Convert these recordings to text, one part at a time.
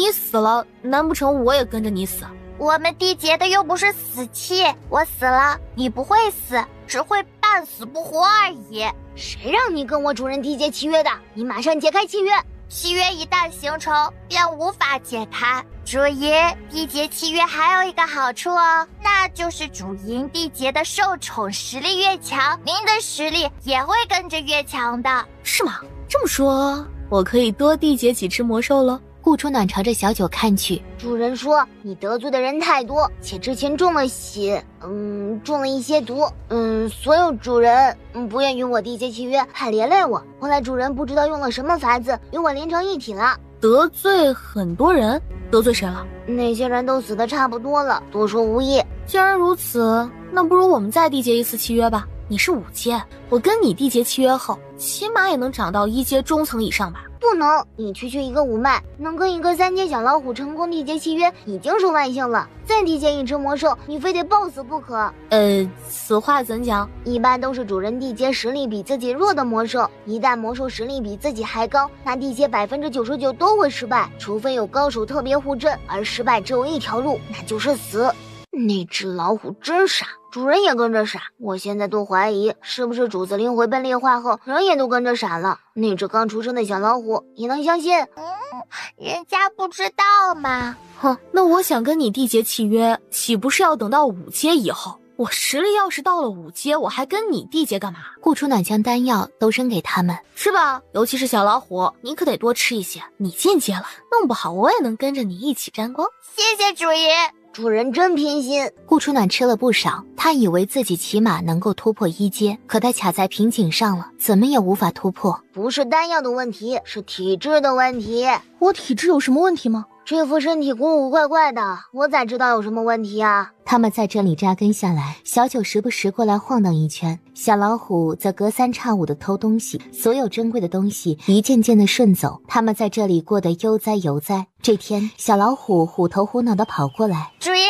你死了，难不成我也跟着你死？我们缔结的又不是死契，我死了，你不会死，只会半死不活而已。谁让你跟我主人缔结契约的？你马上解开契约。契约一旦形成，便无法解开。主银缔结契约还有一个好处哦，那就是主银缔结的受宠实力越强，您的实力也会跟着越强的。是吗？这么说，我可以多缔结几只魔兽了。顾初暖朝着小九看去，主人说你得罪的人太多，且之前中了血，中了一些毒，所有主人不愿与我缔结契约，还连累我。后来主人不知道用了什么法子，与我连成一体了。得罪很多人？得罪谁了？那些人都死得差不多了，多说无益。既然如此，那不如我们再缔结一次契约吧。你是5阶，我跟你缔结契约后，起码也能长到1阶中层以上吧？不能，你区区一个5脉，能跟一个3阶小老虎成功缔结契约，已经是万幸了。再缔结一只魔兽，你非得暴死不可。此话怎讲？一般都是主人缔结实力比自己弱的魔兽，一旦魔兽实力比自己还高，那缔结99%都会失败，除非有高手特别护阵，而失败只有一条路，那就是死。那只老虎真傻，主人也跟着傻。我现在都怀疑，是不是主子灵回被炼化后，人也都跟着傻了。那只刚出生的小老虎，你能相信？人家不知道嘛。哼，那我想跟你缔结契约，岂不是要等到5阶以后？我实力要是到了5阶，我还跟你缔结干嘛？顾初暖将丹药都扔给他们，吃吧，尤其是小老虎，你可得多吃一些。你进阶了，弄不好我也能跟着你一起沾光。谢谢主爷。主人真偏心。顾初暖吃了不少，他以为自己起码能够突破1阶，可他卡在瓶颈上了，怎么也无法突破。不是丹药的问题，是体质的问题。我体质有什么问题吗？这副身体古古怪怪的，我咋知道有什么问题啊？他们在这里扎根下来，小九时不时过来晃荡一圈，小老虎则隔3差5的偷东西，所有珍贵的东西一件件的顺走。他们在这里过得悠哉悠哉。这天，小老虎虎头虎脑的跑过来，主人，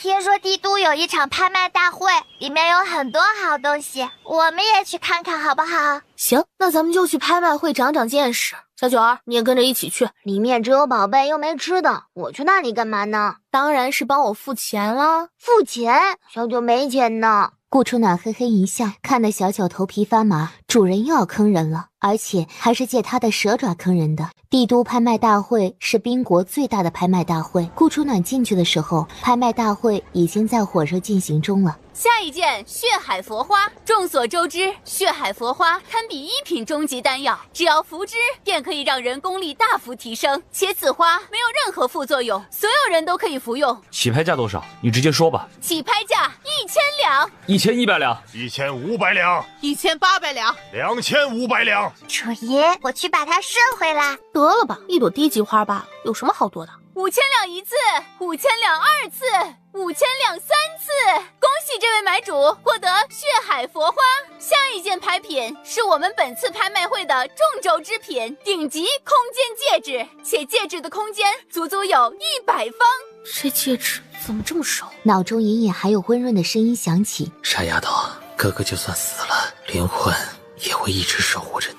听说帝都有一场拍卖大会，里面有很多好东西，我们也去看看好不好？行，那咱们就去拍卖会长长见识。小九儿，你也跟着一起去。里面只有宝贝又没吃的，我去那里干嘛呢？当然是帮我付钱啦。付钱？小九没钱呢。顾初暖嘿嘿一笑，看得小九头皮发麻，主人又要坑人了，而且还是借他的蛇爪坑人的。帝都拍卖大会是宾国最大的拍卖大会，顾初暖进去的时候，拍卖大会已经在火热进行中了。下一件血海佛花，众所周知，血海佛花堪比1品终极丹药，只要服之，便可以让人功力大幅提升，且此花没有任何副作用，所有人都可以服用。起拍价多少？你直接说吧。起拍价1000两，1100两，1500两，1800两，2500两。主爷，我去把它顺回来。得了吧，一朵低级花吧，有什么好多的？5000两1次，5000两2次，5000两3次。恭喜这位买主获得血海佛花。下一件拍品是我们本次拍卖会的众轴之品——顶级空间戒指，且戒指的空间足足有100方。这戒指怎么这么熟？脑中隐隐还有温润的声音响起：傻丫头，哥哥就算死了，灵魂也会一直守护着你。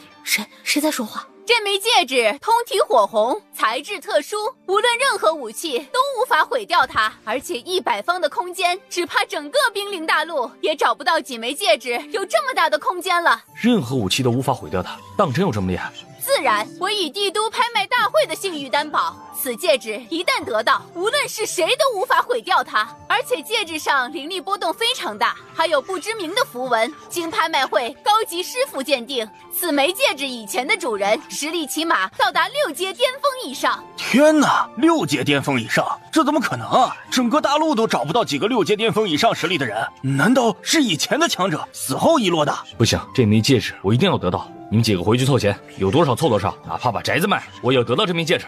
谁在说话？这枚戒指通体火红，材质特殊，无论任何武器都无法毁掉它。而且100方的空间，只怕整个冰灵大陆也找不到几枚戒指有这么大的空间了。任何武器都无法毁掉它，当真有这么厉害？自然，我以帝都拍卖大会的信誉担保，此戒指一旦得到，无论是谁都无法毁掉它。而且戒指上灵力波动非常大，还有不知名的符文，经拍卖会高级师傅鉴定，此枚戒指以前的主人实力起码到达6阶巅峰以上。天哪，6阶巅峰以上，这怎么可能啊？整个大陆都找不到几个6阶巅峰以上实力的人，难道是以前的强者死后遗落的？不行，这枚戒指我一定要得到。你们几个回去凑钱，有多少凑多少，哪怕把宅子卖，我也要得到这枚戒指。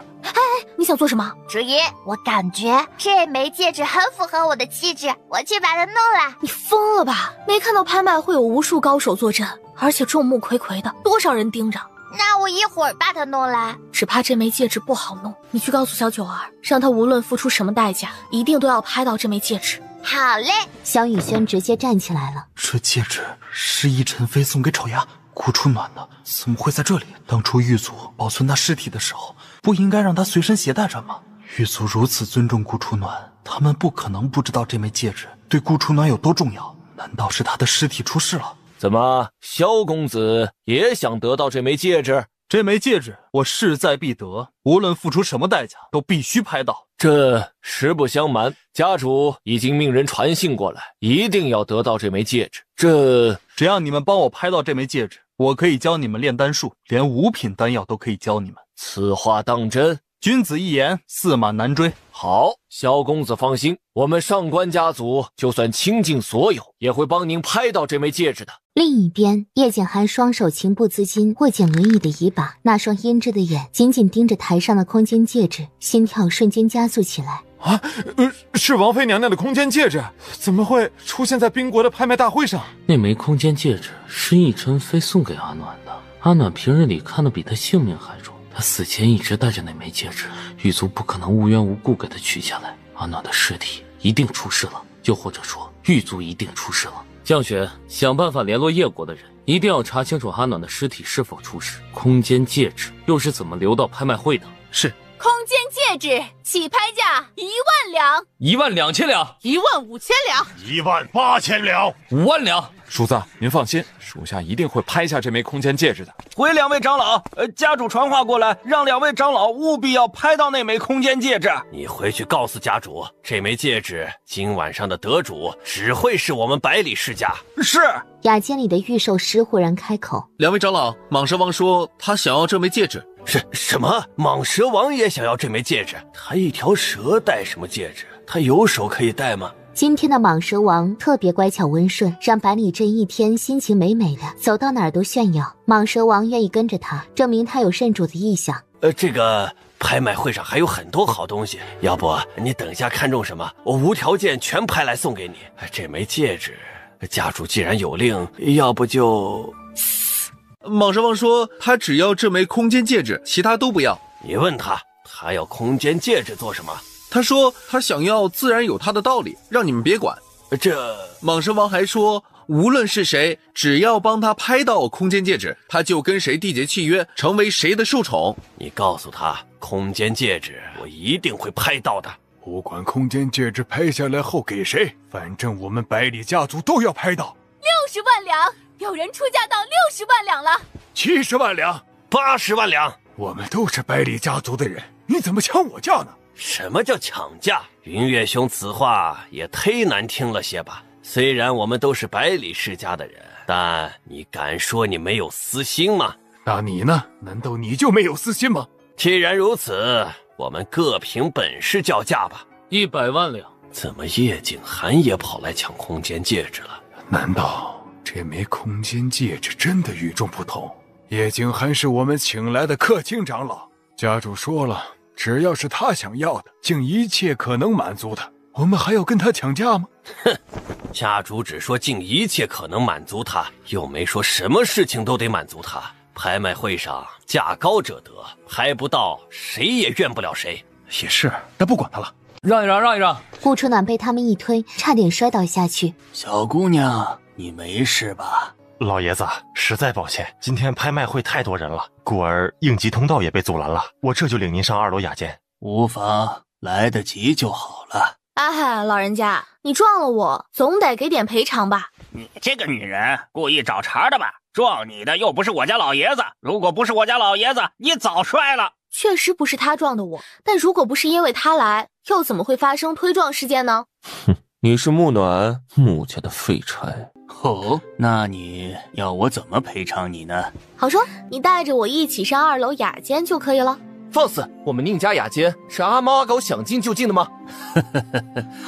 你想做什么？主爷，我感觉这枚戒指很符合我的气质，我去把它弄来。你疯了吧？没看到拍卖会有无数高手坐镇，而且众目睽睽的，多少人盯着。那我一会儿把它弄来。只怕这枚戒指不好弄，你去告诉小九儿，让他无论付出什么代价，一定都要拍到这枚戒指。好嘞。萧雨轩直接站起来了。这戒指是易晨飞送给丑丫，顾初暖的，怎么会在这里？当初狱卒保存他尸体的时候，不应该让他随身携带着吗？狱卒如此尊重顾初暖，他们不可能不知道这枚戒指对顾初暖有多重要。难道是他的尸体出事了？怎么，萧公子也想得到这枚戒指？这枚戒指我势在必得，无论付出什么代价，都必须拍到。这实不相瞒，家主已经命人传信过来，一定要得到这枚戒指。只要你们帮我拍到这枚戒指，我可以教你们炼丹术，连5品丹药都可以教你们。此话当真？君子一言，驷马难追。好，萧公子放心，我们上官家族就算倾尽所有，也会帮您拍到这枚戒指的。另一边，叶景寒双手情不自禁握紧轮椅的椅把，那双阴鸷的眼紧紧盯着台上的空间戒指，心跳瞬间加速起来。啊，是王妃娘娘的空间戒指，怎么会出现在宾国的拍卖大会上？那枚空间戒指是易晨飞送给阿暖的，阿暖平日里看得比他性命还重，他死前一直戴着那枚戒指，狱卒不可能无缘无故给他取下来，阿暖的尸体一定出事了，又或者说狱卒一定出事了。降雪，想办法联络叶国的人，一定要查清楚阿暖的尸体是否出事，空间戒指又是怎么流到拍卖会的。是。空间戒指起拍价1万两，12000两，15000两，18000两，5万两。叔子，您放心，属下一定会拍下这枚空间戒指的。回2位长老，家主传话过来，让2位长老务必要拍到那枚空间戒指。你回去告诉家主，这枚戒指今晚上的得主只会是我们百里世家。是。雅间里的御兽师忽然开口：“2位长老，蟒蛇王说他想要这枚戒指。”什么？蟒蛇王也想要这枚戒指？他一条蛇戴什么戒指？他有手可以戴吗？今天的蟒蛇王特别乖巧温顺，让百里镇一天心情美美的，走到哪儿都炫耀。蟒蛇王愿意跟着他，证明他有慎主的意向。这个拍卖会上还有很多好东西，要不你等下看中什么，我无条件全拍来送给你。这枚戒指，家主既然有令，要不就……蟒蛇王说他只要这枚空间戒指，其他都不要。你问他，他要空间戒指做什么？他说他想要，自然有他的道理，让你们别管。蟒蛇王还说，无论是谁，只要帮他拍到空间戒指，他就跟谁缔结契约，成为谁的受宠。你告诉他，空间戒指我一定会拍到的。不管空间戒指拍下来后给谁，反正我们百里家族都要拍到。60万两，有人出价到60万两了。70万两，80万两。我们都是百里家族的人，你怎么抢我价呢？什么叫抢价？云月兄此话也忒难听了些吧？虽然我们都是百里世家的人，但你敢说你没有私心吗？那你呢？难道你就没有私心吗？既然如此，我们各凭本事叫价吧。100万两。怎么叶景寒也跑来抢空间戒指了？难道这枚空间戒指真的与众不同？叶景寒是我们请来的客卿长老，家主说了，只要是他想要的，尽一切可能满足他。我们还要跟他抢价吗？哼，家主只说尽一切可能满足他，又没说什么事情都得满足他。拍卖会上价高者得，拍不到谁也怨不了谁。也是，那不管他了，让一让，让一让。顾初暖被他们一推，差点摔倒下去。小姑娘，你没事吧？老爷子，实在抱歉，今天拍卖会太多人了，故而应急通道也被阻拦了，我这就领您上2楼雅间。无妨，来得及就好了。哎，老人家，你撞了我，总得给点赔偿吧？你这个女人故意找茬的吧？撞你的又不是我家老爷子，如果不是我家老爷子，你早摔了。确实不是他撞的我，但如果不是因为他来，又怎么会发生推撞事件呢？哼，你是木暖木家的废柴。哦，那你要我怎么赔偿你呢？好说，你带着我一起上2楼雅间就可以了。放肆！我们宁家雅间是阿猫阿狗想进就进的吗？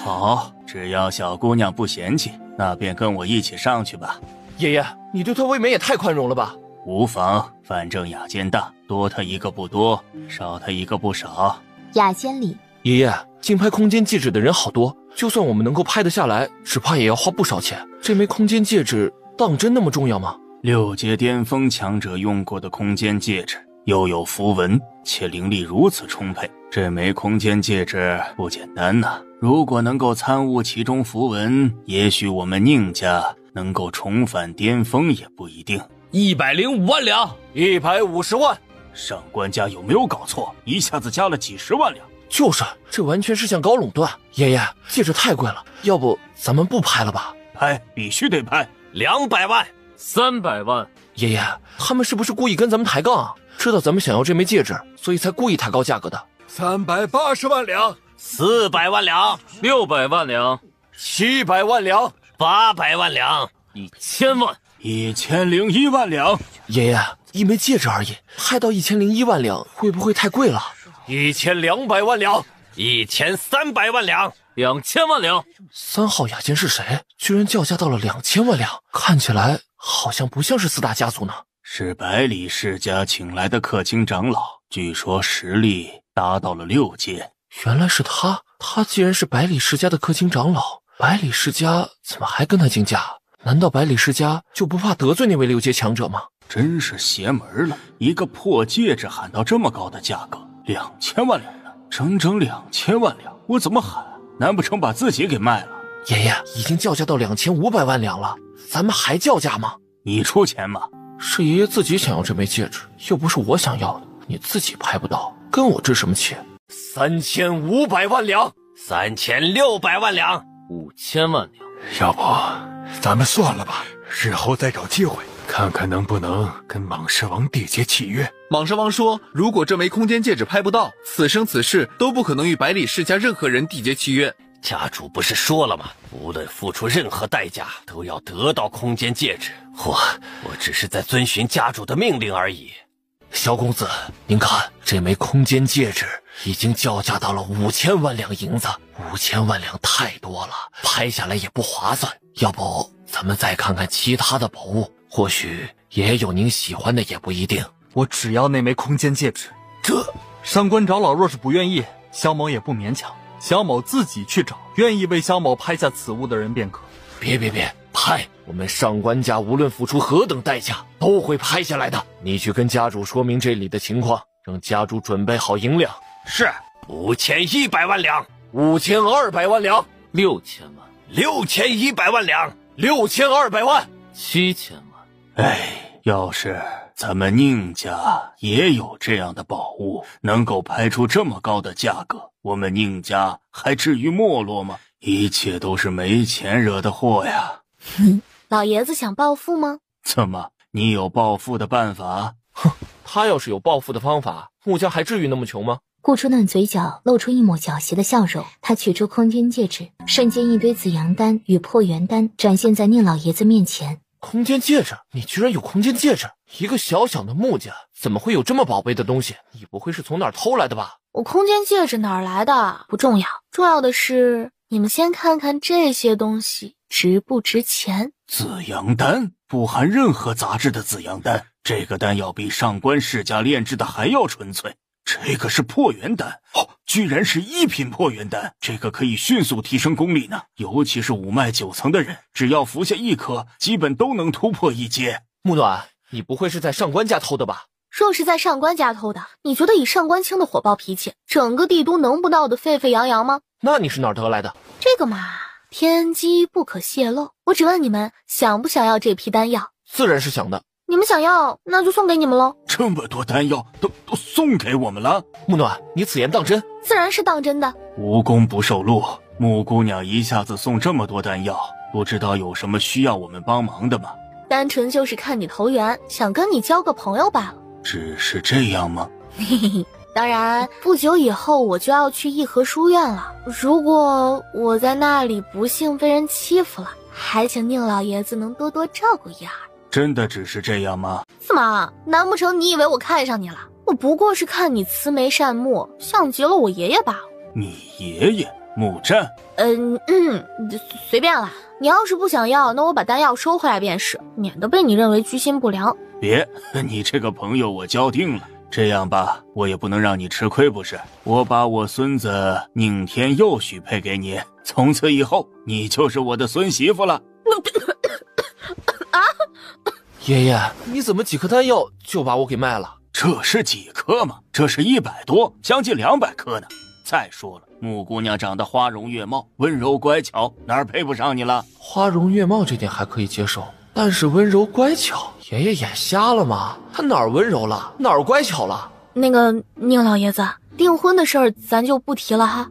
好，只要小姑娘不嫌弃，那便跟我一起上去吧。爷爷，你对她未免也太宽容了吧？无妨，反正雅间大，多她一个不多，少她一个不少。雅间里，爷爷，竞拍空间戒指的人好多，就算我们能够拍得下来，只怕也要花不少钱。这枚空间戒指当真那么重要吗？6阶巅峰强者用过的空间戒指，又有符文，且灵力如此充沛，这枚空间戒指不简单呐。如果能够参悟其中符文，也许我们宁家能够重返巅峰也不一定。105万两，150万，上官家有没有搞错？一下子加了几10万两。就是，这完全是向高垄断。爷爷，戒指太贵了，要不咱们不拍了吧？拍，必须得拍。200万，300万。爷爷，他们是不是故意跟咱们抬杠啊？知道咱们想要这枚戒指，所以才故意抬高价格的。380万两，400万两，600万两，700万两，800万两，1000万，1001万两。爷爷，一枚戒指而已，拍到1001万两，会不会太贵了？1200万两，1300万两，2000万两。3号雅间是谁？居然叫价到了2000万两，看起来好像不像是4大家族呢。是百里世家请来的客卿长老，据说实力达到了6阶。原来是他，他既然是百里世家的客卿长老，百里世家怎么还跟他竞价？难道百里世家就不怕得罪那位6阶强者吗？真是邪门了，一个破戒指喊到这么高的价格，2000万两呢，整整2000万两，我怎么喊？难不成把自己给卖了？爷爷，已经叫价到2500万两了，咱们还叫价吗？你出钱吗？是爷爷自己想要这枚戒指，又不是我想要的，你自己拍不到，跟我置什么气？3500万两，3600万两，5000万两。要不咱们算了吧，日后再找机会，看看能不能跟莽氏王缔结契约。莽氏王说，如果这枚空间戒指拍不到，此生此世都不可能与百里世家任何人缔结契约。家主不是说了吗？无论付出任何代价，都要得到空间戒指。我只是在遵循家主的命令而已。萧公子，您看这枚空间戒指已经叫价到了5000万两银子，5000万两太多了，拍下来也不划算。要不咱们再看看其他的宝物，或许也有您喜欢的，也不一定。我只要那枚空间戒指。上官长老若是不愿意，萧某也不勉强，萧某自己去找愿意为萧某拍下此物的人便可。别，拍！我们上官家无论付出何等代价，都会拍下来的。你去跟家主说明这里的情况，让家主准备好银两。是，5100万两，5200万两，6000万，6100万两，6200万，7000万。哎，要是咱们宁家也有这样的宝物，能够拍出这么高的价格，我们宁家还至于没落吗？一切都是没钱惹的祸呀。老爷子想暴富吗？怎么，你有暴富的办法？哼，他要是有暴富的方法，穆家还至于那么穷吗？顾初暖嘴角露出一抹狡黠的笑容，他取出空间戒指，瞬间一堆紫阳丹与破元丹展现在宁老爷子面前。空间戒指？你居然有空间戒指？一个小小的穆家怎么会有这么宝贝的东西？你不会是从哪儿偷来的吧？我空间戒指哪儿来的不重要，重要的是你们先看看这些东西值不值钱。紫阳丹，不含任何杂质的紫阳丹，这个丹要比上官世家炼制的还要纯粹。这个是破元丹，居然是1品破元丹，这个可以迅速提升功力呢。尤其是5脉9层的人，只要服下1颗，基本都能突破1阶。木暖，你不会是在上官家偷的吧？若是在上官家偷的，你觉得以上官清的火爆脾气，整个帝都能不闹得沸沸扬扬吗？那你是哪儿得来的？这个嘛，天机不可泄露。我只问你们想不想要这批丹药？自然是想的。你们想要，那就送给你们喽。这么多丹药都送给我们了？木暖，你此言当真？自然是当真的。无功不受禄，穆姑娘一下子送这么多丹药，不知道有什么需要我们帮忙的吗？单纯就是看你投缘，想跟你交个朋友罢了。只是这样吗？嘿嘿嘿，当然，不久以后我就要去义和书院了。如果我在那里不幸被人欺负了，还请宁老爷子能多多照顾一二。真的只是这样吗？怎么？难不成你以为我看上你了？我不过是看你慈眉善目，像极了我爷爷罢了。你爷爷穆战？随便了。你要是不想要，那我把丹药收回来便是，免得被你认为居心不良。别，你这个朋友我交定了。这样吧，我也不能让你吃亏不是？我把我孙子宁天佑许配给你，从此以后你就是我的孙媳妇了。啊！爷爷，你怎么几颗丹药就把我给卖了？这是几颗吗？这是100多，将近200颗呢。再说了，穆姑娘长得花容月貌，温柔乖巧，哪儿配不上你了？花容月貌这点还可以接受，但是温柔乖巧，爷爷眼瞎了吗？他哪儿温柔了，哪儿乖巧了？那个宁老爷子，订婚的事儿咱就不提了哈。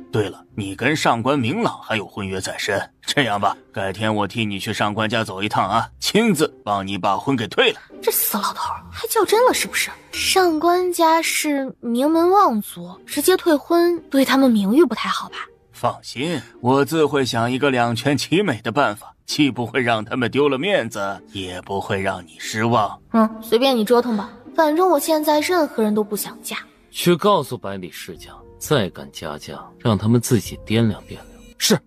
对了，你跟上官明朗还有婚约在身，这样吧，改天我替你去上官家走一趟啊，亲自帮你把婚给退了。这死老头还较真了是不是？上官家是名门望族，直接退婚对他们名誉不太好吧？放心，我自会想一个两全其美的办法，既不会让他们丢了面子，也不会让你失望。随便你折腾吧，反正我现在任何人都不想嫁。去告诉百里世家，再敢加价，让他们自己掂量掂量。是，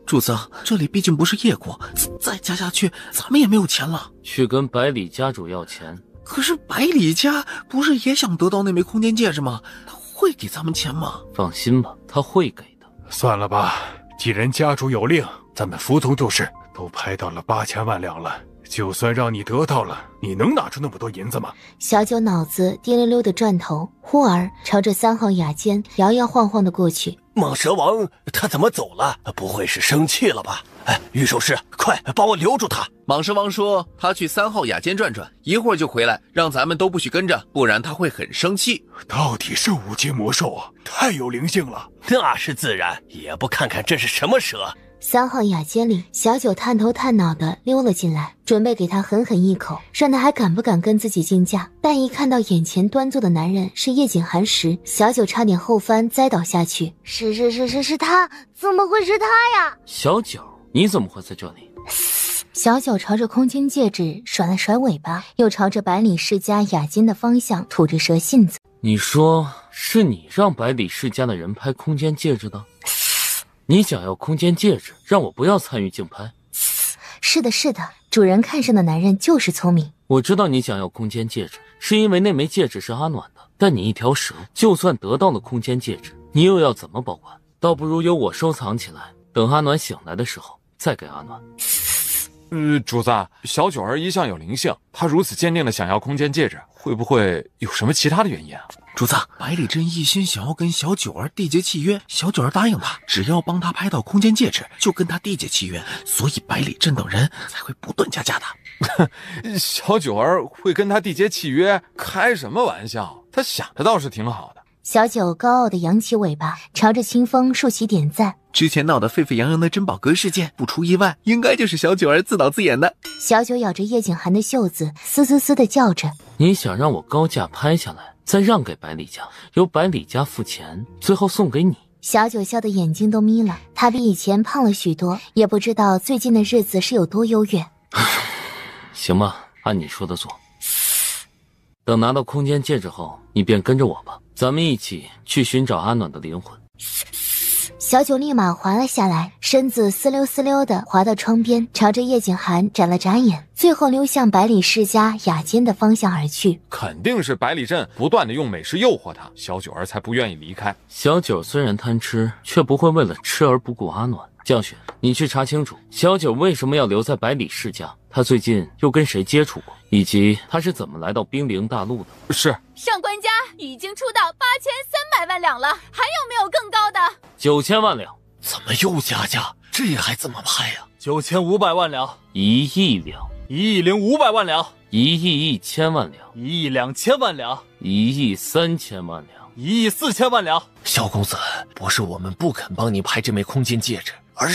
主子，这里毕竟不是叶国，再加下去，咱们也没有钱了。去跟百里家主要钱。可是百里家不是也想得到那枚空间戒指吗？他会给咱们钱吗？放心吧，他会给的。算了吧，既然家主有令，咱们服从就是。都拍到了8000万两了，就算让你得到了，你能拿出那么多银子吗？小九脑子滴溜溜的转头，忽而朝着3号雅间摇摇晃晃的过去。蟒蛇王他怎么走了？不会是生气了吧？御兽师，快帮我留住他！蟒蛇王说他去3号雅间转转，一会儿就回来，让咱们都不许跟着，不然他会很生气。到底是5阶魔兽啊，太有灵性了。那是自然，也不看看这是什么蛇。3号雅间里，小九探头探脑的溜了进来，准备给他狠狠一口，让他还敢不敢跟自己竞价。但一看到眼前端坐的男人是叶景寒时，小九差点后翻栽倒下去。是他，怎么会是他呀？小九，你怎么会在这里？小九朝着空间戒指甩了甩尾巴，又朝着百里世家雅间的方向吐着蛇信子。你说是你让百里世家的人拍空间戒指的？你想要空间戒指，让我不要参与竞拍。是的，主人看上的男人就是聪明。我知道你想要空间戒指，是因为那枚戒指是阿暖的。但你一条蛇，就算得到了空间戒指，你又要怎么保管？倒不如由我收藏起来，等阿暖醒来的时候再给阿暖。主子，小九儿一向有灵性，他如此坚定的想要空间戒指，会不会有什么其他的原因啊？主子，百里真一心想要跟小九儿缔结契约，小九儿答应他，只要帮他拍到空间戒指，就跟他缔结契约，所以百里真等人才会不断加价的。小九儿会跟他缔结契约？开什么玩笑？他想的倒是挺好的。小九高傲地扬起尾巴，朝着清风竖起点赞。之前闹得沸沸扬扬的珍宝阁事件，不出意外，应该就是小九儿自导自演的。小九咬着叶景寒的袖子，嘶嘶嘶地叫着：“你想让我高价拍下来，再让给百里家，由百里家付钱，最后送给你？”小九笑得眼睛都眯了。他比以前胖了许多，也不知道最近的日子是有多优越。行吧，按你说的做。等拿到空间戒指后，你便跟着我吧，咱们一起去寻找阿暖的灵魂。小九立马滑了下来，身子丝溜丝溜地滑到窗边，朝着叶景寒眨了眨眼，最后溜向百里世家雅间的方向而去。肯定是百里镇不断地用美食诱惑他，小九儿才不愿意离开。小九虽然贪吃，却不会为了吃而不顾阿暖。江雪，你去查清楚小九为什么要留在百里世家，他最近又跟谁接触过，以及他是怎么来到冰灵大陆的。是。上官家已经出到8300万两了，还有没有更高的？9000万两。怎么又加价？这还怎么拍呀？9500万两，1亿两，1亿0500万两，1亿1000万两，1亿2000万两，1亿3000万两，1亿4000万两。小公子，不是我们不肯帮你拍这枚空间戒指，而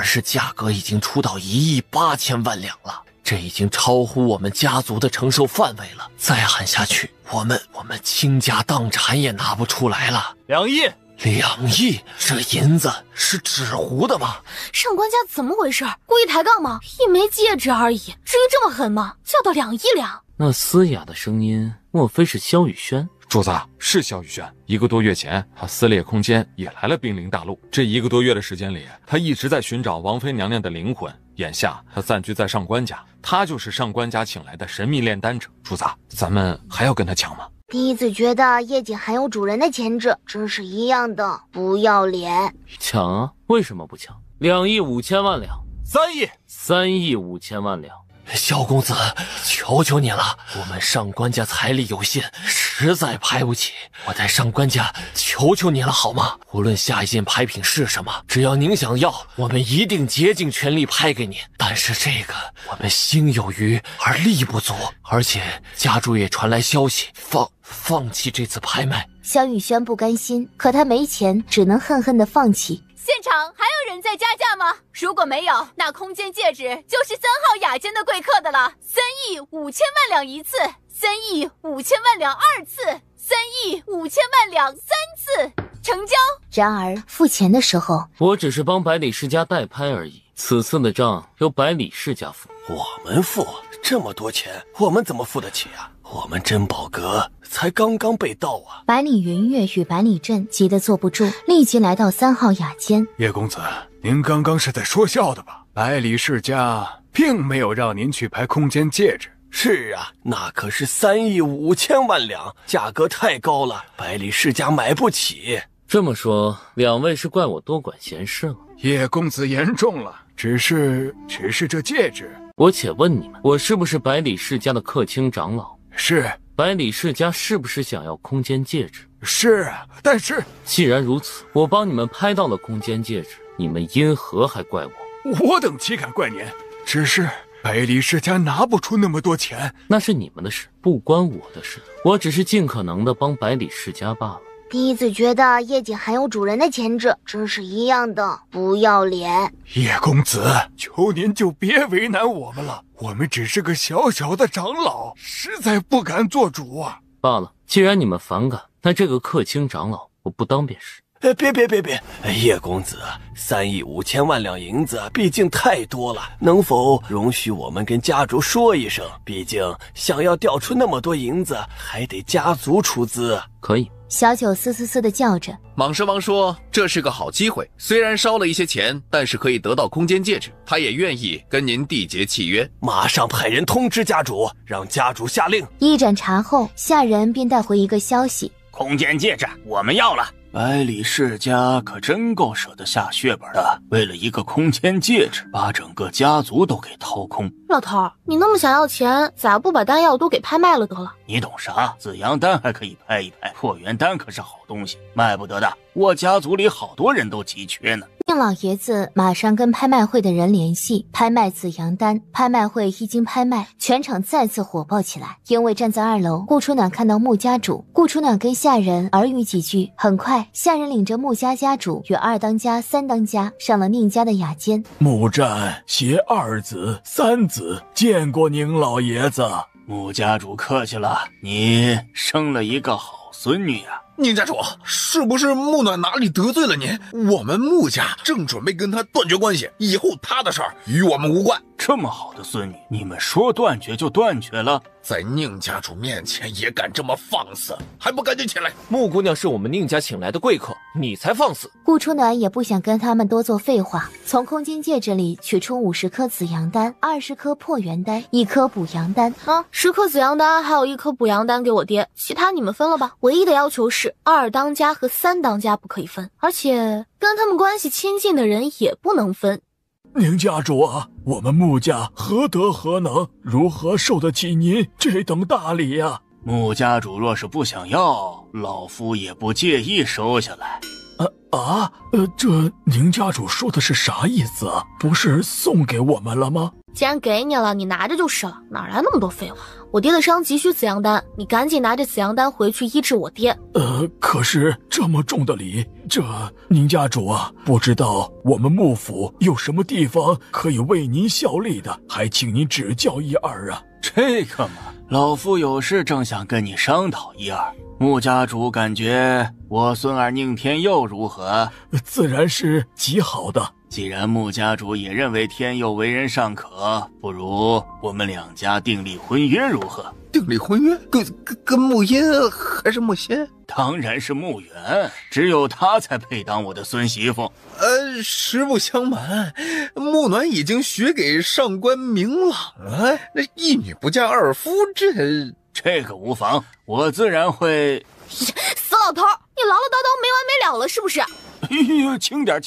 是价格已经出到1亿8000万两了，这已经超乎我们家族的承受范围了。再喊下去，我们倾家荡产也拿不出来了。2亿，2亿，这银子是纸糊的吗？上官家怎么回事？故意抬杠吗？一枚戒指而已，至于这么狠吗？叫到2亿两？那嘶哑的声音，莫非是萧雨轩？主子，是萧雨轩。1个多月前，他撕裂空间也来了冰灵大陆。这1个多月的时间里，他一直在寻找王妃娘娘的灵魂。眼下他暂居在上官家，他就是上官家请来的神秘炼丹者。主子，咱们还要跟他抢吗？第一次觉得叶景寒有主人的潜质，真是一样的不要脸。抢啊！为什么不抢？2亿5000万两，3亿，3亿5000万两萧公子，求求你了，我们上官家财力有限，实在拍不起。我在上官家求求你了，好吗？无论下一件拍品是什么，只要您想要，我们一定竭尽全力拍给您。但是这个，我们心有余而力不足，而且家主也传来消息，放弃这次拍卖。萧雨轩不甘心，可他没钱，只能恨恨地放弃。现场还有人在加价吗？如果没有，那空间戒指就是3号雅间的贵客的了。3亿5千万两一次，3亿5千万两2次，3亿5千万两3次，成交。然而付钱的时候，我只是帮百里世家代拍而已，此次的账由百里世家付。我们付？这么多钱，我们怎么付得起啊？我们珍宝阁才刚刚被盗啊！百里云月与百里震急得坐不住，立即来到3号雅间。叶公子，您刚刚是在说笑的吧？百里世家并没有让您去拍空间戒指。是啊，那可是3亿5千万两，价格太高了，百里世家买不起。这么说，两位是怪我多管闲事了。叶公子言重了，只是这戒指。我且问你们，我是不是百里世家的客卿长老？是。百里世家是不是想要空间戒指？是啊，但是既然如此，我帮你们拍到了空间戒指，你们因何还怪我？我等岂敢怪您？只是百里世家拿不出那么多钱，那是你们的事，不关我的事。我只是尽可能的帮百里世家罢了。第一次觉得叶姐含有主人的潜质，真是一样的不要脸。叶公子，求您就别为难我们了，我们只是个小小的长老，实在不敢做主啊。罢了，既然你们反感，那这个客卿长老我不当便是。别！叶公子，3亿5千万两银子毕竟太多了，能否容许我们跟家主说一声？毕竟想要调出那么多银子，还得家族出资。可以。小九嘶嘶嘶地叫着。蟒蛇王说这是个好机会，虽然烧了一些钱，但是可以得到空间缔指，他也愿意跟您缔结契约。马上派人通知家主，让家主下令。一盏茶后，下人便带回一个消息：空间戒指我们要了。百里世家可真够舍得下血本的，为了一个空间戒指，把整个家族都给掏空。老头，你那么想要钱，咋不把丹药都给拍卖了得了？你懂啥？紫阳丹还可以拍一拍，破元丹可是好东西，卖不得的。我家族里好多人都急缺呢。宁老爷子马上跟拍卖会的人联系，拍卖紫阳丹。拍卖会一经拍卖，全场再次火爆起来。因为站在2楼，顾初暖看到穆家主，顾初暖跟下人耳语几句，很快下人领着穆家家主与2当家、3当家上了宁家的雅间。穆战携2子、3子见过宁老爷子。穆家主客气了，你生了一个好孙女啊。宁家主，是不是穆暖哪里得罪了您？我们穆家正准备跟他断绝关系，以后他的事儿与我们无关。这么好的孙女，你们说断绝就断绝了？在宁家主面前也敢这么放肆，还不赶紧起来！穆姑娘是我们宁家请来的贵客，你才放肆！顾初暖也不想跟他们多做废话，从空间戒指里取出50颗紫阳丹、20颗破元丹、1颗补阳丹。10颗紫阳丹，还有1颗补阳丹给我爹，其他你们分了吧。唯一的要求是2当家和3当家不可以分，而且跟他们关系亲近的人也不能分。宁家主啊，我们穆家何德何能，如何受得起您这等大礼呀？穆家主若是不想要，老夫也不介意收下来。这宁家主说的是啥意思啊？不是送给我们了吗？既然给你了，你拿着就是了，哪来那么多废话？我爹的伤急需紫阳丹，你赶紧拿着紫阳丹回去医治我爹。可是这么重的礼，宁家主啊，不知道我们穆府有什么地方可以为您效力的，还请您指教一二啊。这个嘛，老夫有事正想跟你商讨一二。穆家主感觉我孙儿宁天佑如何？自然是极好的。既然穆家主也认为天佑为人尚可，不如我们2家订立婚约如何？订立婚约？跟穆音还是穆仙？当然是穆远，只有他才配当我的孙媳妇。实不相瞒，穆暖已经许给上官明朗了。那一女不嫁2夫，这个无妨，我自然会。死老头，你唠唠叨叨没完没了了是不是？哎呦，轻点，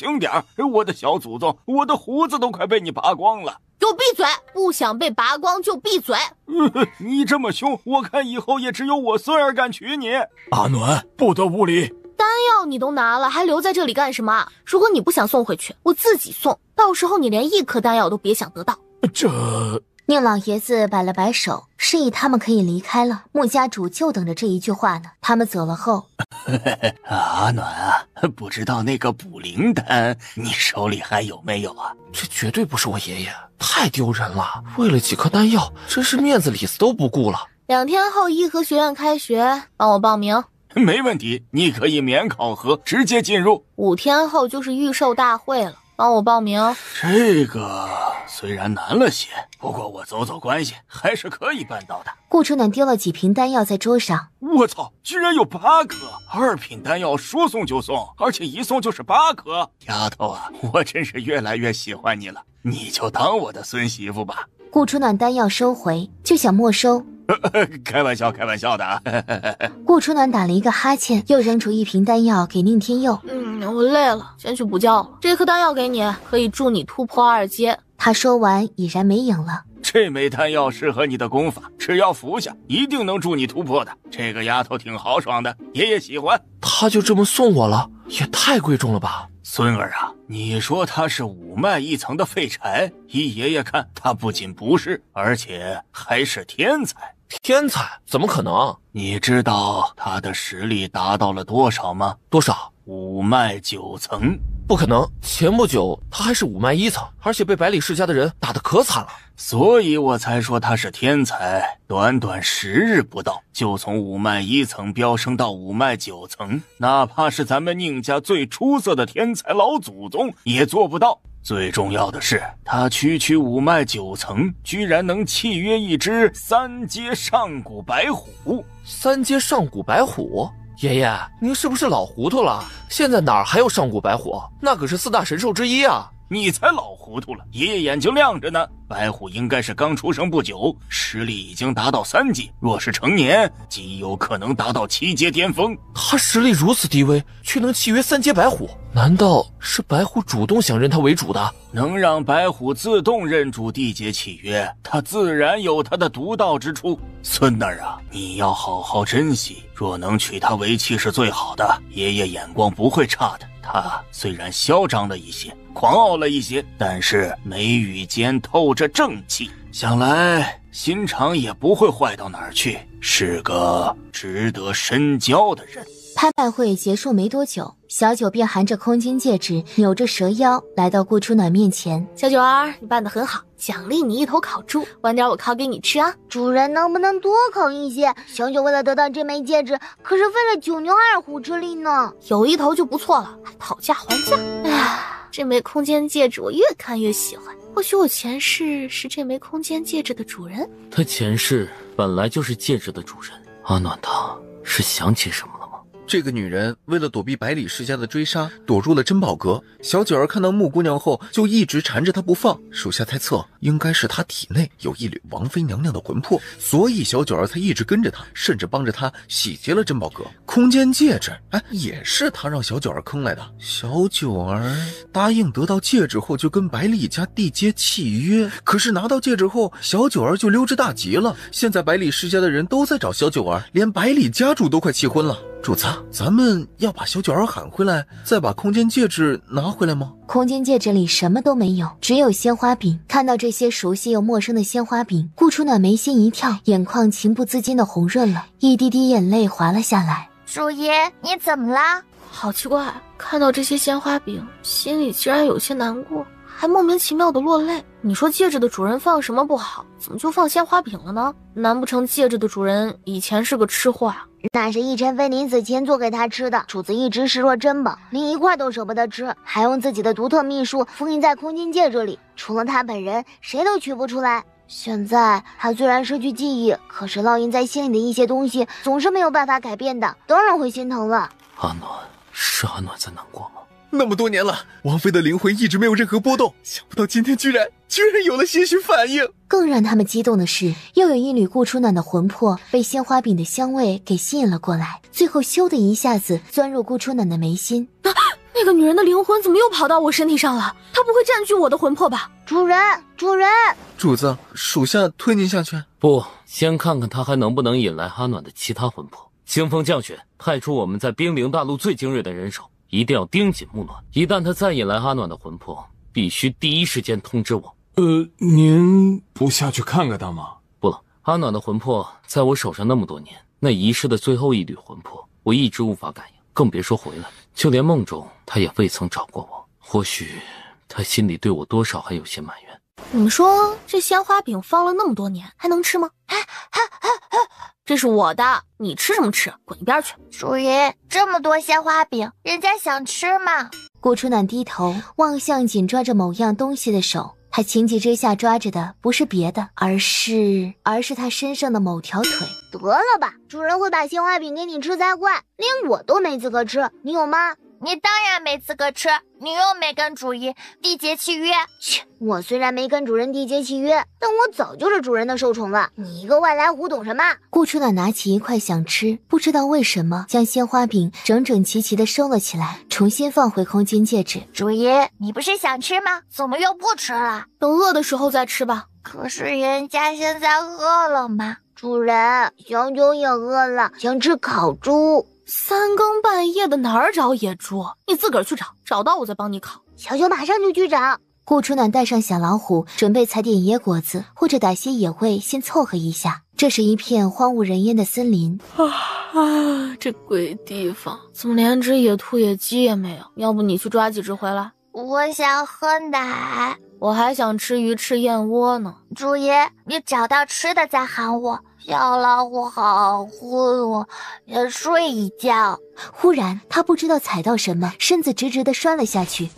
我的小祖宗，我的胡子都快被你拔光了。给我闭嘴！不想被拔光就闭嘴！你这么凶，我看以后也只有我孙儿敢娶你。阿暖，不得无礼！丹药你都拿了，还留在这里干什么？如果你不想送回去，我自己送，到时候你连1颗丹药都别想得到。这……宁老爷子摆了摆手，示意他们可以离开了。穆家主就等着这一句话呢。他们走了后，阿暖啊，不知道那个补灵丹你手里还有没有啊？这绝对不是我爷爷，太丢人了！为了几颗丹药，真是面子里子都不顾了。2天后颐和学院开学，帮我报名。没问题，你可以免考核，直接进入。5天后就是预售大会了，帮我报名。这个虽然难了些，不过我走走关系，还是可以办到的。顾初暖丢了几瓶丹药在桌上，我操，居然有8颗！2品丹药说送就送，而且一送就是8颗。丫头啊，我真是越来越喜欢你了，你就当我的孙媳妇吧。顾初暖丹药收回，就想没收。开玩笑，开玩笑的啊。顾初暖打了一个哈欠，又扔出1瓶丹药给宁天佑。我累了，先去补觉了。这颗丹药给你，可以助你突破2阶。他说完已然没影了。这枚丹药适合你的功法，只要服下，一定能助你突破的。这个丫头挺豪爽的，爷爷喜欢。他就这么送我了，也太贵重了吧！孙儿啊，你说他是5脉1层的废柴，依爷爷看，他不仅不是，而且还是天才。天才？怎么可能？你知道他的实力达到了多少吗？多少？5脉9层。不可能，前不久他还是5脉1层，而且被百里世家的人打得可惨了。所以我才说他是天才，短短10日不到，就从5脉1层飙升到5脉9层，哪怕是咱们宁家最出色的天才老祖宗也做不到。最重要的是，他区5脉9层，居然能契约一只3阶上古白虎。3阶上古白虎？爷爷，您是不是老糊涂了？现在哪儿还有上古白虎？那可是4大神兽之一啊！你才老糊涂了，爷爷眼睛亮着呢。白虎应该是刚出生不久，实力已经达到3阶，若是成年，极有可能达到7阶巅峰。他实力如此低微，却能契约3阶白虎，难道是白虎主动想认他为主的？能让白虎自动认主缔结契约，他自然有他的独到之处。孙儿啊，你要好好珍惜，若能娶她为妻是最好的，爷爷眼光不会差的。他虽然嚣张了一些，狂傲了一些，但是眉宇间透着正气，想来心肠也不会坏到哪儿去，是个值得深交的人。拍卖会结束没多久，小九便含着空间戒指，扭着蛇腰来到顾初暖面前。小九儿，你办得很好，奖励你1头烤猪，晚点我烤给你吃啊。主人能不能多烤一些？小九为了得到这枚戒指，可是费了9牛2虎之力呢。有1头就不错了，还讨价还价。哎呀，这枚空间戒指我越看越喜欢，或许我前世是这枚空间戒指的主人。他前世本来就是戒指的主人。阿暖他是想起什么了吗？这个女人为了躲避百里世家的追杀，躲入了珍宝阁。小九儿看到穆姑娘后，就一直缠着她不放。属下猜测，应该是她体内有一缕王妃娘娘的魂魄，所以小九儿才一直跟着她，甚至帮着她洗劫了珍宝阁。空间戒指，也是她让小九儿坑来的。小九儿答应得到戒指后，就跟百里家缔结契约。可是拿到戒指后，小九儿就溜之大吉了。现在百里世家的人都在找小九儿，连百里家主都快气昏了。主子，咱们要把小九儿喊回来，再把空间戒指拿回来吗？空间戒指里什么都没有，只有鲜花饼。看到这些熟悉又陌生的鲜花饼，顾初暖眉心一跳，眼眶情不自禁的红润了，一滴滴眼泪滑了下来。主爷，你怎么啦？好奇怪，看到这些鲜花饼，心里竟然有些难过，还莫名其妙的落泪。你说戒指的主人放什么不好，怎么就放鲜花饼了呢？难不成戒指的主人以前是个吃货啊？那是逸晨飞临死前做给他吃的，主子一直视若珍宝，连1块都舍不得吃，还用自己的独特秘术封印在空间戒指里，除了他本人，谁都取不出来。现在他虽然失去记忆，可是烙印在心里的一些东西总是没有办法改变的，当然会心疼了。阿暖，是阿暖在难过吗？那么多年了，王妃的灵魂一直没有任何波动，想不到今天居然有了些许反应。更让他们激动的是，又有一缕顾初暖的魂魄被鲜花饼的香味给吸引了过来，最后咻的一下子钻入顾初暖的眉心。那个女人的灵魂怎么又跑到我身体上了？她不会占据我的魂魄吧？主人，主人！主子，属下推您下去。不，先看看他还能不能引来阿暖的其他魂魄。清风降雪，派出我们在冰灵大陆最精锐的人手，一定要盯紧木暖。一旦他再引来阿暖的魂魄，必须第一时间通知我。您不下去看看他吗？不了，阿暖的魂魄在我手上那么多年，那遗失的最后一缕魂魄，我一直无法感应，更别说回来。就连梦中，他也未曾找过我。或许他心里对我多少还有些埋怨。你说这鲜花饼放了那么多年，还能吃吗？这是我的，你吃什么吃？滚一边去！主人，这么多鲜花饼，人家想吃吗？顾初暖低头望向紧抓着某样东西的手，他情急之下抓着的不是别的，而是他身上的某条腿。得了吧，主人会把鲜花饼给你吃才怪，连我都没资格吃，你有吗？你当然没资格吃，你又没跟主人缔结契约。切，我虽然没跟主人缔结契约，但我早就是主人的受宠了。你一个外来户懂什么？顾初暖拿起一块想吃，不知道为什么将鲜花饼整整齐齐地收了起来，重新放回空间戒指。主人，你不是想吃吗？怎么又不吃了？等饿的时候再吃吧。可是人家现在饿了吗？主人，小九也饿了，想吃烤猪。三更半夜的哪儿找野猪？你自个儿去找，找到我再帮你烤。小九马上就去找。顾初暖带上小老虎，准备采点野果子或者打些野味，先凑合一下。这是一片荒无人烟的森林。这鬼地方，怎么连只野兔野鸡也没有？要不你去抓几只回来？我想喝奶。我还想吃鱼翅燕窝呢。主爷，你找到吃的再喊我。小老虎好昏，我也睡一觉。忽然，他不知道踩到什么，身子直直地摔了下去。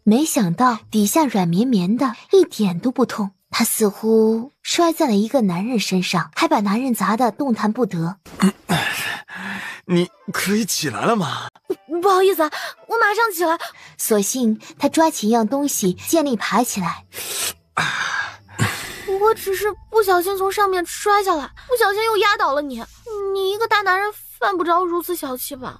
没想到底下软绵绵的，一点都不痛。他似乎摔在了一个男人身上，还把男人砸得动弹不得。你可以起来了吗？不好意思啊，我马上起来。索性他抓起一样东西，尽力爬起来。我只是不小心从上面摔下来，不小心又压倒了你。你一个大男人犯不着如此小气吧？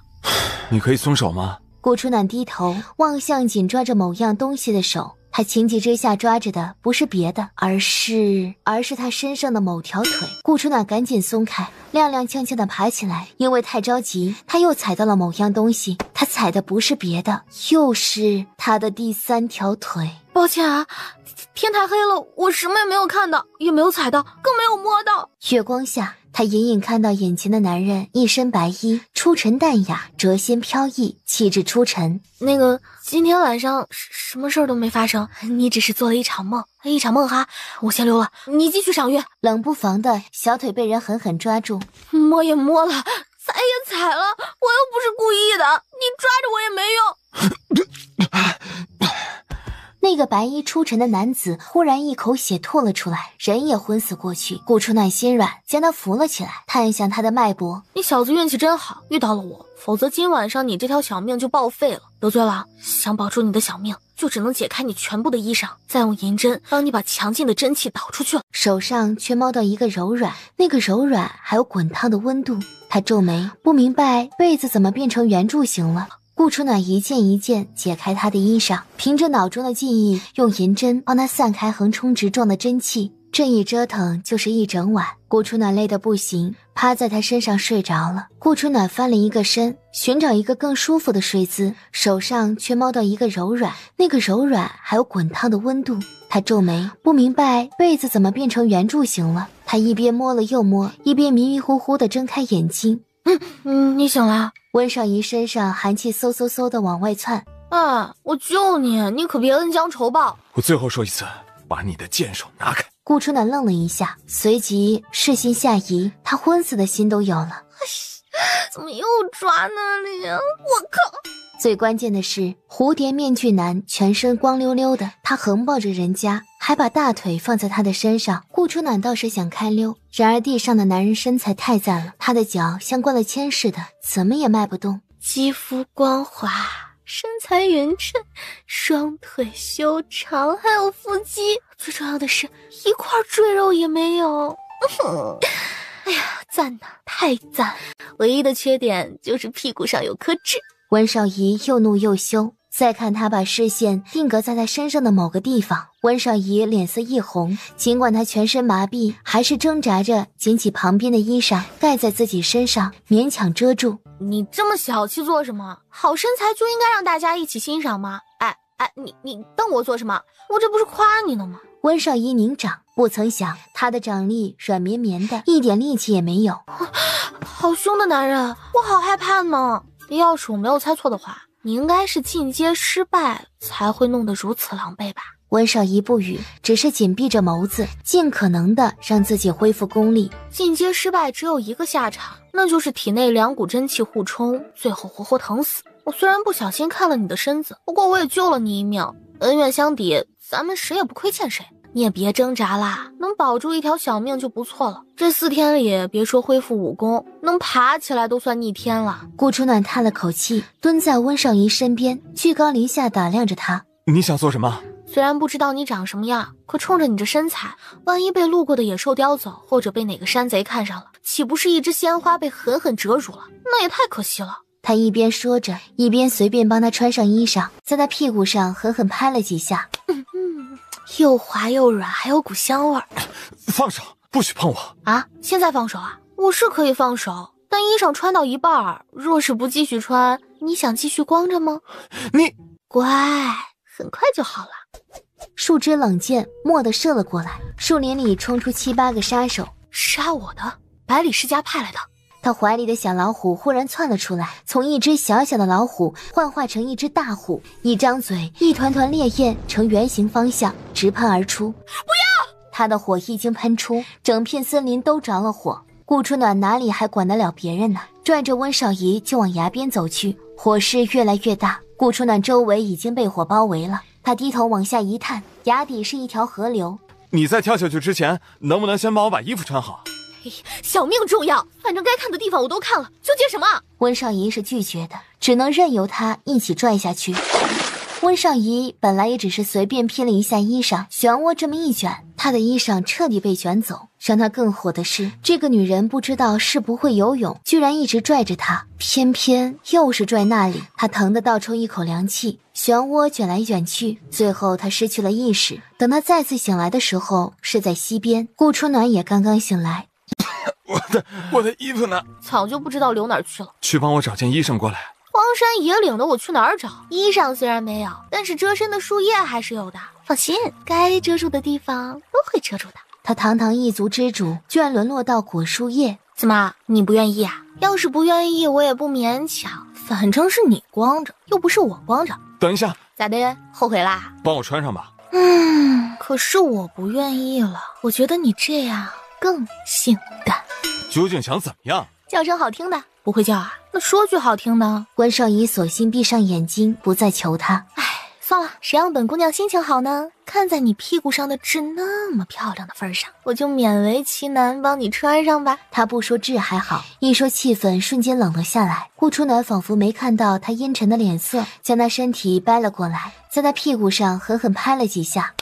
你可以松手吗？顾初暖低头望向紧抓着某样东西的手，他情急之下抓着的不是别的，而是他身上的某条腿。顾初暖赶紧松开，踉踉跄跄地爬起来，因为太着急，他又踩到了某样东西。他踩的不是别的，又是他的第三条腿。抱歉啊，天太黑了，我什么也没有看到，也没有踩到，更没有摸到。月光下，他隐隐看到眼前的男人一身白衣，出尘淡雅，谪仙飘逸，气质出尘。那个，今天晚上什么事儿都没发生，你只是做了一场梦哈。我先溜了，你继续赏月。冷不防的小腿被人狠狠抓住，摸也摸了，踩也踩了，我又不是故意的，你抓着我也没用。那个白衣出尘的男子忽然一口血吐了出来，人也昏死过去。顾初暖心软，将他扶了起来，探向他的脉搏。你小子运气真好，遇到了我，否则今晚上你这条小命就报废了。得罪了，想保住你的小命，就只能解开你全部的衣裳，再用银针帮你把强劲的真气导出去了。手上却摸到一个柔软，那个柔软还有滚烫的温度。他皱眉，不明白被子怎么变成圆柱形了。顾初暖一件一件解开他的衣裳，凭着脑中的记忆，用银针帮他散开横冲直撞的真气。这一折腾就是一整晚，顾初暖累得不行，趴在他身上睡着了。顾初暖翻了一个身，寻找一个更舒服的睡姿，手上却摸到一个柔软，那个柔软还有滚烫的温度。他皱眉，不明白被子怎么变成圆柱形了。他一边摸了又摸，一边迷迷糊糊地睁开眼睛。你醒了？温少仪身上寒气嗖嗖嗖地往外窜。我救你，你可别恩将仇报。我最后说一次，把你的剑手拿开。顾初暖愣了一下，随即视线下移，他昏死的心都有了。怎么又抓那里啊？我靠！最关键的是，蝴蝶面具男全身光溜溜的，他横抱着人家，还把大腿放在他的身上。顾初暖倒是想开溜，然而地上的男人身材太赞了，他的脚像灌了铅似的，怎么也迈不动。肌肤光滑，身材匀称，双腿修长，还有腹肌，最重要的是一块赘肉也没有。哎呀，赞呐，太赞！唯一的缺点就是屁股上有颗痣。温少仪又怒又羞，再看他把视线定格在他身上的某个地方，温少仪脸色一红，尽管他全身麻痹，还是挣扎着捡起旁边的衣裳盖在自己身上，勉强遮住。你这么小气做什么？好身材就应该让大家一起欣赏吗？你瞪我做什么？我这不是夸你呢吗？温少仪拧掌，不曾想他的掌力软绵绵的，一点力气也没有。好凶的男人，我好害怕呢。要是我没有猜错的话，你应该是进阶失败才会弄得如此狼狈吧？温少仪不语，只是紧闭着眸子，尽可能的让自己恢复功力。进阶失败只有一个下场，那就是体内两股真气互冲，最后活活疼死。我虽然不小心看了你的身子，不过我也救了你一命，恩怨相抵，咱们谁也不亏欠谁。你也别挣扎啦，能保住一条小命就不错了。这4天里，别说恢复武功，能爬起来都算逆天了。顾初暖叹了口气，蹲在温少仪身边，居高临下打量着他。你想做什么？虽然不知道你长什么样，可冲着你这身材，万一被路过的野兽叼走，或者被哪个山贼看上了，岂不是一枝鲜花被狠狠折辱了？那也太可惜了。他一边说着，一边随便帮他穿上衣裳，在他屁股上狠狠拍了几下。又滑又软，还有股香味儿。放手，不许碰我啊！现在放手啊？我是可以放手，但衣裳穿到一半，若是不继续穿，你想继续光着吗？你乖，很快就好了。树枝冷箭蓦地射了过来，树林里冲出7、8个杀手。杀我的？百里世家派来的。他怀里的小老虎忽然窜了出来，从一只小小的老虎幻化成一只大虎，一张嘴，一团团烈焰呈圆形方向直喷而出。不要！他的火一经喷出，整片森林都着了火。顾初暖哪里还管得了别人呢？拽着温少仪就往崖边走去。火势越来越大，顾初暖周围已经被火包围了。他低头往下一探，崖底是一条河流。你在跳下去之前，能不能先帮我把衣服穿好？小命重要，反正该看的地方我都看了，纠结什么？温少仪是拒绝的，只能任由他一起拽下去。温少仪本来也只是随便披了一下衣裳，漩涡这么一卷，她的衣裳彻底被卷走。让她更火的是，这个女人不知道是不会游泳，居然一直拽着她，偏偏又是拽那里。她疼得倒抽一口凉气，漩涡卷来卷去，最后她失去了意识。等她再次醒来的时候，是在溪边。顾初暖也刚刚醒来。我的衣服呢？早就不知道流哪儿去了。去帮我找件衣裳过来。荒山野岭的，我去哪儿找？衣裳虽然没有，但是遮身的树叶还是有的。放心，该遮住的地方都会遮住的。他堂堂一族之主，居然沦落到果树叶。怎么，你不愿意啊？要是不愿意，我也不勉强。反正是你光着，又不是我光着。等一下，咋的？后悔啦？帮我穿上吧。可是我不愿意了。我觉得你这样更性感。究竟想怎么样？叫声好听的。不会叫啊？那说句好听的。温少仪索性闭上眼睛，不再求他。算了，谁让本姑娘心情好呢？看在你屁股上的痣那么漂亮的份上，我就勉为其难帮你穿上吧。他不说痣还好，一说气氛瞬间冷了下来。顾初暖仿佛没看到他阴沉的脸色，将他身体掰了过来，在他屁股上狠狠拍了几下。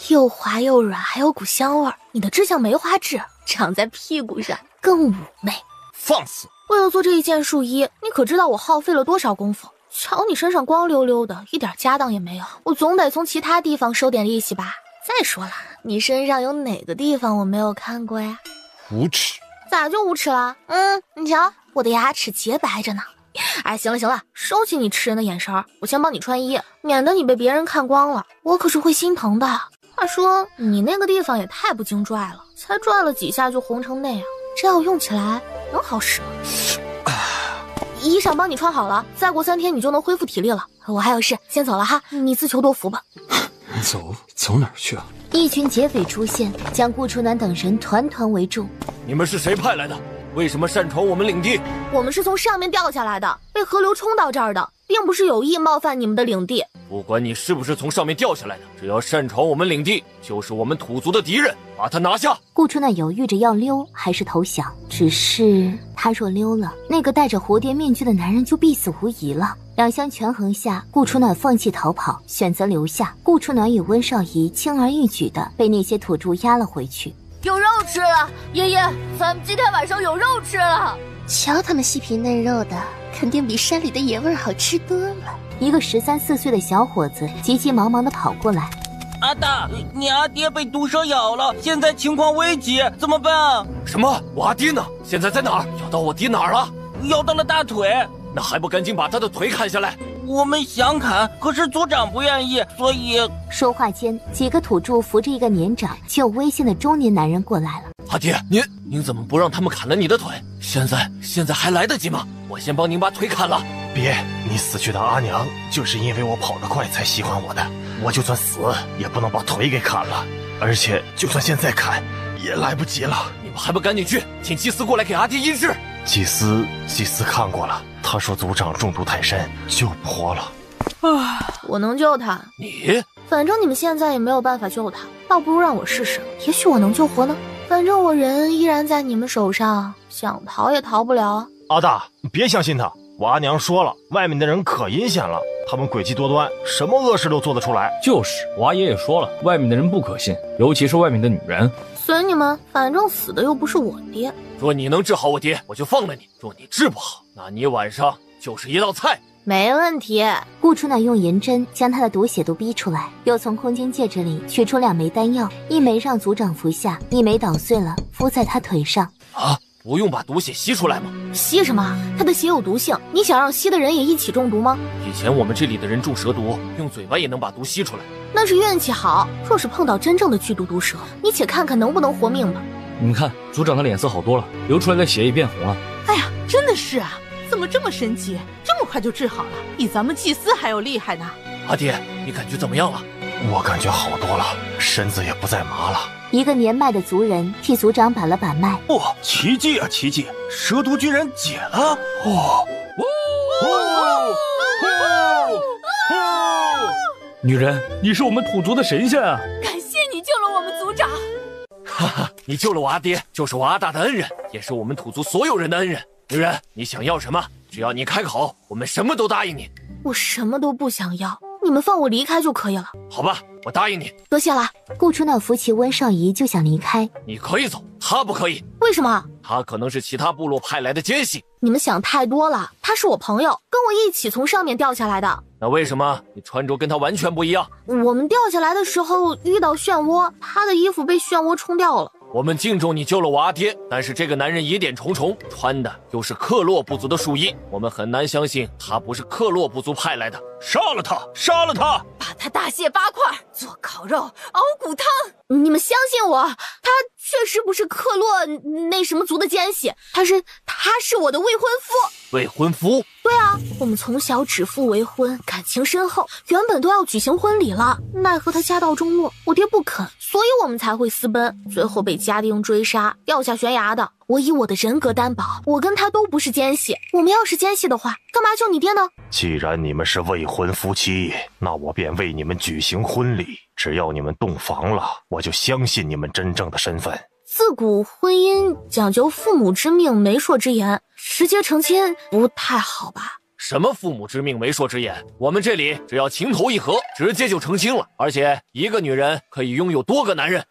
又滑又软，还有股香味儿。你的痣像梅花痣，长在屁股上更妩媚。放肆！为了做这一件树衣，你可知道我耗费了多少功夫？瞧你身上光溜溜的，一点家当也没有，我总得从其他地方收点利息吧。再说了，你身上有哪个地方我没有看过呀？无耻！咋就无耻了？你瞧，我的牙齿洁白着呢。行了，收起你吃人的眼神，我先帮你穿衣，免得你被别人看光了，我可是会心疼的。话说你那个地方也太不经拽了，才拽了几下就红成那样，这要用起来能好使吗？衣裳帮你穿好了，再过3天你就能恢复体力了。我还有事，先走了哈，你自求多福吧。走哪儿去啊？一群劫匪出现，将顾初暖等人团团围住。你们是谁派来的？为什么擅闯我们领地？我们是从上面掉下来的，被河流冲到这儿的，并不是有意冒犯你们的领地。不管你是不是从上面掉下来的，只要擅闯我们领地，就是我们土族的敌人，把他拿下。顾初暖犹豫着要溜还是投降，只是他若溜了，那个戴着蝴蝶面具的男人就必死无疑了。两相权衡下，顾初暖放弃逃跑，选择留下。顾初暖与温少仪轻而易举地被那些土著压了回去。有肉吃了，爷爷，咱们今天晚上有肉吃了。瞧他们细皮嫩肉的，肯定比山里的野味好吃多了。一个13、14岁的小伙子急急忙忙地跑过来。阿大，你阿爹被毒蛇咬了，现在情况危急，怎么办啊？什么？我阿爹呢？现在在哪儿？咬到我爹哪儿了？咬到了大腿。那还不赶紧把他的腿砍下来？我们想砍，可是组长不愿意，所以……说话间，几个土著扶着一个年长且有威信的中年男人过来了。阿爹，您怎么不让他们砍了你的腿？现在还来得及吗？我先帮您把腿砍了。别，你死去的阿娘就是因为我跑得快才喜欢我的，我就算死也不能把腿给砍了，而且就算现在砍也来不及了。你们还不赶紧去，请祭司过来给阿爹医治。祭司看过了，他说族长中毒太深，救不活了。我能救他。你？反正你们现在也没有办法救他，倒不如让我试试，也许我能救活呢。反正我人依然在你们手上，想逃也逃不了。阿大，别相信他，我阿娘说了，外面的人可阴险了，他们诡计多端，什么恶事都做得出来。就是我阿爷也说了，外面的人不可信，尤其是外面的女人。随你们，反正死的又不是我爹。若你能治好我爹，我就放了你；若你治不好，那你晚上就是一道菜。没问题。顾初乃用银针将他的毒血都逼出来，又从空间戒指里取出2枚丹药，一枚让族长服下，一枚捣碎了敷在他腿上。啊，不用把毒血吸出来吗？吸什么？他的血有毒性，你想让吸的人也一起中毒吗？以前我们这里的人中蛇毒，用嘴巴也能把毒吸出来。那是运气好，若是碰到真正的剧毒毒蛇，你且看看能不能活命吧。你们看，族长的脸色好多了，流出来的血也变红了。哎呀，真的是啊，怎么这么神奇，这么快就治好了，比咱们祭司还要厉害呢。阿爹，你感觉怎么样了？我感觉好多了，身子也不再麻了。一个年迈的族人替族长把了把脉。哇，奇迹啊奇迹，蛇毒居然解了！女人，你是我们土族的神仙啊！感谢你救了我们族长。哈哈，你救了我阿爹，就是我阿大的恩人，也是我们土族所有人的恩人。女人，你想要什么？只要你开口，我们什么都答应你。我什么都不想要，你们放我离开就可以了。好吧，我答应你。多谢了。顾初乃扶起温少仪就想离开。你可以走，他不可以。为什么？他可能是其他部落派来的奸细。你们想太多了，他是我朋友，跟我一起从上面掉下来的。那为什么你穿着跟他完全不一样？我们掉下来的时候遇到漩涡，他的衣服被漩涡冲掉了。我们敬重你救了我阿爹，但是这个男人疑点重重，穿的又是克洛部族的树衣，我们很难相信他不是克洛部族派来的。杀了他！杀了他！把他大卸8块，做烤肉、熬骨汤。你们相信我，他确实不是克洛那什么族的奸细，他是我的未婚夫。未婚夫？对啊，我们从小指腹为婚，感情深厚，原本都要举行婚礼了，奈何他家道中落，我爹不肯，所以我们才会私奔，最后被家丁追杀，掉下悬崖的。我以我的人格担保，我跟他都不是奸细。我们要是奸细的话，干嘛救你爹呢？既然你们是未婚夫妻，那我便为你们举行婚礼。只要你们洞房了，我就相信你们真正的身份。自古婚姻讲究父母之命媒妁之言，直接成亲不太好吧？什么父母之命媒妁之言？我们这里只要情投意合，直接就成亲了，而且一个女人可以拥有多个男人。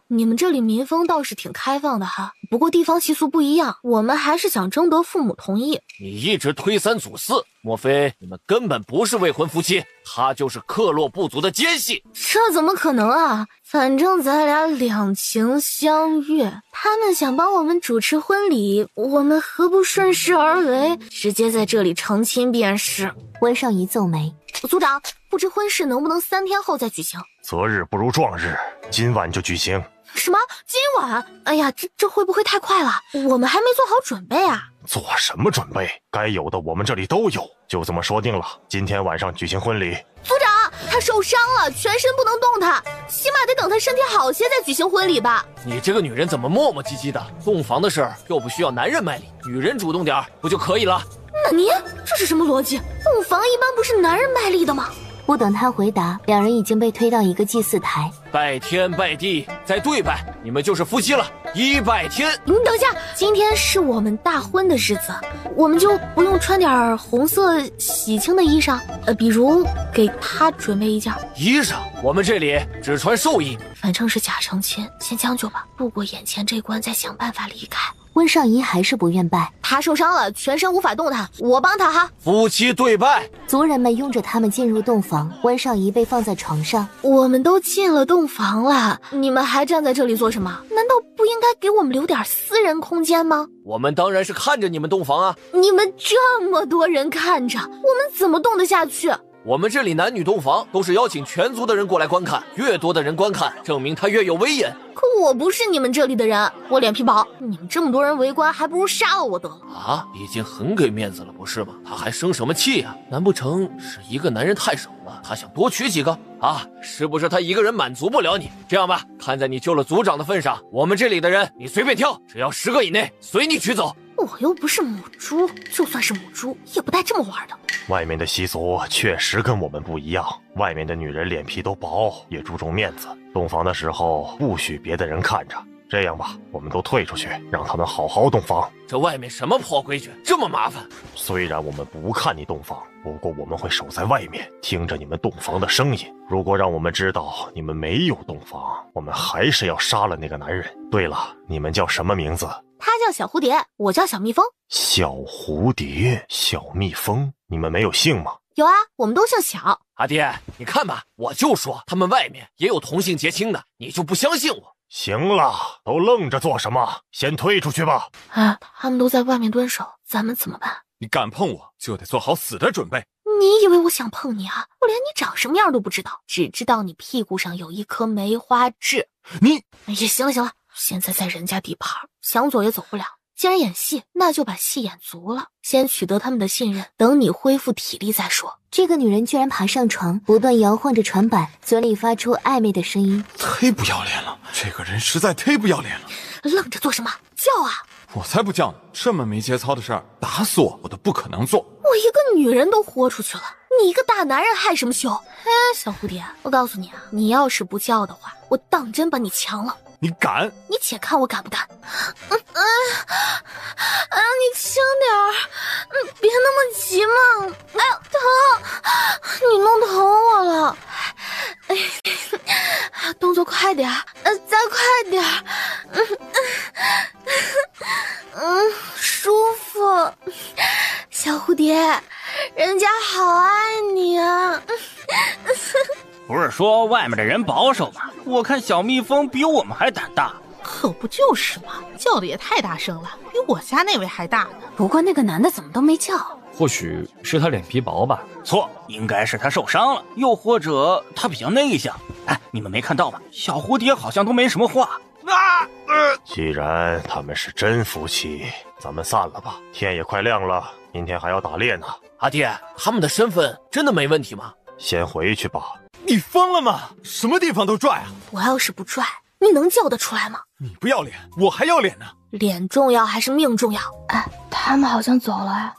你们这里民风倒是挺开放的哈，不过地方习俗不一样，我们还是想征得父母同意。你一直推三阻四，莫非你们根本不是未婚夫妻？他就是克洛部族的奸细。这怎么可能啊？反正咱俩两情相悦，他们想帮我们主持婚礼，我们何不顺势而为，直接在这里成亲便是。温少仪皱眉，族长，不知婚事能不能3天后再举行？择日不如撞日，今晚就举行。什么？今晚？哎呀，这会不会太快了？我们还没做好准备啊！做什么准备？该有的我们这里都有，就这么说定了。今天晚上举行婚礼。族长，他受伤了，全身不能动弹，起码得等他身体好些再举行婚礼吧。你这个女人怎么磨磨唧唧的？洞房的事儿又不需要男人卖力，女人主动点不就可以了？那你这是什么逻辑？洞房一般不是男人卖力的吗？不等他回答，两人已经被推到一个祭祀台，拜天拜地再对拜，你们就是夫妻了。一拜天。你等一下，今天是我们大婚的日子，我们就不用穿点红色喜庆的衣裳？比如给他准备一件衣裳？我们这里只穿寿衣。反正是假成亲，先将就吧，度过眼前这关再想办法离开。温尚仪还是不愿拜。他受伤了，全身无法动弹，我帮他哈。夫妻对拜。族人们拥着他们进入洞房，温尚仪被放在床上。我们都进了洞房了，你们还站在这里做什么？难道不应该给我们留点私人空间吗？我们当然是看着你们洞房啊。你们这么多人看着，我们怎么动得下去？我们这里男女洞房都是邀请全族的人过来观看，越多的人观看，证明他越有威严。可我不是你们这里的人，我脸皮薄，你们这么多人围观，还不如杀了我得了。啊，已经很给面子了，不是吗？他还生什么气呀？难不成是一个男人太少了，他想多娶几个啊？是不是他一个人满足不了你？这样吧，看在你救了族长的份上，我们这里的人你随便挑，只要10个以内，随你取走。我又不是母猪，就算是母猪，也不带这么玩的。外面的习俗确实跟我们不一样，外面的女人脸皮都薄，也注重面子。洞房的时候不许别的人看着。这样吧，我们都退出去，让他们好好洞房。这外面什么破规矩，这么麻烦？虽然我们不看你洞房，不过我们会守在外面，听着你们洞房的声音。如果让我们知道你们没有洞房，我们还是要杀了那个男人。对了，你们叫什么名字？他叫小蝴蝶，我叫小蜜蜂。小蝴蝶，小蜜蜂，你们没有姓吗？有啊，我们都姓小。阿爹，你看吧，我就说他们外面也有同性结亲的，你就不相信我？行了，都愣着做什么？先退出去吧。啊，他们都在外面蹲守，咱们怎么办？你敢碰我，就得做好死的准备。你以为我想碰你啊？我连你长什么样都不知道，只知道你屁股上有一颗梅花痣。你……哎呀，行了行了，现在在人家地盘，想走也走不了。既然演戏，那就把戏演足了，先取得他们的信任，等你恢复体力再说。这个女人居然爬上床，不断摇晃着船板，嘴里发出暧昧的声音。忒不要脸了，这个人实在忒不要脸了。愣着做什么？叫啊！我才不叫呢！这么没节操的事儿，打死我都不可能做。我一个女人都豁出去了，你一个大男人害什么羞？哎，小蝴蝶，我告诉你啊，你要是不叫的话，我当真把你强了。你敢？你且看我敢不敢！你轻点儿，别那么急嘛！哎呦，疼！你弄疼我了！哎，动作快点儿，再快点儿！舒服。小蝴蝶，人家好爱你啊！不是说外面的人保守吗？我看小蜜蜂比我们还胆大。可不就是嘛，叫的也太大声了，比我家那位还大呢。不过那个男的怎么都没叫？或许是他脸皮薄吧。错，应该是他受伤了，又或者他比较内向。哎，你们没看到吗？小蝴蝶好像都没什么话。既然他们是真夫妻，咱们散了吧。天也快亮了，明天还要打猎呢。阿爹，他们的身份真的没问题吗？先回去吧。你疯了吗？什么地方都拽啊！我要是不拽，你能叫得出来吗？你不要脸，我还要脸呢。脸重要还是命重要？哎，他们好像走了啊。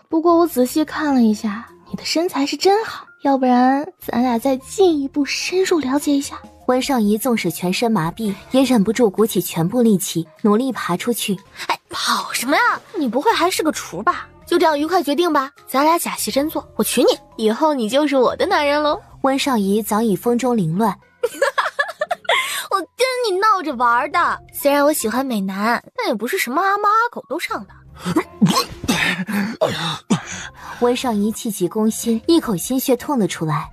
不过我仔细看了一下，你的身材是真好，要不然咱俩再进一步深入了解一下。温尚仪纵使全身麻痹，也忍不住鼓起全部力气，努力爬出去。哎，跑什么呀？你不会还是个厨吧？就这样愉快决定吧，咱俩假戏真做，我娶你，以后你就是我的男人喽。温尚仪早已风中凌乱。我跟你闹着玩的，虽然我喜欢美男，但也不是什么阿猫阿狗都上的。温尚仪气急攻心，一口鲜血吐了出来。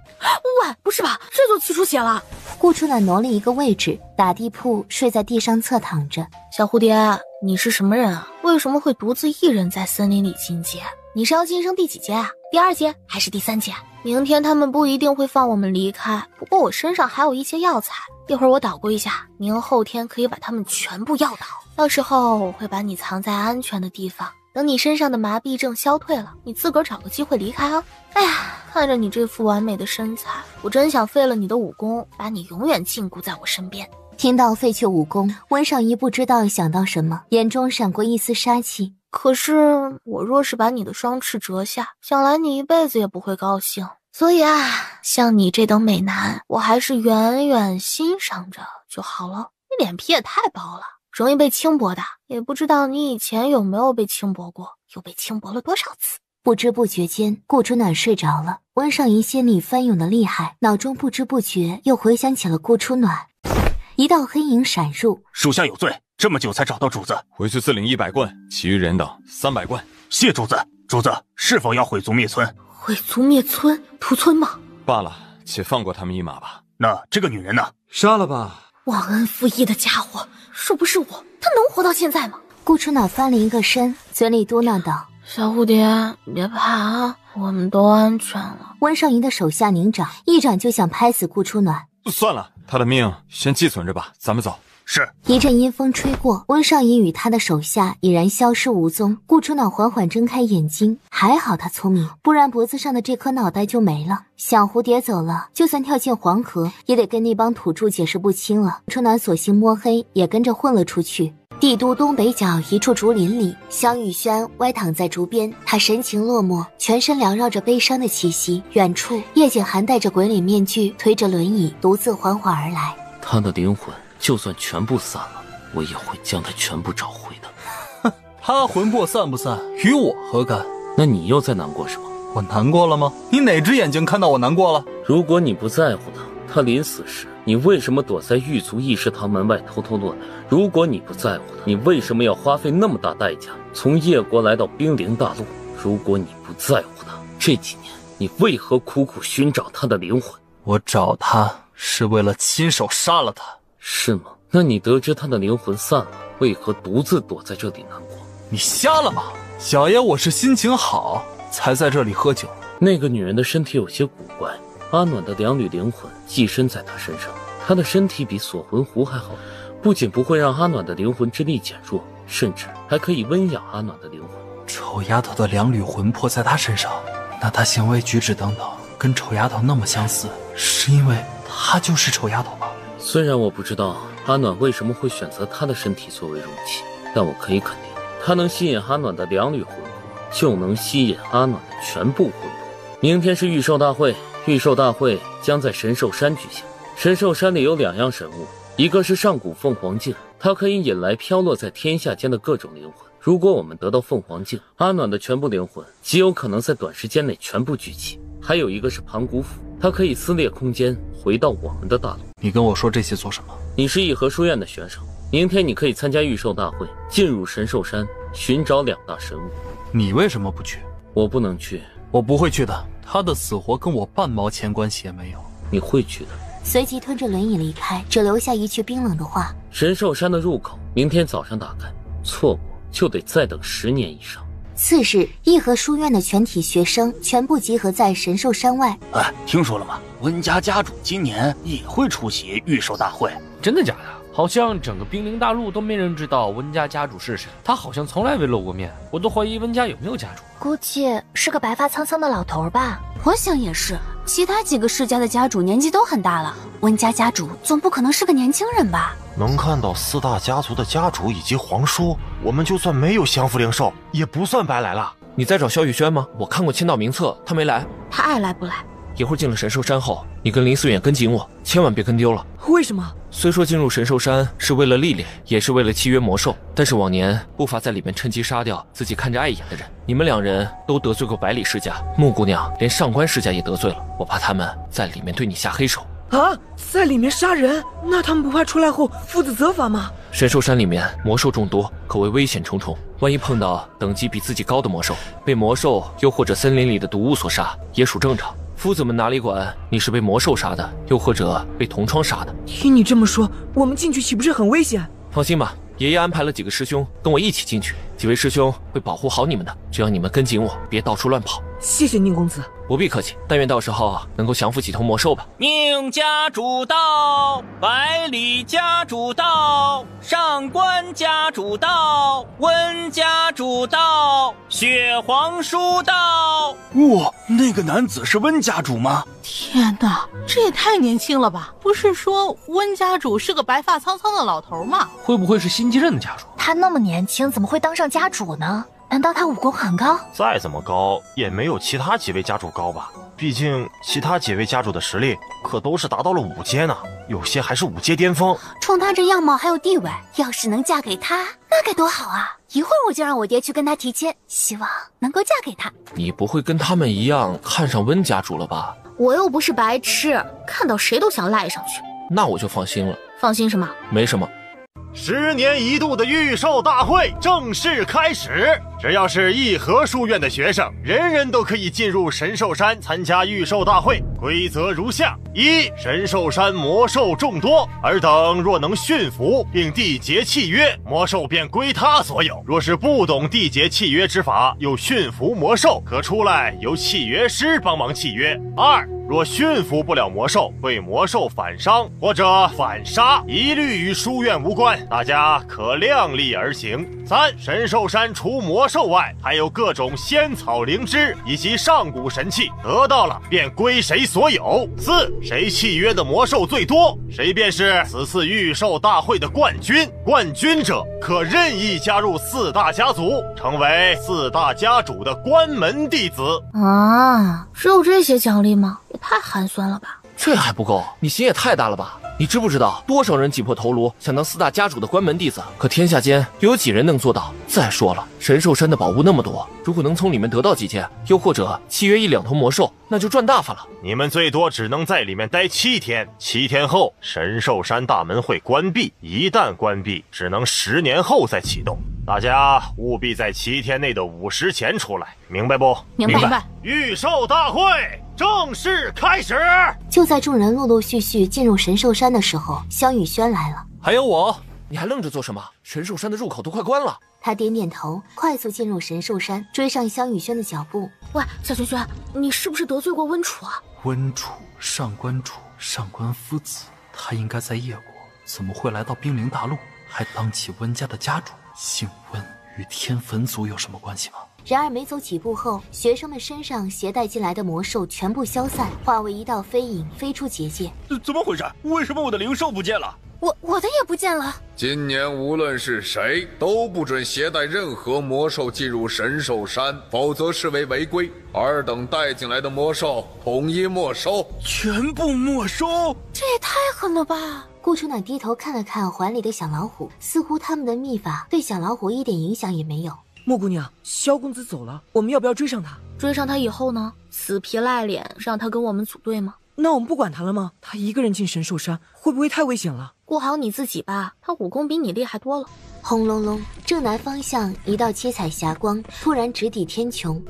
喂，不是吧，这就气出血了？顾初暖挪了一个位置，打地铺睡在地上侧躺着。小蝴蝶，你是什么人啊？为什么会独自一人在森林里进阶？你是要晋升第几阶啊？第2阶还是第3阶？明天他们不一定会放我们离开，不过我身上还有一些药材，一会儿我捣鼓一下，明后天可以把他们全部药倒。到时候我会把你藏在安全的地方，等你身上的麻痹症消退了，你自个儿找个机会离开啊。哎呀，看着你这副完美的身材，我真想废了你的武功，把你永远禁锢在我身边。听到废去武功，温尚仪不知道想到什么，眼中闪过一丝杀气。可是我若是把你的双翅折下，想来你一辈子也不会高兴。所以啊，像你这等美男，我还是远远欣赏着就好了。你脸皮也太薄了，容易被轻薄的。也不知道你以前有没有被轻薄过，又被轻薄了多少次。不知不觉间，顾初暖睡着了。温尚仪心里翻涌的厉害，脑中不知不觉又回想起了顾初暖。一道黑影闪入，属下有罪，这么久才找到主子。回去自领100贯，其余人等300贯。谢主子。主子是否要毁族灭村？毁族灭村，屠村吗？罢了，且放过他们一马吧。那这个女人呢？杀了吧！忘恩负义的家伙，若不是我，他能活到现在吗？顾初暖翻了一个身，嘴里嘟囔道：“小蝴蝶，别怕啊，我们都安全了。”温尚银的手下拧掌，一掌就想拍死顾初暖。算了，他的命先寄存着吧，咱们走。是。一阵阴风吹过，温尚银与他的手下已然消失无踪。顾初暖缓缓睁开眼睛，还好他聪明，不然脖子上的这颗脑袋就没了。小蝴蝶走了，就算跳进黄河，也得跟那帮土著解释不清了。初暖索性摸黑，也跟着混了出去。帝都东北角一处竹林里，萧雨轩歪躺在竹边，他神情落寞，全身缭绕着悲伤的气息。远处，叶景涵戴着鬼脸面具，推着轮椅，独自缓缓而来。他的灵魂就算全部散了，我也会将他全部找回的。哼，他魂魄散不散，与我何干？那你又在难过什么？我难过了吗？你哪只眼睛看到我难过了？如果你不在乎他临死时，你为什么躲在狱卒议事堂门外偷偷落难？如果你不在乎他，你为什么要花费那么大代价从叶国来到兵临大陆？如果你不在乎他，这几年你为何苦苦寻找他的灵魂？我找他是为了亲手杀了他。是吗？那你得知他的灵魂散了，为何独自躲在这里难过？你瞎了吗？小爷我是心情好才在这里喝酒。那个女人的身体有些古怪，阿暖的2缕灵魂寄身在她身上，她的身体比锁魂壶还好，不仅不会让阿暖的灵魂之力减弱，甚至还可以温养阿暖的灵魂。丑丫头的2缕魂魄在她身上，那她行为举止等等跟丑丫头那么相似，是因为她就是丑丫头吧？虽然我不知道阿暖为什么会选择她的身体作为容器，但我可以肯定，她能吸引阿暖的2缕魂魄，就能吸引阿暖的全部魂魄。明天是御兽大会，御兽大会将在神兽山举行。神兽山里有2样神物，一个是上古凤凰镜，它可以引来飘落在天下间的各种灵魂。如果我们得到凤凰镜，阿暖的全部灵魂极有可能在短时间内全部聚齐。还有一个是盘古斧，它可以撕裂空间，回到我们的大陆。你跟我说这些做什么？你是义和书院的学生，明天你可以参加御兽大会，进入神兽山，寻找2大神物。你为什么不去？我不能去。我不会去的，他的死活跟我半毛钱关系也没有。你会去的。随即吞着轮椅离开，只留下一句冰冷的话：神兽山的入口明天早上打开，错过就得再等10年以上。次日，义和书院的全体学生全部集合在神兽山外。哎，听说了吗？温家家主今年也会出席御兽大会。真的假的？好像整个兵临大陆都没人知道温家家主是谁，他好像从来没露过面，我都怀疑温家有没有家主。估计是个白发苍苍的老头吧。我想也是，其他几个世家的家主年纪都很大了，温家家主总不可能是个年轻人吧？能看到4大家族的家主以及皇叔，我们就算没有降服灵兽，也不算白来了。你在找萧雨轩吗？我看过签到名册，他没来。他爱来不来？一会儿进了神兽山后，你跟林思远跟紧我，千万别跟丢了。为什么？虽说进入神兽山是为了历练，也是为了契约魔兽，但是往年不乏在里面趁机杀掉自己看着碍眼的人。你们2人都得罪过百里世家，木姑娘连上官世家也得罪了，我怕他们在里面对你下黑手。啊，在里面杀人？那他们不怕出来后父子责罚吗？神兽山里面魔兽众多，可谓危险重重。万一碰到等级比自己高的魔兽，被魔兽又或者森林里的毒物所杀，也属正常。夫子们哪里管你是被魔兽杀的，又或者被同窗杀的？听你这么说，我们进去岂不是很危险？放心吧，爷爷安排了几个师兄跟我一起进去，几位师兄会保护好你们的，只要你们跟紧我，别到处乱跑。谢谢宁公子。不必客气，但愿到时候能够降服几头魔兽吧。宁家主到，百里家主到，上官家主到，温家主到，血皇叔到。哇，那个男子是温家主吗？天哪，这也太年轻了吧！不是说温家主是个白发苍苍的老头吗？会不会是新继任的家主？他那么年轻，怎么会当上家主呢？难道他武功很高？再怎么高，也没有其他几位家主高吧？毕竟其他几位家主的实力可都是达到了5阶呢，有些还是5阶巅峰。冲他这样貌还有地位，要是能嫁给他，那该多好啊！一会儿我就让我爹去跟他提亲，希望能够嫁给他。你不会跟他们一样看上温家主了吧？我又不是白痴，看到谁都想赖上去。那我就放心了。放心什么？没什么。10年一度的预售大会正式开始。只要是义和书院的学生，人人都可以进入神兽山参加预售大会。规则如下：一、神兽山魔兽众多，尔等若能驯服并缔结契约，魔兽便归他所有。若是不懂缔结契约之法，又驯服魔兽，可出来由契约师帮忙契约。二、若驯服不了魔兽，会魔兽反伤或者反杀，一律与书院无关，大家可量力而行。三、神兽山除魔兽外，还有各种仙草灵芝以及上古神器，得到了便归谁所有。四、谁契约的魔兽最多，谁便是此次预售大会的冠军。冠军者可任意加入4大家族，成为4大家主的关门弟子。啊，只有这些奖励吗？也太寒酸了吧！这还不够，你心也太大了吧！你知不知道多少人挤破头颅想当4大家主的关门弟子？可天下间又有几人能做到？再说了，神兽山的宝物那么多，如果能从里面得到几件，又或者契约1、2头魔兽，那就赚大发了。你们最多只能在里面待7天，7天后神兽山大门会关闭，一旦关闭，只能10年后再启动。大家务必在7天内的午时前出来，明白不？明白。预售大会正式开始。就在众人陆陆续续进入神兽山的时候，萧雨轩来了。还有我，你还愣着做什么？神兽山的入口都快关了。他点点头，快速进入神兽山，追上萧雨轩的脚步。喂，小轩轩，你是不是得罪过温楚啊？温楚，上官楚，上官夫子，他应该在叶国，怎么会来到冰灵大陆，还当起温家的家主？姓温，与天坟族有什么关系吗？然而没走几步后，学生们身上携带进来的魔兽全部消散，化为一道飞影飞出结界。怎么回事？为什么我的灵兽不见了？我的也不见了。今年无论是谁都不准携带任何魔兽进入神兽山，否则视为违规。尔等带进来的魔兽统一没收，全部没收！这也太狠了吧！顾初暖低头看了看环里的小老虎，似乎他们的秘法对小老虎一点影响也没有。莫姑娘，萧公子走了，我们要不要追上他？追上他以后呢？死皮赖脸让他跟我们组队吗？那我们不管他了吗？他一个人进神兽山，会不会太危险了？顾好你自己吧，他武功比你厉害多了。轰隆隆，正南方向一道七彩霞光突然直抵天穹。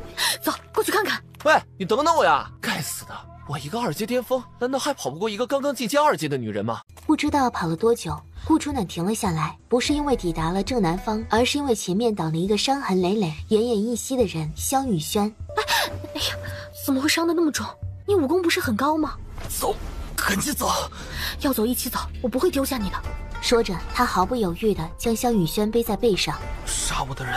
走，过去看看。喂，你等等我呀！该死的，我一个2阶巅峰，难道还跑不过一个刚刚进阶2阶的女人吗？不知道跑了多久，顾初暖停了下来，不是因为抵达了正南方，而是因为前面挡了一个伤痕累累、奄奄一息的人萧雨轩。哎呀，怎么会伤得那么重？你武功不是很高吗？走，赶紧走！要走一起走，我不会丢下你的。说着，他毫不犹豫地将萧雨轩背在背上。杀我的人，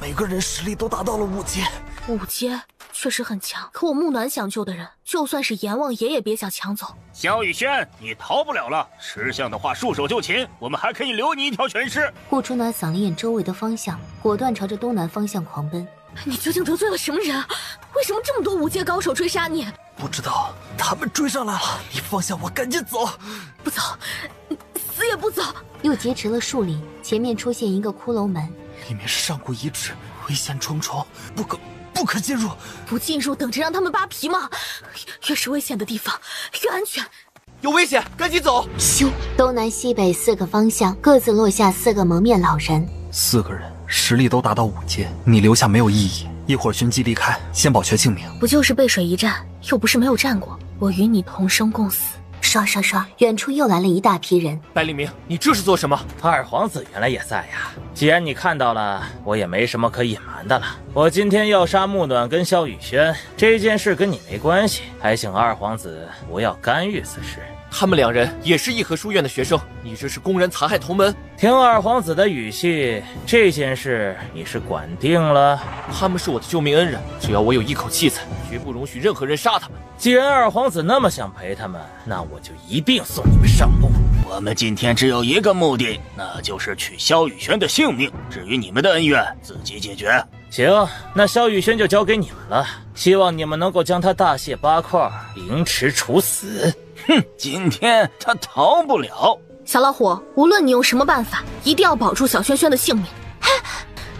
每个人实力都达到了5阶。5阶确实很强，可我木暖想救的人，就算是阎王爷也别想抢走。萧雨轩，你逃不了了。识相的话，束手就擒，我们还可以留你一条全尸。顾初暖扫了眼周围的方向，果断朝着东南方向狂奔。你究竟得罪了什么人？为什么这么多5阶高手追杀你？不知道，他们追上来了，你放下我，赶紧走！不走，死也不走！又劫持了数里，前面出现一个骷髅门，里面是上古遗址，危险重重，不可进入。不进入，等着让他们扒皮吗？越是危险的地方，越安全。有危险，赶紧走！咻！东南西北4个方向各自落下4个蒙面老人，4个人实力都达到5阶，你留下没有意义。一会儿寻机离开，先保全性命。不就是背水一战，又不是没有战过。我与你同生共死。刷刷刷，远处又来了一大批人。百里明，你这是做什么？二皇子原来也在呀！既然你看到了，我也没什么可隐瞒的了。我今天要杀木暖跟萧雨轩，这件事跟你没关系，还请二皇子不要干预此事。他们2人也是义和书院的学生，你这是公然残害同门。听二皇子的语气，这件事你是管定了？他们是我的救命恩人，只要我有一口气在，绝不容许任何人杀他们。既然二皇子那么想陪他们，那我就一并送你们上路。我们今天只有一个目的，那就是取萧雨轩的性命。至于你们的恩怨，自己解决。行，那萧雨轩就交给你们了。希望你们能够将他大卸8块，凌迟处死。哼，今天他逃不了。小老虎，无论你用什么办法，一定要保住小轩轩的性命。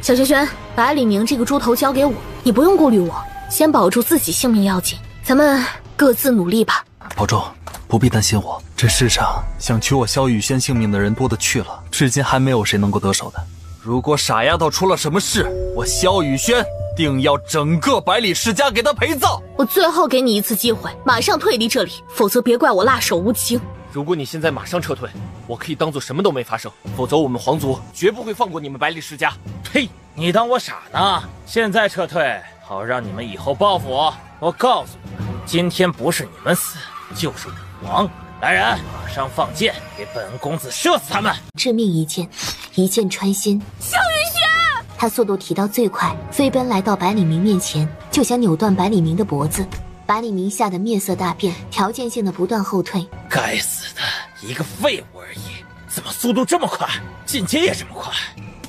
小轩轩，把李明这个猪头交给我，你不用顾虑我，先保住自己性命要紧。咱们各自努力吧。保重。不必担心我。这世上想取我萧雨轩性命的人多的去了，至今还没有谁能够得手的。如果傻丫头出了什么事，我萧雨轩定要整个百里世家给她陪葬。我最后给你一次机会，马上退离这里，否则别怪我辣手无情。如果你现在马上撤退，我可以当做什么都没发生，否则我们皇族绝不会放过你们百里世家。呸！你当我傻呢？现在撤退，好让你们以后报复我。我告诉你们，今天不是你们死，就是我亡。来人，马上放箭，给本公子射死他们！致命一箭，一箭穿心。萧雨轩，他速度提到最快，飞奔来到百里明面前，就想扭断百里明的脖子。百里明吓得面色大变，条件性的不断后退。该死的，一个废物而已，怎么速度这么快，进阶也这么快？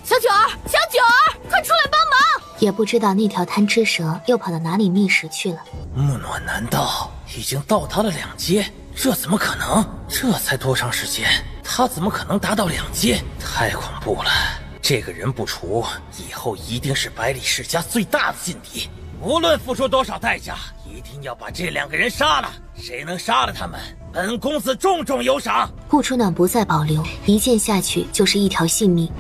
小九儿，小九儿，快出来帮忙！也不知道那条贪吃蛇又跑到哪里觅食去了。木诺难道已经到达了2阶？这怎么可能？这才多长时间？他怎么可能达到2阶？太恐怖了！这个人不除，以后一定是百里世家最大的劲敌。无论付出多少代价，一定要把这2个人杀了。谁能杀了他们，本公子重重有赏。顾初暖不再保留，一剑下去就是一条性命。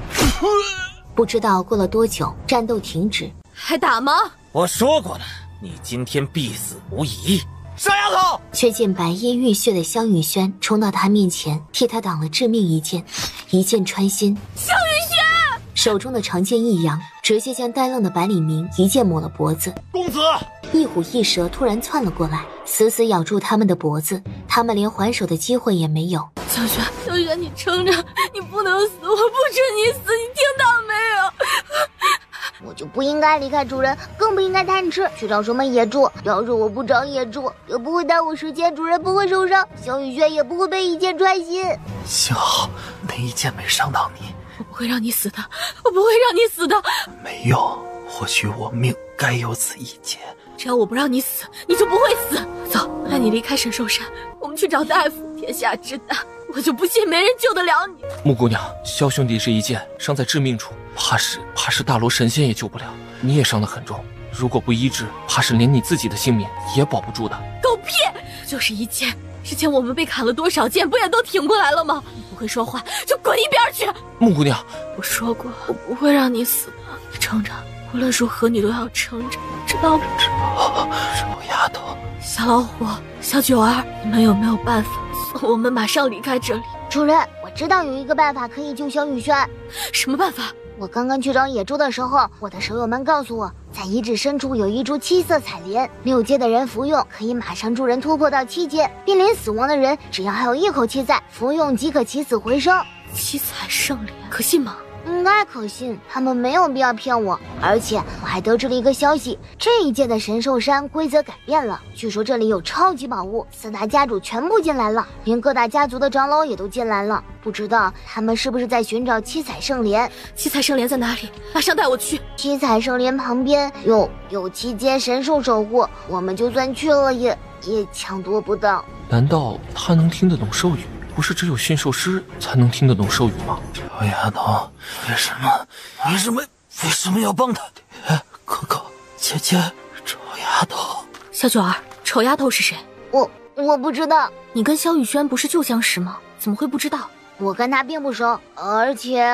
不知道过了多久，战斗停止。还打吗？我说过了，你今天必死无疑。傻丫头！却见白衣浴血的萧雨轩冲到他面前，替他挡了致命一剑，一剑穿心。萧雨轩手中的长剑一扬，直接将呆愣的百里明一剑抹了脖子。公子！一虎一蛇突然窜了过来，死死咬住他们的脖子，他们连还手的机会也没有。小轩，小轩，你撑着，你不能死，我不准你死，你听到没有？我就不应该离开主人，更不应该贪吃，去找什么野猪。要是我不找野猪，也不会耽误时间，主人不会受伤，萧雨轩也不会被一剑穿心。幸好那一剑没伤到你，我不会让你死的，我不会让你死的。没用，或许我命该有此一劫。只要我不让你死，你就不会死。走，带你离开神兽山，我们去找大夫。天下之大，我就不信没人救得了你。木姑娘，萧兄弟这一剑伤在致命处，怕是大罗神仙也救不了。你也伤得很重，如果不医治，怕是连你自己的性命也保不住的。狗屁！就是一剑，之前我们被砍了多少剑，不也都挺过来了吗？你不会说话，就滚一边去！木姑娘，我说过，我不会让你死的，你撑着，无论如何你都要撑着，知道吗？臭丫头！小老虎，小九儿，你们有没有办法送我们马上离开这里？主人，我知道有一个办法可以救萧雨轩。什么办法？我刚刚去找野猪的时候，我的手友们告诉我，在遗址深处有一株7色彩莲，6阶的人服用可以马上助人突破到7阶，濒临死亡的人只要还有一口气在，服用即可起死回生。7彩圣莲，可信吗？应该可信，他们没有必要骗我。而且我还得知了一个消息，这一届的神兽山规则改变了，据说这里有超级宝物，4大家主全部进来了，连各大家族的长老也都进来了。不知道他们是不是在寻找7彩圣莲？7彩圣莲在哪里？马上带我去。7彩圣莲旁边有7阶神兽守护，我们就算去了也抢夺不到。难道他能听得懂兽语？不是只有驯兽师才能听得懂兽语吗？臭丫头，为什么要帮他？哥哥，姐姐，臭丫头。小九儿，丑丫头是谁？我不知道。你跟萧雨轩不是旧相识吗？怎么会不知道？我跟他并不熟，而且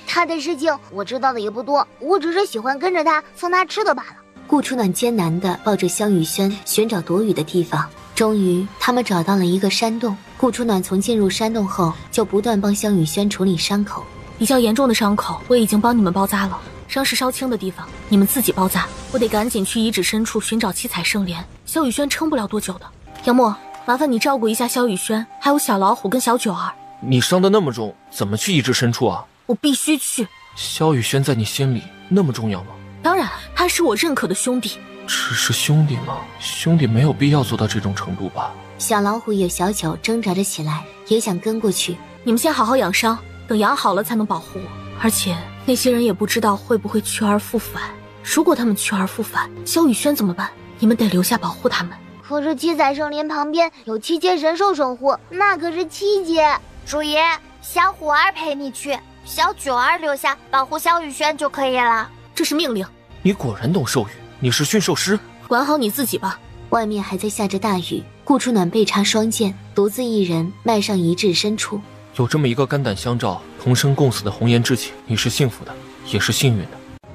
他的事情我知道的也不多，我只是喜欢跟着他送他吃的罢了。顾初暖艰难地抱着萧雨轩寻找躲雨的地方，终于他们找到了一个山洞。顾初暖从进入山洞后就不断帮萧雨轩处理伤口，比较严重的伤口我已经帮你们包扎了，伤势稍轻的地方你们自己包扎。我得赶紧去遗址深处寻找7彩圣莲，萧雨轩撑不了多久的。杨默，麻烦你照顾一下萧雨轩，还有小老虎跟小九儿。你伤得那么重，怎么去遗址深处啊？我必须去。萧雨轩在你心里那么重要吗？当然，他是我认可的兄弟。只是兄弟吗？兄弟没有必要做到这种程度吧？小老虎有小九挣扎着起来，也想跟过去。你们先好好养伤，等养好了才能保护我。而且那些人也不知道会不会去而复返，如果他们去而复返，萧雨轩怎么办？你们得留下保护他们。可是7彩圣莲旁边有7阶神兽守护，那可是7阶。主爷，小虎儿陪你去，小九儿留下保护萧雨轩就可以了。这是命令。你果然懂兽语，你是驯兽师，管好你自己吧。外面还在下着大雨，顾初暖背插双剑，独自一人迈上一至深处。有这么一个肝胆相照、同生共死的红颜知己，你是幸福的，也是幸运的。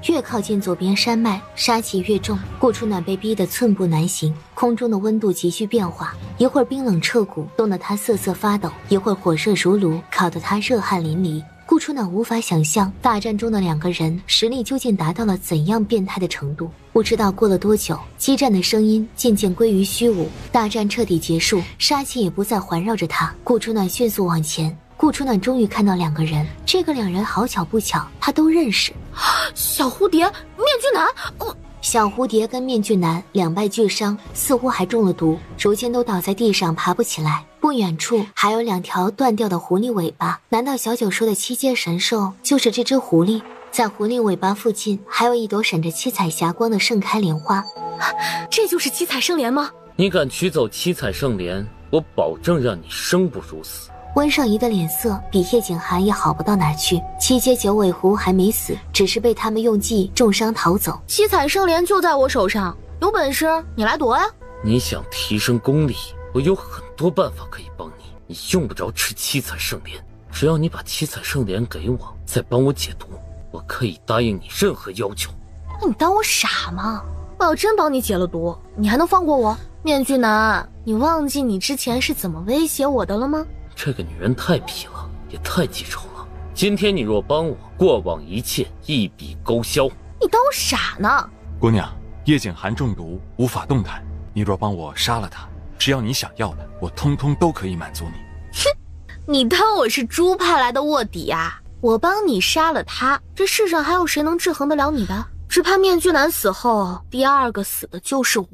越靠近左边山脉，杀气越重，顾初暖被逼得寸步难行。空中的温度急剧变化，一会儿冰冷彻骨，冻得他瑟瑟发抖；一会儿火热如炉，烤得他热汗淋漓。顾初暖无法想象大战中的两个人实力究竟达到了怎样变态的程度。不知道过了多久，激战的声音渐渐归于虚无，大战彻底结束，杀气也不再环绕着他。顾初暖迅速往前，顾初暖终于看到两个人，这个两人好巧不巧，他都认识。小蝴蝶、面具男。小蝴蝶跟面具男两败俱伤，似乎还中了毒，如今都倒在地上爬不起来。不远处还有两条断掉的狐狸尾巴，难道小九说的七阶神兽就是这只狐狸？在狐狸尾巴附近还有一朵闪着七彩霞光的盛开莲花，这就是七彩圣莲吗？你敢取走七彩圣莲，我保证让你生不如死。温少仪的脸色比叶景寒也好不到哪儿去，七阶九尾狐还没死，只是被他们用计重伤逃走。七彩圣莲就在我手上，有本事你来夺呀！你想提升功力，我有很多办法可以帮你，你用不着吃七彩圣莲，只要你把七彩圣莲给我，再帮我解毒，我可以答应你任何要求。那你当我傻吗？我要真帮你解了毒，你还能放过我？面具男，你忘记你之前是怎么威胁我的了吗？这个女人太皮了，也太记仇了。今天你若帮我，过往一切一笔勾销。你当我傻呢？姑娘，叶景寒中毒，无法动弹。你若帮我杀了他，只要你想要的，我通通都可以满足你。哼，你当我是猪派来的卧底啊？我帮你杀了他，这世上还有谁能制衡得了你的？只怕面具男死后，第二个死的就是我。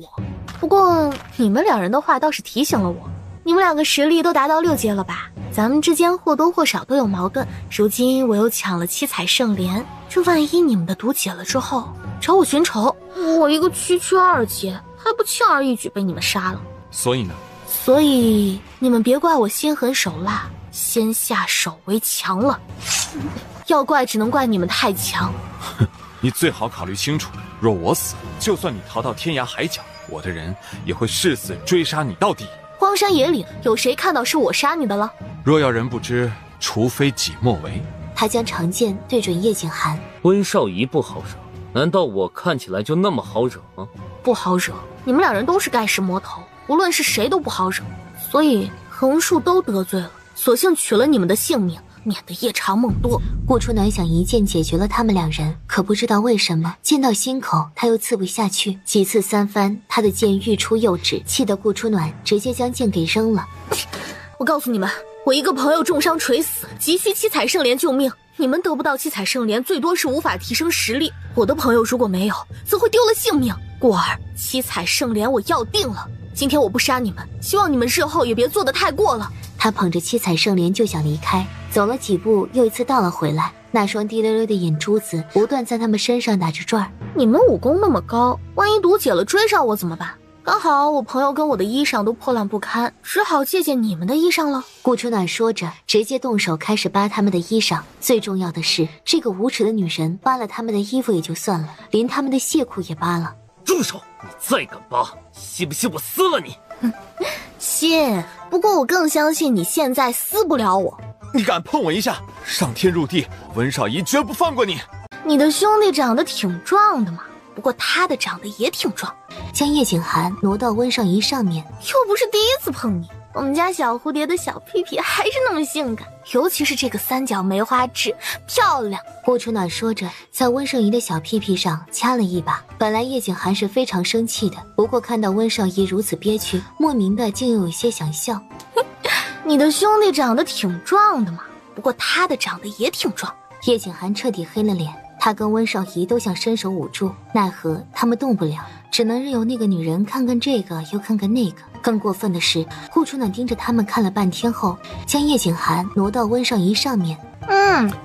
不过你们两人的话倒是提醒了我。你们两个实力都达到6阶了吧？咱们之间或多或少都有矛盾。如今我又抢了七彩圣莲，这万一你们的毒解了之后找我寻仇，我一个区2阶还不轻而易举被你们杀了。所以呢？所以你们别怪我心狠手辣，先下手为强了。要怪只能怪你们太强。哼，你最好考虑清楚，若我死，就算你逃到天涯海角，我的人也会誓死追杀你到底。荒山野岭，有谁看到是我杀你的了？若要人不知，除非己莫为。他将长剑对准叶景寒。温少仪不好惹，难道我看起来就那么好惹吗？不好惹，你们两人都是盖世魔头，无论是谁都不好惹，所以横竖都得罪了，索性取了你们的性命，免得夜长梦多。顾初暖想一剑解决了他们两人，可不知道为什么剑到心口他又刺不下去，几次三番，他的剑欲出又止，气得顾初暖直接将剑给扔了。我告诉你们，我一个朋友重伤垂死，急需七彩圣莲救命。你们得不到七彩圣莲，最多是无法提升实力，我的朋友如果没有，则会丢了性命。故而七彩圣莲我要定了，今天我不杀你们，希望你们日后也别做得太过了。他捧着七彩圣莲就想离开，走了几步又一次倒了回来，那双滴溜溜的眼珠子不断在他们身上打着转。你们武功那么高，万一毒解了追上我怎么办？刚好我朋友跟我的衣裳都破烂不堪，只好借鉴你们的衣裳了。顾初暖说着，直接动手开始扒他们的衣裳。最重要的是，这个无耻的女人扒了他们的衣服也就算了，连他们的亵裤也扒了。住手！你再敢扒，信不信我撕了你？信，不过我更相信你现在撕不了我。你敢碰我一下，上天入地，温少仪绝不放过你。你的兄弟长得挺壮的嘛，不过他的长得也挺壮。将叶景寒挪到温少仪上面，又不是第一次碰你，我们家小蝴蝶的小屁屁还是那么性感，尤其是这个三角梅花痣，漂亮。顾初暖说着，在温少仪的小屁屁上掐了一把。本来叶景寒是非常生气的，不过看到温少仪如此憋屈，莫名的竟又有些想笑。你的兄弟长得挺壮的嘛，不过他的长得也挺壮。叶景寒彻底黑了脸，他跟温少仪都想伸手捂住，奈何他们动不了，只能任由那个女人看看这个又看看那个。更过分的是，顾初暖盯着他们看了半天后，将叶景寒挪到温少仪上面。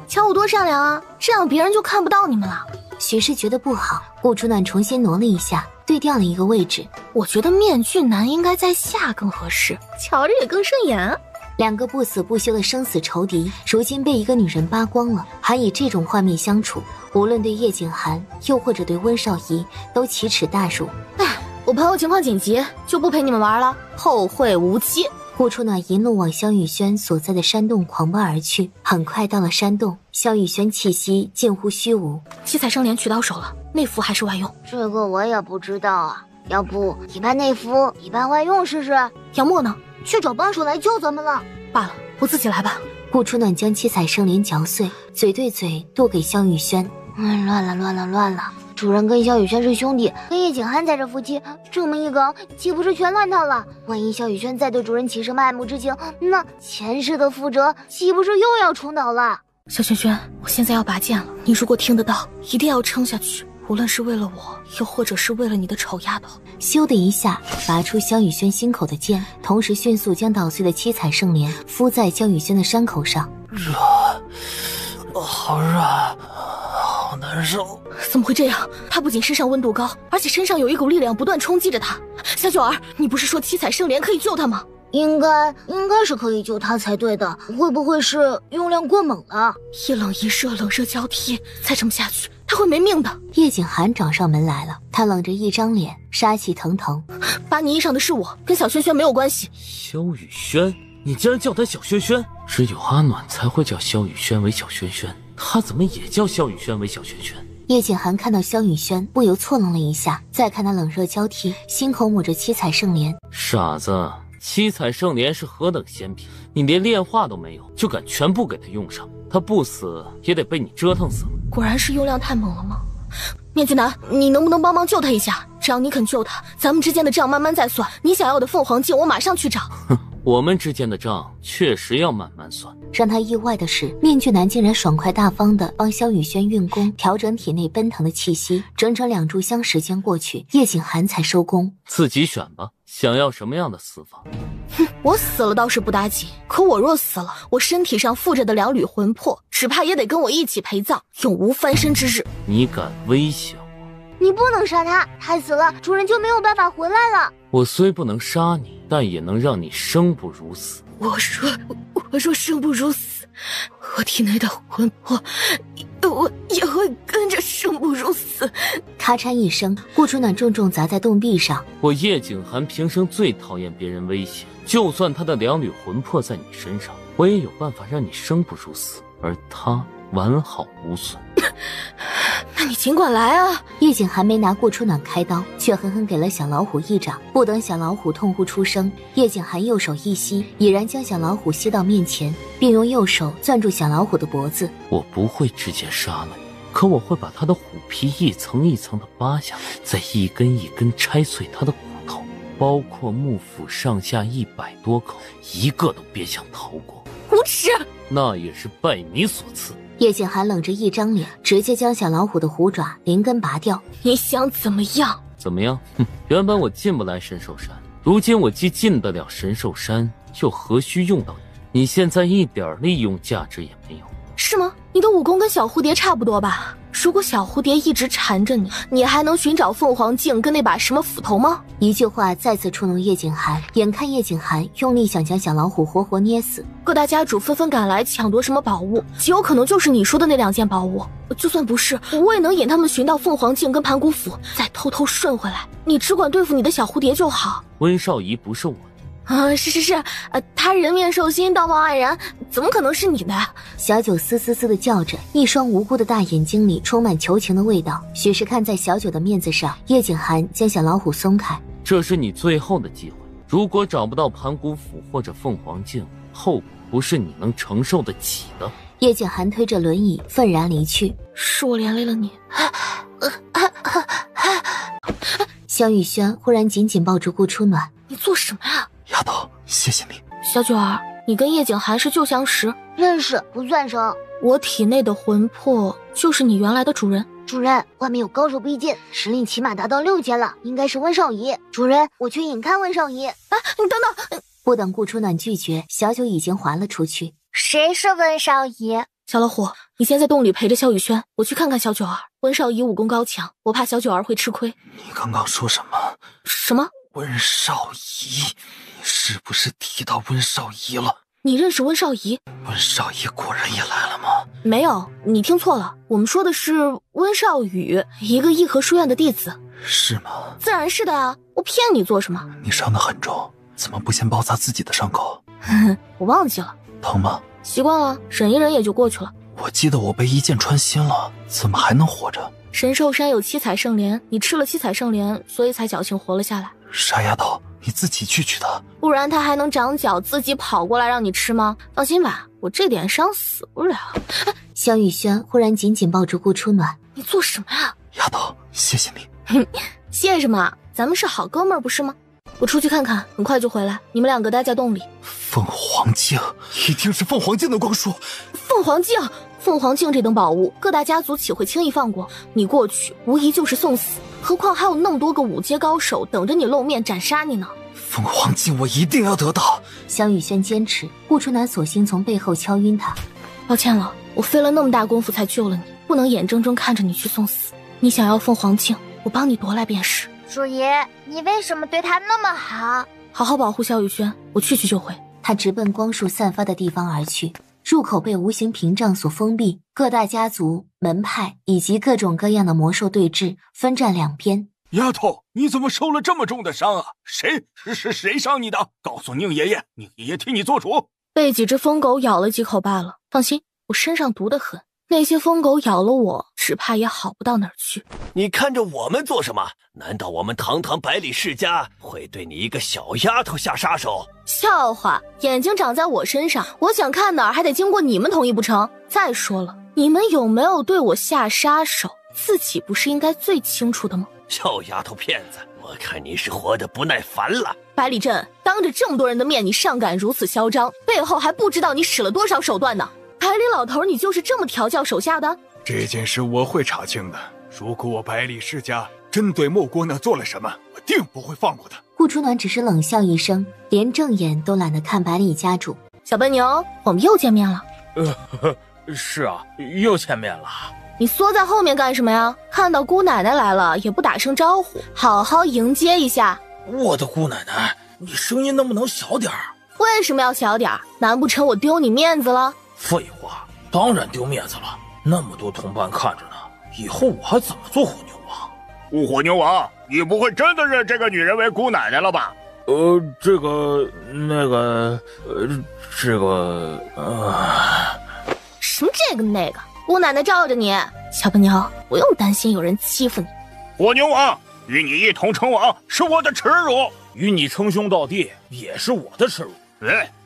瞧我多善良啊，这样别人就看不到你们了。许是觉得不好，顾初暖重新挪了一下，对调了一个位置。我觉得面具男应该在下更合适，瞧着也更顺眼啊。两个不死不休的生死仇敌，如今被一个女人扒光了，还以这种画面相处，无论对叶景寒又或者对温少仪，都奇耻大辱。我朋友情况紧急，就不陪你们玩了，后会无期。顾初暖一路往萧雨轩所在的山洞狂奔而去，很快到了山洞，萧雨轩气息近乎虚无。七彩圣莲取到手了，内服还是外用？这个我也不知道啊，要不一半内服，一半外用试试？杨默呢？去找帮手来救咱们了。罢了，我自己来吧。顾初暖将七彩圣莲嚼碎，嘴对嘴剁给萧雨轩。乱了！主人跟萧雨轩是兄弟，跟叶景涵才是夫妻，这么一搞，岂不是全乱套了？万一萧雨轩再对主人起什么爱慕之情，那前世的覆辙岂不是又要重蹈了？小轩轩，我现在要拔剑了，你如果听得到，一定要撑下去，无论是为了我，又或者是为了你的丑丫头。咻的一下，拔出萧雨轩心口的剑，同时迅速将捣碎的七彩圣莲敷在萧雨轩的伤口上。热，好热，好难受。怎么会这样？他不仅身上温度高，而且身上有一股力量不断冲击着他。小九儿，你不是说七彩圣莲可以救他吗？应该是可以救他才对的，会不会是用量过猛了？一冷一热，冷热交替，再这么下去他会没命的。叶景涵找上门来了，他冷着一张脸，杀气腾腾。扒你衣裳的是我，跟小轩轩没有关系。萧雨轩，你竟然叫他小轩轩？只有阿暖才会叫萧雨轩为小轩轩，他怎么也叫萧雨轩为小轩轩？叶景涵看到萧雨轩，不由错愣了一下，再看他冷热交替，心口抹着七彩圣莲。傻子，七彩圣莲是何等仙品，你连炼化都没有，就敢全部给他用上，他不死也得被你折腾死了。果然是用量太猛了吗？面具男，你能不能帮忙救他一下？只要你肯救他，咱们之间的账慢慢再算。你想要的凤凰镜，我马上去找。哼，我们之间的账确实要慢慢算。让他意外的是，面具男竟然爽快大方地帮萧雨轩运功，调整体内奔腾的气息。整整2炷香时间过去，叶景涵才收工。自己选吧，想要什么样的死法？哼，我死了倒是不打紧，可我若死了，我身体上附着的2缕魂魄，只怕也得跟我一起陪葬，永无翻身之日。你敢威胁我？你不能杀他，他死了，主人就没有办法回来了。我虽不能杀你，但也能让你生不如死。我说生不如死，我体内的魂魄，我也会跟着生不如死。咔嚓一声，顾初暖重重砸在洞壁上。我叶景涵平生最讨厌别人威胁，就算他的2缕魂魄在你身上，我也有办法让你生不如死，而他完好无损。那你尽管来啊！叶景还没拿顾初暖开刀，却狠狠给了小老虎一掌。不等小老虎痛呼出声，叶景涵右手一吸，已然将小老虎吸到面前，并用右手攥住小老虎的脖子。我不会直接杀了你，可我会把他的虎皮一层一层的扒下来，再一根一根拆碎他的骨头，包括幕府上下100多口，一个都别想逃过。无耻！那也是拜你所赐。叶景涵冷着一张脸，直接将小老虎的虎爪连根拔掉。你想怎么样？怎么样？哼，原本我进不来神兽山，如今我既进得了神兽山，又何须用到你？你现在一点利用价值也没有。是吗？你的武功跟小蝴蝶差不多吧？如果小蝴蝶一直缠着你，你还能寻找凤凰镜跟那把什么斧头吗？一句话再次触怒叶景涵，眼看叶景涵用力想将小老虎活活捏死，各大家主纷纷赶来抢夺什么宝物，极有可能就是你说的那2件宝物。就算不是，我也能引他们寻到凤凰镜跟盘古斧，再偷偷顺回来。你只管对付你的小蝴蝶就好。温少仪不是我的。是，他人面兽心，道貌岸然，怎么可能是你的？小九嘶嘶嘶地叫着，一双无辜的大眼睛里充满求情的味道。许是看在小九的面子上，叶景涵将小老虎松开。这是你最后的机会，如果找不到盘古斧或者凤凰镜，后果不是你能承受得起的。叶景涵推着轮椅愤然离去。是我连累了你。萧雨轩忽然紧紧抱住顾初暖。你做什么呀？丫头，谢谢你。小九儿，你跟叶景涵是旧相识？认识，不算熟。我体内的魂魄就是你原来的主人。主人，外面有高手逼近，实力起码达到6000了，应该是温少仪。主人，我去引开温少仪。你等等！不等顾初暖拒绝，小九已经滑了出去。谁是温少仪？小老虎，你先在洞里陪着萧雨轩，我去看看小九儿。温少仪武功高强，我怕小九儿会吃亏。你刚刚说什么？什么？温少仪？你是不是提到温少仪了？你认识温少仪？温少仪果然也来了吗？没有，你听错了，我们说的是温少宇，一个颐和书院的弟子。是吗？自然是的啊，我骗你做什么？你伤得很重，怎么不先包扎自己的伤口？我忘记了。疼吗？习惯了，忍一忍也就过去了。我记得我被一剑穿心了，怎么还能活着？神兽山有七彩圣莲，你吃了七彩圣莲，所以才侥幸活了下来。傻丫头，你自己去取的，不然它还能长脚自己跑过来让你吃吗？放心吧，我这点伤死不了。萧雨轩忽然紧紧抱住顾初暖，你做什么呀？丫头，谢谢你。谢什么？咱们是好哥们儿不是吗？我出去看看，很快就回来，你们两个待在洞里。凤凰镜，一定是凤凰镜的光束。凤凰镜，凤凰镜这等宝物，各大家族岂会轻易放过？你过去无疑就是送死，何况还有那么多个5阶高手等着你露面斩杀你呢。凤凰镜我一定要得到。萧雨轩坚持，顾初暖索性从背后敲晕他。抱歉了，我费了那么大功夫才救了你，不能眼睁睁看着你去送死。你想要凤凰镜，我帮你夺来便是。主爷，你为什么对他那么好？好好保护萧雨轩，我去就回。他直奔光束散发的地方而去，入口被无形屏障所封闭，各大家族、门派以及各种各样的魔兽对峙，分站两边。丫头，你怎么受了这么重的伤啊？谁伤你的？告诉宁爷爷，宁爷爷替你做主。被几只疯狗咬了几口罢了，放心，我身上毒得很。那些疯狗咬了我，只怕也好不到哪儿去。你看着我们做什么？难道我们堂堂百里世家会对你一个小丫头下杀手？笑话，眼睛长在我身上，我想看哪儿还得经过你们同意不成？再说了，你们有没有对我下杀手，自己不是应该最清楚的吗？小丫头片子，我看你是活得不耐烦了。百里镇，当着这么多人的面，你尚敢如此嚣张，背后还不知道你使了多少手段呢。百里老头，你就是这么调教手下的？这件事我会查清的。如果我百里世家真对莫姑娘做了什么，我定不会放过她。顾初暖只是冷笑一声，连正眼都懒得看百里家主。小笨牛，我们又见面了。是啊，又见面了。你缩在后面干什么呀？看到姑奶奶来了也不打声招呼，好好迎接一下。我的姑奶奶，你声音能不能小点儿？为什么要小点儿？难不成我丢你面子了？废话，当然丢面子了。那么多同伴看着呢，以后我还怎么做火牛王？火牛王，你不会真的认这个女人为姑奶奶了吧？什么这个那个？姑奶奶罩着你，小笨牛，不用担心有人欺负你。火牛王，与你一同称王是我的耻辱，与你称兄道弟也是我的耻辱。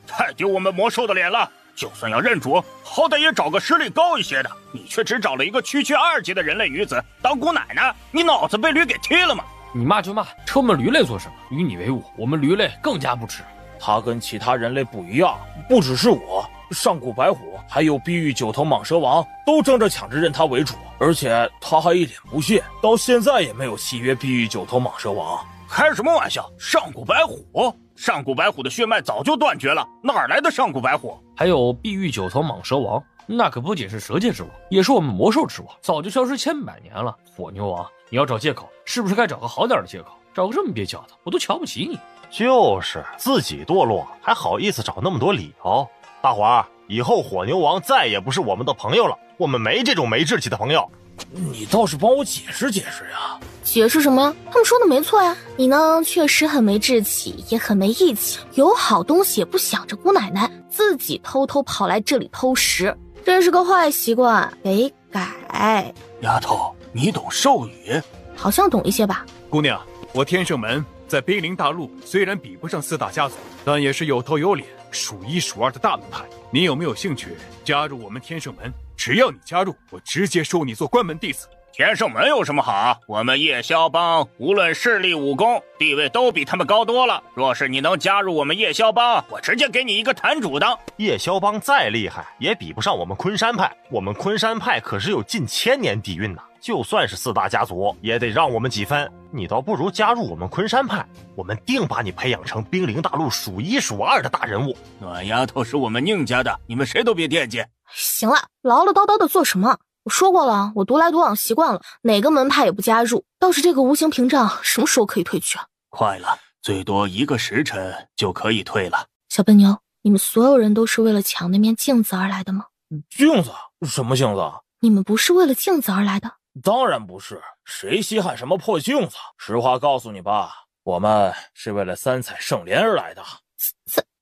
太丢我们魔兽的脸了！就算要认主，好歹也找个实力高一些的，你却只找了一个区2级的人类女子当姑奶奶，你脑子被驴给踢了吗？你骂就骂，扯我们驴类做什么？与你为伍，我们驴类更加不耻。他跟其他人类不一样，不只是我，上古白虎还有碧玉9头蟒蛇王都争着抢着认他为主，而且他还一脸不屑，到现在也没有契约碧玉9头蟒蛇王。开什么玩笑？上古白虎？上古白虎的血脉早就断绝了，哪来的上古白虎？还有碧玉9头蟒蛇王，那可不仅是蛇界之王，也是我们魔兽之王，早就消失千百年了。火牛王，你要找借口，是不是该找个好点的借口？找个这么蹩脚的，我都瞧不起你。就是自己堕落，还好意思找那么多理由。大伙儿，以后火牛王再也不是我们的朋友了，我们没这种没志气的朋友。你倒是帮我解释解释呀！解释什么？他们说的没错呀。你呢，确实很没志气，也很没义气，有好东西也不想着姑奶奶，自己偷偷跑来这里偷食，真是个坏习惯，得改。丫头，你懂兽语？好像懂一些吧。姑娘，我天圣门在濒临大陆虽然比不上4大家族，但也是有头有脸、数1数2的大门派。你有没有兴趣加入我们天圣门？只要你加入，我直接收你做关门弟子。天圣门有什么好？我们夜宵帮无论势力武功地位都比他们高多了。若是你能加入我们夜宵帮，我直接给你一个坛主当。夜宵帮再厉害也比不上我们昆山派，我们昆山派可是有近1000年底蕴呢。就算是4大家族也得让我们几分，你倒不如加入我们昆山派，我们定把你培养成兵临大陆数1数2的大人物。暖丫头是我们宁家的，你们谁都别惦记。行了，唠唠叨叨的做什么？我说过了，我独来独往习惯了，哪个门派也不加入。倒是这个无形屏障什么时候可以退去啊？快了，最多1个时辰就可以退了。小笨牛，你们所有人都是为了抢那面镜子而来的吗？镜子？什么镜子？你们不是为了镜子而来的？当然不是，谁稀罕什么破镜子？实话告诉你吧，我们是为了三彩圣莲而来的。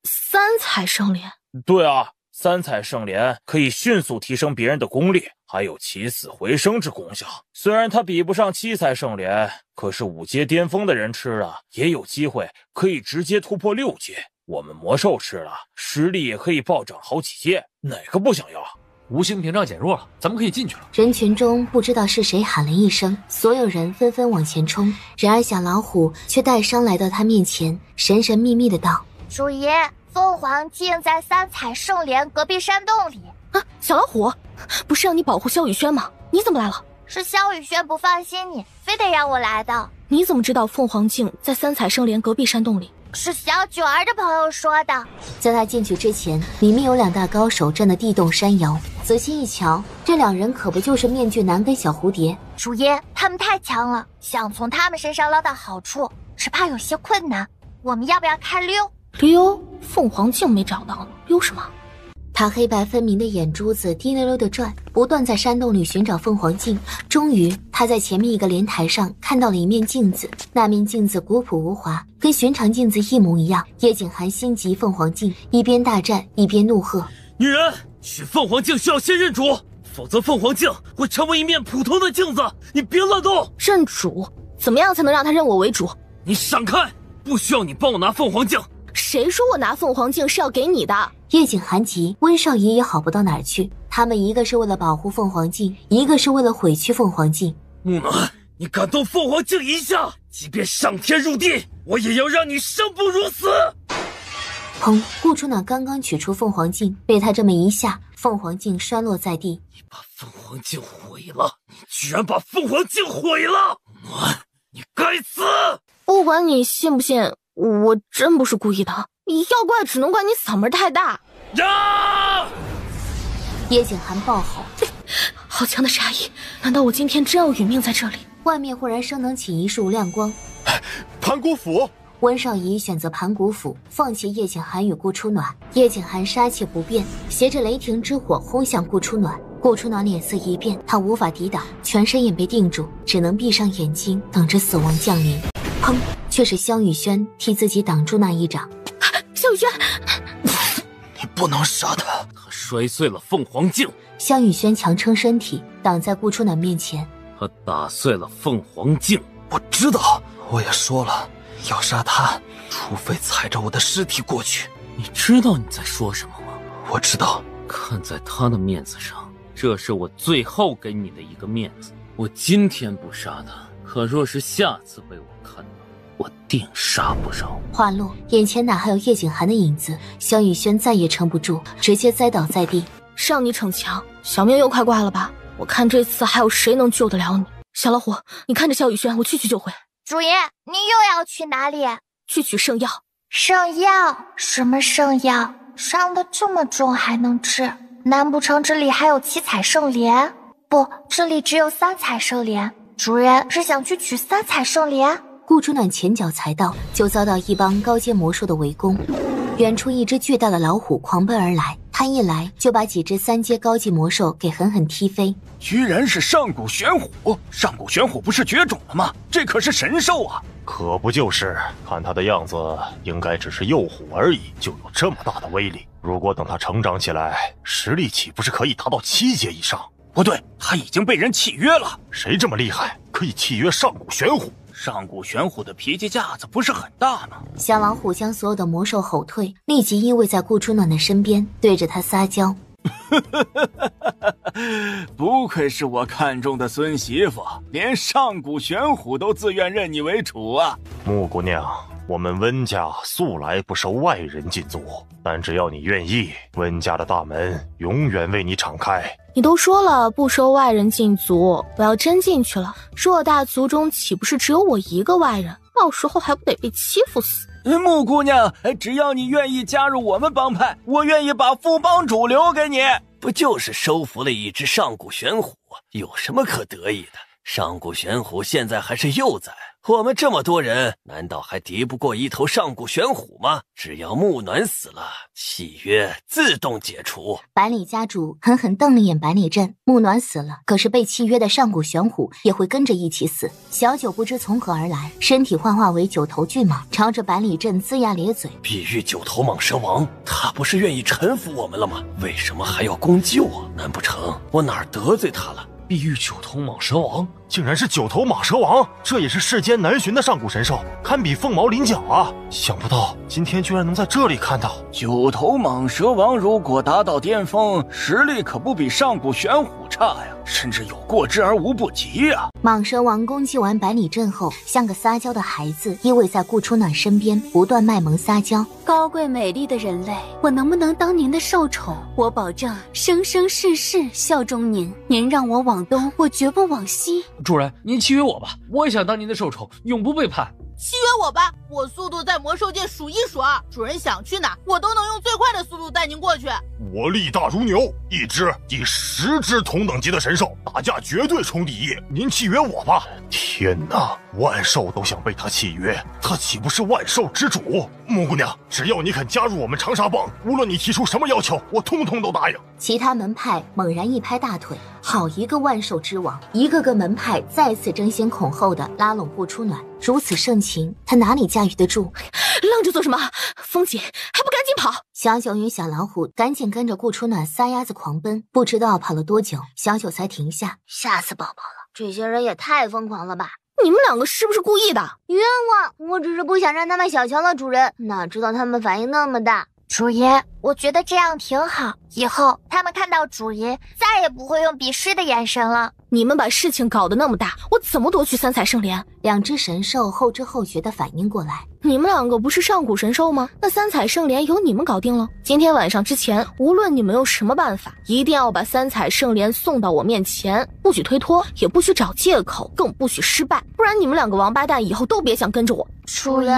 三彩圣莲？对啊，三彩圣莲可以迅速提升别人的功力，还有起死回生之功效。虽然它比不上七彩圣莲，可是5阶巅峰的人吃了也有机会可以直接突破6阶。我们魔兽吃了，实力也可以暴涨好几阶，哪个不想要？无形屏障减弱了，咱们可以进去了。人群中不知道是谁喊了一声，所有人纷纷往前冲。然而小老虎却带伤来到他面前，神神秘秘的道：主爷，凤凰镜在三彩圣莲隔壁山洞里。啊，小老虎，不是让你保护萧雨轩吗？你怎么来了？是萧雨轩不放心你，非得让我来的。你怎么知道凤凰镜在三彩圣莲隔壁山洞里？是小九儿的朋友说的。在他进去之前，里面有2大高手站得地动山摇。仔细一瞧，这2人可不就是面具男跟小蝴蝶？主爷，他们太强了，想从他们身上捞到好处，只怕有些困难。我们要不要开溜？溜？凤凰镜没找到呢，溜什么？他黑白分明的眼珠子滴溜溜地转，不断在山洞里寻找凤凰镜。终于，他在前面一个莲台上看到了一面镜子，那面镜子古朴无华，跟寻常镜子一模一样。叶景寒心急凤凰镜，一边大战一边怒喝：女人，取凤凰镜需要先认主，否则凤凰镜会成为一面普通的镜子，你别乱动。认主？怎么样才能让他认我为主？你闪开，不需要你帮我拿凤凰镜。谁说我拿凤凰镜是要给你的？叶景寒急，温少仪也好不到哪儿去。他们一个是为了保护凤凰镜，一个是为了毁去凤凰镜。木暖，你敢动凤凰镜一下，即便上天入地，我也要让你生不如死。砰！顾初暖刚刚取出凤凰镜，被他这么一下，凤凰镜摔落在地。你把凤凰镜毁了！你居然把凤凰镜毁了！暖，你该死！不管你信不信，我真不是故意的。要怪只能怪你嗓门太大。呀！叶景寒暴吼，好强的杀意！难道我今天真要殒命在这里？外面忽然升腾起一束亮光。盘古斧！温少仪选择盘古斧，放弃叶景寒与顾初暖。叶景寒杀气不变，携着雷霆之火轰向顾初暖。顾初暖脸色一变，他无法抵挡，全身也被定住，只能闭上眼睛，等着死亡降临。砰！却是萧雨轩替自己挡住那一掌。萧雨轩，你不能杀他！他摔碎了凤凰镜。萧雨轩强撑身体，挡在顾初暖面前。他打碎了凤凰镜。我知道，我也说了，要杀他，除非踩着我的尸体过去。你知道你在说什么吗？我知道。看在他的面子上，这是我最后给你的一个面子。我今天不杀他，可若是下次被我看到，我定杀不饶。话落，眼前哪还有叶景寒的影子？萧雨轩再也撑不住，直接栽倒在地。让你逞强，小命又快挂了吧？我看这次还有谁能救得了你？小老虎，你看着萧雨轩，我去就回。主爷，你又要去哪里？去取圣药。圣药？什么圣药？伤得这么重还能治？难不成这里还有七彩圣莲？不，这里只有三彩圣莲。主人是想去取三彩圣莲？顾初暖前脚才到，就遭到一帮高阶魔兽的围攻。远处一只巨大的老虎狂奔而来，他一来就把几只3阶高级魔兽给狠狠踢飞。居然是上古玄虎！上古玄虎不是绝种了吗？这可是神兽啊！可不就是，看它的样子，应该只是幼虎而已，就有这么大的威力。如果等它成长起来，实力岂不是可以达到7阶以上？不对，它已经被人契约了。谁这么厉害，可以契约上古玄虎？上古玄虎的脾气架子不是很大吗？小老虎将所有的魔兽吼退，立即依偎在顾初暖的身边，对着他撒娇。不愧是我看中的孙媳妇，连上古玄虎都自愿认你为主啊！木姑娘，我们温家素来不收外人进族，但只要你愿意，温家的大门永远为你敞开。你都说了不收外人进族，我要真进去了，偌大族中岂不是只有我一个外人？到时候还不得被欺负死？木姑娘，只要你愿意加入我们帮派，我愿意把副帮主留给你。不就是收服了一只上古玄虎，有什么可得意的？上古玄虎现在还是幼崽，我们这么多人，难道还敌不过一头上古玄虎吗？只要木暖死了，契约自动解除。百里家主狠狠瞪了眼百里镇，木暖死了，可是被契约的上古玄虎也会跟着一起死。小九不知从何而来，身体幻化为九头巨蟒，朝着百里镇龇牙咧嘴。碧玉九头蟒蛇王，他不是愿意臣服我们了吗？为什么还要攻击我？难不成我哪儿得罪他了？碧玉九头蟒蛇王竟然是九头蟒蛇王，这也是世间难寻的上古神兽，堪比凤毛麟角啊！想不到今天居然能在这里看到。九头蟒蛇王如果达到巅峰，实力可不比上古玄虎差呀，甚至有过之而无不及呀！蟒蛇王攻击完百里镇后，像个撒娇的孩子，依偎在顾初暖身边，不断卖萌撒娇。高贵美丽的人类，我能不能当您的受宠？我保证生生世世效忠您。您让我往东，我绝不往西。主人，您契约我吧，我也想当您的受宠，永不背叛。契约我吧，我速度在魔兽界数一数二，主人想去哪，我都能用最快的速度带您过去。我力大如牛，一只抵10只同等级的神兽，打架绝对冲第一。您契约我吧。天哪，万兽都想被他契约，他岂不是万兽之主？木姑娘，只要你肯加入我们长沙帮，无论你提出什么要求，我通通都答应。其他门派猛然一拍大腿，好一个万兽之王！一个个门派再次争先恐后的拉拢顾初暖，如此盛情，他哪里驾驭得住？愣着做什么？风姐还不赶紧跑！小九与小老虎赶紧跟着顾初暖撒丫子狂奔，不知道跑了多久，小九才停下。吓死宝宝了！这些人也太疯狂了吧！你们两个是不是故意的？冤枉！我只是不想让他们小瞧了主人，哪知道他们反应那么大。主爷，我觉得这样挺好，以后他们看到主爷再也不会用鄙视的眼神了。你们把事情搞得那么大，我怎么夺取三彩圣莲？两只神兽后知后觉地反应过来，你们两个不是上古神兽吗？那三彩圣莲由你们搞定了。今天晚上之前，无论你们用什么办法，一定要把三彩圣莲送到我面前，不许推脱，也不许找借口，更不许失败，不然你们两个王八蛋以后都别想跟着我。主爷，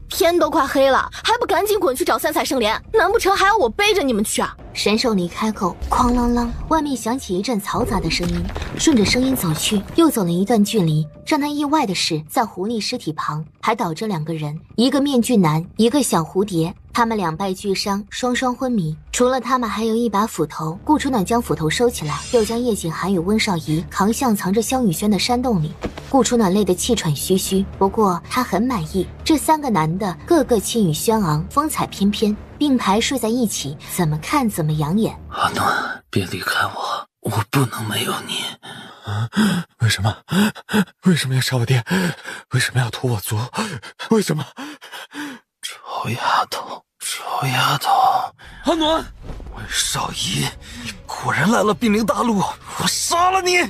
天都快黑了，还不赶紧滚去找三彩圣莲？难不成还要我背着你们去啊？神兽离开后，哐啷啷，外面响起一阵嘈杂的声音。顺着声音走去，又走了一段距离，让他意外的是，在狐狸尸体旁还倒着两个人，一个面具男，一个小蝴蝶。他们两败俱伤，双双昏迷。除了他们，还有一把斧头。顾初暖将斧头收起来，又将叶景寒与温少仪扛向藏着萧雨轩的山洞里。顾初暖累得气喘吁吁，不过他很满意。这三个男的个个气宇轩昂，风采翩翩，并排睡在一起，怎么看怎么养眼。阿暖，别离开我，我不能没有你。为什么？为什么要杀我爹？为什么要屠我族？为什么？臭丫头，臭丫头！阿暖，温少仪，你果然来了兵临大陆，我杀了你！你们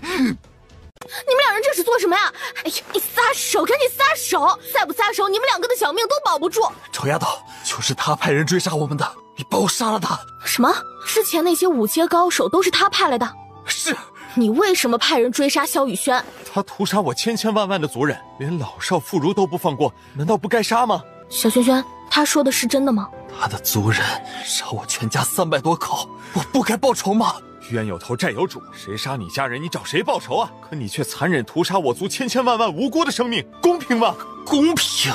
两人这是做什么呀？哎呀，你撒手，赶紧撒手！再不撒手，你们两个的小命都保不住！臭丫头，就是他派人追杀我们的，你帮我杀了他！什么？之前那些5阶高手都是他派来的？是。你为什么派人追杀萧雨轩？他屠杀我千千万万的族人，连老少妇孺都不放过，难道不该杀吗？小轩轩，他说的是真的吗？他的族人杀我全家300多口，我不该报仇吗？冤有头债有主，谁杀你家人，你找谁报仇啊？可你却残忍屠杀我族千千万万无辜的生命，公平吗？公平？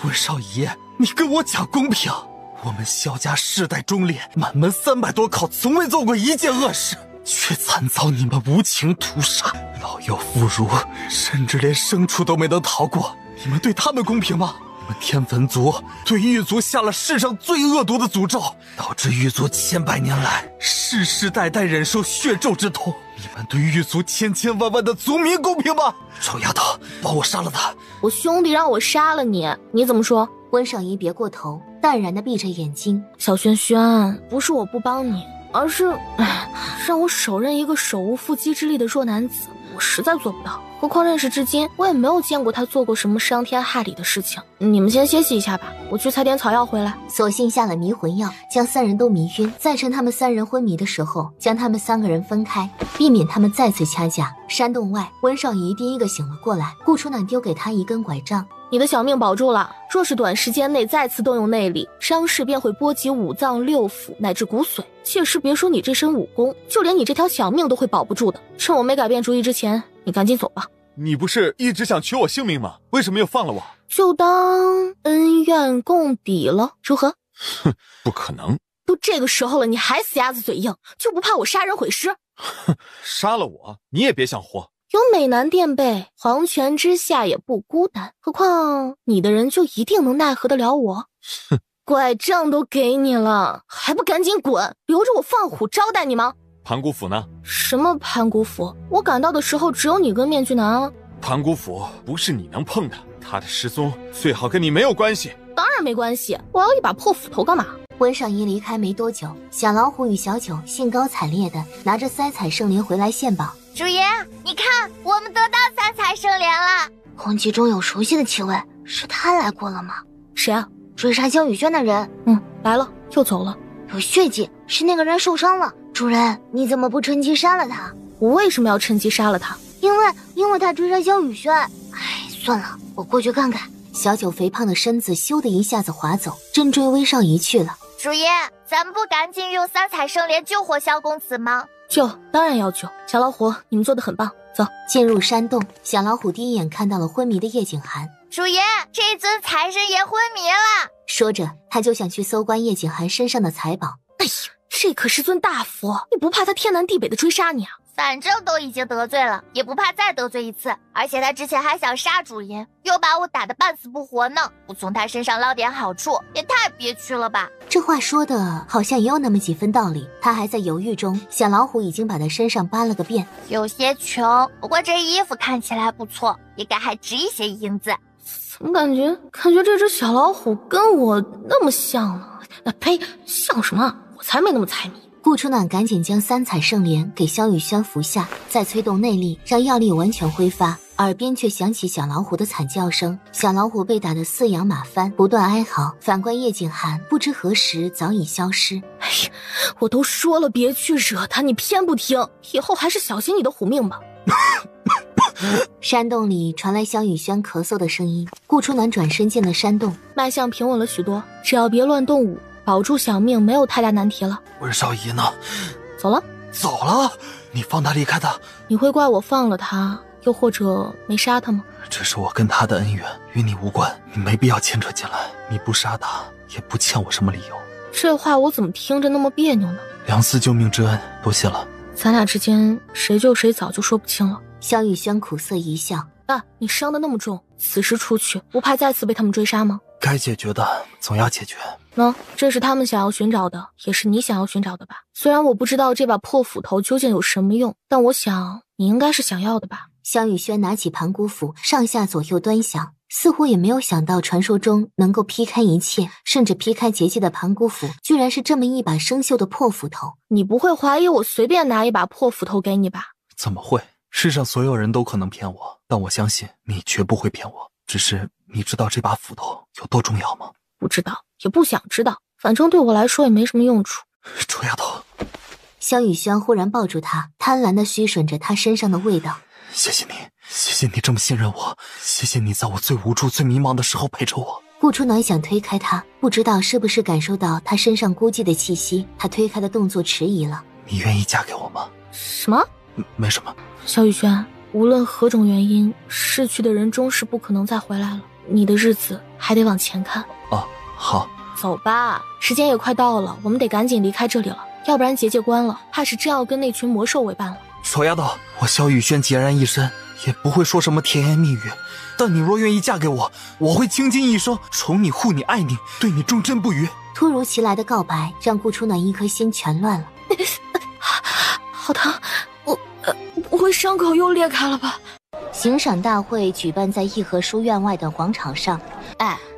温少仪，你跟我讲公平？我们萧家世代忠烈，满门300多口，从未做过一件恶事，却惨遭你们无情屠杀，老幼妇孺，甚至连牲畜都没能逃过。你们对他们公平吗？你们天坟族对狱卒下了世上最恶毒的诅咒，导致狱卒千百年来世世代代忍受血咒之痛。你们对狱卒千千万万的族民公平吗？臭丫头，帮我杀了他！我兄弟让我杀了你，你怎么说？温少仪别过头，淡然地闭着眼睛。小轩轩，不是我不帮你，而是，让我手刃一个手无缚鸡之力的弱男子，我实在做不到。何况认识至今，我也没有见过他做过什么伤天害理的事情。你们先歇息一下吧，我去采点草药回来。索性下了迷魂药，将3人都迷晕，再趁他们3人昏迷的时候，将他们3个人分开，避免他们再次掐架。山洞外，温少仪第一个醒了过来，顾初暖丢给他一根拐杖。你的小命保住了，若是短时间内再次动用内力，伤势便会波及5脏6腑乃至骨髓。届时别说你这身武功，就连你这条小命都会保不住的。趁我没改变主意之前，你赶紧走吧。你不是一直想取我性命吗？为什么又放了我？就当恩怨共抵了，如何？哼，不可能！都这个时候了，你还死鸭子嘴硬，就不怕我杀人毁尸？哼，杀了我，你也别想活。有美男垫背，黄泉之下也不孤单。何况你的人就一定能奈何得了我？哼，拐杖都给你了，还不赶紧滚，留着我放虎招待你吗？盘古斧呢？什么盘古斧？我赶到的时候只有你跟面具男啊。盘古斧不是你能碰的，他的失踪最好跟你没有关系。当然没关系，我要一把破斧头干嘛？温尚仪离开没多久，小老虎与小九兴高采烈的拿着3彩圣莲回来献宝。主爷，你看，我们得到3彩圣莲了。空气中有熟悉的气味，是他来过了吗？谁啊？追杀萧雨轩的人。来了，又走了。有血迹，是那个人受伤了。主人，你怎么不趁机杀了他？我为什么要趁机杀了他？因为他追杀萧雨轩。哎，算了，我过去看看。小九肥胖的身子咻的一下子滑走，真追威少仪去了。主爷，咱们不赶紧用3彩圣莲救活萧公子吗？救，当然要救。小老虎，你们做得很棒。走，进入山洞，小老虎第一眼看到了昏迷的叶景寒。主爷，这尊财神爷昏迷了。说着，他就想去搜刮叶景寒身上的财宝。哎呀，这可是尊大佛，你不怕他天南地北的追杀你啊？反正都已经得罪了，也不怕再得罪一次。而且他之前还想杀主爷，又把我打得半死不活呢。不从他身上捞点好处，也太憋屈了吧。这话说的好像也有那么几分道理。他还在犹豫中，小老虎已经把他身上扒了个遍。有些穷，不过这衣服看起来不错，应该还值一些银子。怎么感觉这只小老虎跟我那么像呢？呸，像什么？我才没那么财迷。顾初暖赶紧将3彩圣莲给萧雨轩服下，再催动内力，让药力完全挥发。耳边却响起小老虎的惨叫声，小老虎被打得四仰马翻，不断哀嚎。反观叶景寒，不知何时早已消失。哎呀，我都说了别去惹他，你偏不听，以后还是小心你的虎命吧。山洞里传来萧雨轩咳嗽的声音，顾初暖转身进了山洞，脉象平稳了许多，只要别乱动武，保住小命没有太大难题了。温少仪呢？走了。走了？你放他离开的？你会怪我放了他，又或者没杀他吗？这是我跟他的恩怨，与你无关，你没必要牵扯进来。你不杀他，也不欠我什么理由。这话我怎么听着那么别扭呢？两次救命之恩，多谢了。咱俩之间谁救谁早就说不清了。萧雨轩苦涩一笑，你伤得那么重，此时出去不怕再次被他们追杀吗？该解决的总要解决。这是他们想要寻找的，也是你想要寻找的吧？虽然我不知道这把破斧头究竟有什么用，但我想你应该是想要的吧。萧雨轩拿起盘古斧，上下左右端详，似乎也没有想到传说中能够劈开一切，甚至劈开结界的盘古斧，居然是这么一把生锈的破斧头。你不会怀疑我随便拿一把破斧头给你吧？怎么会？世上所有人都可能骗我，但我相信你绝不会骗我。只是你知道这把斧头有多重要吗？不知道，也不想知道，反正对我来说也没什么用处。臭丫头！萧雨轩忽然抱住他，贪婪地吸吮着他身上的味道。谢谢你，谢谢你这么信任我，谢谢你在我最无助、最迷茫的时候陪着我。顾初暖想推开他，不知道是不是感受到他身上孤寂的气息，他推开的动作迟疑了。你愿意嫁给我吗？什么？没什么。萧雨轩，无论何种原因，逝去的人终是不可能再回来了。你的日子还得往前看。好。走吧，时间也快到了，我们得赶紧离开这里了，要不然结界关了，怕是真要跟那群魔兽为伴了。臭丫头，我萧雨轩孑然一身，也不会说什么甜言蜜语，但你若愿意嫁给我，我会倾尽一生宠你、护你、爱你，对你忠贞不渝。突如其来的告白让顾初暖一颗心全乱了。好疼，不会伤口又裂开了吧？行赏大会举办在义和书院外的广场上。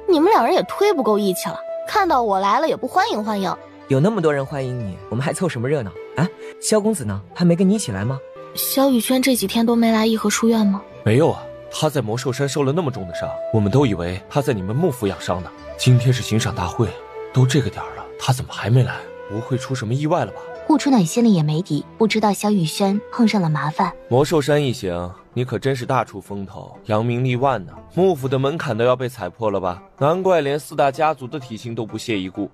你们两人也忒不够义气了，看到我来了也不欢迎欢迎。有那么多人欢迎你，我们还凑什么热闹啊？萧公子呢？还没跟你一起来吗？萧雨轩这几天都没来义和书院吗？没有啊，他在魔兽山受了那么重的伤，我们都以为他在你们幕府养伤呢。今天是行赏大会，都这个点了，他怎么还没来？不会出什么意外了吧？顾初暖心里也没底，不知道萧雨轩碰上了麻烦。魔兽山一行，你可真是大出风头，扬名立万呢。幕府的门槛都要被踩破了吧？难怪连4大家族的体型都不屑一顾。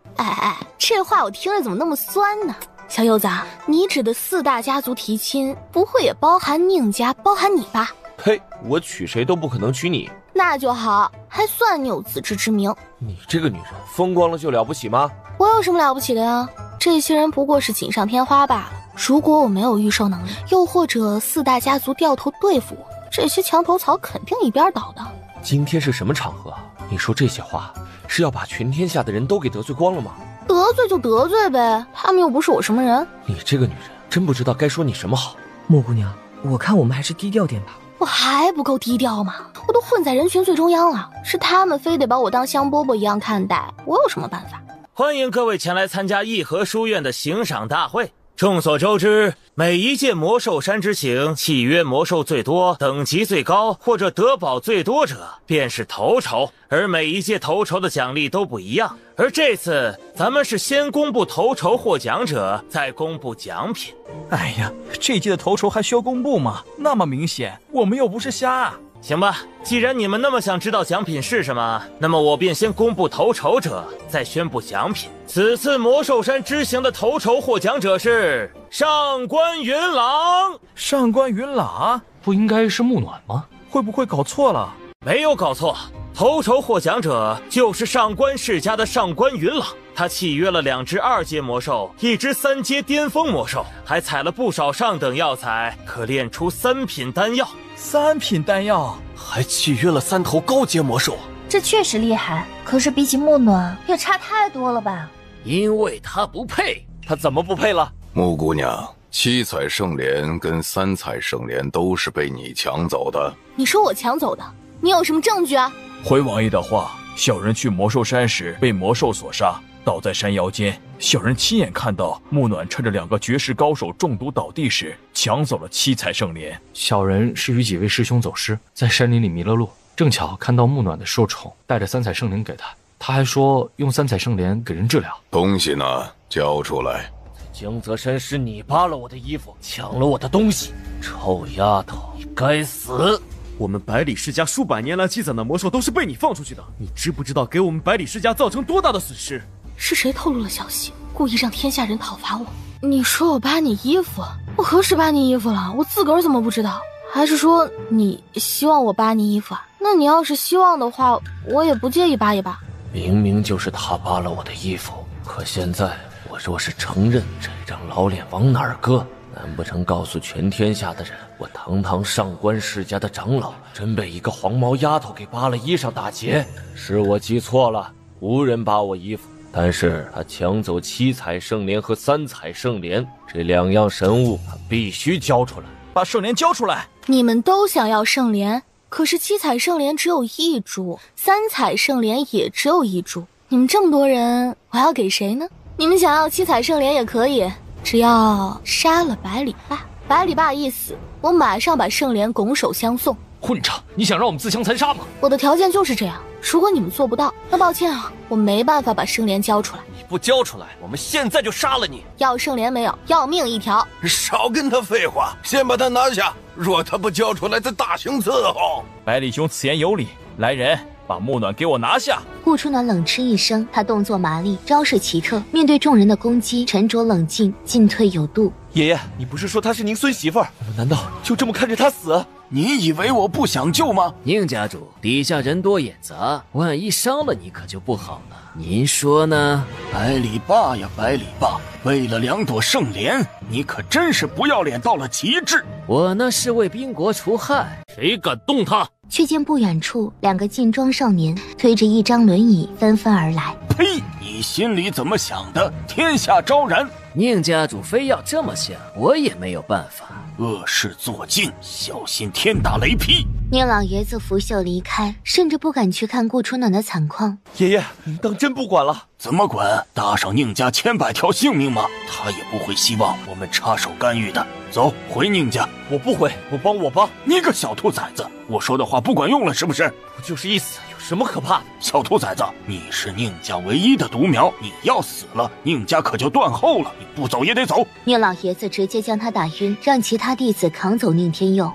这话我听着怎么那么酸呢？小柚子，你指的4大家族提亲，不会也包含宁家，包含你吧？呸！我娶谁都不可能娶你。那就好，还算你有自知之明。你这个女人风光了就了不起吗？我有什么了不起的呀？这些人不过是锦上添花罢了。如果我没有预售能力，又或者4大家族掉头对付我，这些墙头草肯定一边倒的。今天是什么场合？你说这些话是要把全天下的人都给得罪光了吗？得罪就得罪呗，他们又不是我什么人。你这个女人真不知道该说你什么好。莫姑娘，我看我们还是低调点吧。我还不够低调吗？我都混在人群最中央了，是他们非得把我当香饽饽一样看待，我有什么办法？欢迎各位前来参加义和书院的行赏大会。众所周知，每一届魔兽山之行，契约魔兽最多、等级最高或者得宝最多者便是头筹，而每一届头筹的奖励都不一样。而这次咱们是先公布头筹获奖者，再公布奖品。哎呀，这一届的头筹还需要公布吗？那么明显，我们又不是瞎。行吧，既然你们那么想知道奖品是什么，那么我便先公布头筹者，再宣布奖品。此次魔兽山之行的头筹获奖者是上官云朗。上官云朗不应该是木暖吗？会不会搞错了？没有搞错，头筹获奖者就是上官世家的上官云朗。他契约了2只2阶魔兽，1只3阶巅峰魔兽，还采了不少上等药材，可炼出3品丹药。3品丹药，还契约了3头高阶魔兽，这确实厉害。可是比起木暖，也差太多了吧？因为他不配。他怎么不配了？木姑娘，7彩圣莲跟3彩圣莲都是被你抢走的。你说我抢走的？你有什么证据啊？回王爷的话，小人去魔兽山时被魔兽所杀，倒在山腰间。小人亲眼看到木暖趁着2个绝世高手中毒倒地时，抢走了7彩圣莲。小人是与几位师兄走失，在山林里迷了路，正巧看到木暖的受宠带着3彩圣莲给他，他还说用3彩圣莲给人治疗。东西呢？交出来！江泽山是你扒了我的衣服，抢了我的东西，臭丫头，你该死！我们百里世家数百年来积攒的魔兽都是被你放出去的，你知不知道给我们百里世家造成多大的损失？是谁透露了消息，故意让天下人讨伐我？你说我扒你衣服，我何时扒你衣服了？我自个儿怎么不知道？还是说你希望我扒你衣服啊？那你要是希望的话，我也不介意扒一扒。明明就是他扒了我的衣服，可现在我若是承认，这张老脸往哪儿搁？难不成告诉全天下的人，我堂堂上官世家的长老，真被一个黄毛丫头给扒了衣裳打劫？是我记错了，无人扒我衣服，但是他抢走7彩圣莲和3彩圣莲，这2样神物他必须交出来。把圣莲交出来！你们都想要圣莲，可是7彩圣莲只有1株，3彩圣莲也只有1株。你们这么多人，我要给谁呢？你们想要7彩圣莲也可以，只要杀了百里霸。百里霸一死，我马上把圣莲拱手相送。混账！你想让我们自相残杀吗？我的条件就是这样，如果你们做不到，那抱歉啊，我没办法把圣莲交出来。你不交出来，我们现在就杀了你！要圣莲没有，要命一条！少跟他废话，先把他拿下，若他不交出来，再大刑伺候。百里兄此言有理，来人，把木暖给我拿下！顾初暖冷嗤一声，他动作麻利，招式奇特，面对众人的攻击，沉着冷静，进退有度。爷爷，你不是说她是您孙媳妇儿？我们难道就这么看着她死？你以为我不想救吗？宁家主，底下人多眼杂，万一伤了你可就不好了。您说呢？百里霸呀，百里霸，为了2朵圣莲，你可真是不要脸到了极致。我那是为宾国除害，谁敢动他？却见不远处2个劲装少年推着一张轮椅纷纷而来。呸！你心里怎么想的？天下昭然！宁家主非要这么想，我也没有办法。恶事做尽，小心天打雷劈！宁老爷子拂袖离开，甚至不敢去看顾初暖的惨况。爷爷，您当真不管了？怎么管？搭上宁家千百条性命吗？他也不会希望我们插手干预的。走，回宁家。我不回，我帮我帮。你个小兔崽子，我说的话不管用了是不是？不就是一死，有什么可怕的？小兔崽子，你是宁家唯一的独苗，你要死了，宁家可就断后了。你不走也得走。宁老爷子直接将他打晕，让其他弟子扛走宁天佑。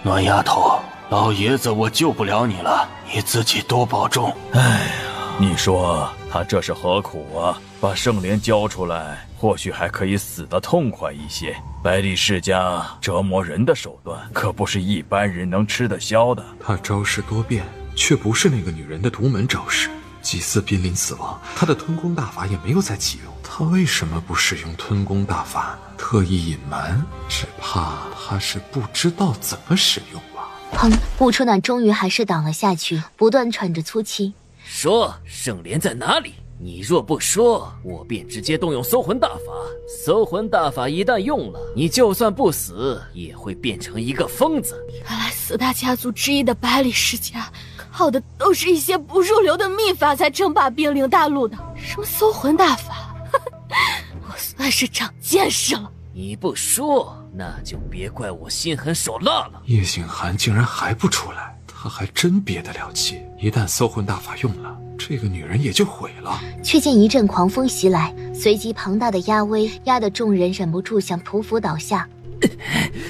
暖丫头，老爷子我救不了你了，你自己多保重。哎呀，你说他这是何苦啊？把圣莲交出来，或许还可以死得痛快一些。百里世家折磨人的手段可不是一般人能吃得消的。他招式多变，却不是那个女人的独门招式。祭司濒临死亡，他的吞功大法也没有再启用。他为什么不使用吞功大法呢？特意隐瞒，只怕他是不知道怎么使用吧。砰！顾初暖终于还是倒了下去，不断喘着粗气。说圣莲在哪里？你若不说，我便直接动用搜魂大法。搜魂大法一旦用了，你就算不死，也会变成一个疯子。看来4大家族之一的百里世家，靠的都是一些不入流的秘法才称霸兵临大陆的。什么搜魂大法，我算是长见识了。你不说，那就别怪我心狠手辣了。叶景寒竟然还不出来，他还真憋得了气。一旦搜魂大法用了，这个女人也就毁了。却见一阵狂风袭来，随即庞大的压威压得众人忍不住想匍匐倒下。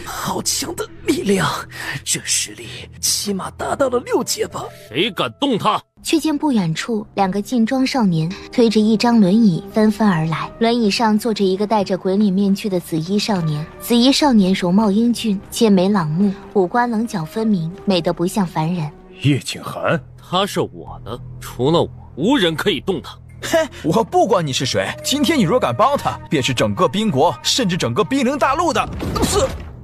好强的力量，这实力起码达到了6阶吧。谁敢动他？却见不远处2个劲装少年推着一张轮椅纷纷而来，轮椅上坐着一个戴着鬼脸面具的紫衣少年。紫衣少年容貌英俊，剑眉朗目，五官棱角分明，美得不像凡人。叶景寒，他是我的，除了我，无人可以动他。嘿，我不管你是谁，今天你若敢帮他，便是整个宾国，甚至整个兵临大陆的。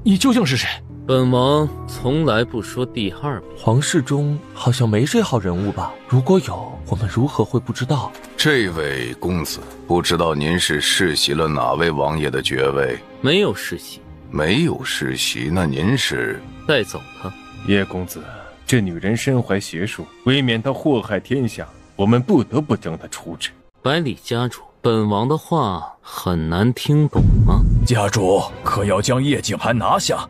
你究竟是谁？本王从来不说第2遍。皇室中好像没这号人物吧？如果有，我们如何会不知道？这位公子，不知道您是世袭了哪位王爷的爵位？没有世袭。没有世袭，那您是带走他？叶公子，这女人身怀邪术，为免她祸害天下，我们不得不将她处置。百里家主，本王的话很难听懂吗？家主可要将叶景寒拿下？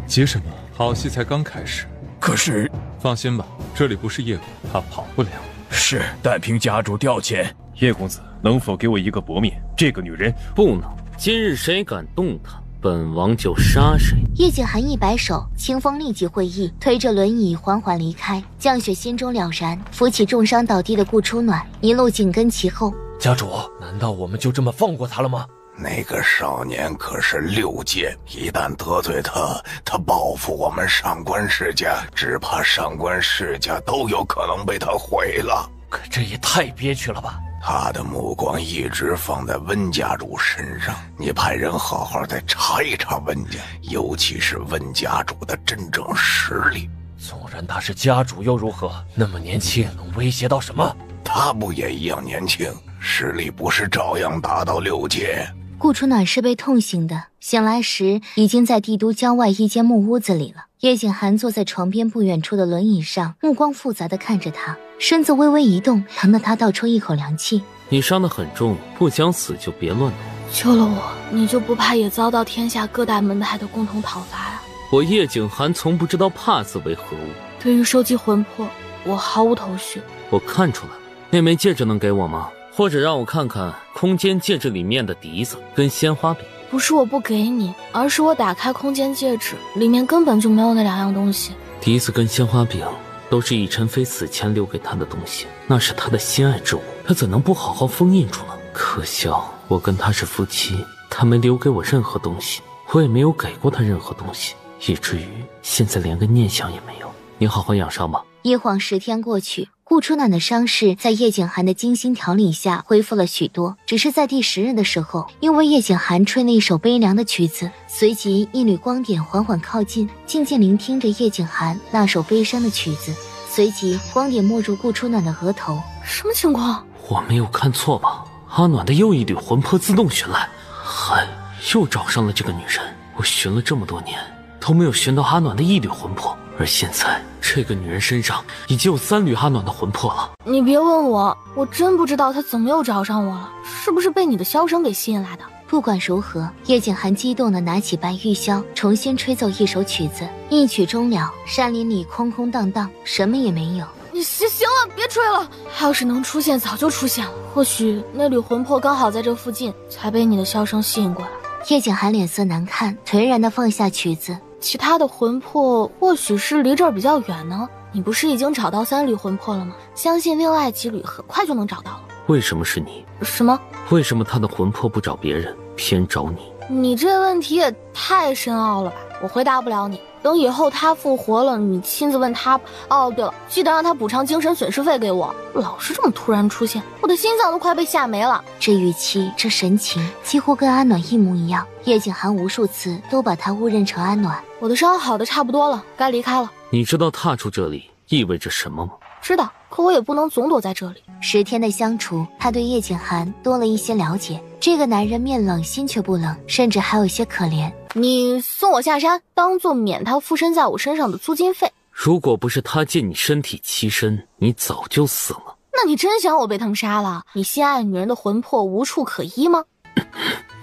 急什么？好戏才刚开始。可是，放心吧，这里不是叶国，他跑不了。是，但凭家主调遣。叶公子，能否给我一个薄面？这个女人不能。今日谁敢动她，本王就杀谁。叶景寒一摆手，清风立即会意，推着轮椅缓缓离开。降雪心中了然，扶起重伤倒地的顾初暖，一路紧跟其后。家主，难道我们就这么放过他了吗？那个少年可是6阶，一旦得罪他，他报复我们上官世家，只怕上官世家都有可能被他毁了。可这也太憋屈了吧！他的目光一直放在温家主身上，你派人好好再查一查温家，尤其是温家主的真正实力。纵然他是家主又如何？那么年轻，能威胁到什么？他不也一样年轻，实力不是照样达到6阶？顾初暖是被痛醒的，醒来时已经在帝都郊外一间木屋子里了。叶景寒坐在床边不远处的轮椅上，目光复杂地看着他，身子微微一动，疼得他倒抽一口凉气。你伤得很重，不想死就别乱动。救了我，你就不怕也遭到天下各大门派的共同讨伐呀？我叶景寒从不知道怕字为何物。对于收集魂魄，我毫无头绪。我看出来了，那枚戒指能给我吗？或者让我看看空间戒指里面的笛子跟鲜花饼。不是我不给你，而是我打开空间戒指，里面根本就没有那2样东西。笛子跟鲜花饼都是以晨飞死前留给他的东西，那是他的心爱之物，他怎能不好好封印住呢？可笑，我跟他是夫妻，他没留给我任何东西，我也没有给过他任何东西，以至于现在连个念想也没有。你好好养伤吧。一晃10天过去，顾初暖的伤势在叶景寒的精心调理下恢复了许多，只是在第10日的时候，因为叶景寒吹了一首悲凉的曲子，随即一缕光点缓缓靠近，静静聆听着叶景寒那首悲伤的曲子，随即光点没入顾初暖的额头。什么情况？我没有看错吧？阿暖的又一缕魂魄自动寻来，寒又找上了这个女人。我寻了这么多年，都没有寻到阿暖的一缕魂魄，而现在这个女人身上已经有3缕阿暖的魂魄了。你别问我，我真不知道她怎么又找上我了，是不是被你的箫声给吸引来的？不管如何，叶景寒激动地拿起白玉箫，重新吹奏一首曲子。一曲终了，山林里空空荡荡，什么也没有。你行了，别吹了。要是能出现，早就出现了。或许那缕魂魄刚好在这附近，才被你的箫声吸引过来。叶景寒脸色难看，颓然地放下曲子。其他的魂魄或许是离这儿比较远呢。你不是已经找到3缕魂魄了吗？相信另外几缕很快就能找到了。为什么是你？什么？为什么他的魂魄不找别人，偏找你？你这问题也太深奥了吧，我回答不了你。等以后他复活了，你亲自问他。哦，对了，记得让他补偿精神损失费给我。老是这么突然出现，我的心脏都快被吓没了。这语气，这神情，几乎跟阿暖一模一样。叶景寒无数次都把他误认成阿暖。我的伤好的差不多了，该离开了。你知道踏出这里意味着什么吗？知道，可我也不能总躲在这里。10天的相处，他对叶景寒多了一些了解。这个男人面冷心却不冷，甚至还有些可怜。你送我下山，当做免他附身在我身上的租金费。如果不是他见你身体欺身，你早就死了。那你真想我被他们杀了？你心爱女人的魂魄无处可依吗？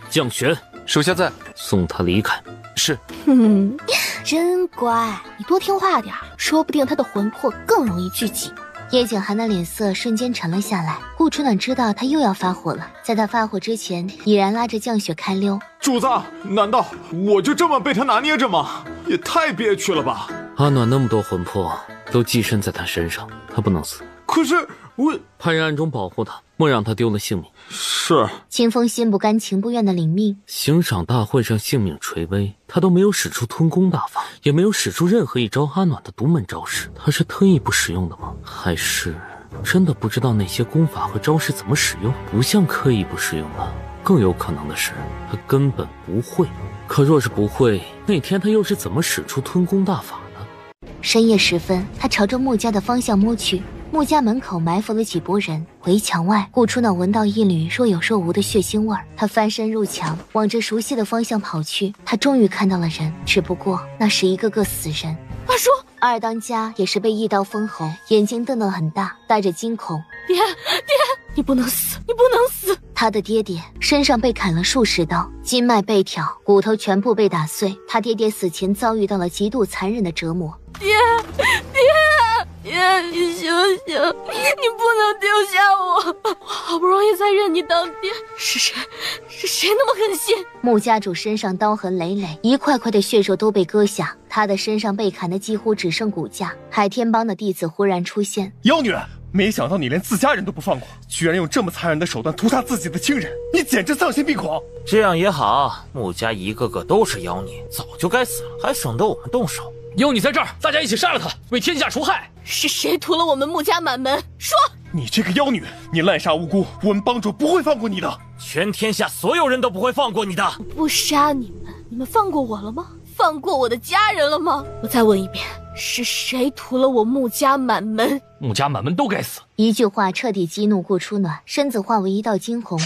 降玄，属下在。送他离开。是。真乖，你多听话点，说不定他的魂魄更容易聚集。叶景寒的脸色瞬间沉了下来。顾初暖知道他又要发火了，在他发火之前，已然拉着降雪开溜。主子，难道我就这么被他拿捏着吗？也太憋屈了吧！阿暖那么多魂魄都寄生在他身上，他不能死。可是我派人暗中保护他，莫让他丢了性命。是。清风心不甘情不愿的领命。刑赏大会上性命垂危，他都没有使出吞功大法，也没有使出任何一招阿暖的独门招式。他是特意不使用的吗？还是真的不知道那些功法和招式怎么使用？不像刻意不使用的，更有可能的是他根本不会。可若是不会，那天他又是怎么使出吞功大法的？深夜时分，他朝着穆家的方向摸去。穆家门口埋伏了几拨人，围墙外，顾初暖闻到一缕若有若无的血腥味儿。他翻身入墙，往着熟悉的方向跑去。他终于看到了人，只不过那是一个个死人。阿叔，二当家也是被一刀封喉，眼睛瞪得很大，带着惊恐。爹，你不能死，你不能死！他的爹爹身上被砍了数十刀，筋脉被挑，骨头全部被打碎。他爹爹死前遭遇到了极度残忍的折磨。爹，你醒醒！你不能丢下我！我好不容易才认你当爹，是谁那么狠心？穆家主身上刀痕累累，一块块的血肉都被割下，他的身上被砍的几乎只剩骨架。海天帮的弟子忽然出现，妖女，没想到你连自家人都不放过，居然用这么残忍的手段屠杀自己的亲人，你简直丧心病狂！这样也好，穆家一个个都是妖孽，早就该死了，还省得我们动手。有你在这儿，大家一起杀了他，为天下除害。是谁屠了我们穆家满门？说！你这个妖女，你滥杀无辜，我们帮主不会放过你的。全天下所有人都不会放过你的。不杀你们，你们放过我了吗？放过我的家人了吗？我再问一遍，是谁屠了我穆家满门？穆家满门都该死！一句话彻底激怒顾初暖，身子化为一道惊鸿，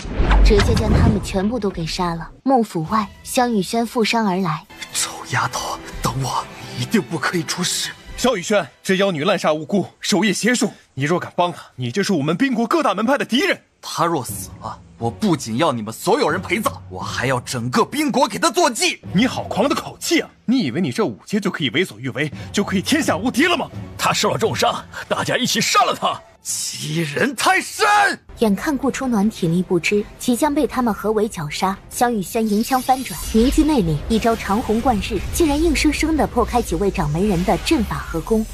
直接将他们全部都给杀了。孟府外，萧雨轩负伤而来。臭丫头，等我，你一定不可以出事。萧雨轩，这妖女滥杀无辜，守夜邪术，你若敢帮她，你就是我们宾国各大门派的敌人。她若死了，我不仅要你们所有人陪葬，我还要整个宾国给她做祭。你好狂的口气啊！你以为你这5阶就可以为所欲为，就可以天下无敌了吗？他受了重伤，大家一起杀了他！欺人太甚！眼看顾初暖体力不支，即将被他们合围绞杀，萧雨轩银枪翻转，凝聚内力，一招长虹贯日，竟然硬生生的破开几位掌门人的阵法合攻。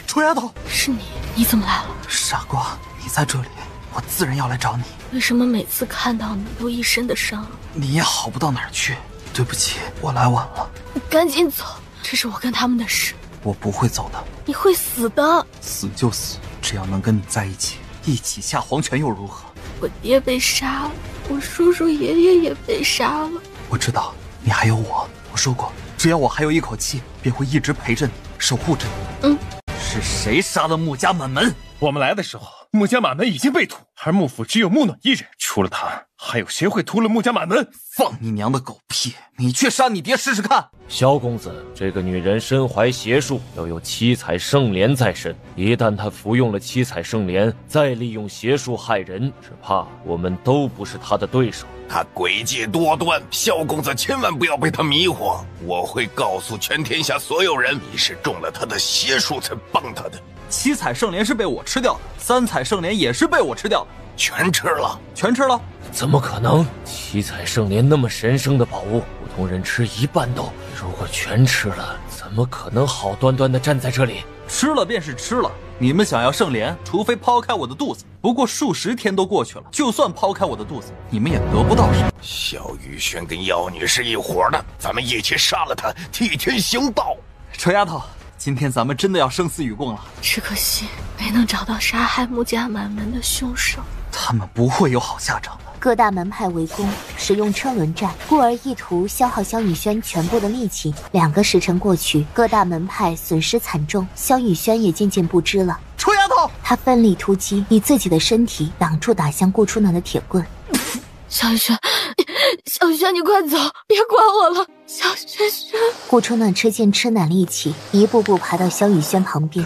臭丫头，是你怎么来了？傻瓜，你在这里，我自然要来找你。为什么每次看到你都一身的伤？你也好不到哪儿去。对不起，我来晚了。你赶紧走，这是我跟他们的事。我不会走的。你会死的。死就死，只要能跟你在一起，一起下黄泉又如何？我爹被杀了，我叔叔爷爷也被杀了。我知道，你还有我。我说过，只要我还有一口气，便会一直陪着你，守护着你。是谁杀了穆家满门？我们来的时候，穆家满门已经被屠，而穆府只有穆暖一人。除了他，还有谁会屠了穆家满门？放你娘的狗屁！你去杀你爹试试看！萧公子，这个女人身怀邪术，又有七彩圣莲在身，一旦她服用了七彩圣莲，再利用邪术害人，只怕我们都不是她的对手。他诡计多端，萧公子千万不要被他迷惑。我会告诉全天下所有人，你是中了他的邪术才帮他的。七彩圣莲是被我吃掉的，3彩圣莲也是被我吃掉的，全吃了，全吃了。怎么可能？七彩圣莲那么神圣的宝物，普通人吃一半都，如果全吃了，怎么可能好端端的站在这里？吃了便是吃了，你们想要圣莲，除非抛开我的肚子。不过数十天都过去了，就算抛开我的肚子，你们也得不到什么。萧雨轩跟妖女是一伙的，咱们一起杀了他，替天行道。臭丫头，今天咱们真的要生死与共了。只可惜没能找到杀害穆家满门的凶手，他们不会有好下场的。各大门派围攻，使用车轮战，故而意图消耗萧雨轩全部的力气。2个时辰过去，各大门派损失惨重，萧雨轩也渐渐不知了。臭丫头！他奋力突击，以自己的身体挡住打向顾初暖的铁棍。萧雨轩，萧雨轩，你快走，别管我了，萧轩轩。顾初暖吃尽吃奶力气，一步步爬到萧雨轩旁边。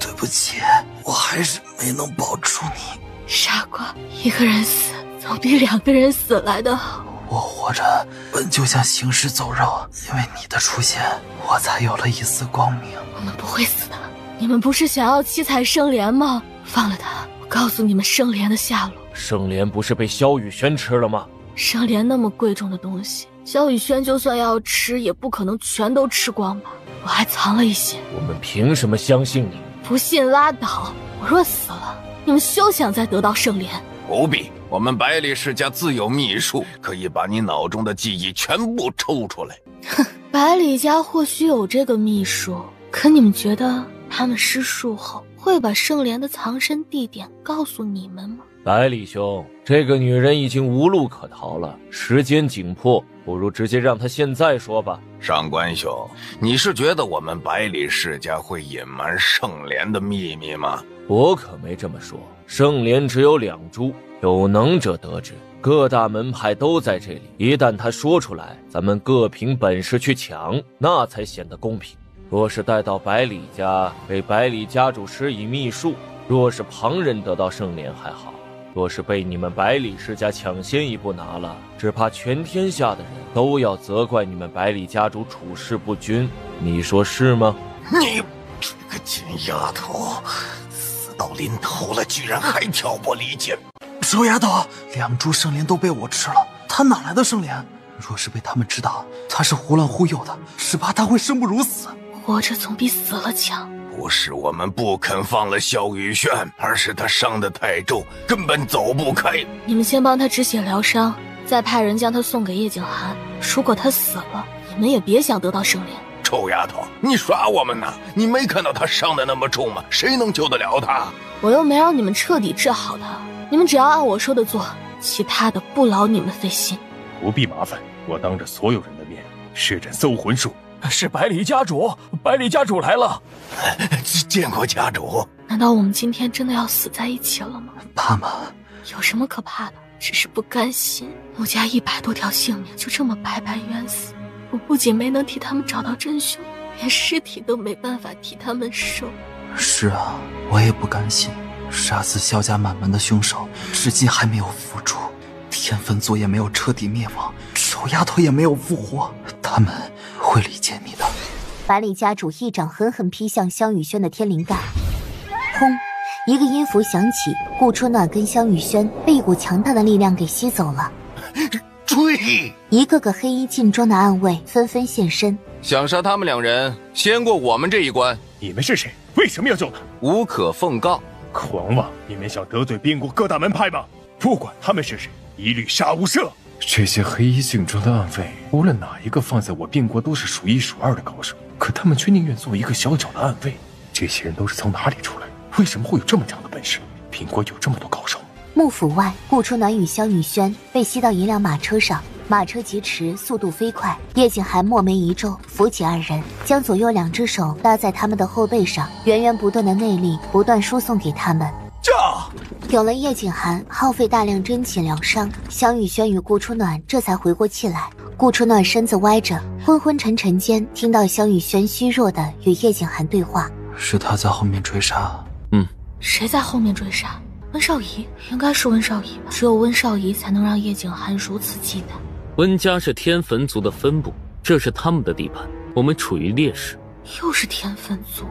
对不起，我还是没能保住你。傻瓜，一个人死总比2个人死来的好。我活着本就像行尸走肉，因为你的出现，我才有了一丝光明。我们不会死的，你们不是想要七彩圣莲吗？放了他，我告诉你们圣莲的下落。圣莲不是被萧雨轩吃了吗？圣莲那么贵重的东西，萧雨轩就算要吃，也不可能全都吃光吧？我还藏了一些。我们凭什么相信你？不信拉倒！我若死了，你们休想再得到圣莲。不必，我们百里世家自有秘术，可以把你脑中的记忆全部抽出来。哼，百里家或许有这个秘术，可你们觉得他们施术后会把圣莲的藏身地点告诉你们吗？百里兄，这个女人已经无路可逃了，时间紧迫，不如直接让她现在说吧。上官兄，你是觉得我们百里世家会隐瞒圣莲的秘密吗？我可没这么说。圣莲只有2株，有能者得之，各大门派都在这里。一旦他说出来，咱们各凭本事去抢，那才显得公平。若是带到百里家，被百里家主施以秘术，若是旁人得到圣莲还好，若是被你们百里世家抢先一步拿了，只怕全天下的人都要责怪你们百里家主处事不均，你说是吗？你这个贱丫头，死到临头了，居然还挑拨离间！臭丫头，2株圣莲都被我吃了，她哪来的圣莲？若是被他们知道她是胡乱忽悠的，只怕她会生不如死。活着总比死了强。不是我们不肯放了萧雨轩，而是他伤得太重，根本走不开。你们先帮他止血疗伤，再派人将他送给叶景寒。如果他死了，你们也别想得到圣莲。臭丫头，你耍我们呢？你没看到他伤得那么重吗？谁能救得了他？我又没让你们彻底治好他，你们只要按我说的做，其他的不劳你们费心。不必麻烦，我当着所有人的面施展搜魂术。是百里家主，百里家主来了。见过家主。难道我们今天真的要死在一起了吗？怕吗？有什么可怕的？只是不甘心，穆家100多条性命就这么白白冤死。我不仅没能替他们找到真凶，连尸体都没办法替他们收。是啊，我也不甘心。杀死萧家满门的凶手，至今还没有伏诛。天分族也没有彻底灭亡，臭丫头也没有复活，他们会理解你的。百里家主一掌狠狠劈向萧雨轩的天灵盖，轰！一个音符响起，顾初暖跟萧雨轩被一股强大的力量给吸走了。追！一个个黑衣劲装的暗卫纷纷现身，想杀他们2人，先过我们这一关。你们是谁？为什么要救他？无可奉告。狂妄！你们想得罪边国各大门派吗？不管他们是谁，一律杀无赦！这些黑衣劲装的暗卫，无论哪一个放在我边国都是数1数2的高手，可他们却宁愿做一个小小的暗卫。这些人都是从哪里出来？为什么会有这么强的本事？边国有这么多高手？幕府外，顾初暖与萧雨轩被吸到一辆马车上，马车疾驰，速度飞快。叶景寒墨眉一皱，扶起2人，将左右2只手搭在他们的后背上，源源不断的内力不断输送给他们。有了叶景寒耗费大量真气疗伤，萧雨轩与顾初暖这才回过气来。顾初暖身子歪着，昏昏沉沉间听到萧雨轩虚弱的与叶景寒对话。是他在后面追杀。谁在后面追杀？温少仪，应该是温少仪吧。只有温少仪才能让叶景寒如此忌惮。温家是天坟族的分部，这是他们的地盘，我们处于劣势。又是天坟族，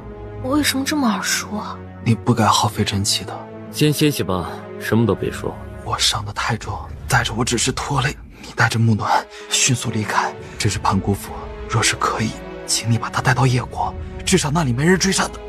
我为什么这么耳熟啊？你不该耗费真气的。先歇歇吧，什么都别说。我伤得太重，带着我只是拖累。你带着木暖迅速离开，这是盘古府。若是可以，请你把他带到叶国，至少那里没人追杀的。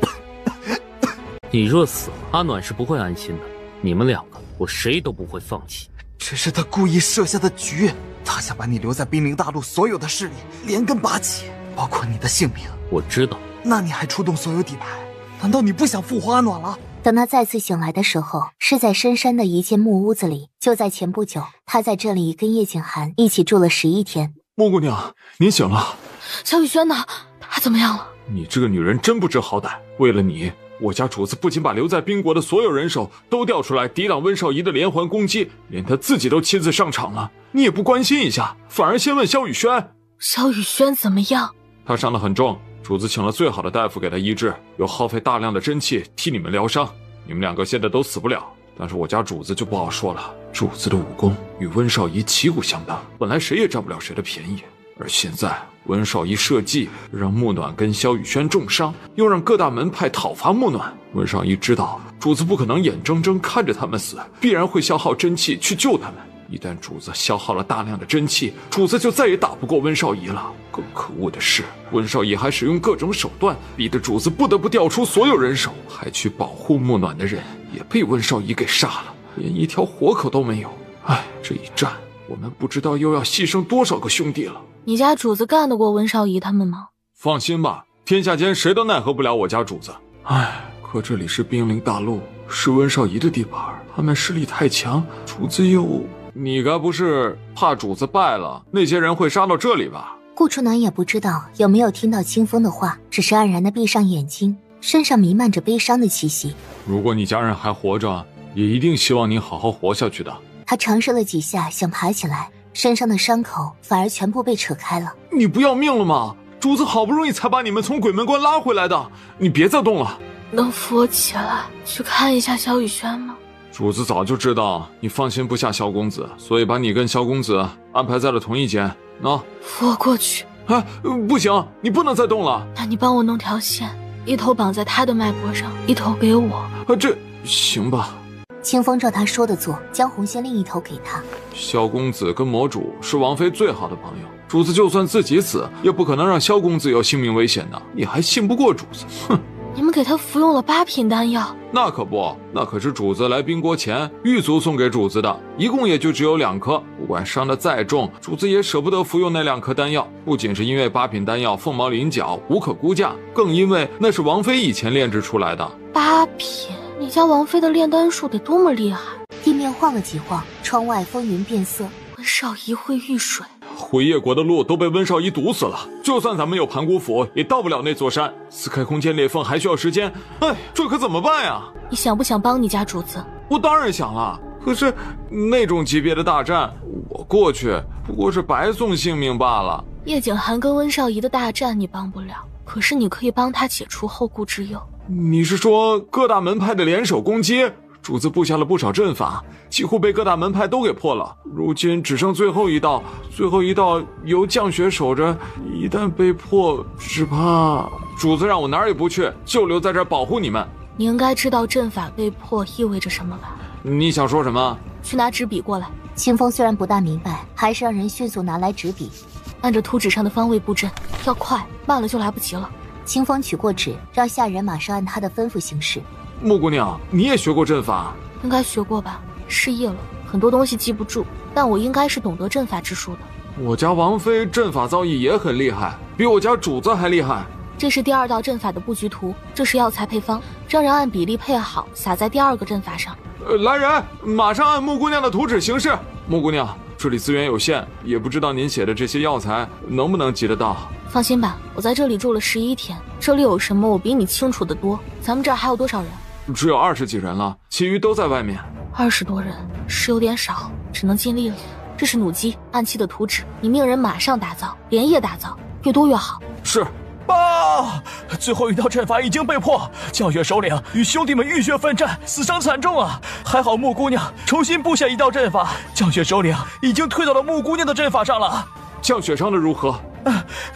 你若死了，阿暖是不会安心的。你们两个，我谁都不会放弃。这是他故意设下的局，他想把你留在兵临大陆所有的势力连根拔起，包括你的性命。我知道。那你还出动所有底牌？难道你不想复活阿暖了？等他再次醒来的时候，是在深山的一间木屋子里。就在前不久，他在这里跟叶景寒一起住了11天。木姑娘，您醒了。萧雨轩呢？他怎么样了？你这个女人真不知好歹！为了你，我家主子不仅把留在宾国的所有人手都调出来抵挡温少仪的连环攻击，连他自己都亲自上场了。你也不关心一下，反而先问萧雨轩。萧雨轩怎么样？他伤得很重，主子请了最好的大夫给他医治，又耗费大量的真气替你们疗伤。你们两个现在都死不了，但是我家主子就不好说了。主子的武功与温少仪旗鼓相当，本来谁也占不了谁的便宜。而现在温少仪设计让木暖跟萧雨轩重伤，又让各大门派讨伐木暖。温少仪知道主子不可能眼睁睁看着他们死，必然会消耗真气去救他们。一旦主子消耗了大量的真气，主子就再也打不过温少仪了。更可恶的是，温少仪还使用各种手段，逼得主子不得不调出所有人手，还去保护木暖的人也被温少仪给杀了，连一条活口都没有。唉，这一战我们不知道又要牺牲多少个兄弟了。你家主子干得过温少仪他们吗？放心吧，天下间谁都奈何不了我家主子。唉，可这里是兵临大陆，是温少仪的地盘，他们实力太强，主子又……你该不是怕主子败了，那些人会杀到这里吧？顾初暖也不知道有没有听到清风的话，只是黯然地闭上眼睛，身上弥漫着悲伤的气息。如果你家人还活着，也一定希望你好好活下去的。他尝试了几下想爬起来，身上的伤口反而全部被扯开了。你不要命了吗？主子好不容易才把你们从鬼门关拉回来的，你别再动了。能扶我起来去看一下萧雨轩吗？主子早就知道你放心不下萧公子，所以把你跟萧公子安排在了同一间。扶我过去。不行，你不能再动了。那你帮我弄条线，一头绑在他的脉搏上，一头给我。这行吧。清风照他说的做，将红线另一头给他。萧公子跟魔主是王妃最好的朋友，主子就算自己死，也不可能让萧公子有性命危险的。你还信不过主子？哼！你们给他服用了8品丹药。那可不，那可是主子来宾国前狱卒送给主子的，一共也就只有2颗。不管伤得再重，主子也舍不得服用那2颗丹药。不仅是因为8品丹药凤毛麟角，无可估价，更因为那是王妃以前炼制出来的。8品？你家王妃的炼丹术得多么厉害！地面晃了几晃，窗外风云变色。温少仪会遇水，回夜国的路都被温少仪堵死了，就算咱们有盘古斧，也到不了那座山。撕开空间裂缝还需要时间，这可怎么办呀？你想不想帮你家主子？我当然想了，可是那种级别的大战，我过去不过是白送性命罢了。叶景寒跟温少仪的大战你帮不了，可是你可以帮他解除后顾之忧。你是说各大门派的联手攻击？主子布下了不少阵法，几乎被各大门派都给破了。如今只剩最后一道由降雪守着，一旦被破，只怕主子让我哪儿也不去，就留在这儿保护你们。你应该知道阵法被破意味着什么吧？你想说什么？去拿纸笔过来。清风虽然不大明白，还是让人迅速拿来纸笔，按着图纸上的方位布阵，要快，慢了就来不及了。清风取过纸，让下人马上按他的吩咐行事。木姑娘，你也学过阵法？应该学过吧，失忆了，很多东西记不住，但我应该是懂得阵法之术的。我家王妃阵法造诣也很厉害，比我家主子还厉害。这是第2道阵法的布局图，这是药材配方，让人按比例配好，撒在第2个阵法上。来人，马上按木姑娘的图纸行事。木姑娘，这里资源有限，也不知道您写的这些药材能不能集得到。放心吧，我在这里住了11天，这里有什么我比你清楚得多。咱们这儿还有多少人？只有20几人了，其余都在外面。20多人是有点少，只能尽力了。这是弩机暗器的图纸，你命人马上打造，连夜打造，越多越好。是。最后一道阵法已经被破，降雪首领与兄弟们浴血奋战，死伤惨重啊！还好木姑娘重新布下一道阵法，降雪首领已经退到了木姑娘的阵法上了。降雪伤的如何？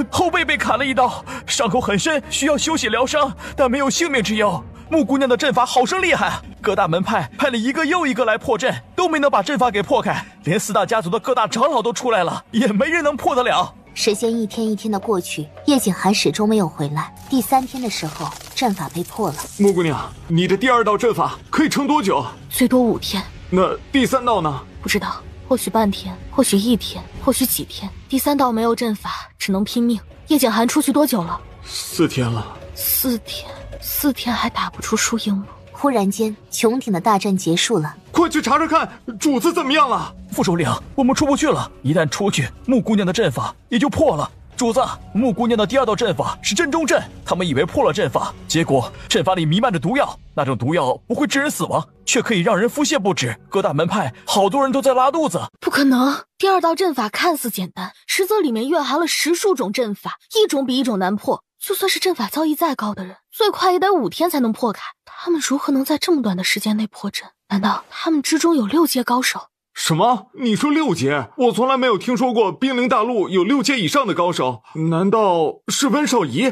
后背被砍了一刀，伤口很深，需要休息疗伤，但没有性命之忧。木姑娘的阵法好生厉害，各大门派派了一个又一个来破阵，都没能把阵法给破开，连4大家族的各大长老都出来了，也没人能破得了。时间一天一天的过去，叶景寒始终没有回来。第3天的时候，阵法被破了。木姑娘，你的第2道阵法可以撑多久？最多5天。那第3道呢？不知道，或许半天，或许1天，或许几天。第3道没有阵法，只能拼命。叶景寒出去多久了？4天了。4天还打不出输赢吗？忽然间，穹顶的大战结束了。快去查查看，主子怎么样了？副首领，我们出不去了。一旦出去，木姑娘的阵法也就破了。主子，木姑娘的第2道阵法是阵中阵，他们以为破了阵法，结果阵法里弥漫着毒药，那种毒药不会致人死亡，却可以让人腹泻不止。各大门派好多人都在拉肚子。不可能！第2道阵法看似简单，实则里面蕴含了10数种阵法，一种比一种难破。就算是阵法造诣再高的人，最快也得5天才能破开。他们如何能在这么短的时间内破阵？难道他们之中有6阶高手？什么？你说6阶？我从来没有听说过兵临大陆有6阶以上的高手，难道是温少仪？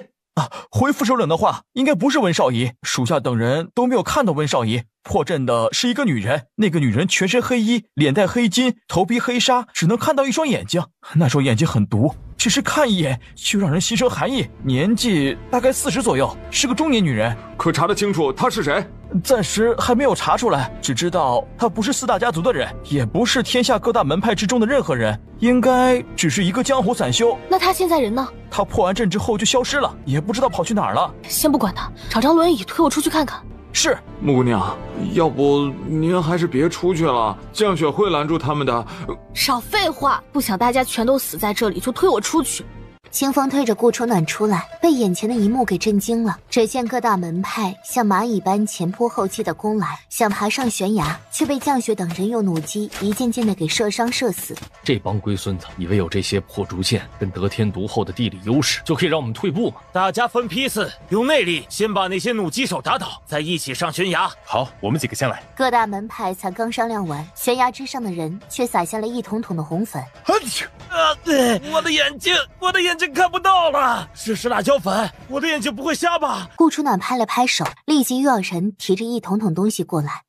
回副首领的话，应该不是温少仪，属下等人都没有看到温少仪。破阵的是一个女人，那个女人全身黑衣，脸带黑金，头披黑纱，只能看到一双眼睛，那双眼睛很毒，只是看一眼就让人心生寒意。年纪大概40左右，是个中年女人。可查得清楚她是谁？暂时还没有查出来，只知道她不是4大家族的人，也不是天下各大门派之中的任何人，应该只是一个江湖散修。那她现在人呢？她破完阵之后就消失了，也不知道跑去哪儿了。先不管她，找张轮椅推我出去看看。是。木姑娘，要不您还是别出去了，降雪会拦住他们的。少废话，不想大家全都死在这里，就推我出去。清风推着顾初暖出来，被眼前的一幕给震惊了。只见各大门派像蚂蚁般前仆后继的攻来，想爬上悬崖，却被降雪等人用弩机一件件的给射伤射死。这帮龟孙子以为有这些破竹剑跟得天独厚的地理优势，就可以让我们退步吗？大家分批次，用内力先把那些弩机手打倒，再一起上悬崖。好，我们几个先来。各大门派才刚商量完，悬崖之上的人却撒下了一桶桶的红粉。我的眼睛看不到了，是辣椒粉，我的眼睛不会瞎吧？顾初暖拍了拍手，立即又有人提着一桶桶东西过来。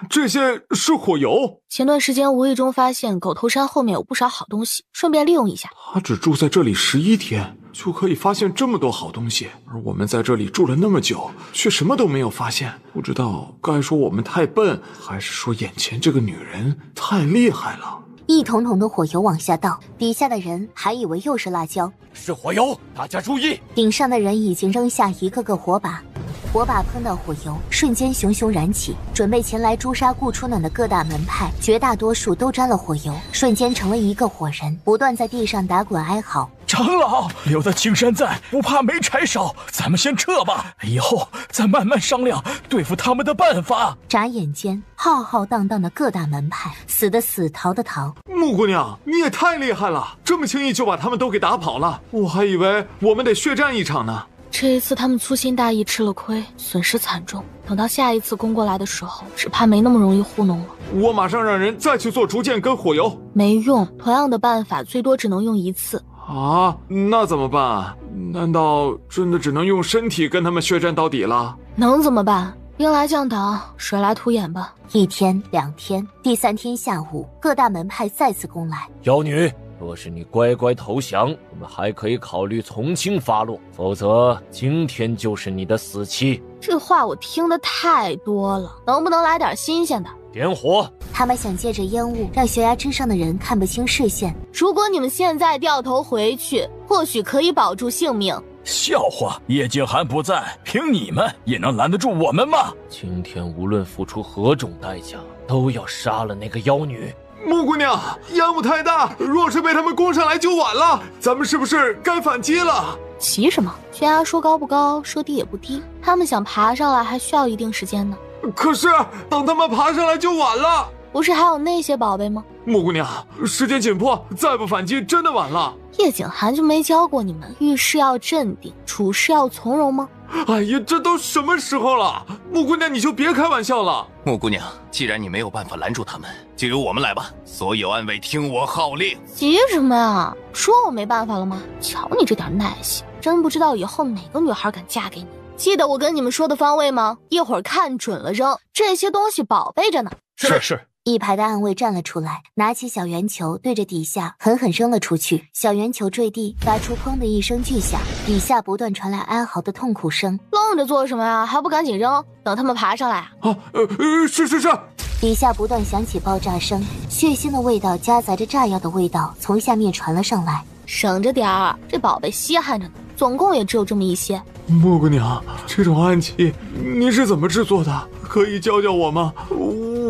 这些是火油。前段时间无意中发现狗头山后面有不少好东西，顺便利用一下。他只住在这里11天，就可以发现这么多好东西，而我们在这里住了那么久，却什么都没有发现。不知道该说我们太笨，还是说眼前这个女人太厉害了。一桶桶的火油往下倒，底下的人还以为又是辣椒，是火油，大家注意！顶上的人已经扔下一个个火把，火把碰到火油，瞬间熊熊燃起。准备前来诛杀顾初暖的各大门派，绝大多数都沾了火油，瞬间成了一个火人，不断在地上打滚哀嚎。长老，留得青山在，不怕没柴烧，咱们先撤吧，以后再慢慢商量对付他们的办法。眨眼间，浩浩荡荡的各大门派，死的死，逃的逃。木姑娘，你也太厉害了，这么轻易就把他们都给打跑了，我还以为我们得血战一场呢。这一次他们粗心大意吃了亏，损失惨重，等到下一次攻过来的时候，只怕没那么容易糊弄了。我马上让人再去做竹剑跟火油。没用，同样的办法最多只能用1次。啊，那怎么办？难道真的只能用身体跟他们血战到底了？能怎么办？兵来将挡，水来土掩吧。1天、2天，第3天下午，各大门派再次攻来。妖女，若是你乖乖投降，我们还可以考虑从轻发落，否则今天就是你的死期。这话我听得太多了，能不能来点新鲜的？点火！他们想借着烟雾让悬崖之上的人看不清视线。如果你们现在掉头回去，或许可以保住性命。笑话，叶静寒不在，凭你们也能拦得住我们吗？今天无论付出何种代价，都要杀了那个妖女。木姑娘，烟雾太大，若是被他们攻上来就晚了，咱们是不是该反击了？急什么？悬崖说高不高，说低也不低，他们想爬上来还需要一定时间呢。可是等他们爬上来就晚了，不是还有那些宝贝吗？木姑娘，时间紧迫，再不反击真的晚了。叶景寒就没教过你们遇事要镇定，处事要从容吗？哎呀，这都什么时候了，木姑娘你就别开玩笑了。木姑娘，既然你没有办法拦住他们，就由我们来吧，所有暗卫听我号令。急什么呀？说我没办法了吗？瞧你这点耐性，真不知道以后哪个女孩敢嫁给你。记得我跟你们说的方位吗？一会儿看准了扔，这些东西宝贝着呢。是。一排的暗卫站了出来，拿起小圆球对着底下狠狠扔了出去，小圆球坠地，发出砰的一声巨响，底下不断传来哀嚎的痛苦声。愣着做什么呀？还不赶紧扔，等他们爬上来啊！是。底下不断响起爆炸声，血腥的味道夹杂着炸药的味道从下面传了上来。省着点儿，这宝贝稀罕着呢，总共也只有这么一些。木姑娘，这种暗器你是怎么制作的？可以教教我吗？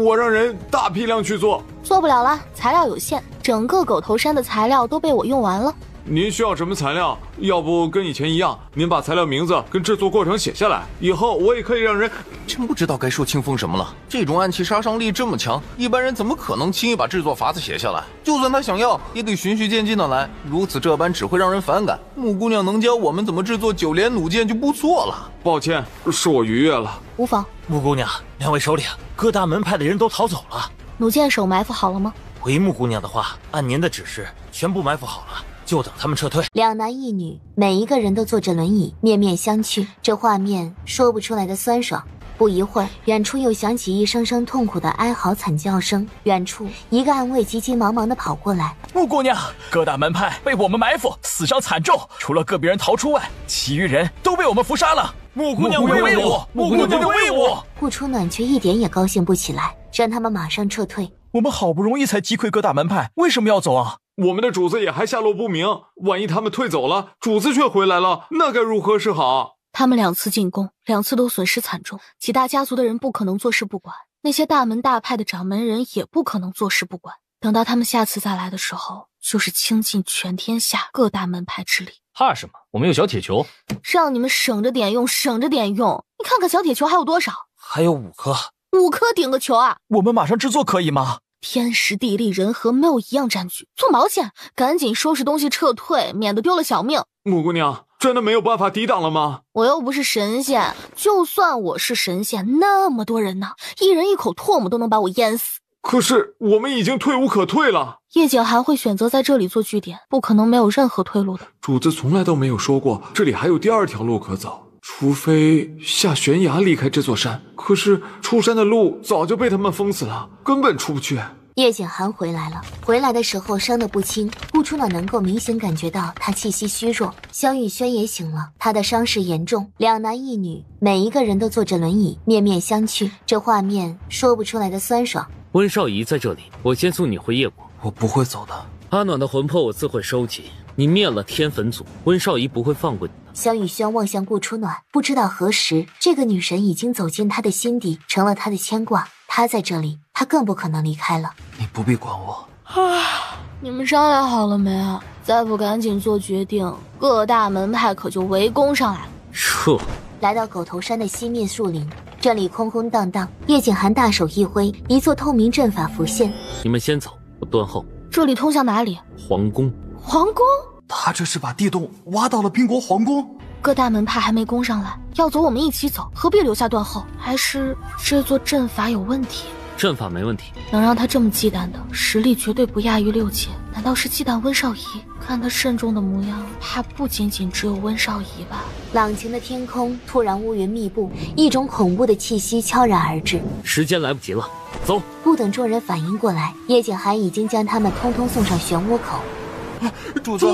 我让人大批量去做。做不了了，材料有限，整个狗头山的材料都被我用完了。您需要什么材料？要不跟以前一样，您把材料名字跟制作过程写下来，以后我也可以让人……真不知道该说清风什么了。这种暗器杀伤力这么强，一般人怎么可能轻易把制作法子写下来？就算他想要，也得循序渐进的来，如此这般只会让人反感。木姑娘能教我们怎么制作9连弩箭就不错了。抱歉，是我逾越了。无妨。木姑娘，2位首领，各大门派的人都逃走了。弩箭手埋伏好了吗？回木姑娘的话，按您的指示，全部埋伏好了。就等他们撤退。2男1女，每一个人都坐着轮椅，面面相觑，这画面说不出来的酸爽。不一会儿，远处又响起一声声痛苦的哀嚎惨叫声。远处，一个暗卫急急忙忙地跑过来。木姑娘，各大门派被我们埋伏，死伤惨重，除了个别人逃出外，其余人都被我们伏杀了。木姑娘威武！木姑娘威武！顾初暖却一点也高兴不起来，让他们马上撤退。我们好不容易才击溃各大门派，为什么要走啊？我们的主子也还下落不明，万一他们退走了，主子却回来了，那该如何是好？他们2次进攻，2次都损失惨重，几大家族的人不可能坐视不管，那些大门大派的掌门人也不可能坐视不管。等到他们下次再来的时候，就是倾尽全天下各大门派之力。怕什么？我们有小铁球，让你们省着点用，省着点用。你看看小铁球还有多少？还有5颗，5颗顶个球啊！我们马上制作可以吗？天时地利人和没有一样占据，做毛线？赶紧收拾东西撤退，免得丢了小命。木姑娘，真的没有办法抵挡了吗？我又不是神仙，就算我是神仙，那么多人呢，一人一口唾沫都能把我淹死。可是我们已经退无可退了。叶景寒会选择在这里做据点，不可能没有任何退路的。主子从来都没有说过这里还有第2条路可走。除非下悬崖离开这座山，可是出山的路早就被他们封死了，根本出不去。叶景寒回来了，回来的时候伤得不轻，顾初暖能够明显感觉到他气息虚弱。萧雨轩也醒了，他的伤势严重。2男1女，每一个人都坐着轮椅，面面相觑，这画面说不出来的酸爽。温少仪在这里，我先送你回叶国。我不会走的。阿暖的魂魄我自会收集。你灭了天坟族，温少仪不会放过你的。萧雨轩望向顾初暖，不知道何时，这个女神已经走进他的心底，成了他的牵挂。他在这里，他更不可能离开了。你不必管我。你们商量好了没啊？再不赶紧做决定，各大门派可就围攻上来了。撤！来到狗头山的西面树林，这里空空荡荡。叶景寒大手一挥，一座透明阵法浮现。你们先走，我断后。这里通向哪里？皇宫。皇宫？他这是把地洞挖到了宾国皇宫。各大门派还没攻上来，要走我们一起走，何必留下断后？还是这座阵法有问题？阵法没问题，能让他这么忌惮的实力绝对不亚于6阶。难道是忌惮温少仪？看他慎重的模样，怕不仅仅只有温少仪吧。朗晴的天空突然乌云密布，一种恐怖的气息悄然而至。时间来不及了，走！不等众人反应过来，叶景寒已经将他们通通送上漩涡口。主子！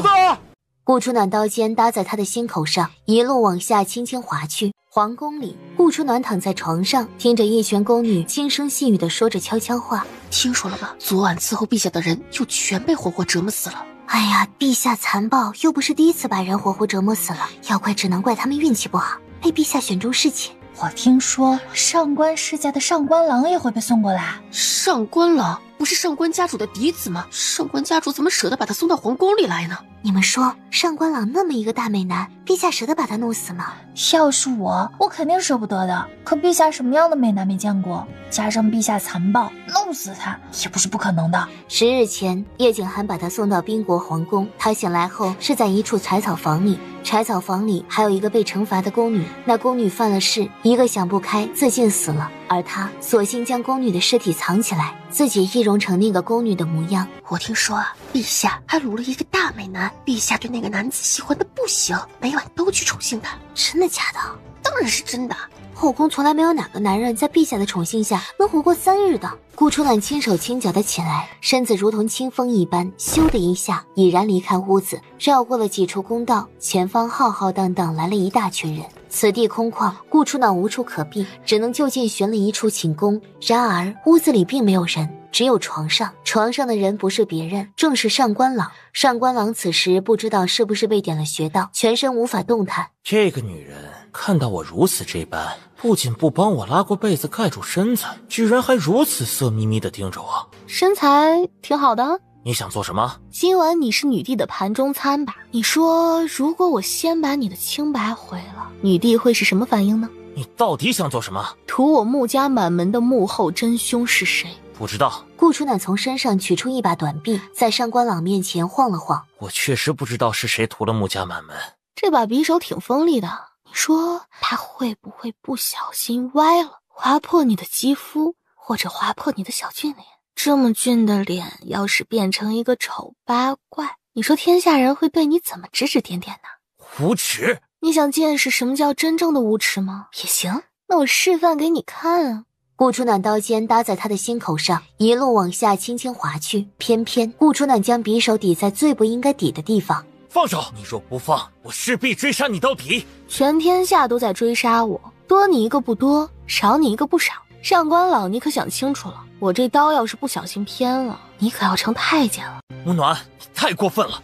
顾初暖刀尖搭在他的心口上，一路往下轻轻划去。皇宫里，顾初暖躺在床上，听着一群宫女轻声细语地说着悄悄话。听说了吗？昨晚伺候陛下的人又全被活活折磨死了。哎呀，陛下残暴，又不是第一次把人活活折磨死了，要怪只能怪他们运气不好，被陛下选中侍妾。我听说上官世家的上官郎也会被送过来。上官郎不是上官家主的嫡子吗？上官家主怎么舍得把他送到皇宫里来呢？你们说，上官郎那么一个大美男，陛下舍得把他弄死吗？要是我肯定舍不得的。可陛下什么样的美男没见过？加上陛下残暴，弄死他也不是不可能的。10日前，叶景寒把他送到宾国皇宫，他醒来后是在一处柴草房里。柴草房里还有一个被惩罚的宫女，那宫女犯了事，一个想不开自尽死了，而他索性将宫女的尸体藏起来，自己易容成那个宫女的模样。我听说啊，陛下还掳了一个大美男，陛下对那个男子喜欢的不行，每晚都去宠幸他。真的假的？当然是真的。后宫从来没有哪个男人在陛下的宠幸下能活过3日的。顾初暖轻手轻脚的起来，身子如同清风一般，咻的一下已然离开屋子，绕过了几处公道，前方浩浩荡荡来了一大群人。此地空旷，顾初暖无处可避，只能就近寻了一处寝宫。然而屋子里并没有人，只有床上的人不是别人，正是上官朗。上官朗此时不知道是不是被点了穴道，全身无法动弹。这个女人看到我如此这般，不仅不帮我拉过被子盖住身子，居然还如此色眯眯地盯着我。身材挺好的。你想做什么？今晚你是女帝的盘中餐吧？你说如果我先把你的清白毁了，女帝会是什么反应呢？你到底想做什么？屠我穆家满门的幕后真凶是谁？不知道。顾初暖从身上取出一把短臂，在上官朗面前晃了晃。我确实不知道是谁屠了穆家满门。这把匕首挺锋利的，你说他会不会不小心歪了，划破你的肌肤，或者划破你的小俊脸？这么俊的脸要是变成一个丑八怪，你说天下人会对你怎么指指点点呢？无耻！你想见识什么叫真正的无耻吗？也行，那我示范给你看啊。顾初暖刀尖搭在他的心口上，一路往下轻轻划去，偏偏顾初暖将匕首抵在最不应该抵的地方。放手！你若不放，我势必追杀你到底。全天下都在追杀我，多你一个不多，少你一个不少。上官朗，你可想清楚了，我这刀要是不小心偏了，你可要成太监了。穆暖，你太过分了。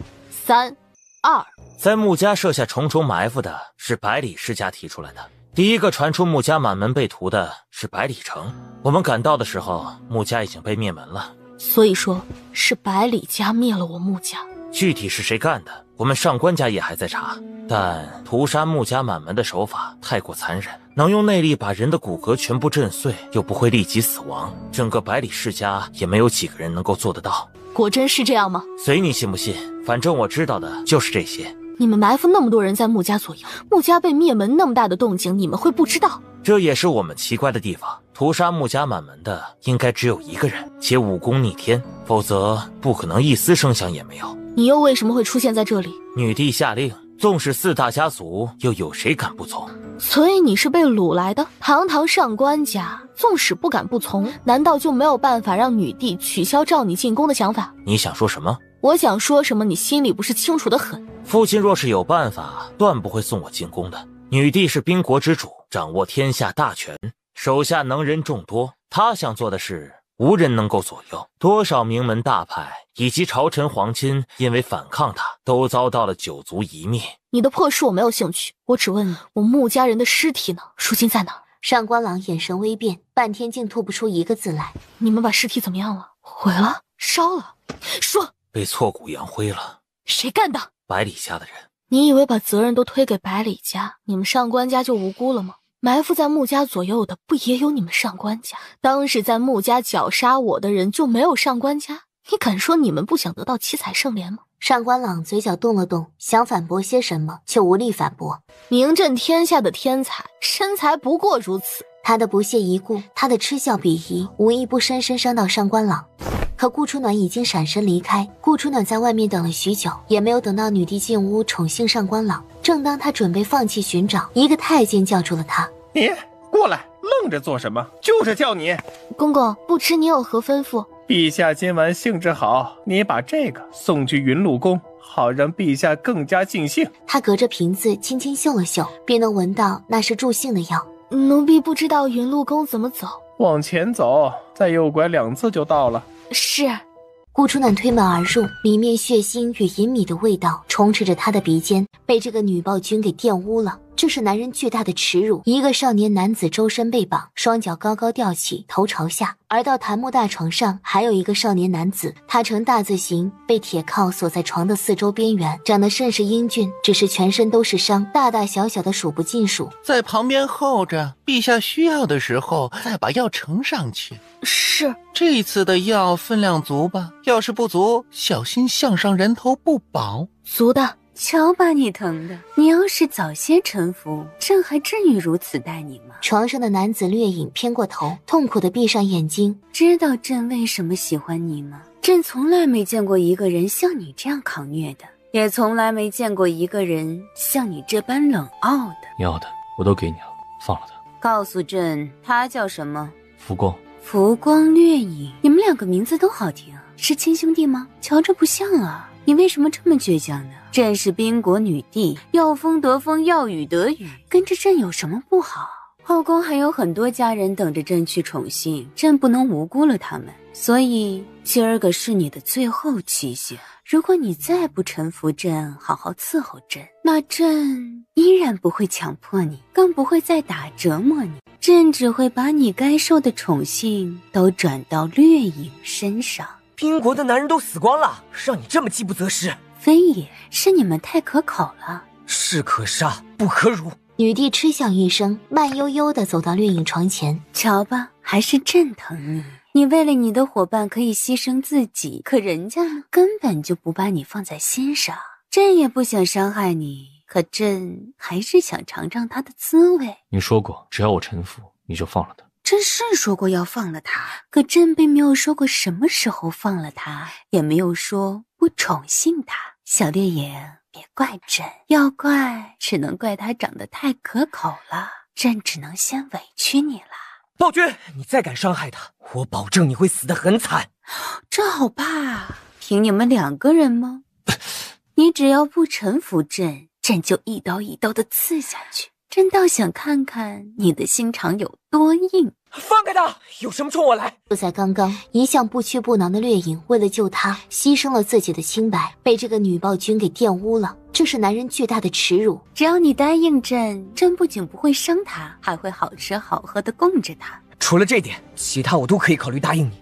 3、2，在穆家设下重重埋伏的是百里世家提出来的。第一个传出穆家满门被屠的是百里城，我们赶到的时候，穆家已经被灭门了。所以说，是百里家灭了我穆家。具体是谁干的，我们上官家也还在查，但屠杀穆家满门的手法太过残忍，能用内力把人的骨骼全部震碎，又不会立即死亡，整个百里世家也没有几个人能够做得到。果真是这样吗？随你信不信，反正我知道的就是这些。你们埋伏那么多人在穆家左右，穆家被灭门那么大的动静，你们会不知道？这也是我们奇怪的地方。屠杀穆家满门的应该只有一个人，且武功逆天，否则不可能一丝声响也没有。你又为什么会出现在这里？女帝下令，纵使4大家族，又有谁敢不从？所以你是被掳来的？堂堂上官家，纵使不敢不从，难道就没有办法让女帝取消召你进宫的想法？你想说什么？我想说什么，你心里不是清楚得很。父亲若是有办法，断不会送我进宫的。女帝是兵国之主，掌握天下大权，手下能人众多，她想做的事无人能够左右。多少名门大派以及朝臣皇亲因为反抗他，都遭到了九族一灭。你的破事我没有兴趣，我只问你，我穆家人的尸体呢？如今在哪？上官朗眼神微变，半天竟吐不出一个字来。你们把尸体怎么样了？毁了？烧了？说！被挫骨扬灰了。谁干的？百里家的人。你以为把责任都推给百里家，你们上官家就无辜了吗？埋伏在穆家左右的不也有你们上官家？当时在穆家绞杀我的人就没有上官家？你敢说你们不想得到七彩圣莲吗？上官朗嘴角动了动，想反驳些什么，却无力反驳。名震天下的天才，身材不过如此。他的不屑一顾，他的嗤笑鄙夷，无一不深深伤到上官朗。可顾初暖已经闪身离开，顾初暖在外面等了许久，也没有等到女帝进屋宠幸上官朗。正当他准备放弃寻找，一个太监叫住了他：“你过来，愣着做什么？就是叫你。”公公，不知你有何吩咐？陛下今晚兴致好，你把这个送去云露宫，好让陛下更加尽兴。他隔着瓶子轻轻嗅了嗅，便能闻到那是助兴的药。奴婢不知道云露宫怎么走。往前走，再右拐2次就到了。是。顾初暖推门而入，里面血腥与淫靡的味道充斥着他的鼻尖，被这个女暴君给玷污了。这是男人巨大的耻辱。一个少年男子周身被绑，双脚高高吊起，头朝下，而到檀木大床上还有一个少年男子，他呈大字形，被铁铐锁在床的四周边缘，长得甚是英俊，只是全身都是伤，大大小小的数不尽数。在旁边候着，陛下需要的时候再把药呈上去。是。这次的药分量足吧？要是不足，小心项上人头不保。足的。瞧把你疼的，你要是早些臣服，朕还至于如此待你吗？床上的男子掠影偏过头，痛苦地闭上眼睛。知道朕为什么喜欢你吗？朕从来没见过一个人像你这样抗虐的，也从来没见过一个人像你这般冷傲的。你要的我都给你了，放了他。告诉朕，他叫什么？浮光。浮光掠影，你们两个名字都好听，是亲兄弟吗？瞧着不像啊。你为什么这么倔强呢？朕是宾国女帝，要风得风，要雨得雨，跟着朕有什么不好？后宫还有很多家人等着朕去宠幸，朕不能无辜了他们。所以今儿个是你的最后期限，如果你再不臣服朕，好好伺候朕，那朕依然不会强迫你，更不会再打折磨你，朕只会把你该受的宠幸都转到掠影身上。宾国的男人都死光了，让你这么饥不择食。非也，是你们太可口了。士可杀不可辱。女帝嗤笑一声，慢悠悠地走到掠影床前。瞧吧，还是朕疼你。你为了你的伙伴可以牺牲自己，可人家呢，根本就不把你放在心上。朕也不想伤害你，可朕还是想尝尝他的滋味。你说过，只要我臣服，你就放了他。朕是说过要放了他，可朕并没有说过什么时候放了他，也没有说不宠幸他。小猎影，别怪朕，要怪只能怪他长得太可口了，朕只能先委屈你了。暴君，你再敢伤害他，我保证你会死得很惨。这好怕，凭你们2个人吗？你只要不臣服朕，朕就一刀一刀的刺下去。朕倒想看看你的心肠有多硬。放开他！有什么冲我来？就在刚刚，一向不屈不挠的掠影为了救他，牺牲了自己的清白，被这个女暴君给玷污了。这是男人巨大的耻辱。只要你答应朕，朕不仅不会伤他，还会好吃好喝的供着他。除了这点，其他我都可以考虑答应你。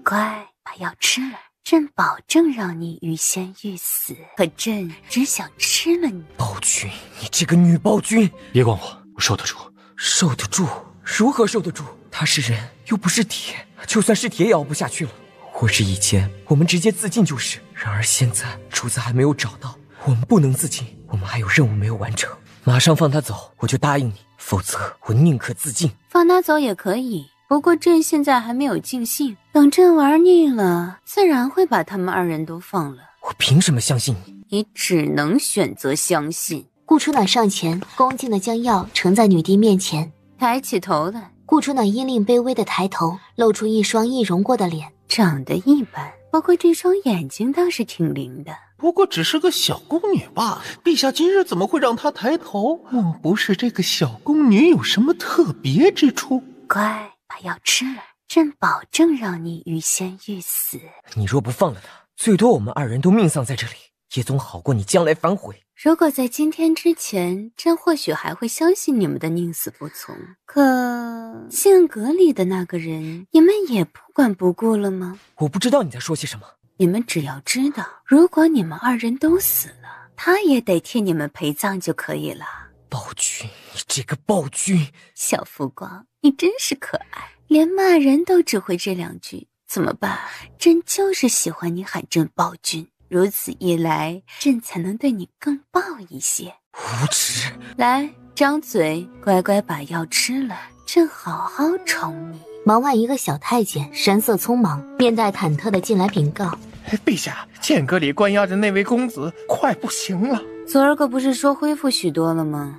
乖，把药吃了，朕保证让你欲仙欲死。可朕只想吃了你。暴君，你这个女暴君！别管我受得住。受得住？如何受得住？他是人，又不是铁，就算是铁也熬不下去了。或是以前我们直接自尽就是，然而现在主子还没有找到，我们不能自尽，我们还有任务没有完成。马上放他走，我就答应你，否则我宁可自尽。放他走也可以，不过朕现在还没有尽兴，等朕玩腻了，自然会把他们2人都放了。我凭什么相信你？你只能选择相信。顾初暖上前，恭敬地将药盛在女帝面前。抬起头来，顾初暖阴令卑微的抬头，露出一双易容过的脸，长得一般，不过这双眼睛倒是挺灵的。不过只是个小宫女罢了，陛下今日怎么会让她抬头？莫不是这个小宫女有什么特别之处？乖，把药吃了，朕保证让你欲仙欲死。你若不放了他，最多我们2人都命丧在这里，也总好过你将来反悔。如果在今天之前，朕或许还会相信你们的宁死不从。可剑阁里的那个人，你们也不管不顾了吗？我不知道你在说些什么。你们只要知道，如果你们2人都死了，他也得替你们陪葬就可以了。暴君，你这个暴君！小浮光，你真是可爱，连骂人都只会这2句。怎么办？朕就是喜欢你喊朕暴君。如此一来，朕才能对你更暴一些。无耻！来，张嘴，乖乖把药吃了，朕好好宠你。门外一个小太监神色匆忙，面带忐忑地进来禀告：陛下，剑阁里关押着那位公子快不行了。昨儿个不是说恢复许多了吗？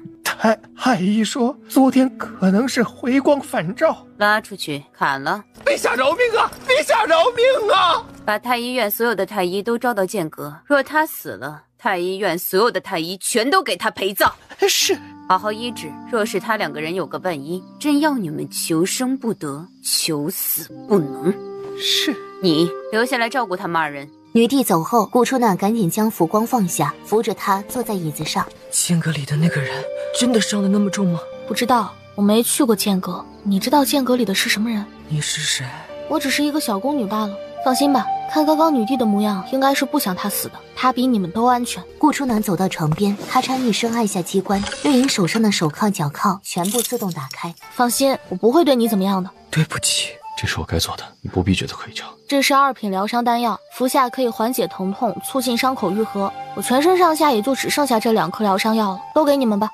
太医说昨天可能是回光返照。拉出去砍了。陛下饶命啊！陛下饶命啊！把太医院所有的太医都招到剑阁，若他死了，太医院所有的太医全都给他陪葬。是，好好医治。若是他2个人有个万一，朕要你们求生不得，求死不能。是，你留下来照顾他们2人。女帝走后，顾初暖赶紧将浮光放下，扶着她坐在椅子上。剑阁里的那个人真的伤得那么重吗？不知道，我没去过剑阁。你知道剑阁里的是什么人？你是谁？我只是一个小宫女罢了。放心吧，看刚刚女帝的模样，应该是不想她死的。她比你们都安全。顾初暖走到床边，咔嚓一声按下机关，掠影手上的手铐脚铐全部自动打开。放心，我不会对你怎么样的。对不起，这是我该做的，你不必觉得愧疚。这是2品疗伤丹药，服下可以缓解疼痛，促进伤口愈合。我全身上下也就只剩下这2颗疗伤药了，都给你们吧。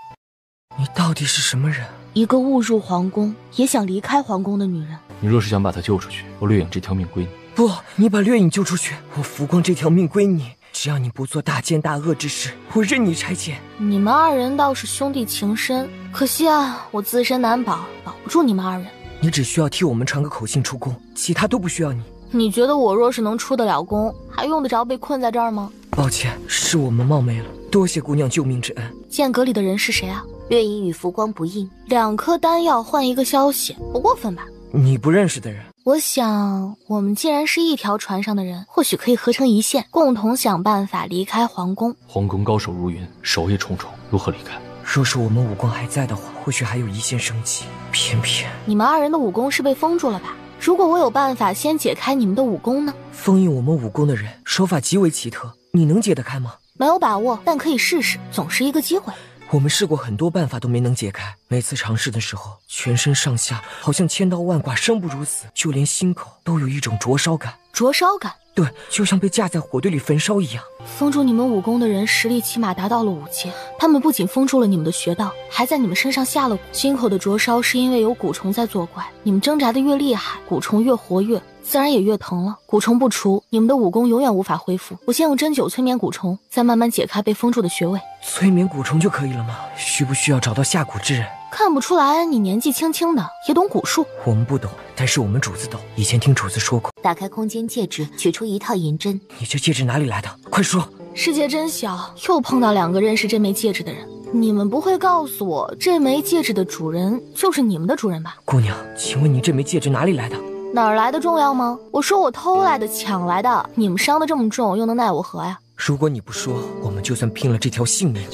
你到底是什么人？一个误入皇宫，也想离开皇宫的女人。你若是想把她救出去，我掠影这条命归你。不，你把掠影救出去，我浮光这条命归你。只要你不做大奸大恶之事，我任你差遣。你们二人倒是兄弟情深，可惜啊，我自身难保，保不住你们二人。你只需要替我们传个口信出宫，其他都不需要你。你觉得我若是能出得了宫，还用得着被困在这儿吗？抱歉，是我们冒昧了，多谢姑娘救命之恩。剑阁里的人是谁啊？月影与浮光不应，2颗丹药换一个消息，不过分吧？你不认识的人。我想，我们既然是一条船上的人，或许可以合成一线，共同想办法离开皇宫。皇宫高手如云，守夜重重，如何离开？若是我们武功还在的话，或许还有一线生机。偏偏你们二人的武功是被封住了吧？如果我有办法先解开你们的武功呢？封印我们武功的人手法极为奇特，你能解得开吗？没有把握，但可以试试，总是一个机会。我们试过很多办法都没能解开，每次尝试的时候，全身上下好像千刀万剐，生不如死，就连心口都有一种灼烧感。灼烧感？对，就像被架在火堆里焚烧一样。封住你们武功的人实力起码达到了5阶，他们不仅封住了你们的穴道，还在你们身上下了蛊。心口的灼烧是因为有蛊虫在作怪，你们挣扎的越厉害，蛊虫越活跃，自然也越疼了。蛊虫不除，你们的武功永远无法恢复。我先用针灸催眠蛊虫，再慢慢解开被封住的穴位。催眠蛊虫就可以了吗？需不需要找到下蛊之人？看不出来你年纪轻轻的也懂蛊术。我们不懂，但是我们主子懂，以前听主子说过。打开空间戒指，取出一套银针。你这戒指哪里来的？快说！世界真小，又碰到2个认识这枚戒指的人。你们不会告诉我，这枚戒指的主人就是你们的主人吧？姑娘，请问你这枚戒指哪里来的？哪儿来的重要吗？我说我偷来的，抢来的。你们伤得这么重，又能奈我何呀？如果你不说，我们就算拼了这条性命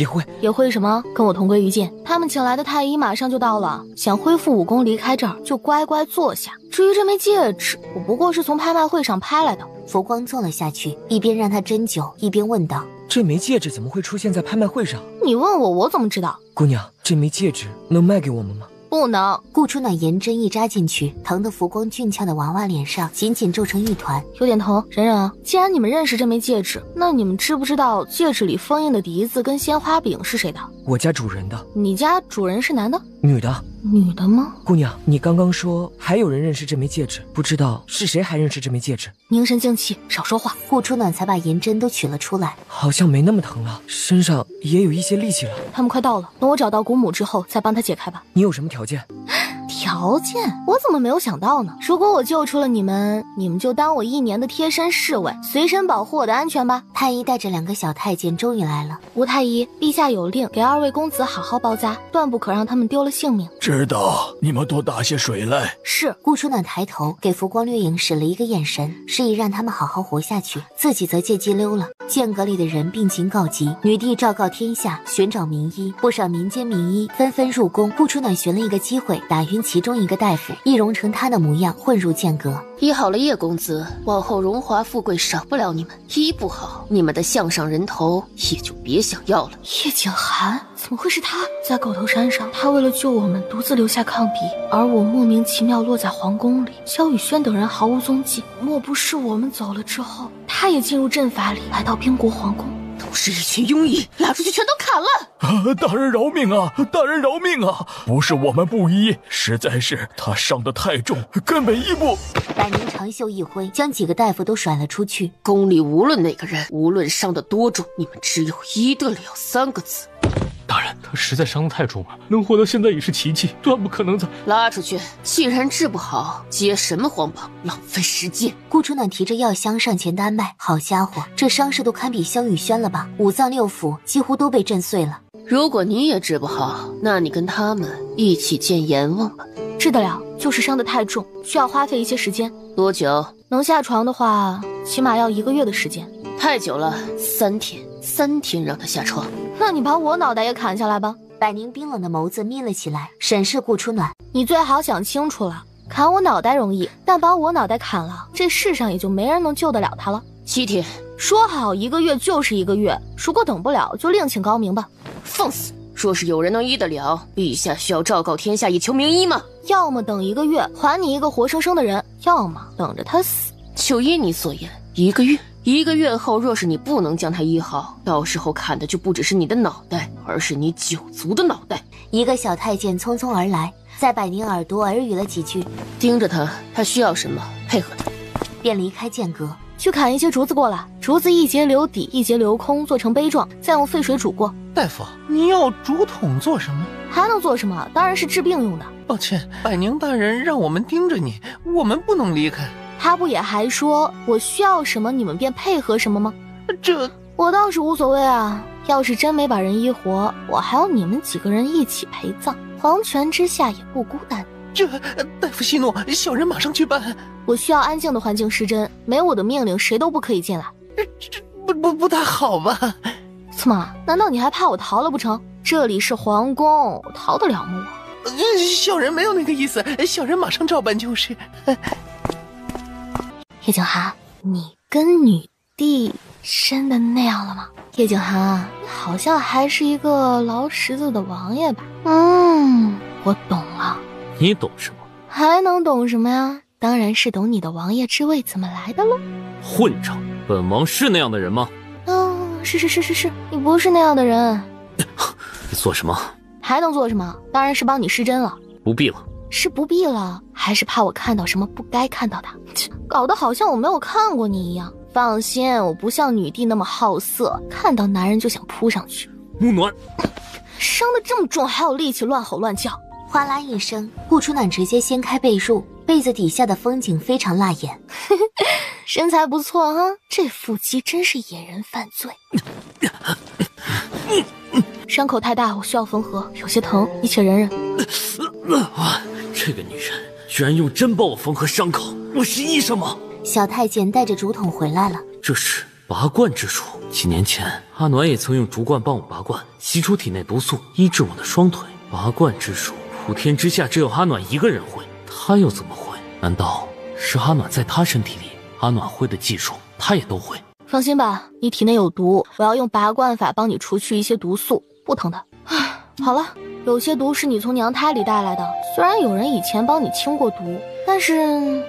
也会什么？跟我同归于尽。他们请来的太医马上就到了，想恢复武功离开这儿就乖乖坐下。至于这枚戒指，我不过是从拍卖会上拍来的。浮光坐了下去，一边让他针灸，一边问道：这枚戒指怎么会出现在拍卖会上？你问我，我怎么知道？姑娘，这枚戒指能卖给我们吗？不能。顾初暖银针一扎进去，疼得浮光俊俏的娃娃脸上紧紧皱成一团。有点疼，忍忍啊。既然你们认识这枚戒指，那你们知不知道戒指里封印的笛子跟鲜花饼是谁的？我家主人的。你家主人是男的？女的。女的吗？姑娘，你刚刚说还有人认识这枚戒指，不知道是谁还认识这枚戒指？凝神静气，少说话。顾初暖才把银针都取了出来，好像没那么疼了，身上也有一些力气了。他们快到了，等我找到古母之后再帮他解开吧。你有什么条件？条件？我怎么没有想到呢？如果我救出了你们，你们就当我1年的贴身侍卫，随身保护我的安全吧。太医带着2个小太监终于来了。吴太医，陛下有令，给2位公子好好包扎，断不可让他们丢了性命。知道，你们多打些水来。是。顾初暖抬头给浮光掠影使了一个眼神，示意让他们好好活下去，自己则借机溜了。剑阁里的人病情告急，女帝昭告天下，寻找名医。不少民间名医纷纷入宫。顾初暖寻了一个机会，打晕其中一个大夫，易容成他的模样混入剑阁。医好了叶公子，往后荣华富贵少不了你们，医不好，你们的项上人头也就别想要了。叶景寒，怎么会是他？在狗头山上，他为了救我们独自留下抗敌，而我莫名其妙落在皇宫里，萧雨轩等人毫无踪迹。莫不是我们走了之后，他也进入阵法里，来到边国皇宫？都是一群庸医，拉出去全都砍了！大人饶命啊！大人饶命啊！不是我们不医，实在是他伤得太重，根本医不。百年长袖一挥，将几个大夫都甩了出去。宫里无论哪个人，无论伤得多重，你们只有医得了3个字。大人，他实在伤得太重了，能活到现在已是奇迹，断不可能再拉出去。既然治不好，接什么皇榜，浪费时间。顾初暖提着药箱上前担脉，好家伙，这伤势都堪比萧雨轩了吧？5脏6腑几乎都被震碎了。如果你也治不好，那你跟他们一起见阎王吧。治得了，就是伤得太重，需要花费一些时间。多久？能下床的话，起码要1个月的时间。太久了，3天，3天让他下床。那你把我脑袋也砍下来吧。百宁冰冷的眸子眯了起来，审视顾初暖。你最好想清楚了，砍我脑袋容易，但把我脑袋砍了，这世上也就没人能救得了他了。7天，说好1个月就是1个月，如果等不了，就另请高明吧。放肆！若是有人能医得了，陛下需要昭告天下以求名医吗？要么等1个月，还你一个活生生的人；要么等着他死。就依你所言，1个月。1个月后，若是你不能将他医好，到时候砍的就不只是你的脑袋，而是你9族的脑袋。一个小太监匆匆而来，在百宁耳朵耳语了几句，盯着他，他需要什么，配合他，便离开剑阁。去砍一些竹子过来，竹子一节留底，一节留空，做成杯状，再用沸水煮过。大夫，你要竹筒做什么？还能做什么？当然是治病用的。抱歉，百宁大人让我们盯着你，我们不能离开。他不也还说我需要什么，你们便配合什么吗？这我倒是无所谓啊。要是真没把人医活，我还要你们几个人一起陪葬，黄泉之下也不孤单。这大夫息怒，小人马上去办。我需要安静的环境施针，没我的命令，谁都不可以进来。这不太好吧？怎么？难道你还怕我逃了不成？这里是皇宫，我逃得了吗我？小人没有那个意思，小人马上照办就是。叶景涵，你跟女帝真的那样了吗？叶景涵，你好像还是一个劳什子的王爷吧？我懂了。你懂什么？还能懂什么呀？当然是懂你的王爷之位怎么来的喽。混账！本王是那样的人吗？是，你不是那样的人。你做什么？还能做什么？当然是帮你施针了。不必了。是不必了，还是怕我看到什么不该看到的？搞得好像我没有看过你一样。放心，我不像女帝那么好色，看到男人就想扑上去。木暖，伤得这么重，还有力气乱吼乱叫。哗啦一声，顾初暖直接掀开被褥，被子底下的风景非常辣眼。身材不错哈，这腹肌真是引人犯罪。伤口太大，我需要缝合，有些疼，你且忍忍。这个女人居然用针帮我缝合伤口，我是医生吗？小太监带着竹筒回来了，这是拔罐之术。几年前，阿暖也曾用竹罐帮我拔罐，吸出体内毒素，医治我的双腿。拔罐之术，普天之下只有阿暖一个人会，他又怎么会？难道是阿暖在他身体里？阿暖会的技术，他也都会。放心吧，你体内有毒，我要用拔罐法帮你除去一些毒素，不疼的。好了，有些毒是你从娘胎里带来的，虽然有人以前帮你清过毒，但是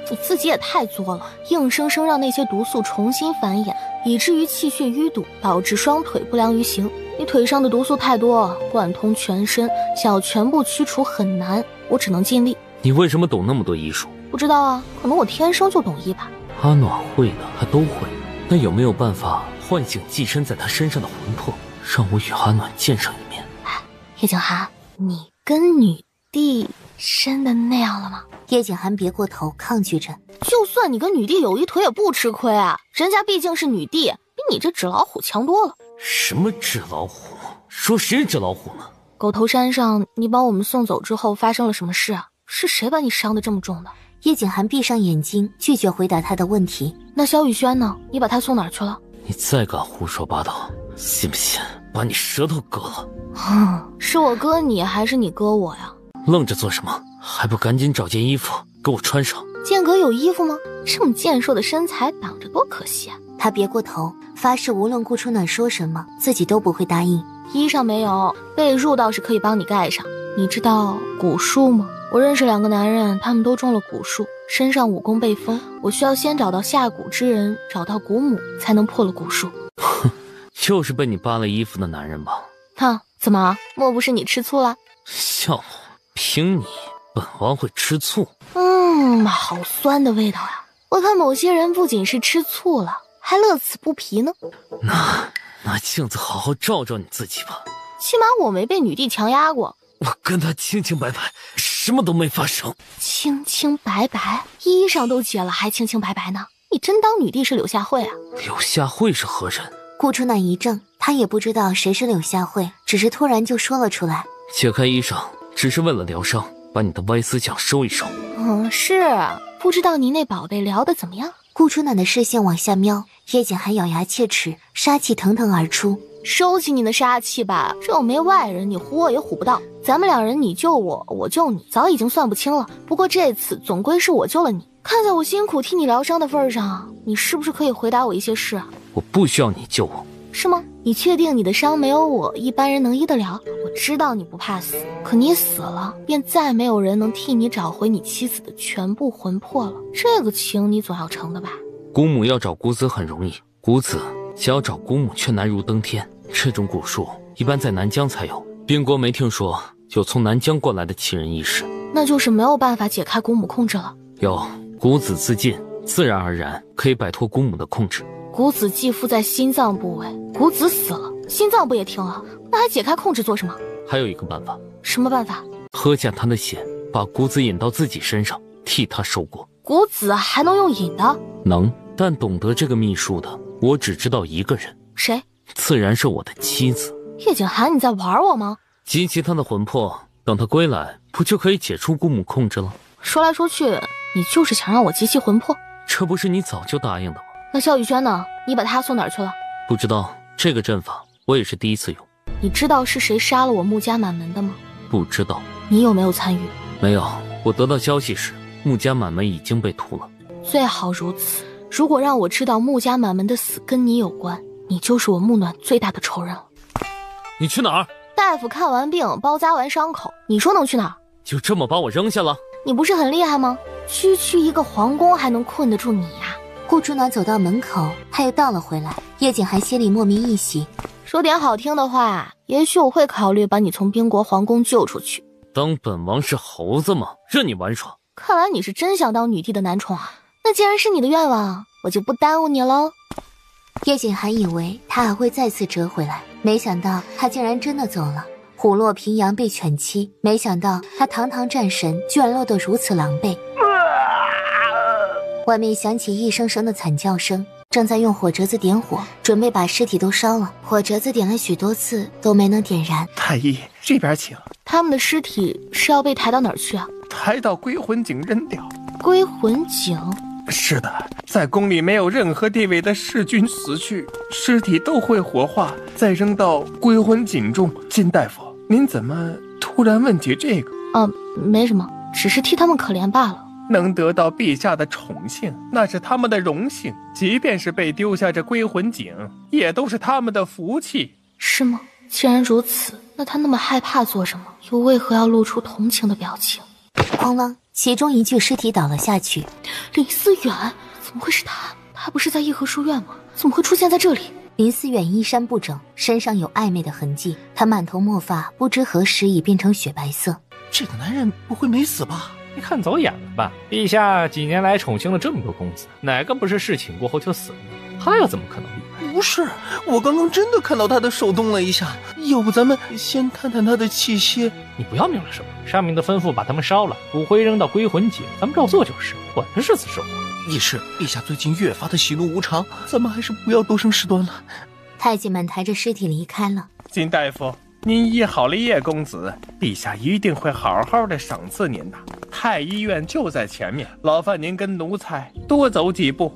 你自己也太作了，硬生生让那些毒素重新繁衍，以至于气血淤堵，导致双腿不良于行。你腿上的毒素太多，贯通全身，想要全部驱除很难，我只能尽力。你为什么懂那么多医术？不知道啊，可能我天生就懂医吧。阿暖会的，他都会。那有没有办法唤醒寄身在他身上的魂魄，让我与阿暖见上一面？叶景涵，你跟女帝真的那样了吗？叶景涵别过头，抗拒着。就算你跟女帝有一腿也不吃亏啊，人家毕竟是女帝，比你这纸老虎强多了。什么纸老虎？说谁是纸老虎呢？狗头山上你把我们送走之后发生了什么事啊？是谁把你伤得这么重的？叶景涵闭上眼睛，拒绝回答他的问题。那萧雨轩呢？你把他送哪儿去了？你再敢胡说八道，信不信把你舌头割了？是我割你还是你割我呀？愣着做什么？还不赶紧找件衣服给我穿上。剑阁有衣服吗？这么健硕的身材挡着多可惜啊。他别过头，发誓无论顾初暖说什么，自己都不会答应。衣裳没有，被褥倒是可以帮你盖上。你知道蛊术吗？我认识2个男人，他们都中了蛊术，身上武功被封。我需要先找到下蛊之人，找到蛊母，才能破了蛊术。哼，又是被你扒了衣服的男人吧？怎么？莫不是你吃醋了？笑话，凭你，本王会吃醋？好酸的味道呀！我看某些人不仅是吃醋了，还乐此不疲呢。拿镜子好好照照你自己吧。起码我没被女帝强压过。我跟她清清白白，什么都没发生。清清白白，衣裳都解了还清清白白呢？你真当女帝是柳下惠啊？柳下惠是何人？顾初暖一怔，他也不知道谁是柳下惠，只是突然就说了出来。解开衣裳只是为了疗伤，把你的歪思想收一收。是，不知道您那宝贝疗得怎么样？顾初暖的视线往下瞄，叶景涵咬牙切齿，杀气腾腾而出。收起你的杀气吧，这又没外人，你唬我也唬不到。咱们2人你救我，我救你，早已经算不清了。不过这次总归是我救了你，看在我辛苦替你疗伤的份上，你是不是可以回答我一些事啊？我不需要你救我。是吗？你确定你的伤没有我一般人能医得了？我知道你不怕死，可你死了，便再没有人能替你找回你妻子的全部魂魄了。这个情你总要成的吧？姑母要找姑子很容易，姑子想要找姑母却难如登天。这种蛊术一般在南疆才有，边国没听说有从南疆过来的奇人异事。那就是没有办法解开姑母控制了。有，姑子自尽，自然而然可以摆脱姑母的控制。骨子寄附在心脏部位，骨子死了，心脏不也停了？那还解开控制做什么？还有一个办法。什么办法？喝下他的血，把骨子引到自己身上，替他受过。骨子还能用引的？能，但懂得这个秘术的，我只知道一个人。谁？自然是我的妻子。叶景寒，你在玩我吗？集齐他的魂魄，等他归来，不就可以解除姑母控制了？说来说去，你就是想让我集齐魂魄？这不是你早就答应的吗？那萧雨轩呢？你把他送哪儿去了？不知道，这个阵法我也是第一次用。你知道是谁杀了我穆家满门的吗？不知道。你有没有参与？没有，我得到消息时，穆家满门已经被屠了。最好如此。如果让我知道穆家满门的死跟你有关，你就是我穆暖最大的仇人了。你去哪儿？大夫看完病，包扎完伤口，你说能去哪儿？就这么把我扔下了？你不是很厉害吗？区区一个皇宫还能困得住你呀？顾初暖走到门口，他又倒了回来。叶景寒心里莫名一喜，说点好听的话，也许我会考虑把你从宾国皇宫救出去。当本王是猴子吗？任你玩耍。看来你是真想当女帝的男宠啊。那既然是你的愿望，我就不耽误你喽。叶景寒以为他还会再次折回来，没想到他竟然真的走了。虎落平阳被犬欺，没想到他堂堂战神居然落得如此狼狈。外面响起一声声的惨叫声，正在用火折子点火，准备把尸体都烧了。火折子点了许多次都没能点燃。太医，这边请。他们的尸体是要被抬到哪儿去啊？抬到归魂井扔掉。归魂井？是的，在宫里没有任何地位的弑君死去，尸体都会火化，再扔到归魂井中。金大夫，您怎么突然问起这个？没什么，只是替他们可怜罢了。能得到陛下的宠幸，那是他们的荣幸，即便是被丢下这归魂井，也都是他们的福气。是吗？既然如此，那他那么害怕做什么？又为何要露出同情的表情？哐啷，其中一具尸体倒了下去。林思远，怎么会是他？他不是在颐和书院吗？怎么会出现在这里？林思远衣衫不整，身上有暧昧的痕迹，他满头墨发不知何时已变成雪白色。这个男人不会没死吧？你看走眼了吧？陛下几年来宠幸了这么多公子，哪个不是侍寝过后就死了呢？他又怎么可能例外？不是，我刚刚真的看到他的手动了一下。要不咱们先探探他的气息？你不要明了什么，上面的吩咐把他们烧了，骨灰扔到归魂井，咱们照做就是，管他是死是活。也是，陛下最近越发的喜怒无常，咱们还是不要多生事端了。太监们抬着尸体离开了。金大夫，您医好了叶公子，陛下一定会好好的赏赐您的。太医院就在前面，劳烦您跟奴才多走几步。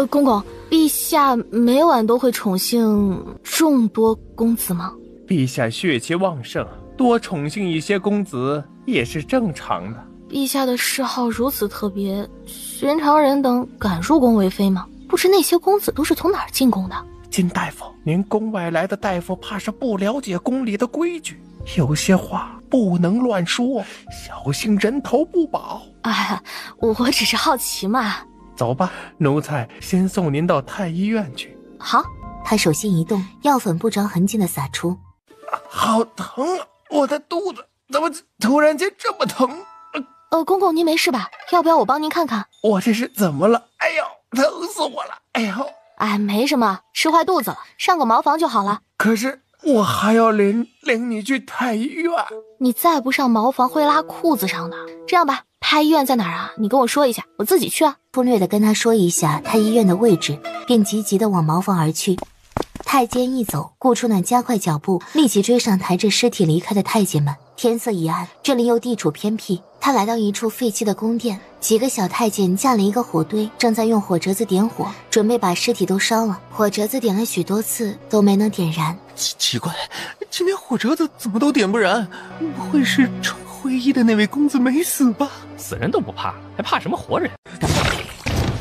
公公，陛下每晚都会宠幸众多公子吗？陛下血气旺盛，多宠幸一些公子也是正常的。陛下的嗜好如此特别，寻常人等敢入宫为妃吗？不知那些公子都是从哪儿进宫的？金大夫，您宫外来的大夫怕是不了解宫里的规矩，有些话不能乱说，小心人头不保。我只是好奇嘛。走吧，奴才先送您到太医院去。好。他手心一动，药粉不着痕迹的洒出。好疼啊！我的肚子怎么突然间这么疼？公公您没事吧？要不要我帮您看看？我这是怎么了？哎呦，疼死我了！哎呦，没什么，吃坏肚子了，上个茅房就好了。可是我还要领你去太医院。你再不上茅房会拉裤子上的。这样吧，太医院在哪儿啊？你跟我说一下，我自己去啊。粗略的跟他说一下太医院的位置，便急急的往茅房而去。太监一走，顾初暖加快脚步，立即追上抬着尸体离开的太监们。天色已暗，这里又地处偏僻，他来到一处废弃的宫殿，几个小太监架了一个火堆，正在用火折子点火，准备把尸体都烧了。火折子点了许多次都没能点燃。奇怪，今天火折子怎么都点不燃？不会是穿灰衣的那位公子没死吧？死人都不怕，还怕什么活人？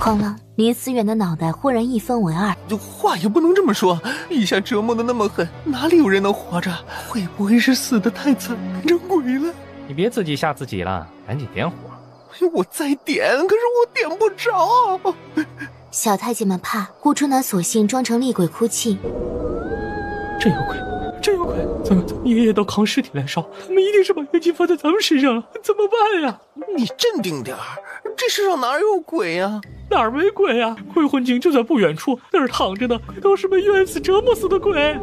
哐啷！林思远的脑袋忽然一分为二。话也不能这么说，陛下折磨的那么狠，哪里有人能活着？会不会是死得太惨，变成鬼了？你别自己吓自己了，赶紧点火。我再点，可是我点不着。小太监们怕，顾春暖索性装成厉鬼哭泣。真有鬼！真有鬼！咱们夜夜都扛尸体来烧，他们一定是把冤气放在咱们身上了，怎么办呀？你镇定点儿，这世上哪有鬼呀？哪儿没鬼啊？归魂井就在不远处，那儿躺着的都是被冤死折磨死的鬼。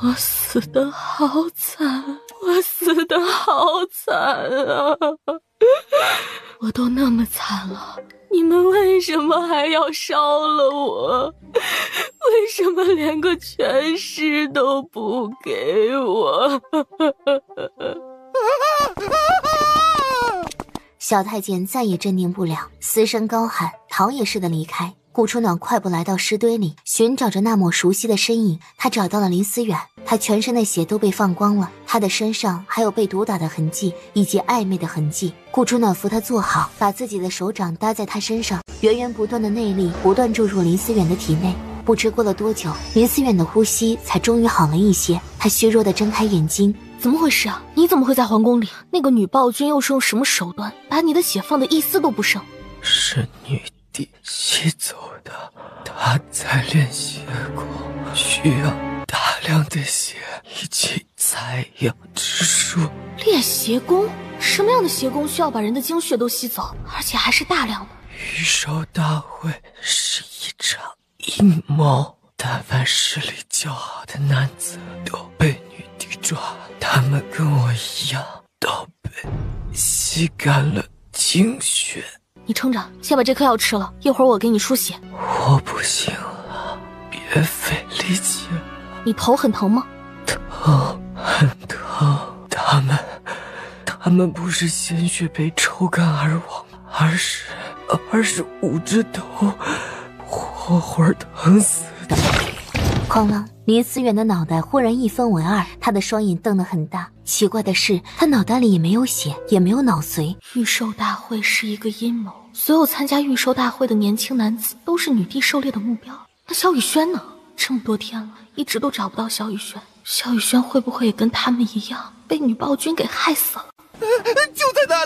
我死得好惨，我死得好惨啊！我都那么惨了，你们为什么还要烧了我？为什么连个全尸都不给我？小太监再也镇定不了，嘶声高喊，逃也似的离开。顾初暖快步来到尸堆里，寻找着那抹熟悉的身影。他找到了林思远，他全身的血都被放光了，他的身上还有被毒打的痕迹以及暧昧的痕迹。顾初暖扶他坐好，把自己的手掌搭在他身上，源源不断的内力不断注入林思远的体内。不知过了多久，林思远的呼吸才终于好了一些。他虚弱地睁开眼睛，怎么回事啊？你怎么会在皇宫里？那个女暴君又是用什么手段把你的血放得一丝都不剩？是女帝吸走的，她在练血功，需要大量的血以及采养之术。练邪功？什么样的邪功需要把人的精血都吸走，而且还是大量的？御兽大会是一场阴谋，但凡实力较好的男子都被女帝抓，他们跟我一样都被吸干了精血。你撑着，先把这颗药吃了，一会儿我给你输血。我不行了，别费力气了。你头很疼吗？疼，很疼。他们不是鲜血被抽干而亡，而是捂着头活活疼死的。哐啷！林思远的脑袋忽然一分为二，他的双眼瞪得很大。奇怪的是，他脑袋里也没有血，也没有脑髓。御兽大会是一个阴谋，所有参加御兽大会的年轻男子都是女帝狩猎的目标。那萧雨轩呢？这么多天了，一直都找不到萧雨轩。萧雨轩会不会也跟他们一样，被女暴君给害死了？就在那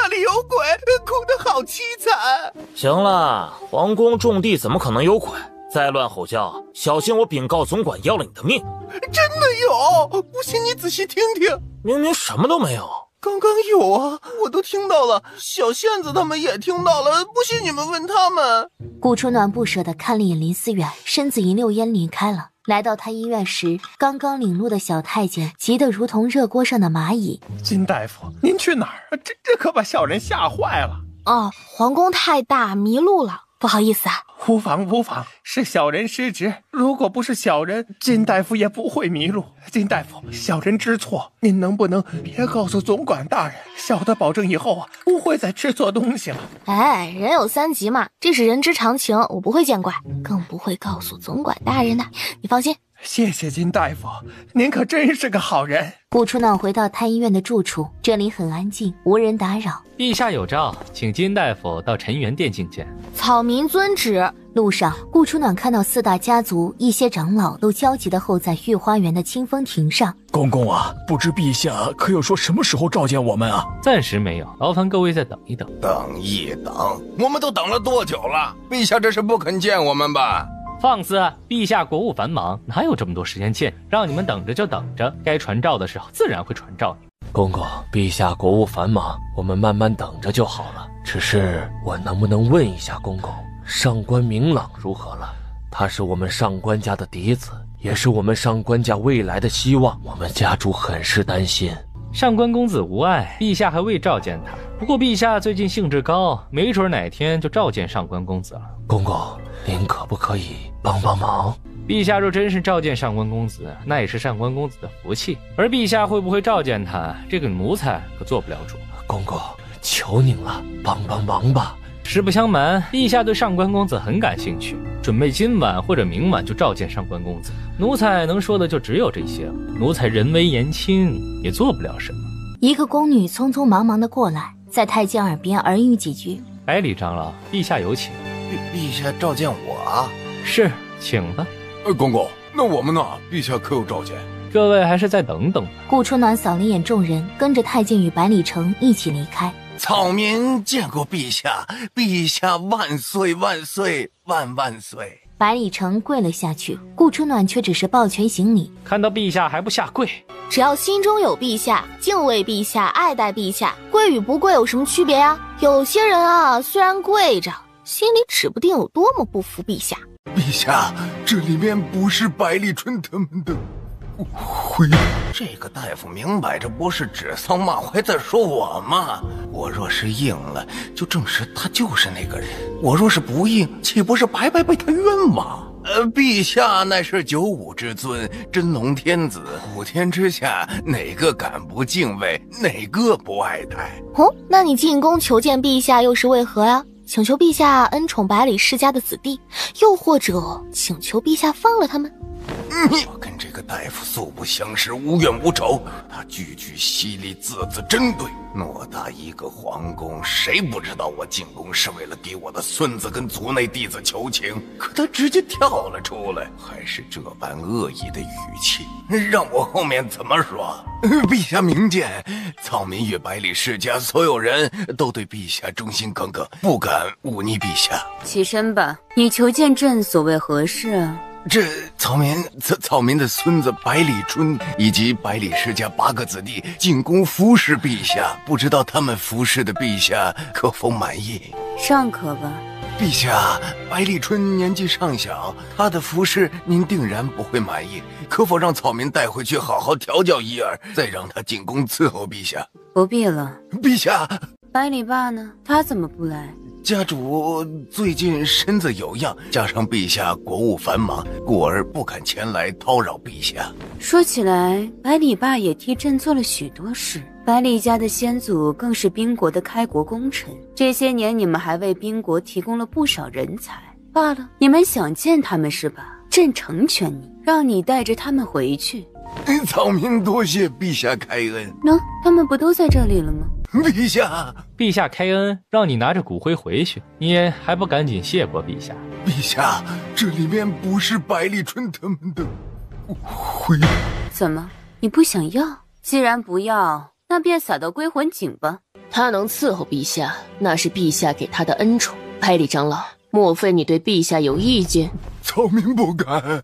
里有鬼，哭得好凄惨。行了，皇宫重地怎么可能有鬼？再乱吼叫，小心我禀告总管要了你的命！真的有，不信你仔细听听。明明什么都没有。刚刚有啊，我都听到了，小仙子他们也听到了，不信你们问他们。顾初暖不舍地看了眼林思远，身子一溜烟离开了。来到他医院时，刚刚领路的小太监急得如同热锅上的蚂蚁。金大夫，您去哪儿？这可把小人吓坏了。哦，皇宫太大，迷路了，不好意思啊。无妨，是小人失职。如果不是小人，金大夫也不会迷路。金大夫，小人知错，您能不能别告诉总管大人？小的保证以后啊，不会再吃错东西了。哎，人有三急嘛，这是人之常情，我不会见怪，更不会告诉总管大人的。你放心。谢谢金大夫，您可真是个好人。顾初暖回到太医院的住处，这里很安静，无人打扰。陛下有诏，请金大夫到陈元殿觐见。草民遵旨。路上，顾初暖看到四大家族一些长老都焦急地候在御花园的清风亭上。公公啊，不知陛下可有说什么时候召见我们啊？暂时没有，劳烦各位再等一等。等一等，我们都等了多久了？陛下这是不肯见我们吧？放肆！陛下国务繁忙，哪有这么多时间见？让你们等着就等着，该传召的时候自然会传召你。公公，陛下国务繁忙，我们慢慢等着就好了。只是我能不能问一下公公，上官明朗如何了？他是我们上官家的嫡子，也是我们上官家未来的希望，我们家主很是担心。上官公子无碍，陛下还未召见他。不过陛下最近兴致高，没准哪天就召见上官公子了。公公，您可不可以帮帮忙？陛下若真是召见上官公子，那也是上官公子的福气。而陛下会不会召见他，这个奴才可做不了主。公公，求您了，帮帮忙吧。实不相瞒，陛下对上官公子很感兴趣，准备今晚或者明晚就召见上官公子。奴才能说的就只有这些了。奴才人微言轻，也做不了什么。一个宫女匆匆忙忙的过来，在太监耳边耳语几句。百里长老，陛下有请。陛下召见我啊？是，请吧。公公，那我们呢？陛下可有召见？各位还是再等等吧。顾初暖扫了眼众人，跟着太监与百里城一起离开。草民见过陛下，陛下万岁万岁万万岁！百里城跪了下去，顾初暖却只是抱拳行礼。看到陛下还不下跪？只要心中有陛下，敬畏陛下，爱戴陛下，跪与不跪有什么区别啊？有些人啊，虽然跪着，心里指不定有多么不服陛下。陛下，这里面不是百里春他们的骨灰。这个大夫明摆着不是指桑骂槐在说我吗？我若是应了，就证实他就是那个人；我若是不应，岂不是白白被他冤枉？陛下乃是九五之尊，真龙天子，五天之下，哪个敢不敬畏，哪个不爱戴？哦，那你进宫求见陛下又是为何呀？请求陛下恩宠百里世家的子弟，又或者请求陛下放了他们？我跟这个大夫素不相识，无冤无仇，他句句犀利，字字针对。偌大一个皇宫，谁不知道我进宫是为了给我的孙子跟族内弟子求情？可他直接跳了出来，还是这般恶意的语气，让我后面怎么说？陛下明鉴，草民与百里世家所有人都对陛下忠心耿耿，不敢忤逆陛下。起身吧，你求见朕所谓何事啊？这草民的孙子百里春以及百里世家8个子弟进宫服侍陛下，不知道他们服侍的陛下可否满意？尚可吧。陛下，百里春年纪尚小，他的服侍您定然不会满意，可否让草民带回去好好调教一二，再让他进宫伺候陛下？不必了。陛下，百里爸呢？他怎么不来？家主最近身子有恙，加上陛下国务繁忙，故而不敢前来叨扰陛下。说起来，百里爸也替朕做了许多事。百里家的先祖更是宾国的开国功臣，这些年你们还为宾国提供了不少人才。罢了，你们想见他们是吧？朕成全你，让你带着他们回去。草民多谢陛下开恩。喏，他们不都在这里了吗？陛下开恩，让你拿着骨灰回去，你还不赶紧谢过陛下？陛下，这里面不是百里春他们的骨灰。怎么，你不想要？既然不要，那便撒到归魂井吧。他能伺候陛下，那是陛下给他的恩宠。百里长老，莫非你对陛下有意见？草民不敢。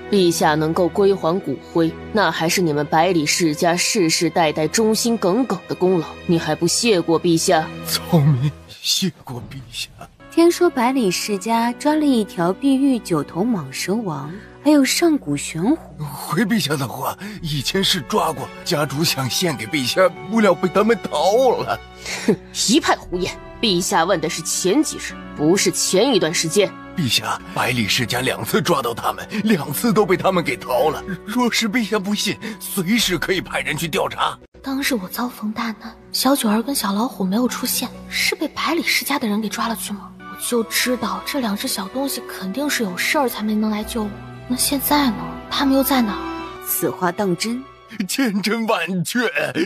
陛下能够归还骨灰，那还是你们百里世家世世代代忠心耿耿的功劳，你还不谢过陛下？草民谢过陛下。听说百里世家抓了一条碧玉9头蟒蛇王，还有上古玄虎。回陛下的话，以前是抓过，家主想献给陛下，不料被他们逃了。哼，一派胡言！陛下问的是前几日，不是前一段时间。陛下，百里世家2次抓到他们，2次都被他们给逃了。若是陛下不信，随时可以派人去调查。当日我遭逢大难，小九儿跟小老虎没有出现，是被百里世家的人给抓了去吗？我就知道这2只小东西肯定是有事儿才没能来救我。那现在呢？他们又在哪儿？此话当真？千真万确，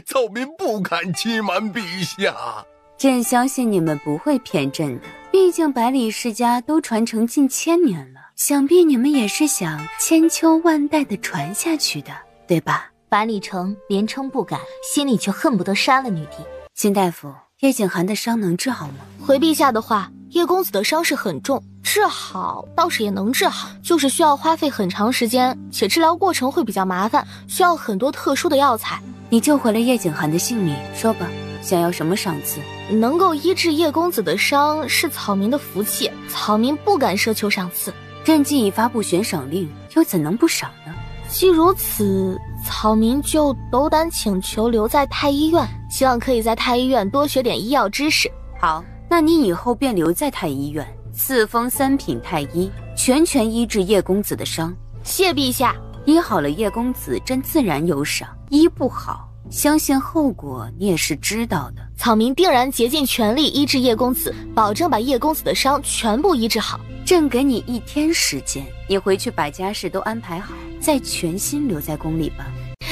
草民不敢欺瞒陛下。朕相信你们不会骗朕的，毕竟百里世家都传承近1000年了，想必你们也是想千秋万代的传下去的，对吧？百里城连称不敢，心里却恨不得杀了女帝。金大夫，叶景寒的伤能治好吗？回陛下的话，叶公子的伤势很重，治好倒是也能治好，就是需要花费很长时间，且治疗过程会比较麻烦，需要很多特殊的药材。你救回了叶景寒的性命，说吧，想要什么赏赐？能够医治叶公子的伤是草民的福气，草民不敢奢求赏赐。朕既已发布悬赏令，又怎能不赏呢？既如此，草民就斗胆请求留在太医院，希望可以在太医院多学点医药知识。好，那你以后便留在太医院，赐封3品太医，全权医治叶公子的伤。谢陛下。医好了叶公子，朕自然有赏；医不好，相信后果你也是知道的。草民定然竭尽全力医治叶公子，保证把叶公子的伤全部医治好。朕给你1天时间，你回去把家事都安排好，再全心留在宫里吧。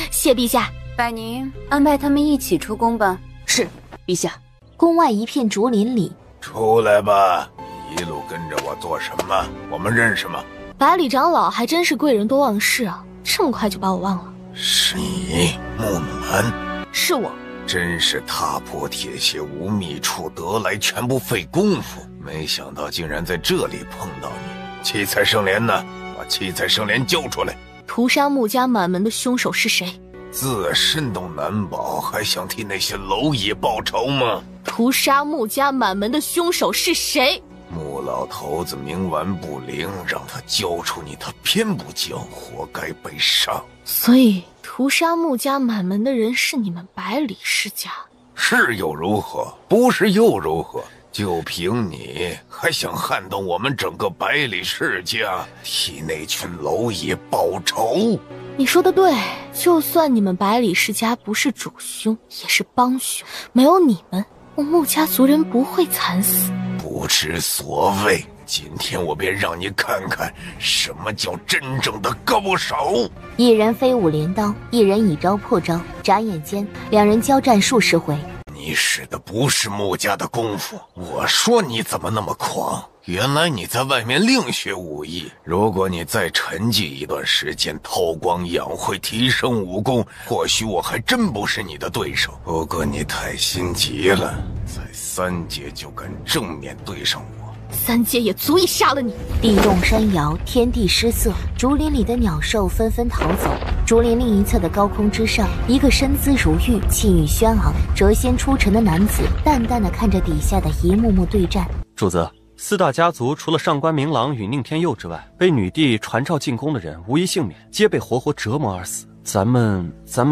谢陛下。百宁，安排他们一起出宫吧。是，陛下。宫外一片竹林里，出来吧，一路跟着我做什么？我们认识吗？百里长老还真是贵人多忘事啊，这么快就把我忘了。是你，木暖？是我。真是踏破铁鞋无觅处，得来全不费工夫。没想到竟然在这里碰到你，七彩圣莲呢？把七彩圣莲交出来！屠杀穆家满门的凶手是谁？自身都难保，还想替那些蝼蚁报仇吗？屠杀穆家满门的凶手是谁？穆老头子冥顽不灵，让他交出你，他偏不交，活该被杀。所以屠杀穆家满门的人是你们百里世家？是又如何？不是又如何？就凭你，还想撼动我们整个百里世家，替那群蝼蚁报仇？你说的对，就算你们百里世家不是主凶，也是帮凶。没有你们，我穆家族人不会惨死。不知所谓，今天我便让你看看什么叫真正的高手。一人飞舞镰刀，一人以招破招，眨眼间，两人交战数十回。你使的不是穆家的功夫，我说你怎么那么狂？原来你在外面另学武艺。如果你再沉寂一段时间，韬光养晦，提升武功，或许我还真不是你的对手。不过你太心急了，才3阶就敢正面对上我。3阶也足以杀了你。地动山摇，天地失色，竹林里的鸟兽纷纷逃走。竹林另一侧的高空之上，一个身姿如玉、气宇轩昂、谪仙出尘的男子，淡淡的看着底下的一幕幕对战。主子，4大家族除了上官明郎与宁天佑之外，被女帝传召进宫的人无一幸免，皆被活活折磨而死。咱们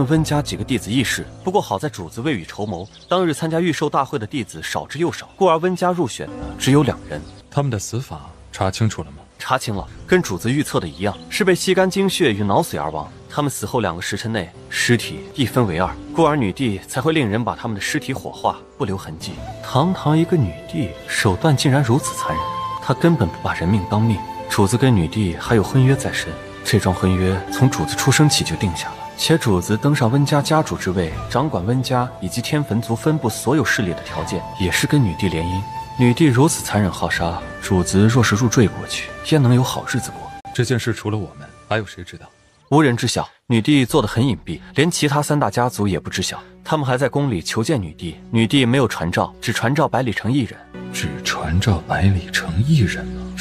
温家几个弟子亦是，不过好在主子未雨绸缪，当日参加御兽大会的弟子少之又少，故而温家入选的只有2人。他们的死法查清楚了吗？查清了，跟主子预测的一样，是被吸干精血与脑髓而亡。他们死后2个时辰内，尸体一分为2，故而女帝才会令人把他们的尸体火化，不留痕迹。堂堂一个女帝，手段竟然如此残忍，她根本不把人命当命。主子跟女帝还有婚约在身，这桩婚约从主子出生起就定下了，且主子登上温家家主之位，掌管温家以及天坟族分部所有势力的条件，也是跟女帝联姻。女帝如此残忍好杀，主子若是入赘过去，焉能有好日子过？这件事除了我们，还有谁知道？无人知晓。女帝做得很隐蔽，连其他3大家族也不知晓。他们还在宫里求见女帝，女帝没有传召，只传召百里城一人。只传召百里城一人吗？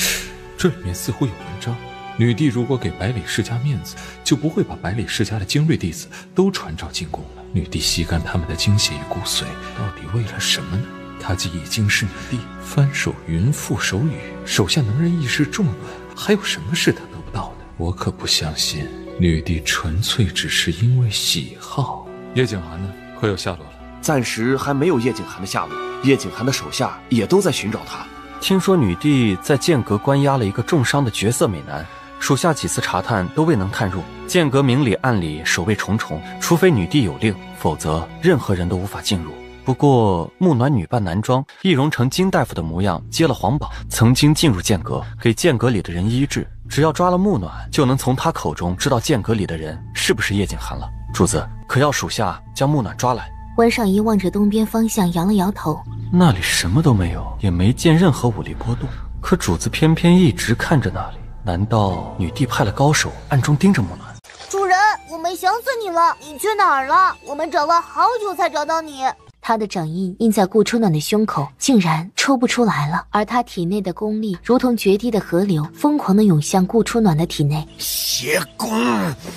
这里面似乎有文章。女帝如果给百里世家面子，就不会把百里世家的精锐弟子都传召进宫了。女帝吸干他们的精血与骨髓，到底为了什么呢？她既已经是女帝，翻手云覆手雨，手下能人异士众多，还有什么是她得不到的？我可不相信女帝纯粹只是因为喜好。叶景寒呢？可有下落了？暂时还没有叶景寒的下落，叶景寒的手下也都在寻找他。听说女帝在剑阁关押了一个重伤的绝色美男，属下几次查探都未能探入。剑阁明里暗里守卫重重，除非女帝有令，否则任何人都无法进入。不过木暖女扮男装，易容成金大夫的模样，接了皇宝，曾经进入剑阁，给剑阁里的人医治。只要抓了木暖，就能从他口中知道剑阁里的人是不是叶景寒了。主子，可要属下将木暖抓来？温尚仪望着东边方向，摇了摇头。那里什么都没有，也没见任何武力波动。可主子偏偏一直看着那里，难道女帝派了高手暗中盯着木暖？主人，我们想死你了！你去哪儿了？我们找了好久才找到你。他的掌印印在顾初暖的胸口，竟然抽不出来了，而他体内的功力如同决堤的河流，疯狂地涌向顾初暖的体内。邪功！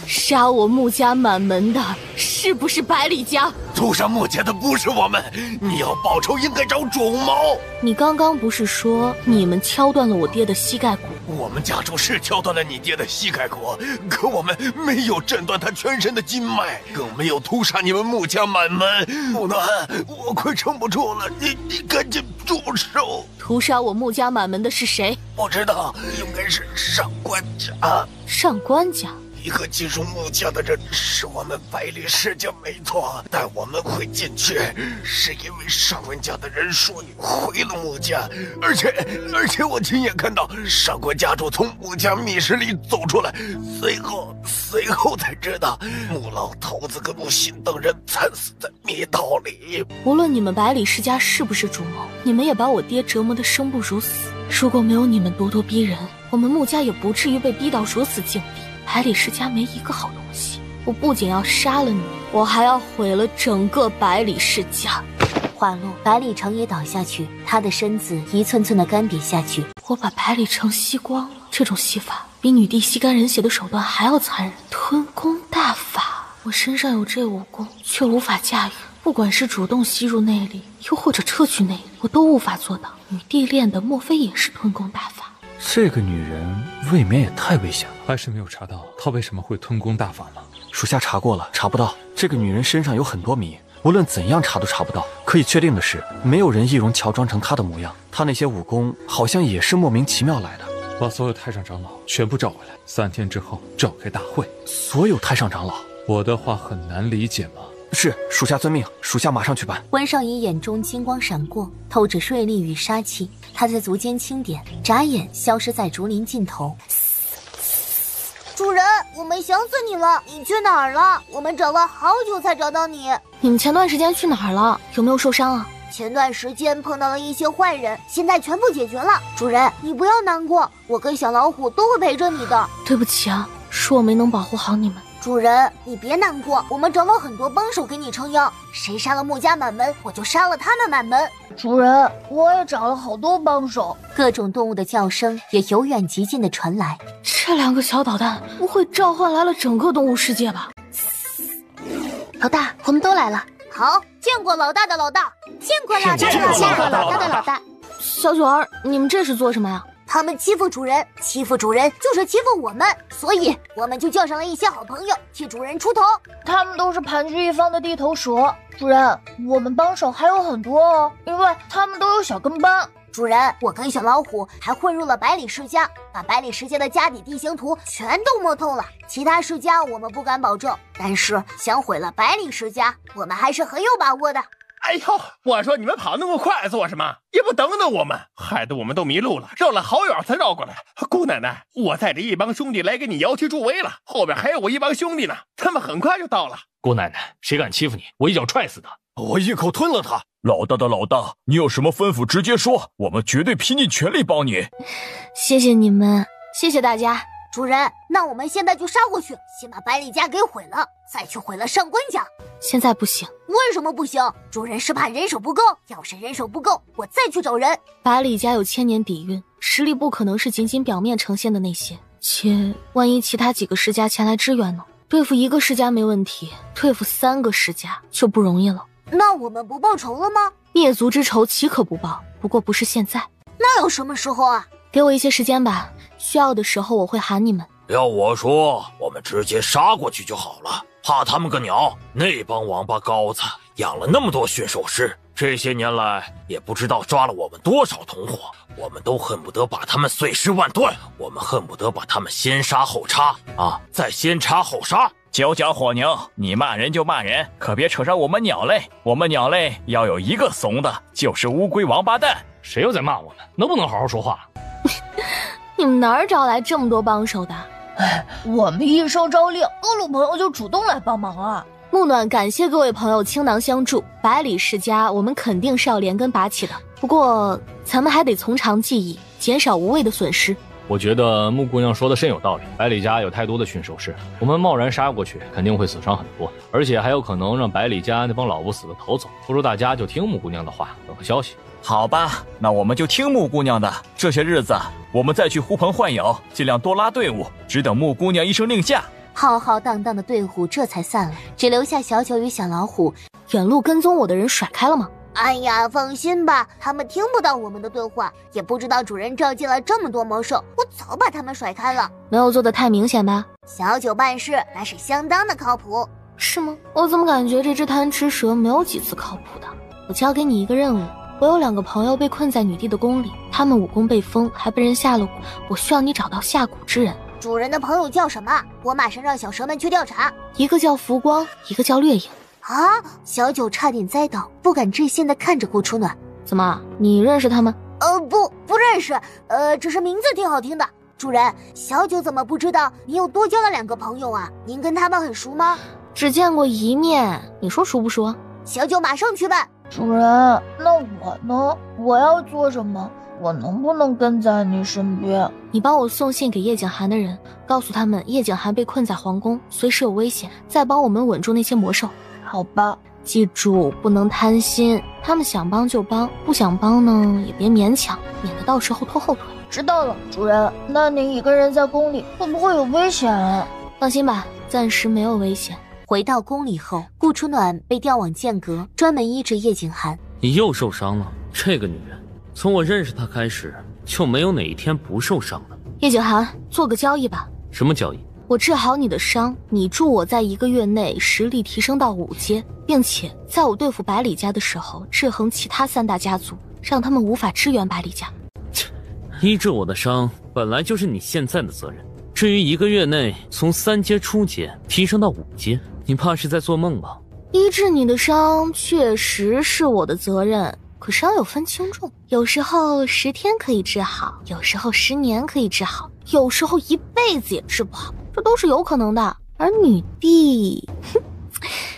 杀我穆家满门的是不是百里家？屠杀穆家的不是我们，你要报仇应该找种毛。你刚刚不是说你们敲断了我爹的膝盖骨？我们家主是敲断了你爹的膝盖骨，可我们没有震断他全身的筋脉，更没有屠杀你们穆家满门。木暖，我快撑不住了，你赶紧住手！屠杀我穆家满门的是谁？不知道，应该是上官家。上官家？一个进入穆家的人是我们百里世家没错，但我们会进去是因为上官家的人说你回了穆家，而且我亲眼看到上官家主从穆家密室里走出来，随后才知道穆老头子跟穆信等人惨死在密道里。无论你们百里世家是不是主谋，你们也把我爹折磨得生不如死。如果没有你们咄咄逼人，我们穆家也不至于被逼到如此境地。百里世家没一个好东西，我不仅要杀了你，我还要毁了整个百里世家。话落，百里城也倒下去，他的身子一寸寸的干瘪下去。我把百里城吸光了，这种戏法比女帝吸干人血的手段还要残忍。吞功大法，我身上有这武功，却无法驾驭。不管是主动吸入内力，又或者撤去内力，我都无法做到。女帝练的莫非也是吞功大法？这个女人未免也太危险了。还是没有查到她为什么会吞功大法吗？属下查过了，查不到。这个女人身上有很多谜，无论怎样查都查不到。可以确定的是，没有人易容乔装成她的模样。她那些武功好像也是莫名其妙来的。把所有太上长老全部召回来，3天之后召开大会。所有太上长老？我的话很难理解吗？是，属下遵命，属下马上去办。温少仪眼中金光闪过，透着锐利与杀气。他在足尖轻点，眨眼消失在竹林尽头。主人，我们想死你了！你去哪儿了？我们找了好久才找到你。你们前段时间去哪儿了？有没有受伤啊？前段时间碰到了一些坏人，现在全部解决了。主人，你不要难过，我跟小老虎都会陪着你的。对不起啊，是我没能保护好你们。主人，你别难过，我们找了很多帮手给你撑腰，谁杀了穆家满门，我就杀了他们满门。主人，我也找了好多帮手。各种动物的叫声也由远及近的传来。这2个小导弹不会召唤来了整个动物世界吧？老大，我们都来了。好，见过老大的老大，见过老大的老大，见过老大的老大。小九儿，你们这是做什么呀？他们欺负主人，欺负主人就是欺负我们，所以我们就叫上了一些好朋友替主人出头。他们都是盘踞一方的地头蛇。主人，我们帮手还有很多哦，因为他们都有小跟班。主人，我跟小老虎还混入了百里世家，把百里世家的家底地形图全都摸透了。其他世家我们不敢保证，但是想毁了百里世家，我们还是很有把握的。哎呦，我说你们跑那么快做什么？也不等等我们，害得我们都迷路了，绕了好远才绕过来。姑奶奶，我带着一帮兄弟来给你摇旗助威了，后边还有我一帮兄弟呢，他们很快就到了。姑奶奶，谁敢欺负你，我一脚踹死他！我一口吞了他。老大的老大，你有什么吩咐直接说，我们绝对拼尽全力帮你。谢谢你们，谢谢大家。主人，那我们现在就杀过去，先把百里家给毁了，再去毁了上官家。现在不行。为什么不行？主人是怕人手不够，要是人手不够，我再去找人。百里家有1000年底蕴，实力不可能是仅仅表面呈现的那些，且万一其他几个世家前来支援呢？对付1个世家没问题，对付3个世家就不容易了。那我们不报仇了吗？灭族之仇岂可不报？不过不是现在。那有什么时候啊？给我一些时间吧，需要的时候我会喊你们。要我说，我们直接杀过去就好了，怕他们个鸟！那帮王八羔子养了那么多驯兽师，这些年来也不知道抓了我们多少同伙，我们都恨不得把他们碎尸万段，我们恨不得把他们先杀后插啊，再先插后杀。九脚火牛，你骂人就骂人，可别扯上我们鸟类。我们鸟类要有一个怂的，就是乌龟王八蛋。谁又在骂我们？能不能好好说话？你们哪儿找来这么多帮手的？哎，我们一声诏令，各路朋友就主动来帮忙啊。木暖感谢各位朋友倾囊相助，百里世家我们肯定是要连根拔起的，不过咱们还得从长计议，减少无谓的损失。我觉得穆姑娘说的甚有道理，百里家有太多的驯兽师，我们贸然杀过去肯定会死伤很多，而且还有可能让百里家那帮老不死的逃走，不如大家就听穆姑娘的话，等候消息。好吧，那我们就听穆姑娘的。这些日子我们再去呼朋唤友，尽量多拉队伍，只等穆姑娘一声令下。浩浩荡荡的队伍这才散了，只留下小九与小老虎。远路跟踪我的人甩开了吗？哎呀，放心吧，他们听不到我们的对话，也不知道主人召集了这么多魔兽，我早把他们甩开了。没有做得太明显吧？小九办事那是相当的靠谱。是吗？我怎么感觉这只贪吃蛇没有几次靠谱的？我交给你一个任务，我有2个朋友被困在女帝的宫里，他们武功被封，还被人下了蛊，我需要你找到下蛊之人。主人的朋友叫什么？我马上让小蛇们去调查。一个叫浮光，一个叫掠影。啊！小九差点栽倒，不敢置信地看着顾初暖。怎么，你认识他们？不认识。只是名字挺好听的。主人，小九怎么不知道你又多交了2个朋友啊？您跟他们很熟吗？只见过一面，你说熟不熟？小九马上去办。主人，那我呢？我要做什么？我能不能跟在你身边？你帮我送信给叶景寒的人，告诉他们叶景寒被困在皇宫，随时有危险，再帮我们稳住那些魔兽。好吧，记住不能贪心，他们想帮就帮，不想帮呢也别勉强，免得到时候拖后腿。知道了，主人。那您一个人在宫里会不会有危险啊？放心吧，暂时没有危险。回到宫里后，顾初暖被调往剑阁，专门医治叶景寒。你又受伤了？这个女人，从我认识她开始，就没有哪一天不受伤的。叶景寒，做个交易吧。什么交易？我治好你的伤，你助我在1个月内实力提升到5阶，并且在我对付百里家的时候，制衡其他3大家族，让他们无法支援百里家。医治我的伤本来就是你现在的责任，至于1个月内从3阶初阶提升到5阶，你怕是在做梦吧？医治你的伤确实是我的责任，可伤有分轻重，有时候10天可以治好，有时候10年可以治好，有时候1辈子也治不好，这都是有可能的。而女帝，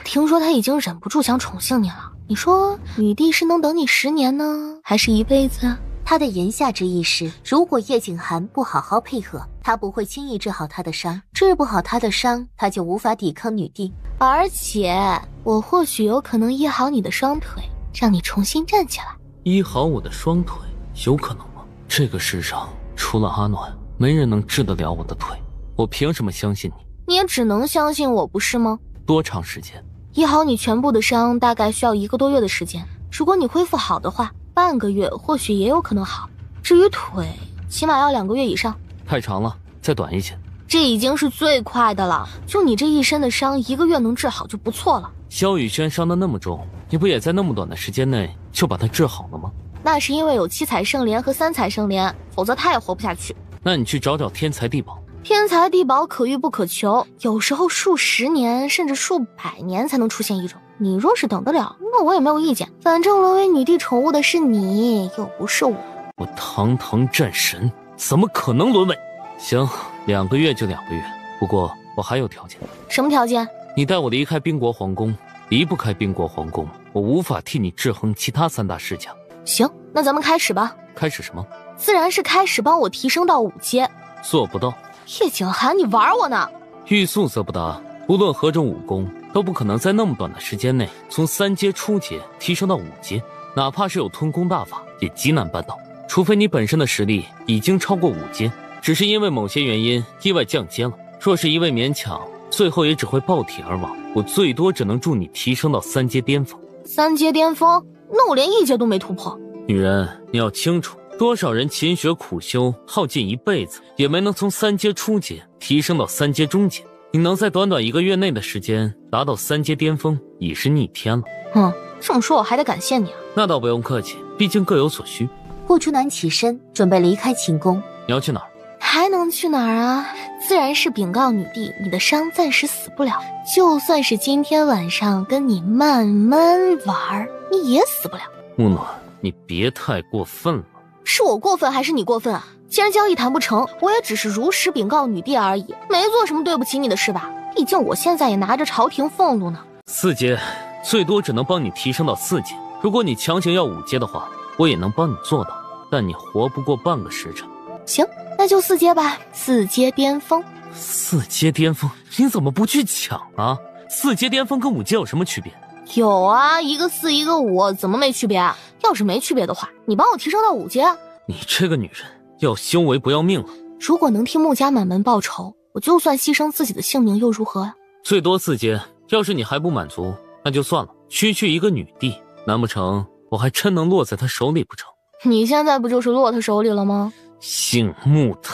听说她已经忍不住想宠幸你了，你说女帝是能等你10年呢，还是1辈子啊？他的言下之意是，如果叶景寒不好好配合，他不会轻易治好他的伤，治不好他的伤，他就无法抵抗女帝。而且我或许有可能医好你的双腿，让你重新站起来。医好我的双腿，有可能吗？这个世上除了阿暖，没人能治得了我的腿，我凭什么相信你？你也只能相信我，不是吗？多长时间？医好你全部的伤大概需要1个多月的时间，如果你恢复好的话，半个月或许也有可能好。至于腿，起码要2个月以上。太长了，再短一些。这已经是最快的了，就你这一身的伤，1个月能治好就不错了。萧雨轩伤得那么重，你不也在那么短的时间内就把他治好了吗？那是因为有7彩圣莲和3彩圣莲，否则他也活不下去。那你去找找天才地宝。天才地宝可遇不可求，有时候数10年甚至数百年才能出现一种。你若是等得了，那我也没有意见。反正沦为女帝宠物的是你，又不是我。我堂堂战神，怎么可能沦为？行，2个月就2个月。不过我还有条件。什么条件？你带我离开宾国皇宫。离不开宾国皇宫，我无法替你制衡其他3大世家。行，那咱们开始吧。开始什么？自然是开始帮我提升到5阶。做不到。叶景寒，你玩我呢？欲速则不达，无论何种武功都不可能在那么短的时间内从3阶初阶提升到5阶，哪怕是有吞功大法也极难办到，除非你本身的实力已经超过5阶，只是因为某些原因意外降阶了。若是一味勉强，最后也只会爆体而亡。我最多只能助你提升到3阶巅峰。3阶巅峰？那我连1阶都没突破。女人，你要清楚，多少人勤学苦修，耗尽一辈子，也没能从3阶初阶提升到3阶中阶。你能在短短1个月内的时间达到3阶巅峰，已是逆天了。这么说我还得感谢你啊。那倒不用客气，毕竟各有所需。顾初暖起身准备离开寝宫。你要去哪儿？还能去哪儿啊？自然是禀告女帝，你的伤暂时死不了，就算是今天晚上跟你慢慢玩，你也死不了。木暖，你别太过分了。是我过分还是你过分啊？既然交易谈不成，我也只是如实禀告女帝而已，没做什么对不起你的事吧？毕竟我现在也拿着朝廷俸禄呢。4阶，最多只能帮你提升到4阶。如果你强行要5阶的话，我也能帮你做到，但你活不过半个时辰。行，那就4阶吧，4阶巅峰。4阶巅峰，你怎么不去抢啊？4阶巅峰跟5阶有什么区别？有啊，一个4，一个5，怎么没区别啊？要是没区别的话，你帮我提升到5阶啊！你这个女人，要修为不要命了。如果能替穆家满门报仇，我就算牺牲自己的性命又如何啊？最多4阶，要是你还不满足，那就算了。区区一个女帝，难不成我还真能落在她手里不成？你现在不就是落她手里了吗？姓穆的。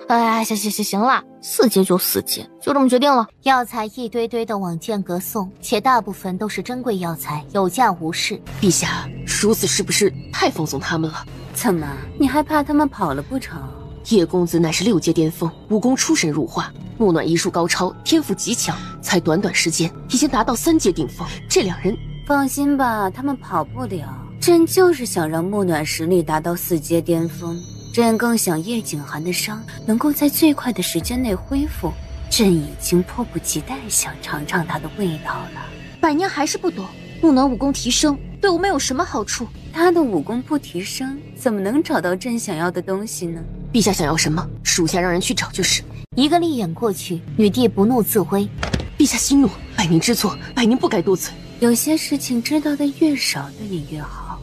哎，行了，4阶就4阶，就这么决定了。药材一堆堆的往剑阁送，且大部分都是珍贵药材，有价无市。陛下，如此是不是太放纵他们了？怎么，你还怕他们跑了不成？叶公子乃是6阶巅峰，武功出神入化，木暖医术高超，天赋极强，才短短时间已经达到3阶顶峰。这2人，放心吧，他们跑不了。朕就是想让木暖实力达到4阶巅峰，朕更想叶景寒的伤能够在最快的时间内恢复。朕已经迫不及待想尝尝它的味道了。百年还是不懂，木暖武功提升对我们有什么好处？他的武功不提升，怎么能找到朕想要的东西呢？陛下想要什么，属下让人去找就是。一个利眼过去，女帝不怒自威。陛下息怒，百年之错，百年不该多嘴。有些事情知道的越少，对你越好。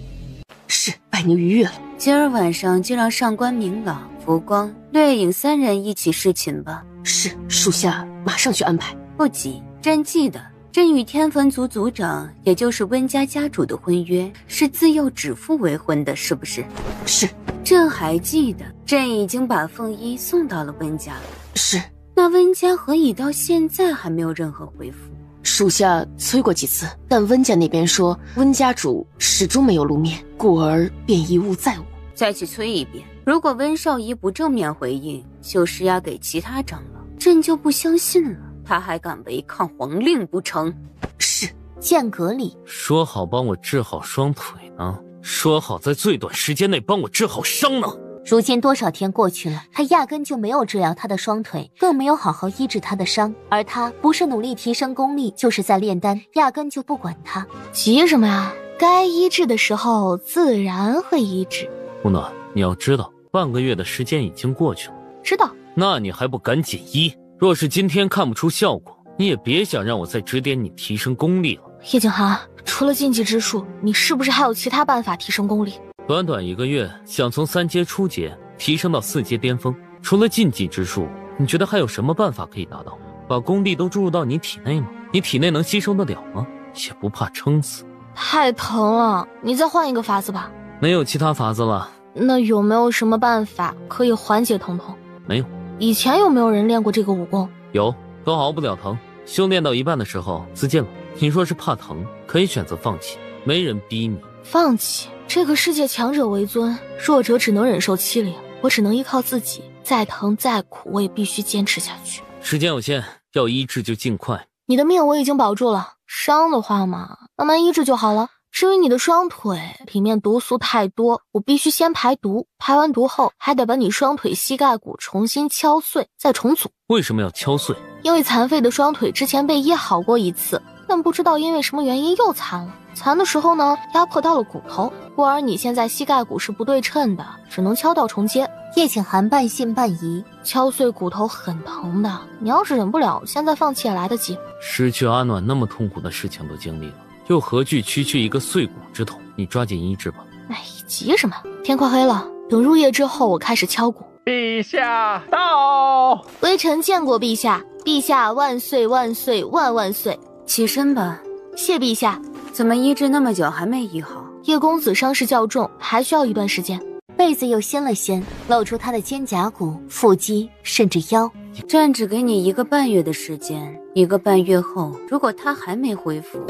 是，百年逾越了。今儿晚上就让上官明朗、浮光、掠影3人一起侍寝吧。是，属下马上去安排。不急，朕记得朕与天坟族族长，也就是温家家主的婚约是自幼指腹为婚的，是不是？是。朕还记得，朕已经把凤衣送到了温家。是。那温家何以到现在还没有任何回复？属下催过几次，但温家那边说温家主始终没有露面，故而便一误再误。再去催一遍，如果温少仪不正面回应，就施压给其他长老，朕就不相信了，他还敢违抗皇令不成？是。剑阁里，说好帮我治好双腿呢，说好在最短时间内帮我治好伤呢。如今多少天过去了，他压根就没有治疗他的双腿，更没有好好医治他的伤，而他不是努力提升功力，就是在炼丹，压根就不管他。急什么呀？该医治的时候自然会医治。吴暖，你要知道，半个月的时间已经过去了。知道。那你还不赶紧医？若是今天看不出效果，你也别想让我再指点你提升功力了。叶景寒，除了禁忌之术，你是不是还有其他办法提升功力？短短1个月，想从3阶初阶提升到4阶巅峰，除了禁忌之术，你觉得还有什么办法可以达到？把功力都注入到你体内吗？你体内能吸收得了吗？也不怕撑死？太疼了，你再换一个法子吧。没有其他法子了。那有没有什么办法可以缓解疼痛？没有。以前有没有人练过这个武功？有，都熬不了疼。修炼到一半的时候自尽了。你若是怕疼，可以选择放弃，没人逼你。放弃？这个世界强者为尊，弱者只能忍受欺凌，我只能依靠自己，再疼再苦我也必须坚持下去。时间有限，要医治就尽快。你的命我已经保住了，伤的话嘛，慢慢医治就好了。至于你的双腿，里面毒素太多，我必须先排毒，排完毒后还得把你双腿膝盖骨重新敲碎，再重组。为什么要敲碎？因为残废的双腿之前被医好过一次，但不知道因为什么原因又残了。残的时候呢，压迫到了骨头，故而你现在膝盖骨是不对称的，只能敲到重接。叶景寒半信半疑，敲碎骨头很疼的，你要是忍不了，现在放弃也来得及。失去阿暖那么痛苦的事情都经历了，又何惧区区一个碎骨之痛？你抓紧医治吧。哎，急什么？天快黑了，等入夜之后我开始敲鼓。陛下到！微臣见过陛下，陛下万岁万岁万万岁！起身吧。谢陛下。怎么医治那么久还没医好？叶公子伤势较重，还需要一段时间。被子又掀了掀，露出他的肩胛骨、腹肌，甚至腰。朕只给你1个半月的时间，1个半月后，如果他还没恢复，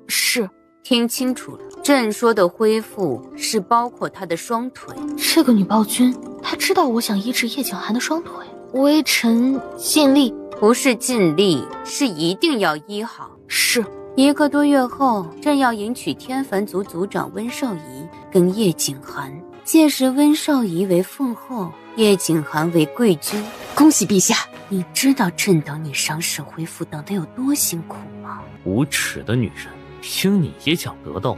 是。听清楚了，朕说的恢复是包括他的双腿。这个女暴君，她知道我想医治叶景寒的双腿，微臣尽力。不是尽力，是一定要医好。是。1个多月后，朕要迎娶天坟族族长温少仪跟叶景寒，届时温少仪为凤后，叶景寒为贵君。恭喜陛下！你知道朕等你伤势恢复等得有多辛苦吗？无耻的女人，听你也想得到我？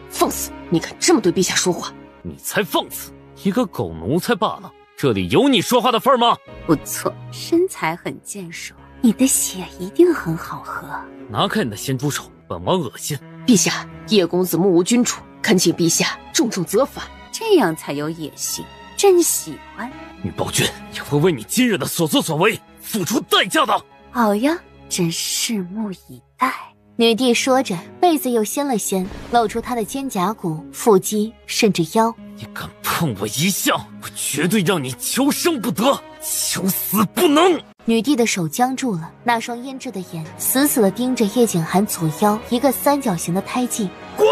放肆！你敢这么对陛下说话？你才放肆！一个狗奴才罢了，这里有你说话的份吗？不错，身材很健硕，你的血一定很好喝。拿开你的咸猪手，本王恶心！陛下，叶公子目无君主，恳请陛下重重责罚，这样才有野性，朕喜欢。女暴君也会为你今日的所作所为付出代价的。好呀，朕拭目以待。女帝说着，被子又掀了掀，露出她的肩胛骨、腹肌，甚至腰。你敢碰我一下，我绝对让你求生不得，求死不能！女帝的手僵住了，那双阴鸷的眼死死地盯着叶景寒左腰一个3角形的胎记。滚！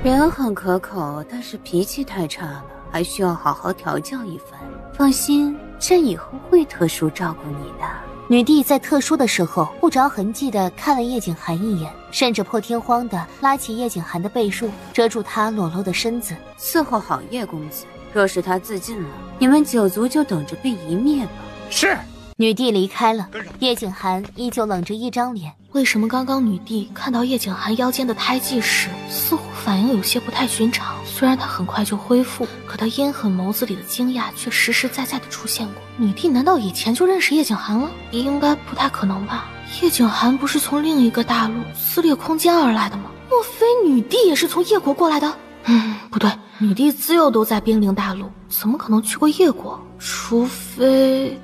人很可口，但是脾气太差了，还需要好好调教一番。放心，朕以后会特殊照顾你的。女帝在特殊的时候不着痕迹地看了叶景寒一眼，甚至破天荒地拉起叶景寒的被褥，遮住他裸露的身子。伺候好叶公子，若是他自尽了，你们9族就等着被一灭吧。是。女帝离开了，叶景寒依旧冷着一张脸。为什么刚刚女帝看到叶景寒腰间的胎记时，似乎反应有些不太寻常？虽然她很快就恢复，可她阴狠眸子里的惊讶却实实在在的出现过。女帝难道以前就认识叶景寒了？应该不太可能吧？叶景寒不是从另一个大陆撕裂空间而来的吗？莫非女帝也是从叶国过来的？不对，女帝自幼都在兵临大陆，怎么可能去过叶国？除非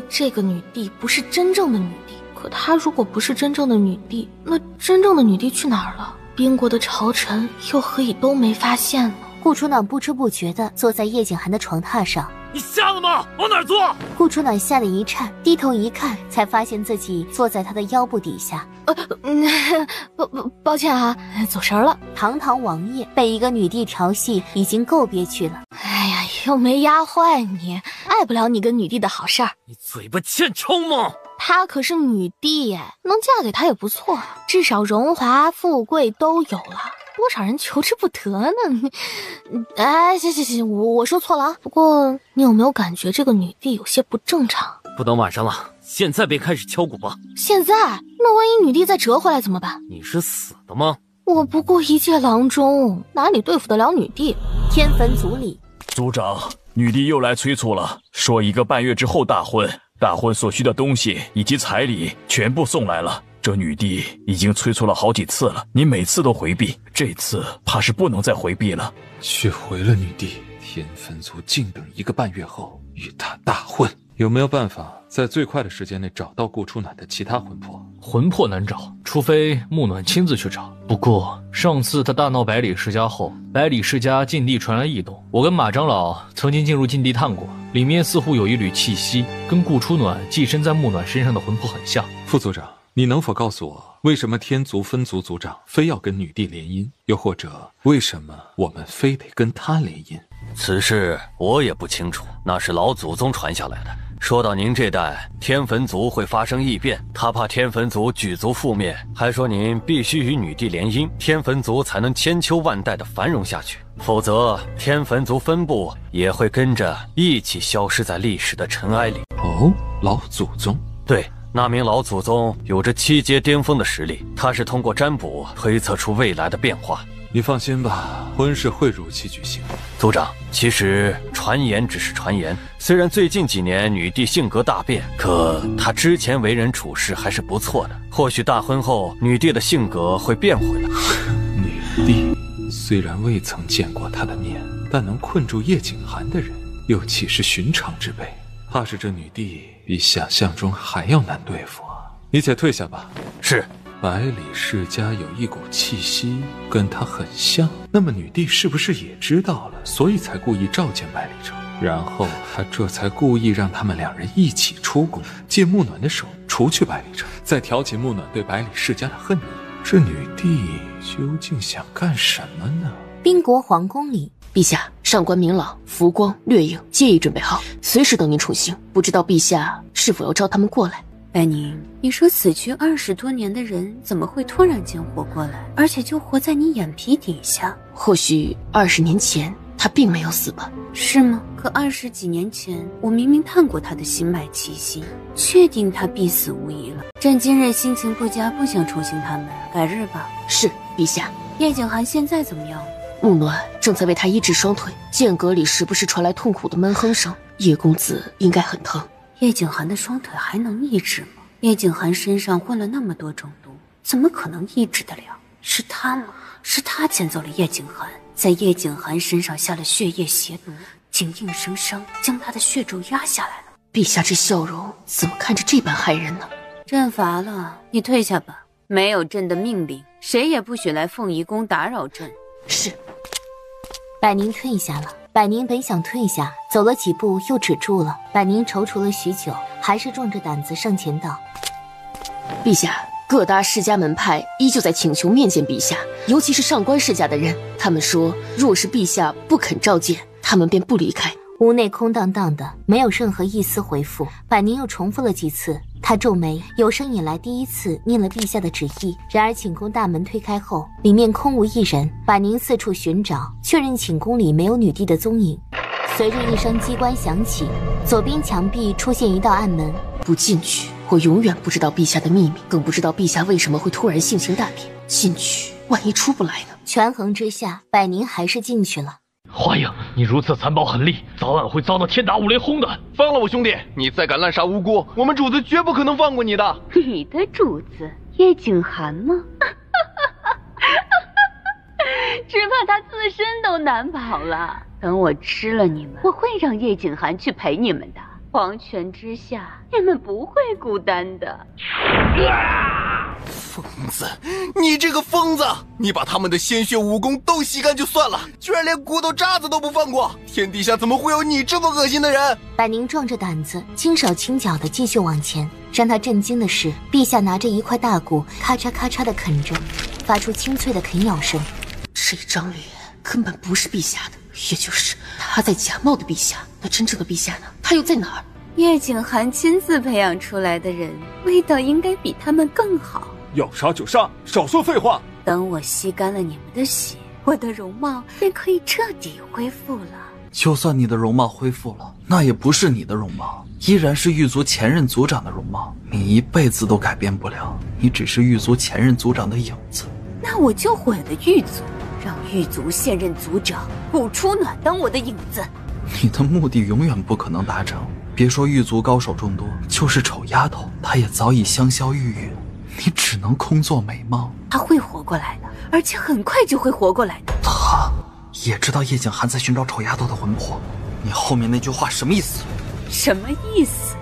这个女帝不是真正的女帝。可她如果不是真正的女帝，那真正的女帝去哪儿了？宾国的朝臣又何以都没发现呢？顾初暖不知不觉地坐在叶景寒的床榻上。你瞎了吗？往哪儿坐？顾初暖吓得一颤，低头一看，才发现自己坐在他的腰部底下。抱歉啊，走神了。堂堂王爷被一个女帝调戏，已经够憋屈了。哎呀，又没压坏你，碍不了你跟女帝的好事儿。你嘴巴欠抽吗？她可是女帝耶，能嫁给她也不错，至少荣华富贵都有了。多少人求之不得呢？哎，行，我说错了啊。不过你有没有感觉这个女帝有些不正常？不等晚上了，现在便开始敲鼓吧。现在？那万一女帝再折回来怎么办？你是死的吗？我不过一介郎中，哪里对付得了女帝？天坟族里，族长，女帝又来催促了，说1个半月之后大婚，大婚所需的东西以及彩礼全部送来了。这女帝已经催促了好几次了，你每次都回避，这次怕是不能再回避了。却回了女帝，天坟族静等1个半月后与她大婚。有没有办法在最快的时间内找到顾初暖的其他魂魄？魂魄难找，除非木暖亲自去找。不过上次他大闹百里世家后，百里世家禁地传来异动，我跟马长老曾经进入禁地探过，里面似乎有一缕气息，跟顾初暖寄身在木暖身上的魂魄很像。副族长，你能否告诉我，为什么天族分族族长非要跟女帝联姻？又或者为什么我们非得跟他联姻？此事我也不清楚，那是老祖宗传下来的。说到您这代天坟族会发生异变，他怕天坟族举族覆灭，还说您必须与女帝联姻，天坟族才能千秋万代的繁荣下去，否则天坟族分部也会跟着一起消失在历史的尘埃里。哦，老祖宗？对，那名老祖宗有着7阶巅峰的实力，他是通过占卜推测出未来的变化。你放心吧，婚事会如期举行。族长，其实传言只是传言，虽然最近几年女帝性格大变，可她之前为人处事还是不错的，或许大婚后女帝的性格会变回来。女帝虽然未曾见过她的面，但能困住叶景寒的人又岂是寻常之辈？怕是这女帝比想象中还要难对付啊！你且退下吧。是。百里世家有一股气息跟他很像，那么女帝是不是也知道了，所以才故意召见百里城，然后他这才故意让他们2人一起出宫，借木暖的手除去百里城，再挑起木暖对百里世家的恨意。这女帝究竟想干什么呢？宾国皇宫里，陛下，上官明朗、浮光、掠影皆已准备好，随时等您宠幸。不知道陛下是否要召他们过来？白宁，你说死去20多年的人怎么会突然间活过来，而且就活在你眼皮底下？或许20年前他并没有死吧？是吗？可20几年前我明明探过他的心脉气息，确定他必死无疑了。朕今日心情不佳，不想宠幸他们，改日吧。是，陛下。叶景寒现在怎么样？木暖正在为他医治双腿，间隔里时不时传来痛苦的闷哼声，叶公子应该很疼。叶景寒的双腿还能医治吗？叶景寒身上混了那么多种毒，怎么可能医治得了？是他吗？是他捡走了叶景寒，在叶景寒身上下了血液邪毒，竟硬生生将他的血咒压下来了。陛下这笑容怎么看着这般骇人呢？朕乏了，你退下吧。没有朕的命令，谁也不许来凤仪宫打扰朕。是。百宁退下了。百宁本想退下，走了几步又止住了。百宁踌躇了许久，还是壮着胆子上前道：陛下，各大世家门派依旧在请求面见陛下，尤其是上官世家的人，他们说若是陛下不肯召见，他们便不离开。屋内空荡荡的，没有任何一丝回复。百宁又重复了几次，他皱眉，有生以来第一次念了陛下的旨意。然而寝宫大门推开后，里面空无一人。百宁四处寻找，确认寝宫里没有女帝的踪影。随着一声机关响起，左边墙壁出现一道暗门。不进去，我永远不知道陛下的秘密，更不知道陛下为什么会突然性情大变。进去，万一出不来呢？权衡之下，百宁还是进去了。华影，你如此残暴狠戾，早晚会遭到天打五雷轰的。放了我兄弟，你再敢滥杀无辜，我们主子绝不可能放过你的。你的主子叶景寒吗？只怕他自身都难保了。等我吃了你们，我会让叶景寒去陪你们的。黄泉之下，你们不会孤单的。疯子，你这个疯子！你把他们的鲜血武功都吸干就算了，居然连骨头渣子都不放过！天底下怎么会有你这么恶心的人？百宁壮着胆子，轻手轻脚的继续往前。让他震惊的是，陛下拿着一块大骨，咔嚓咔嚓的啃着，发出清脆的啃咬声。这张脸根本不是陛下的，也就是他在假冒的陛下。那真正的陛下呢？他又在哪儿？叶景寒亲自培养出来的人，味道应该比他们更好。要杀就杀，少说废话。等我吸干了你们的血，我的容貌便可以彻底恢复了。就算你的容貌恢复了，那也不是你的容貌，依然是狱卒前任族长的容貌。你一辈子都改变不了，你只是狱卒前任族长的影子。那我就毁了狱卒，让狱卒现任族长顾初暖当我的影子。你的目的永远不可能达成。别说狱卒高手众多，就是丑丫头，她也早已香消玉殒。你只能空作美貌。他会活过来的，而且很快就会活过来的。他也知道叶景寒在寻找丑丫头的魂魄。你后面那句话什么意思？什么意思？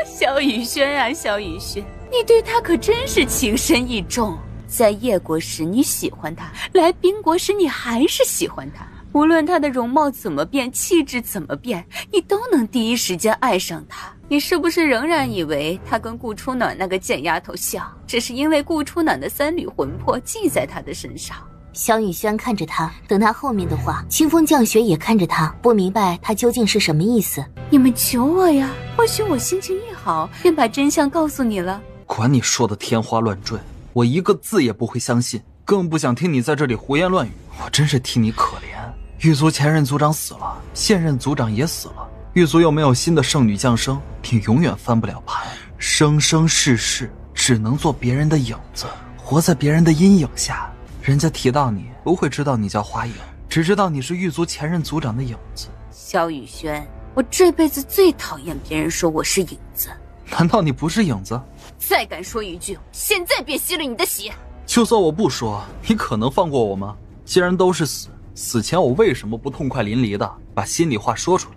萧雨轩啊，萧雨轩，你对他可真是情深意重。在叶国时你喜欢他，来宾国时你还是喜欢他。无论他的容貌怎么变，气质怎么变，你都能第一时间爱上他。你是不是仍然以为他跟顾初暖那个贱丫头像，只是因为顾初暖的3缕魂魄记在他的身上？萧雨轩看着他，等他后面的话。清风降雪也看着他，不明白他究竟是什么意思。你们求我呀，或许我心情一好，便把真相告诉你了。管你说的天花乱坠，我一个字也不会相信，更不想听你在这里胡言乱语。我真是替你可怜。狱卒前任族长死了，现任族长也死了，狱卒又没有新的圣女降生，你永远翻不了盘，生生世世只能做别人的影子，活在别人的阴影下。人家提到你，不会知道你叫花影，只知道你是狱卒前任族长的影子。萧雨轩，我这辈子最讨厌别人说我是影子。难道你不是影子？再敢说一句，现在便吸了你的血。就算我不说，你可能放过我吗？既然都是死，死前我为什么不痛快淋漓的把心里话说出来？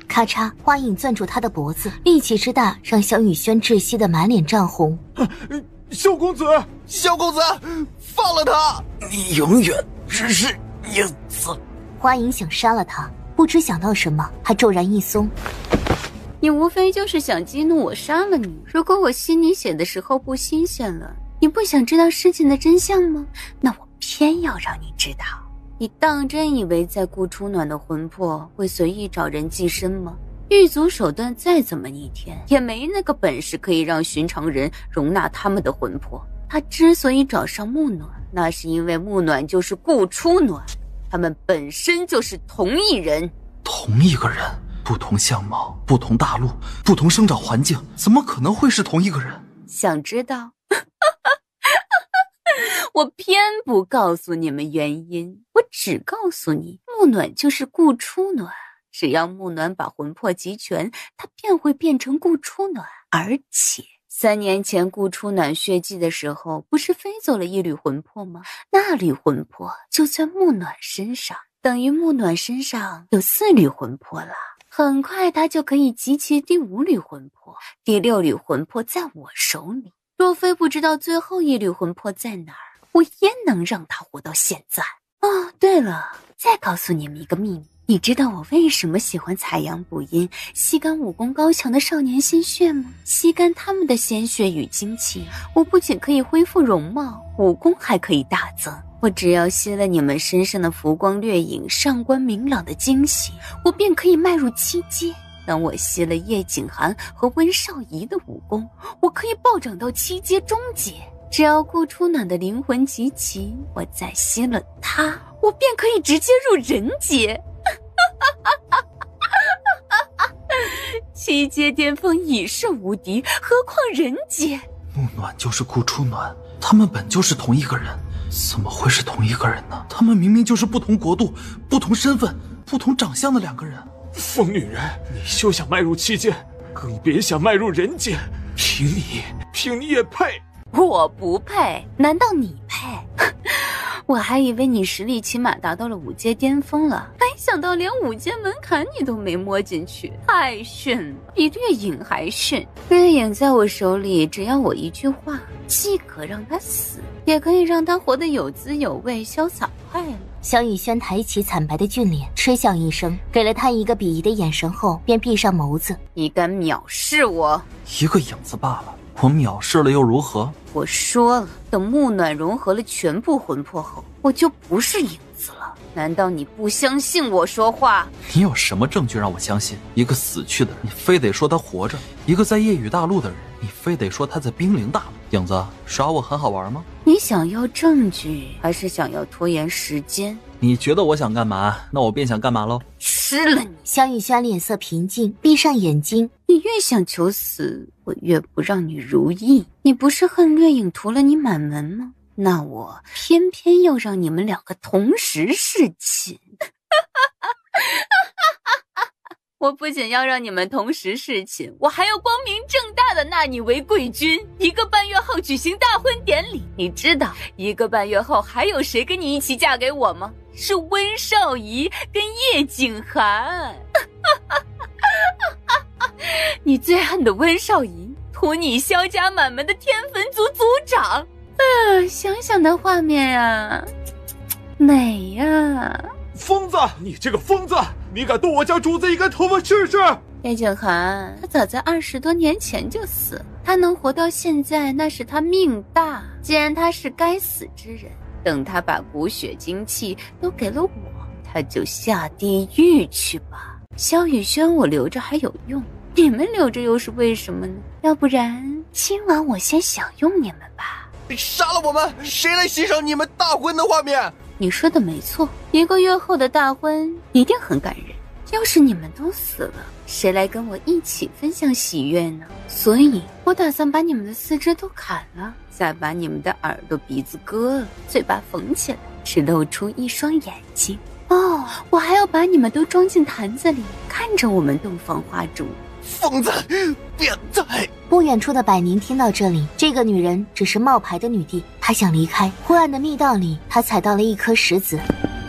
咔嚓，花影攥住他的脖子，力气之大让萧雨轩窒息的满脸涨红。萧公子，萧公子，放了他！你永远只是影子。花影想杀了他，不知想到什么，他骤然一松。你无非就是想激怒我杀了你。如果我吸你血的时候不新鲜了，你不想知道事情的真相吗？那我偏要让你知道。你当真以为在顾初暖的魂魄会随意找人寄生吗？狱卒手段再怎么逆天，也没那个本事可以让寻常人容纳他们的魂魄。他之所以找上木暖，那是因为木暖就是顾初暖，他们本身就是同一人。同一个人，不同相貌，不同大陆，不同生长环境，怎么可能会是同一个人？想知道？我偏不告诉你们原因，我只告诉你，木暖就是顾初暖。只要木暖把魂魄集全，他便会变成顾初暖。而且3年前顾初暖血祭的时候，不是飞走了1缕魂魄吗？那缕魂魄就在木暖身上，等于木暖身上有4缕魂魄了。很快他就可以集齐第5缕魂魄，第6缕魂魄在我手里。若非不知道最后1缕魂魄在哪儿，我焉能让他活到现在？哦，对了，再告诉你们一个秘密。你知道我为什么喜欢采阳补阴，吸干武功高强的少年鲜血吗？吸干他们的鲜血与精气，我不仅可以恢复容貌，武功还可以大增。我只要吸了你们身上的浮光掠影、上官明朗的精血，我便可以迈入7阶。当我吸了叶景寒和温少仪的武功，我可以暴涨到7阶中阶。只要顾初暖的灵魂集齐，我再吸了他，我便可以直接入人阶。7阶巅峰已是无敌，何况人阶？木暖就是顾初暖，他们本就是同一个人，怎么会是同一个人呢？他们明明就是不同国度、不同身份、不同长相的2个人。疯女人，你休想迈入7阶，更别想迈入人阶。凭你也配？我不配？难道你配？我还以为你实力起码达到了5阶巅峰了，没想到连5阶门槛你都没摸进去，太逊了，比掠影还逊。掠影在我手里，只要我一句话，既可让他死，也可以让他活得有滋有味，潇洒快乐。萧雨轩抬起惨白的俊脸，嗤笑一声，给了他一个鄙夷的眼神后，便闭上眸子。你敢藐视我？一个影子罢了，我藐视了又如何？我说了，等木暖融合了全部魂魄后，我就不是影子了。难道你不相信我说话？你有什么证据让我相信？一个死去的人，你非得说他活着；一个在夜雨大陆的人，你非得说他在冰陵大陆。影子，耍我很好玩吗？你想要证据，还是想要拖延时间？你觉得我想干嘛，那我便想干嘛喽。吃了你！萧雨轩脸色平静，闭上眼睛。你越想求死，我越不让你如意。你不是恨掠影屠了你满门吗？那我偏偏要让你们2个同时侍寝。我不仅要让你们同时侍寝，我还要光明正大的纳你为贵君。1个半月后举行大婚典礼，你知道1个半月后还有谁跟你一起嫁给我吗？是温少仪跟叶景寒。你最恨的温少仪，屠你萧家满门的天坟族族长。想想那画面啊，美呀！疯子，你这个疯子，你敢动我家主子一根头发试试？叶景寒，他早在20多年前就死了，他能活到现在，那是他命大。既然他是该死之人，等他把骨血精气都给了我，他就下地狱去吧。萧雨轩我留着还有用，你们留着又是为什么呢？要不然今晚我先享用你们吧。杀了我们，谁来欣赏你们大婚的画面？你说的没错，1个月后的大婚一定很感人。要是你们都死了，谁来跟我一起分享喜悦呢？所以我打算把你们的4肢都砍了，再把你们的耳朵鼻子割了，嘴巴缝起来，只露出1双眼睛。哦，我还要把你们都装进坛子里，看着我们洞房花烛。疯子，变态！不远处的百宁听到这里，这个女人只是冒牌的女帝，她想离开。昏暗的密道里，她踩到了一颗石子，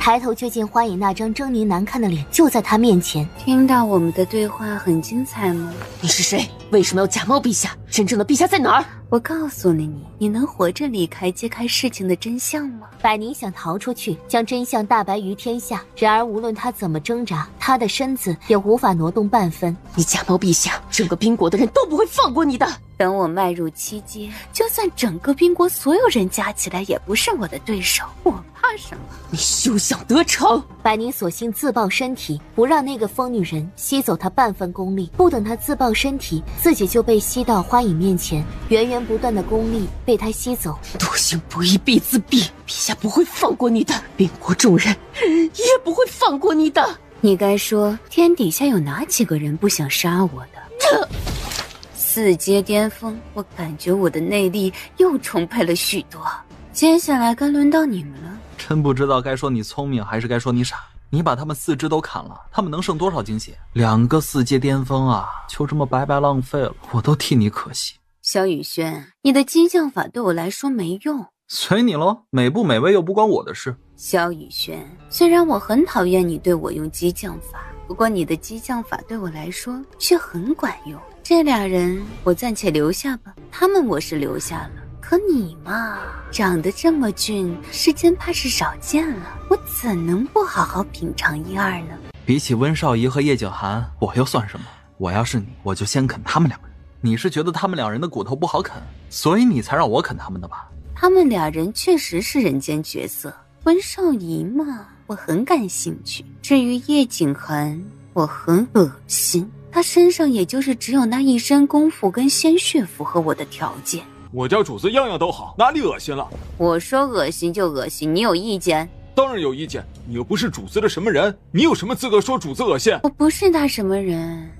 抬头却见花影那张狰狞难看的脸就在她面前。听到我们的对话很精彩吗？你是谁？为什么要假冒陛下？真正的陛下在哪儿？我告诉了你，你能活着离开，揭开事情的真相吗？百宁想逃出去，将真相大白于天下，然而无论他怎么挣扎，他的身子也无法挪动半分。你假冒陛下，整个宾国的人都不会放过你的。等我迈入7阶，就算整个宾国所有人加起来也不是我的对手，我怕什么？你休想得逞！百宁索性自爆身体，不让那个疯女人吸走他半分功力。不等他自爆身体，自己就被吸到花影面前，源源不断的功力被他吸走。多行不义必自毙，陛下不会放过你的，宾国众人也不会放过你的。你该说，天底下有哪几个人不想杀我的？4阶巅峰，我感觉我的内力又充沛了许多。接下来该轮到你们了。真不知道该说你聪明还是该说你傻。你把他们4肢都砍了，他们能剩多少精血？2个4阶巅峰啊，就这么白白浪费了，我都替你可惜。萧雨轩，你的激将法对我来说没用。随你咯，美不美味又不关我的事。萧雨轩，虽然我很讨厌你对我用激将法，不过你的激将法对我来说却很管用。这俩人我暂且留下吧，他们我是留下了，可你嘛，长得这么俊，世间怕是少见了，我怎能不好好品尝一二呢？比起温少仪和叶景寒，我又算什么？我要是你，我就先啃他们2个人。你是觉得他们2人的骨头不好啃，所以你才让我啃他们的吧？他们2人确实是人间绝色，温少仪嘛，我很感兴趣。至于叶景寒，我很恶心，他身上也就是只有那一身功夫跟鲜血符合我的条件。我家主子样样都好，哪里恶心了？我说恶心就恶心，你有意见？当然有意见，你又不是主子的什么人，你有什么资格说主子恶心？我不是他什么人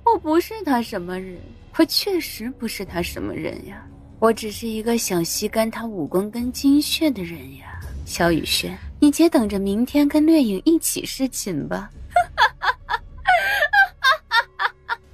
我不是他什么人，我确实不是他什么人呀，我只是一个想吸干他武功跟精血的人呀。萧雨轩，你且等着明天跟掠影一起侍寝吧。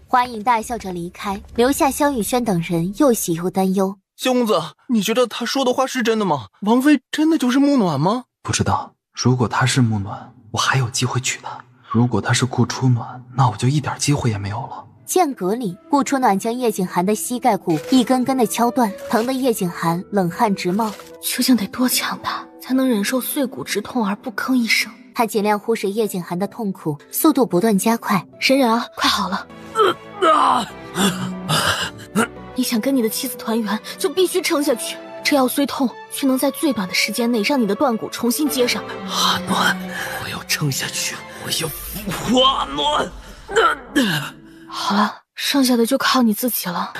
花影大笑着离开，留下萧雨轩等人又喜又担忧。萧公子，你觉得他说的话是真的吗？王妃真的就是木暖吗？不知道，如果她是木暖，我还有机会娶她；如果她是顾初暖，那我就一点机会也没有了。剑阁里，顾初暖将叶景寒的膝盖骨一根根的敲断，疼得叶景寒冷汗直冒。究竟得多强大，才能忍受碎骨之痛而不吭一声？他尽量忽视叶景寒的痛苦，速度不断加快。神人啊，快好了！你想跟你的妻子团圆，就必须撑下去。这药虽痛，却能在最短的时间内让你的断骨重新接上。阿暖，我要撑下去，我要复活阿暖。好了，剩下的就靠你自己了。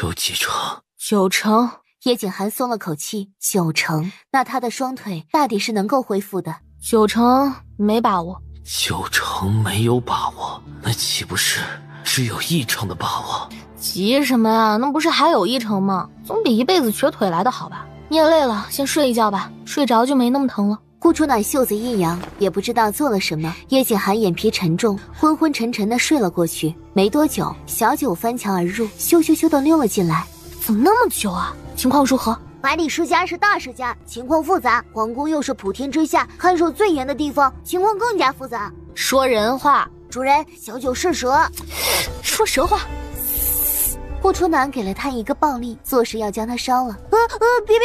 有几成？9成。叶景寒松了口气，9成，那他的双腿大抵是能够恢复的。9成没把握。9成没有把握，那岂不是只有1成的把握？急什么呀？那不是还有1成吗？总比一辈子瘸腿来的好吧？你也累了，先睡一觉吧，睡着就没那么疼了。顾初暖袖子一扬，也不知道做了什么。叶景寒眼皮沉重，昏昏沉沉的睡了过去。没多久，小九翻墙而入，咻咻咻的溜了进来。怎么那么久啊？情况如何？百里世家是大世家，情况复杂。皇宫又是普天之下看守最严的地方，情况更加复杂。说人话，主人，小九是蛇。说蛇话。顾初暖给了他一个暴力，作势要将他烧了。别，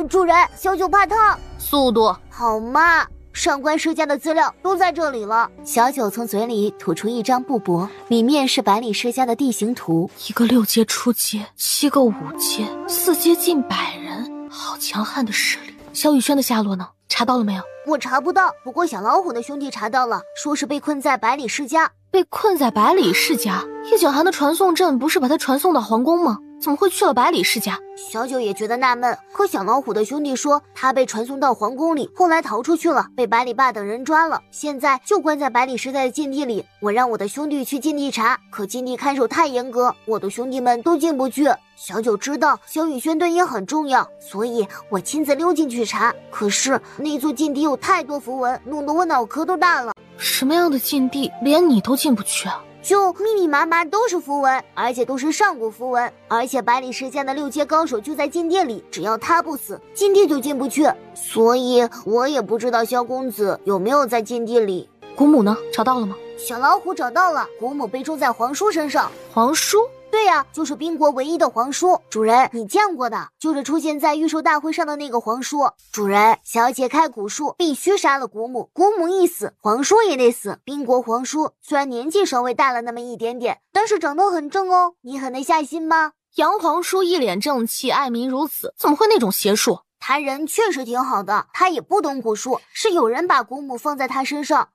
主人，小九怕烫。速度好嘛，上官世家的资料都在这里了。小九从嘴里吐出一张布帛，里面是百里世家的地形图。一个6阶初阶，7个5阶，4阶近100人，好强悍的实力。萧雨轩的下落呢？查到了没有？我查不到，不过小老虎的兄弟查到了，说是被困在百里世家。被困在百里世家？叶景寒的传送阵不是把他传送到皇宫吗？怎么会去了百里世家？小九也觉得纳闷，可小老虎的兄弟说他被传送到皇宫里，后来逃出去了，被百里霸等人抓了，现在就关在百里世家的禁地里。我让我的兄弟去禁地查，可禁地看守太严格，我的兄弟们都进不去。小九知道萧雨轩对也很重要，所以我亲自溜进去查。可是那座禁地有太多符文，弄得我脑壳都大了。什么样的禁地，连你都进不去啊？就密密麻麻都是符文，而且都是上古符文，而且百里世家的6阶高手就在禁地里，只要他不死，禁地就进不去。所以我也不知道萧公子有没有在禁地里。古母呢？找到了吗？小老虎找到了，古母被种在皇叔身上。皇叔？对呀，就是宾国唯一的皇叔。主人，你见过的，就是出现在御兽大会上的那个皇叔。主人，想要解开蛊术，必须杀了古母，古母一死，皇叔也得死。宾国皇叔虽然年纪稍微大了那么一点点，但是长得很正哦，你很能下心吗？杨皇叔一脸正气，爱民如子，怎么会那种邪术？他人确实挺好的，他也不懂蛊术，是有人把古母放在他身上。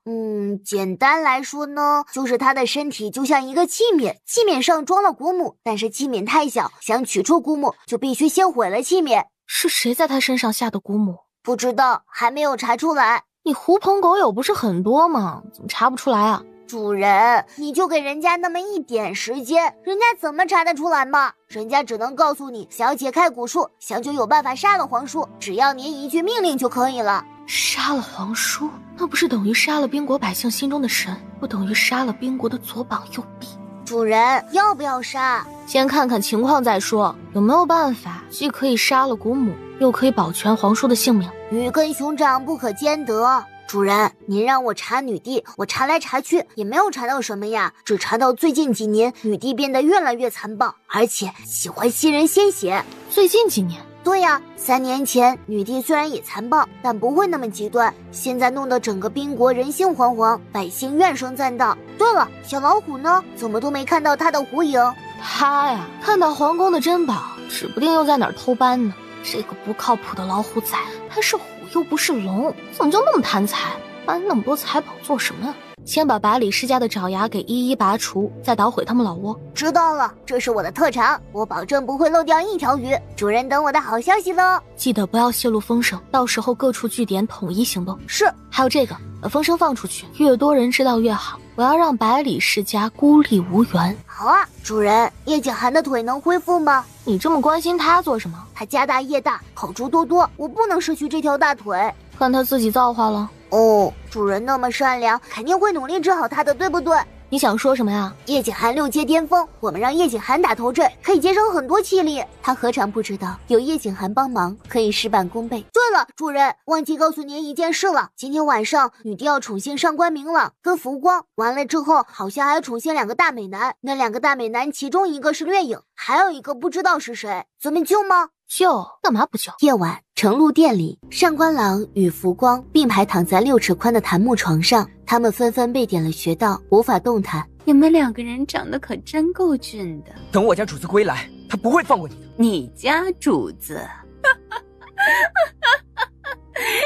简单来说呢，就是他的身体就像一个器皿，器皿上装了古母，但是器皿太小，想取出古母就必须先毁了器皿。是谁在他身上下的古母？不知道，还没有查出来。你狐朋狗友不是很多吗？怎么查不出来啊？主人，你就给人家那么一点时间，人家怎么查得出来嘛？人家只能告诉你，想要解开蛊术，想就有办法杀了皇叔，只要您一句命令就可以了。杀了皇叔，那不是等于杀了宾国百姓心中的神，不等于杀了宾国的左膀右臂？主人，要不要杀？先看看情况再说，有没有办法既可以杀了古母，又可以保全皇叔的性命？鱼跟熊掌不可兼得。主人，您让我查女帝，我查来查去也没有查到什么呀，只查到最近几年女帝变得越来越残暴，而且喜欢吸人鲜血。最近几年？对呀，3年前女帝虽然也残暴，但不会那么极端，现在弄得整个宾国人心惶惶，百姓怨声载道。对了，小老虎呢？怎么都没看到他的狐影？他呀，看到皇宫的珍宝，指不定又在哪儿偷搬呢。这个不靠谱的老虎崽，他是虎又不是龙，怎么就那么贪财？搬那么多财宝做什么呀？先把百里世家的爪牙给一一拔除，再捣毁他们老窝。知道了，这是我的特长，我保证不会漏掉一条鱼。主人等我的好消息喽！记得不要泄露风声，到时候各处据点统一行动。是。还有这个，把风声放出去，越多人知道越好。我要让百里世家孤立无援。好啊，主人，叶景寒的腿能恢复吗？你这么关心他做什么？他家大业大，好处多多，我不能失去这条大腿。看他自己造化了。哦，主人那么善良，肯定会努力治好他的，对不对？你想说什么呀？叶景寒6阶巅峰，我们让叶景寒打头阵，可以节省很多气力。他何尝不知道有叶景寒帮忙可以事半功倍。对了，主人，忘记告诉您一件事了，今天晚上女帝要宠幸上官明朗跟浮光，完了之后好像还宠幸2个大美男，那2个大美男其中一个是掠影，还有一个不知道是谁，咱们救吗？救？干嘛不救？夜晚，承露殿里，上官朗与浮光并排躺在6尺宽的檀木床上，他们纷纷被点了穴道，无法动弹。你们2个人长得可真够俊的。等我家主子归来，他不会放过你的。你家主子？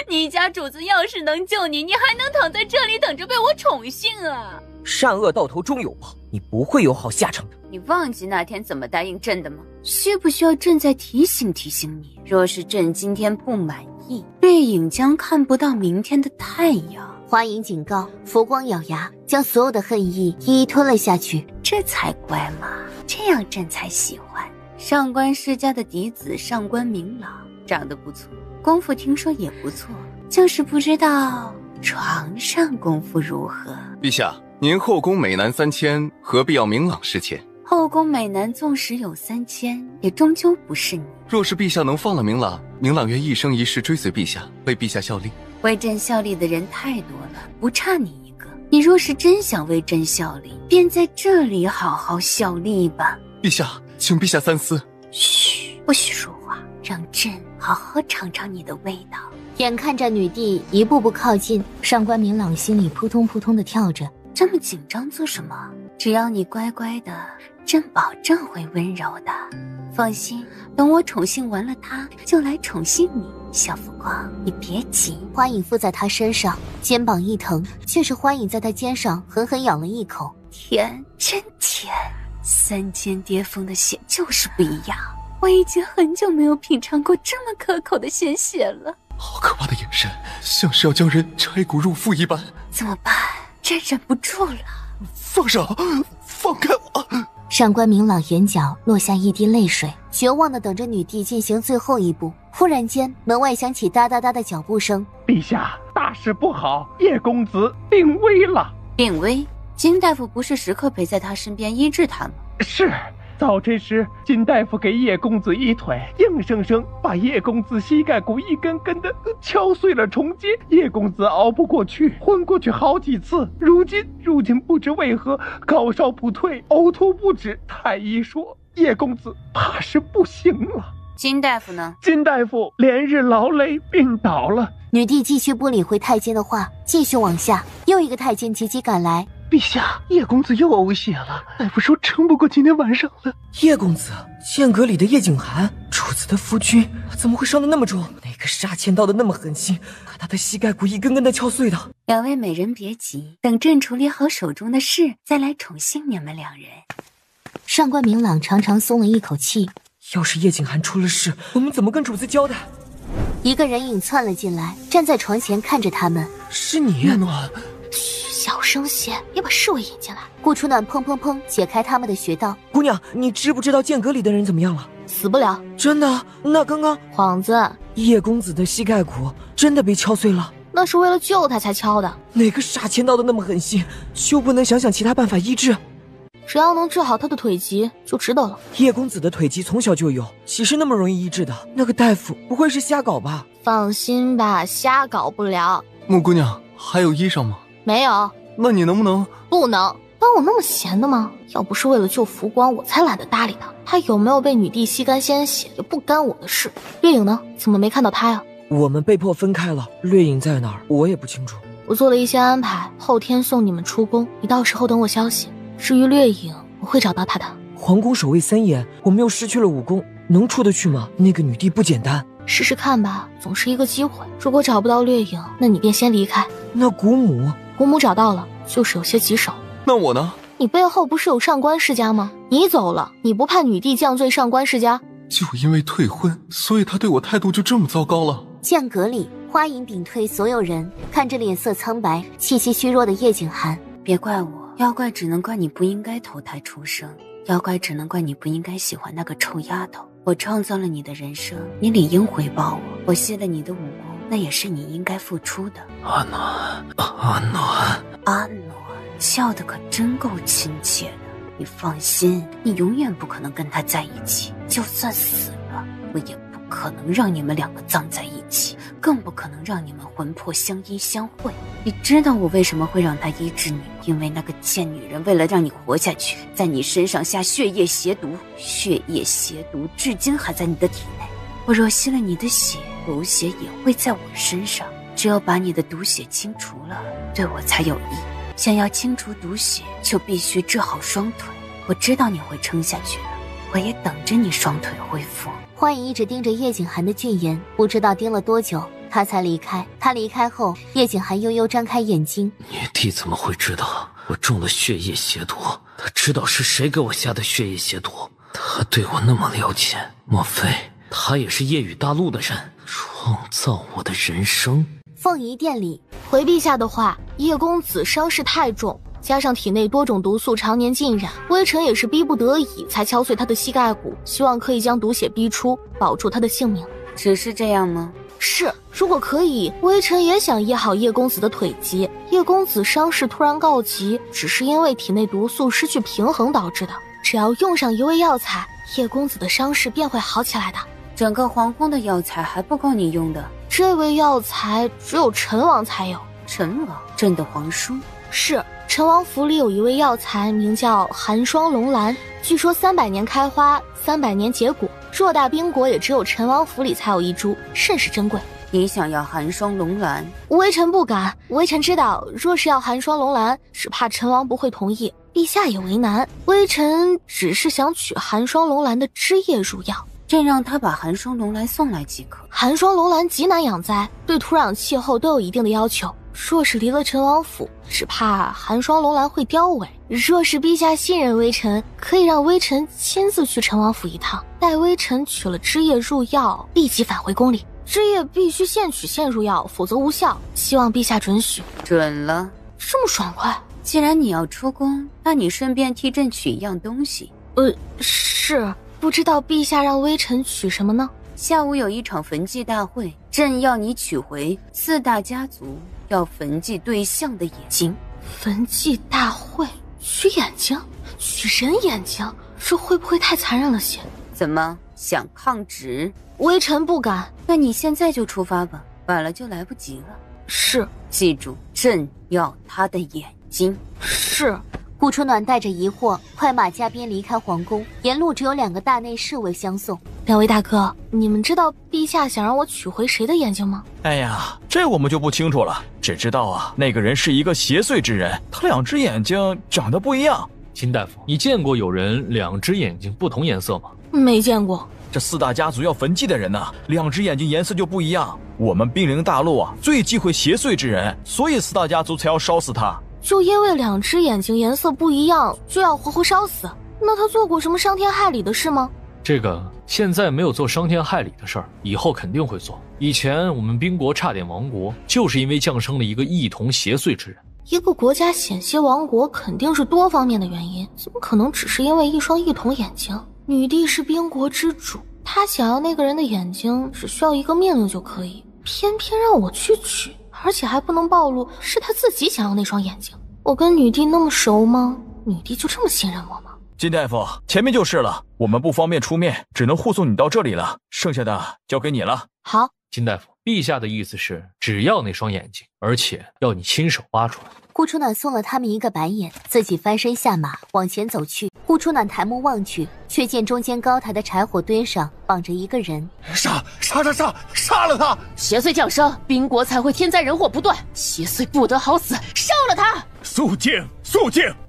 你家主子要是能救你，你还能躺在这里等着被我宠幸啊？善恶到头终有报，你不会有好下场的。你忘记那天怎么答应朕的吗？需不需要朕再提醒提醒你？若是朕今天不满意，掠影将看不到明天的太阳。花影警告，浮光咬牙，将所有的恨意一一吞了下去。这才乖嘛，这样朕才喜欢。上官世家的嫡子上官明朗长得不错，功夫听说也不错，就是不知道床上功夫如何。陛下，您后宫美男3000，何必要明朗侍妾？后宫美男纵使有3000，也终究不是你。若是陛下能放了明朗，明朗愿一生一世追随陛下，为陛下效力。为朕效力的人太多了，不差你一个。你若是真想为朕效力，便在这里好好效力吧。陛下，请陛下三思。嘘，不许说话，让朕好好尝尝你的味道。眼看着女帝一步步靠近，上官明朗心里扑通扑通的跳着。这么紧张做什么？只要你乖乖的，朕保证会温柔的。放心，等我宠幸完了他，就来宠幸你。小浮光，你别急。花影附在他身上，肩膀一疼，却是花影在他肩上狠狠咬了一口。甜，真甜！3000跌峰的血就是不一样。我已经很久没有品尝过这么可口的鲜血了。好可怕的眼神，像是要将人拆骨入腹一般。怎么办？朕忍不住了。放手，放开我！上官明朗眼角落下一滴泪水，绝望地等着女帝进行最后一步。忽然间，门外响起哒哒哒的脚步声。陛下，大事不好，叶公子病危了。病危？金大夫不是时刻陪在他身边医治他吗？是。早晨时，金大夫给叶公子医腿，硬生生把叶公子膝盖骨一根根的敲碎了重接。叶公子熬不过去，昏过去好几次。如今不知为何高烧不退，呕吐不止。太医说叶公子怕是不行了。金大夫呢？金大夫连日劳累病倒了。女帝继续不理会太监的话，继续往下。又一个太监急急赶来。陛下，叶公子又呕血了，大夫说撑不过今天晚上了。叶公子，剑阁里的叶景寒，主子的夫君，怎么会伤得那么重？哪个杀千刀的那么狠心，把他的膝盖骨一根根的敲碎的？2位美人别急，等朕处理好手中的事，再来宠幸你们2人。上官明朗长长松了一口气。要是叶景寒出了事，我们怎么跟主子交代？一个人影窜了进来，站在床前看着他们。是你，暖。小声些，别把侍卫引进来。顾初暖砰砰砰解开他们的穴道。姑娘，你知不知道剑阁里的人怎么样了？死不了。真的？那刚刚幌子，叶公子的膝盖骨真的被敲碎了？那是为了救他才敲的。哪个杀千刀的那么狠心，就不能想想其他办法医治？只要能治好他的腿疾，就值得了。叶公子的腿疾从小就有，岂是那么容易医治的？那个大夫不会是瞎搞吧？放心吧，瞎搞不了。穆姑娘，还有衣裳吗？没有。那你能不能？不能。当我那么闲的吗？要不是为了救浮光，我才懒得搭理他。他有没有被女帝吸干鲜血，也不干我的事。掠影呢？怎么没看到他呀？我们被迫分开了，掠影在哪儿，我也不清楚。我做了一些安排，后天送你们出宫，你到时候等我消息。至于掠影，我会找到他的。皇宫守卫森严，我们又失去了武功，能出得去吗？那个女帝不简单。试试看吧，总是一个机会。如果找不到掠影，那你便先离开。那古母？古母找到了，就是有些棘手。那我呢？你背后不是有上官世家吗？你走了，你不怕女帝降罪上官世家？就因为退婚，所以他对我态度就这么糟糕了。剑阁里，花影屏退所有人，看着脸色苍白、气息虚弱的叶景寒。别怪我，妖怪只能怪你不应该投胎出生，妖怪只能怪你不应该喜欢那个臭丫头。我创造了你的人生，你理应回报我。我吸了你的武功，那也是你应该付出的。阿暖，阿暖，阿暖，叫的可真够亲切的。你放心，你永远不可能跟他在一起，就算死了，我也不可能让你们两个葬在一起，更不可能让你们魂魄相依相会。你知道我为什么会让他医治你？因为那个贱女人为了让你活下去，在你身上下血液邪毒，血液邪毒至今还在你的体内。我若吸了你的血，毒血也会在我身上，只有把你的毒血清除了，对我才有益。想要清除毒血，就必须治好双腿。我知道你会撑下去的，我也等着你双腿恢复。幻影一直盯着叶景寒的俊颜，不知道盯了多久，他才离开。他离开后，叶景寒悠悠张开眼睛。女帝怎么会知道我中了血液邪毒？她知道是谁给我下的血液邪毒？她对我那么了解，莫非她也是夜雨大陆的人，创造我的人生？凤仪殿里，回陛下的话，叶公子伤势太重，加上体内多种毒素常年浸染，微臣也是逼不得已才敲碎他的膝盖骨，希望可以将毒血逼出，保住他的性命。只是这样吗？是，如果可以，微臣也想医好叶公子的腿疾。叶公子伤势突然告急，只是因为体内毒素失去平衡导致的，只要用上一味药材，叶公子的伤势便会好起来的。整个皇宫的药材还不够你用的，这味药材只有陈王才有。陈王，朕的皇叔。是，陈王府里有一味药材，名叫寒霜龙兰，据说300年开花，300年结果，偌大宾国也只有陈王府里才有一株，甚是珍贵。你想要寒霜龙兰？微臣不敢，微臣知道，若是要寒霜龙兰，只怕陈王不会同意，陛下也为难。微臣只是想取寒霜龙兰的汁液入药。朕让他把寒霜龙兰送来即可。寒霜龙兰极难养栽，对土壤气候都有一定的要求，若是离了陈王府，只怕寒霜龙兰会凋萎。若是陛下信任微臣，可以让微臣亲自去陈王府一趟，待微臣取了汁液入药，立即返回宫里。汁液必须现取现入药，否则无效，希望陛下准许。准了。这么爽快？既然你要出宫，那你顺便替朕取一样东西。是，不知道陛下让微臣取什么呢？下午有一场焚祭大会，朕要你取回4大家族要焚祭对象的眼睛。焚祭大会取眼睛？取人眼睛？这会不会太残忍了些？怎么，想抗旨？微臣不敢。那你现在就出发吧，晚了就来不及了。是。记住，朕要他的眼睛。是。顾初暖带着疑惑，快马加鞭离开皇宫，沿路只有2个大内侍卫相送。2位大哥，你们知道陛下想让我取回谁的眼睛吗？哎呀，这我们就不清楚了，只知道啊，那个人是一个邪祟之人，他2只眼睛长得不一样。秦大夫，你见过有人2只眼睛不同颜色吗？没见过。这4大家族要焚祭的人呢，2只眼睛颜色就不一样。我们兵临大陆啊，最忌讳邪祟之人，所以4大家族才要烧死他。就因为2只眼睛颜色不一样，就要活活烧死？那他做过什么伤天害理的事吗？这个现在没有做伤天害理的事儿，以后肯定会做。以前我们宾国差点亡国，就是因为降生了一个异同邪祟之人。一个国家险些亡国，肯定是多方面的原因，怎么可能只是因为一双异同眼睛？女帝是宾国之主，她想要那个人的眼睛，只需要一个命令就可以，偏偏让我去取，而且还不能暴露是她自己想要那双眼睛。我跟女帝那么熟吗？女帝就这么信任我吗？金大夫，前面就是了，我们不方便出面，只能护送你到这里了，剩下的交给你了。好。金大夫，陛下的意思是只要那双眼睛，而且要你亲手挖出来。顾初暖送了他们一个白眼，自己翻身下马往前走去。顾初暖抬目望去，却见中间高台的柴火堆上绑着一个人。杀了他！邪祟降生，宾国才会天灾人祸不断，邪祟不得好死，烧了他！肃静！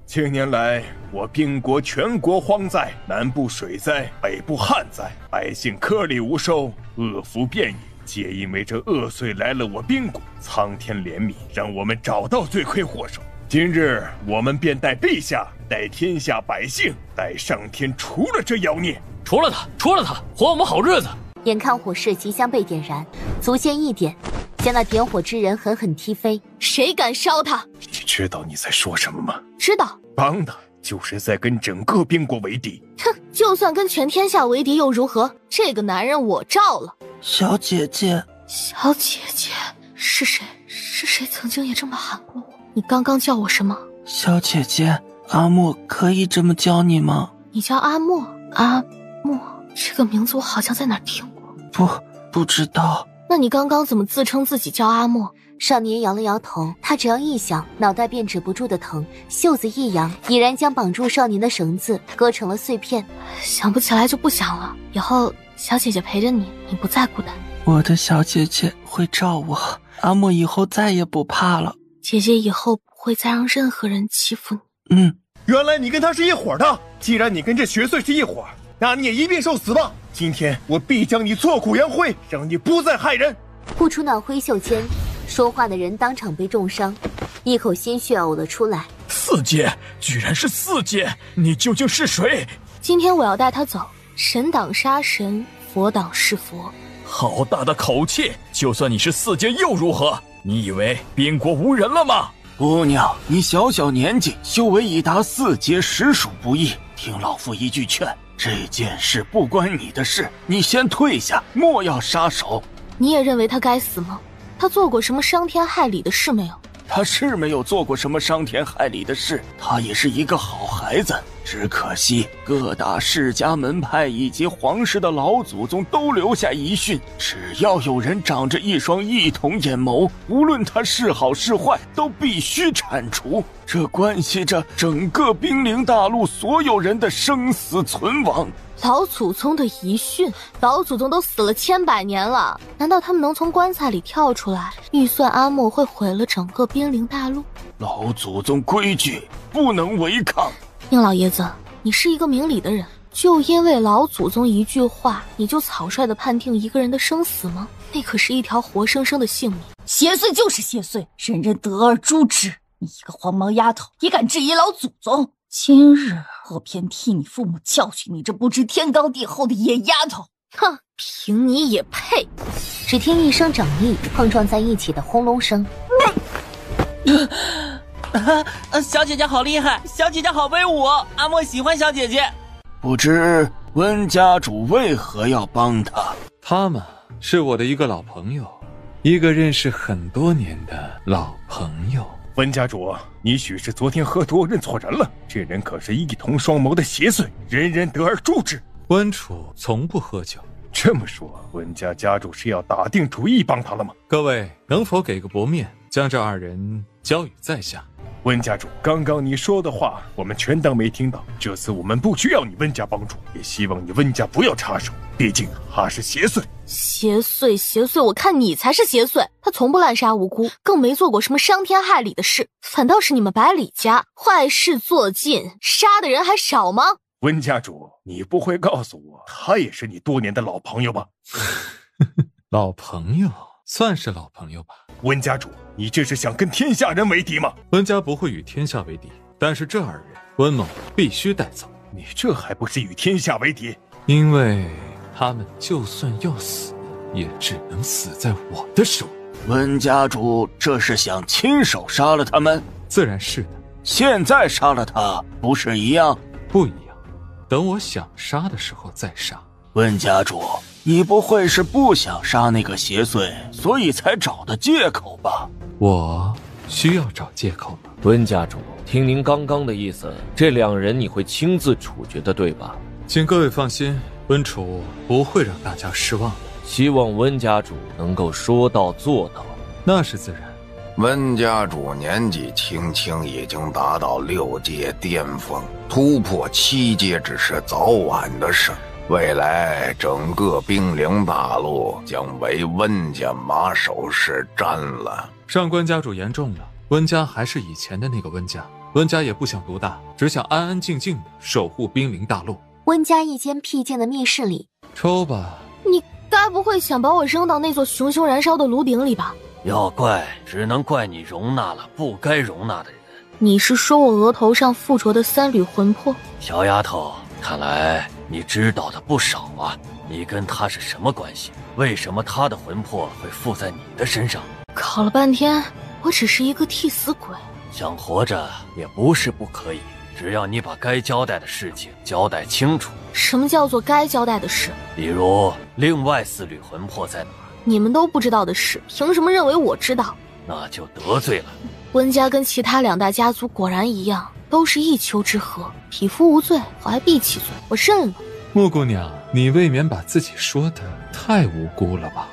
近年来，我宾国全国荒灾，南部水灾，北部旱灾，百姓颗粒无收，恶福遍野。皆因为这恶祟来了我宾国，苍天怜悯，让我们找到罪魁祸首。今日我们便代陛下，代天下百姓，代上天除了这妖孽。除了他，还我们好日子。眼看火势即将被点燃，足尖一点，将那点火之人狠狠踢飞。谁敢烧他？你知道你在说什么吗？知道。帮他就是在跟整个宾国为敌。哼，就算跟全天下为敌又如何？这个男人我罩了。小姐姐是谁？是谁曾经也这么喊过我？你刚刚叫我什么？小姐姐，阿莫可以这么叫你吗？你叫阿莫？阿莫这个名字我好像在哪儿听过。不知道。那你刚刚怎么自称自己叫阿莫？少年摇了摇头，他只要一想，脑袋便止不住的疼，袖子一扬，已然将绑住少年的绳子割成了碎片。想不起来就不想了，以后小姐姐陪着你，你不再孤单。我的小姐姐会照我，阿莫以后再也不怕了。姐姐以后不会再让任何人欺负你。原来你跟他是一伙的。既然你跟这学岁是一伙，那你也一并受死吧。今天我必将你挫骨扬灰，让你不再害人。顾初暖挥袖间，说话的人当场被重伤，一口鲜血呕了出来。四阶，居然是四阶，你究竟是谁？今天我要带他走，神挡杀神，佛挡是佛。好大的口气！就算你是四阶又如何？你以为边国无人了吗？姑娘，你小小年纪，修为已达4阶，实属不易。听老夫一句劝，这件事不关你的事，你先退下，莫要撒手。你也认为他该死吗？他做过什么伤天害理的事没有？他是没有做过什么伤天害理的事，他也是一个好孩子。只可惜各大世家门派以及皇室的老祖宗都留下遗训，只要有人长着一双异瞳眼眸，无论他是好是坏，都必须铲除。这关系着整个兵临大陆所有人的生死存亡。老祖宗的遗训？老祖宗都死了千百年了，难道他们能从棺材里跳出来，预算阿莫会毁了整个兵临大陆？老祖宗规矩不能违抗。宁老爷子，你是一个明理的人，就因为老祖宗一句话，你就草率地判定一个人的生死吗？那可是一条活生生的性命。邪祟就是邪祟，人人得而诛之。你一个黄毛丫头，也敢质疑老祖宗？今日我偏替你父母教训你这不知天高地厚的野丫头！哼，凭你也配！只听一声掌力碰撞在一起的轰隆声。小姐姐好厉害，小姐姐好威武，阿莫喜欢小姐姐。不知温家主为何要帮他？他嘛，是我的一个老朋友，一个认识很多年的老朋友。温家主，你许是昨天喝多认错人了，这人可是一瞳双眸的邪祟，人人得而诛之。温楚从不喝酒。这么说，温家家主是要打定主意帮他了吗？各位能否给个薄面，将这二人交与在下？温家主，刚刚你说的话我们全当没听到，这次我们不需要你温家帮助，也希望你温家不要插手，毕竟他是邪祟。邪祟邪祟，我看你才是邪祟。他从不滥杀无辜，更没做过什么伤天害理的事，反倒是你们百里家坏事做尽，杀的人还少吗？温家主，你不会告诉我他也是你多年的老朋友吧？老朋友，算是老朋友吧。温家主，你这是想跟天下人为敌吗？温家不会与天下为敌，但是这二人温某必须带走。你这还不是与天下为敌？因为他们就算要死，也只能死在我的手。温家主这是想亲手杀了他们？自然是的。现在杀了他不是一样？不一样，等我想杀的时候再杀。温家主，你不会是不想杀那个邪祟，所以才找的借口吧？我需要找借口吗？温家主，听您刚刚的意思，这两人你会亲自处决的，对吧？请各位放心，温楚不会让大家失望的。希望温家主能够说到做到。那是自然。温家主年纪轻轻，已经达到6阶巅峰，突破7阶只是早晚的事。未来整个兵临大陆将为温家马首是瞻了。上官家主言重了，温家还是以前的那个温家，温家也不想独大，只想安安静静的守护兵临大陆。温家一间僻静的密室里，抽吧。你该不会想把我扔到那座熊熊燃烧的炉鼎里吧？要怪，只能怪你容纳了不该容纳的人。你是说我额头上附着的3缕魂魄？小丫头，看来你知道的不少啊。你跟他是什么关系？为什么他的魂魄会附在你的身上？搞了半天，我只是一个替死鬼。想活着也不是不可以，只要你把该交代的事情交代清楚。什么叫做该交代的事？比如另外4缕魂魄在哪儿？你们都不知道的事，凭什么认为我知道？那就得罪了。温家跟其他2大家族果然一样，都是一丘之貉，匹夫无罪，怀璧其罪，我认了。穆姑娘，你未免把自己说的太无辜了吧？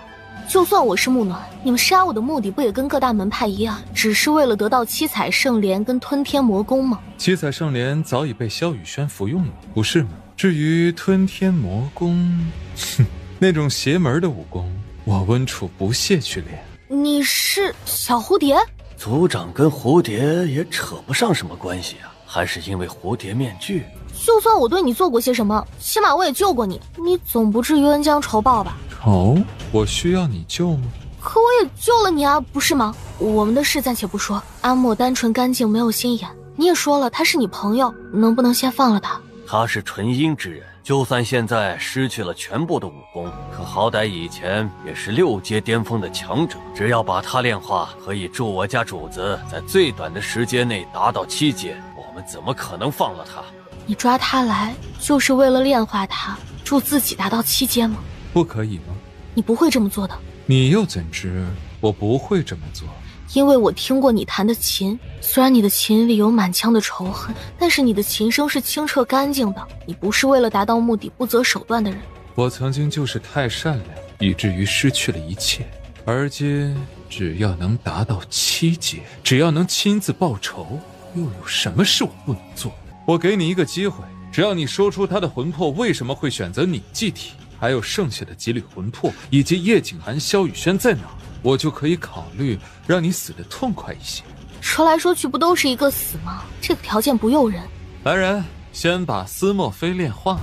就算我是木暖，你们杀我的目的不也跟各大门派一样，只是为了得到七彩圣莲跟吞天魔功吗？七彩圣莲早已被萧雨轩服用了，不是吗？至于吞天魔功，哼，那种邪门的武功，我温楚不屑去练。你是小蝴蝶？族长跟蝴蝶也扯不上什么关系啊，还是因为蝴蝶面具。就算我对你做过些什么，起码我也救过你，你总不至于恩将仇报吧？哦，我需要你救吗？可我也救了你啊，不是吗？我们的事暂且不说，阿莫单纯干净，没有心眼。你也说了他是你朋友，能不能先放了他？他是纯阴之人，就算现在失去了全部的武功，可好歹以前也是6阶巅峰的强者，只要把他炼化，可以助我家主子在最短的时间内达到7阶，我们怎么可能放了他？你抓他来就是为了炼化他，助自己达到7阶吗？不可以吗？你不会这么做的。你又怎知我不会这么做？因为我听过你弹的琴，虽然你的琴里有满腔的仇恨，但是你的琴声是清澈干净的。你不是为了达到目的不择手段的人。我曾经就是太善良，以至于失去了一切。而今只要能达到7阶，只要能亲自报仇，又有什么是我不能做的？我给你一个机会，只要你说出他的魂魄为什么会选择你祭体，还有剩下的几缕魂魄，以及叶景寒、萧雨轩在哪，我就可以考虑让你死得痛快一些。说来说去不都是一个死吗？这个条件不诱人。来人，先把司墨妃炼化。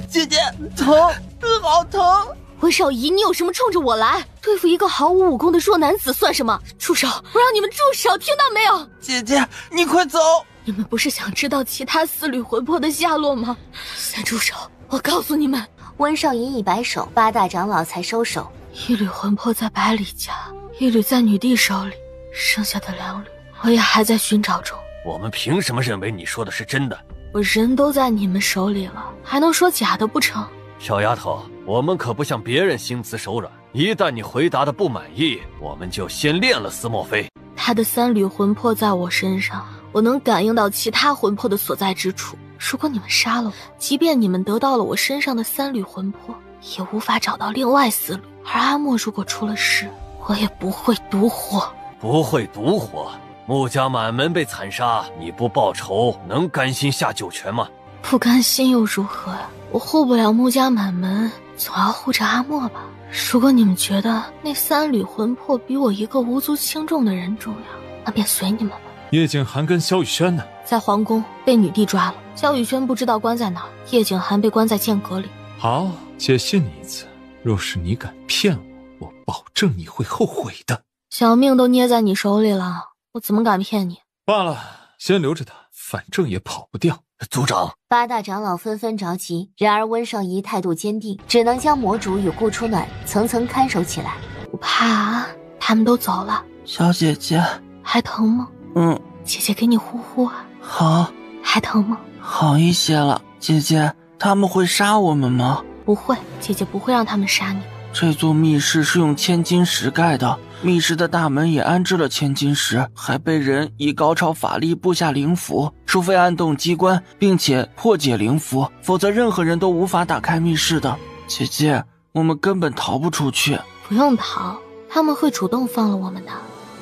姐姐，疼，好疼！温少仪，你有什么冲着我来？对付一个毫无武功的弱男子算什么？住手！我让你们住手，听到没有？姐姐，你快走！你们不是想知道其他4缕魂魄的下落吗？先住手！我告诉你们。温少仪一摆手，8大长老才收手。1缕魂魄在百里家，1缕在女帝手里，剩下的2缕我也还在寻找中。我们凭什么认为你说的是真的？我人都在你们手里了，还能说假的不成？小丫头，我们可不像别人心慈手软，一旦你回答的不满意，我们就先炼了司墨妃。他的3缕魂魄在我身上，我能感应到其他魂魄的所在之处。如果你们杀了我，即便你们得到了我身上的3缕魂魄，也无法找到另外4缕。而阿莫如果出了事，我也不会独活。不会独活？穆家满门被惨杀，你不报仇，能甘心下九泉吗？不甘心又如何呀？我护不了穆家满门，总要护着阿莫吧。如果你们觉得那3缕魂魄比我一个无足轻重的人重要，那便随你们吧。叶景寒跟萧雨轩呢？在皇宫被女帝抓了，萧雨轩不知道关在哪儿，叶景寒被关在剑阁里。好，且信你一次，若是你敢骗我，我保证你会后悔的。小命都捏在你手里了，我怎么敢骗你？罢了，先留着他，反正也跑不掉。族长，8大长老纷纷着急，然而温少仪态度坚定，只能将魔主与顾初暖层层看守起来。不怕啊，他们都走了。小姐姐，还疼吗？姐姐给你呼呼啊。好。还疼吗？好一些了。姐姐，他们会杀我们吗？不会，姐姐不会让他们杀你的。这座密室是用千金石盖的，密室的大门也安置了千金石，还被人以高超法力布下灵符，除非按动机关并且破解灵符，否则任何人都无法打开密室的。姐姐，我们根本逃不出去。不用逃，他们会主动放了我们的。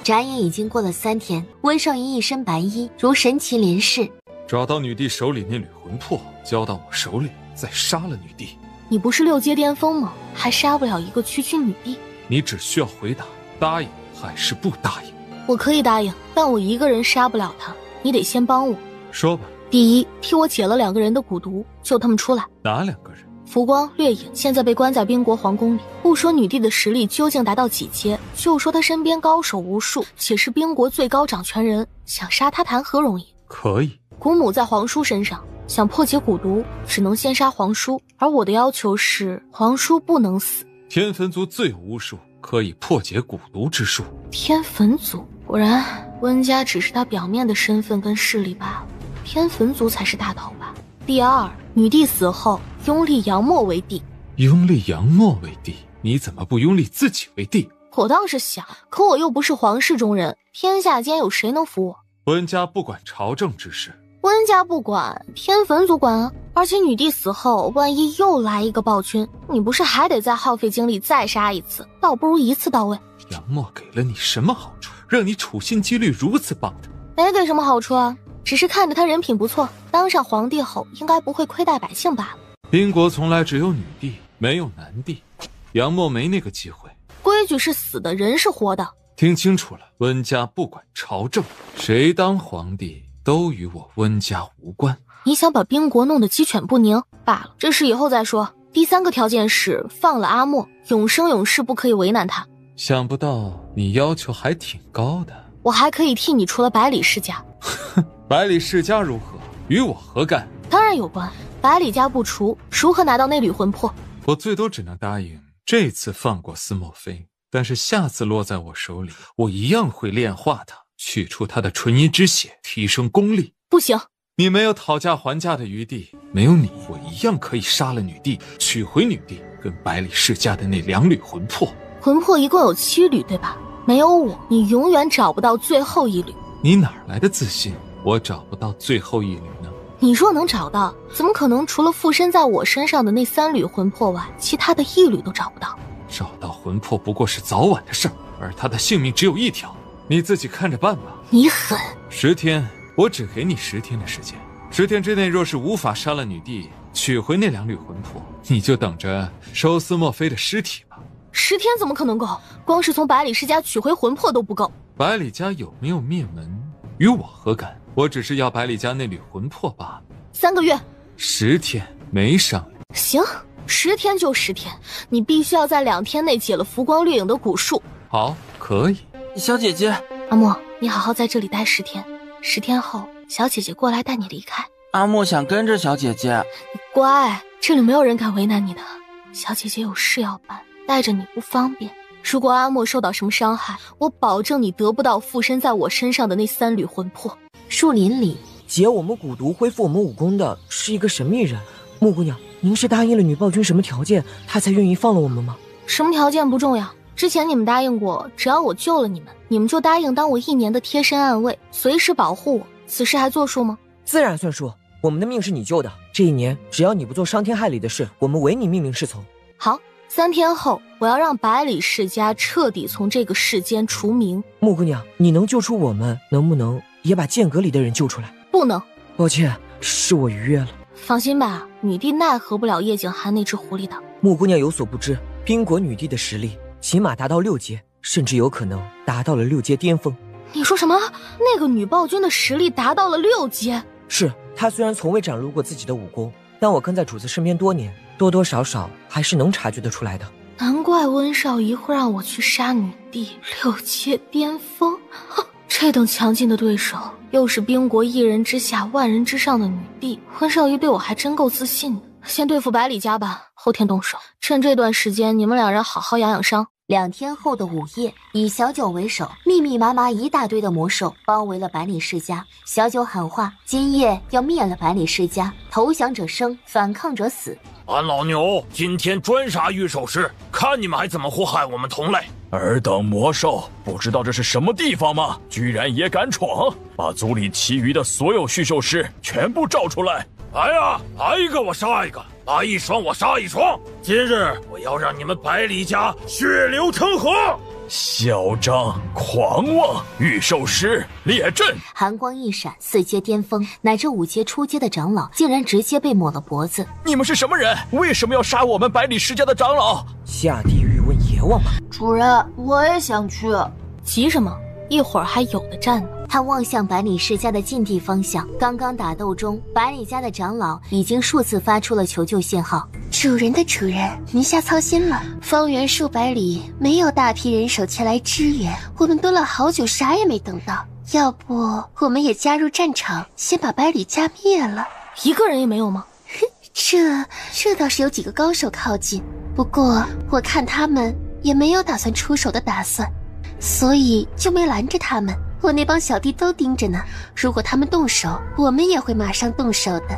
眨眼已经过了3天，温少仪一身白衣，如神奇临世。找到女帝手里那缕魂魄，交到我手里，再杀了女帝。你不是6阶巅峰吗？还杀不了一个区区女帝？你只需要回答答应还是不答应。我可以答应，但我一个人杀不了他，你得先帮我。说吧。第一，替我解了2个人的蛊毒，救他们出来。哪2个人？浮光、掠影现在被关在宾国皇宫里。不说女帝的实力究竟达到几阶，就说她身边高手无数，且是宾国最高掌权人，想杀她谈何容易？可以。蛊母在皇叔身上，想破解蛊毒，只能先杀皇叔，而我的要求是皇叔不能死。天坟族自有巫术，可以破解蛊毒之术。天坟族，果然温家只是他表面的身份跟势力罢了，天坟族才是大头吧。第二，女帝死后拥立杨默为帝。拥立杨默为帝？你怎么不拥立自己为帝？我倒是想，可我又不是皇室中人，天下间有谁能服我？温家不管朝政之事。温家不管，偏汾族管啊！而且女帝死后，万一又来一个暴君，你不是还得再耗费精力再杀一次？倒不如一次到位。杨默给了你什么好处，让你处心积虑如此帮他？没给什么好处啊，只是看着他人品不错，当上皇帝后应该不会亏待百姓罢了。宾国从来只有女帝，没有男帝，杨默没那个机会。规矩是死的，人是活的。听清楚了，温家不管朝政，谁当皇帝都与我温家无关。你想把宾国弄得鸡犬不宁罢了，这事以后再说。第3个条件是放了阿莫，永生永世不可以为难他。想不到你要求还挺高的。我还可以替你除了百里世家。百里世家如何？与我何干？当然有关，百里家不除，如何拿到那缕魂魄？我最多只能答应这次放过司莫妃，但是下次落在我手里，我一样会炼化它，取出它的纯阴之血，提升功力。不行，你没有讨价还价的余地，没有你，我一样可以杀了女帝，取回女帝跟百里世家的那2缕魂魄。魂魄一共有7缕，对吧？没有我，你永远找不到最后1缕。你哪来的自信？我找不到最后1缕呢？你若能找到，怎么可能除了附身在我身上的那3缕魂魄外，其他的1缕都找不到？找到魂魄不过是早晚的事儿，而他的性命只有1条，你自己看着办吧。你狠！10天，我只给你10天的时间。10天之内若是无法杀了女帝，取回那2缕魂魄，你就等着收司莫妃的尸体吧。10天怎么可能够？光是从百里世家取回魂魄都不够。百里家有没有灭门，与我何干？我只是要百里家那缕魂魄罢了。3个月，10天没商量。行，10天就10天，你必须要在2天内解了浮光掠影的蛊术。好，可以。小姐姐，阿莫，你好好在这里待10天，10天后小姐姐过来带你离开。阿莫想跟着小姐姐。你乖，这里没有人敢为难你的。小姐姐有事要办，带着你不方便。如果阿莫受到什么伤害，我保证你得不到附身在我身上的那3缕魂魄。树林里，解我们蛊毒、恢复我们武功的是一个神秘人。木姑娘，您是答应了女暴君什么条件，她才愿意放了我们吗？什么条件不重要，之前你们答应过，只要我救了你们，你们就答应当我1年的贴身暗卫，随时保护我。此事还作数吗？自然算数。我们的命是你救的，这1年只要你不做伤天害理的事，我们唯你命令是从。好，3天后我要让百里世家彻底从这个世间除名。木姑娘，你能救出我们，能不能也把剑阁里的人救出来？不能。抱歉，是我逾越了。放心吧，女帝奈何不了叶景寒那只狐狸的。木姑娘有所不知，宾国女帝的实力起码达到6阶，甚至有可能达到了6阶巅峰。你说什么？那个女暴君的实力达到了6阶？是，她虽然从未展露过自己的武功，但我跟在主子身边多年，多多少少还是能察觉得出来的。难怪温少仪会让我去杀女帝，6阶巅峰。这等强劲的对手，又是宾国1人之下万人之上的女帝，温少仪对我还真够自信的。先对付百里家吧，后天动手。趁这段时间，你们2人好好养养伤。2天后的午夜，以小九为首，密密麻麻一大堆的魔兽包围了百里世家。小九喊话：今夜要灭了百里世家，投降者生，反抗者死。俺老牛今天专杀御兽师，看你们还怎么祸害我们同类！尔等魔兽，不知道这是什么地方吗？居然也敢闯！把族里其余的所有驯兽师全部召出来！来呀，来一个我杀一个，来一双我杀一双！今日我要让你们百里家血流成河！嚣张狂妄，御兽师列阵！寒光一闪，4阶巅峰乃至5阶初阶的长老竟然直接被抹了脖子。你们是什么人？为什么要杀我们百里世家的长老？下地狱问阎王吧！主人，我也想去。急什么？一会儿还有的战呢。他望向百里世家的禁地方向，刚刚打斗中，百里家的长老已经数次发出了求救信号。主人的主人，您瞎操心了。方圆数百里没有大批人手前来支援，我们蹲了好久，啥也没等到。要不我们也加入战场，先把百里家灭了。1个人也没有吗？这倒是有几个高手靠近，不过我看他们也没有打算出手的打算，所以就没拦着他们。我那帮小弟都盯着呢，如果他们动手，我们也会马上动手的。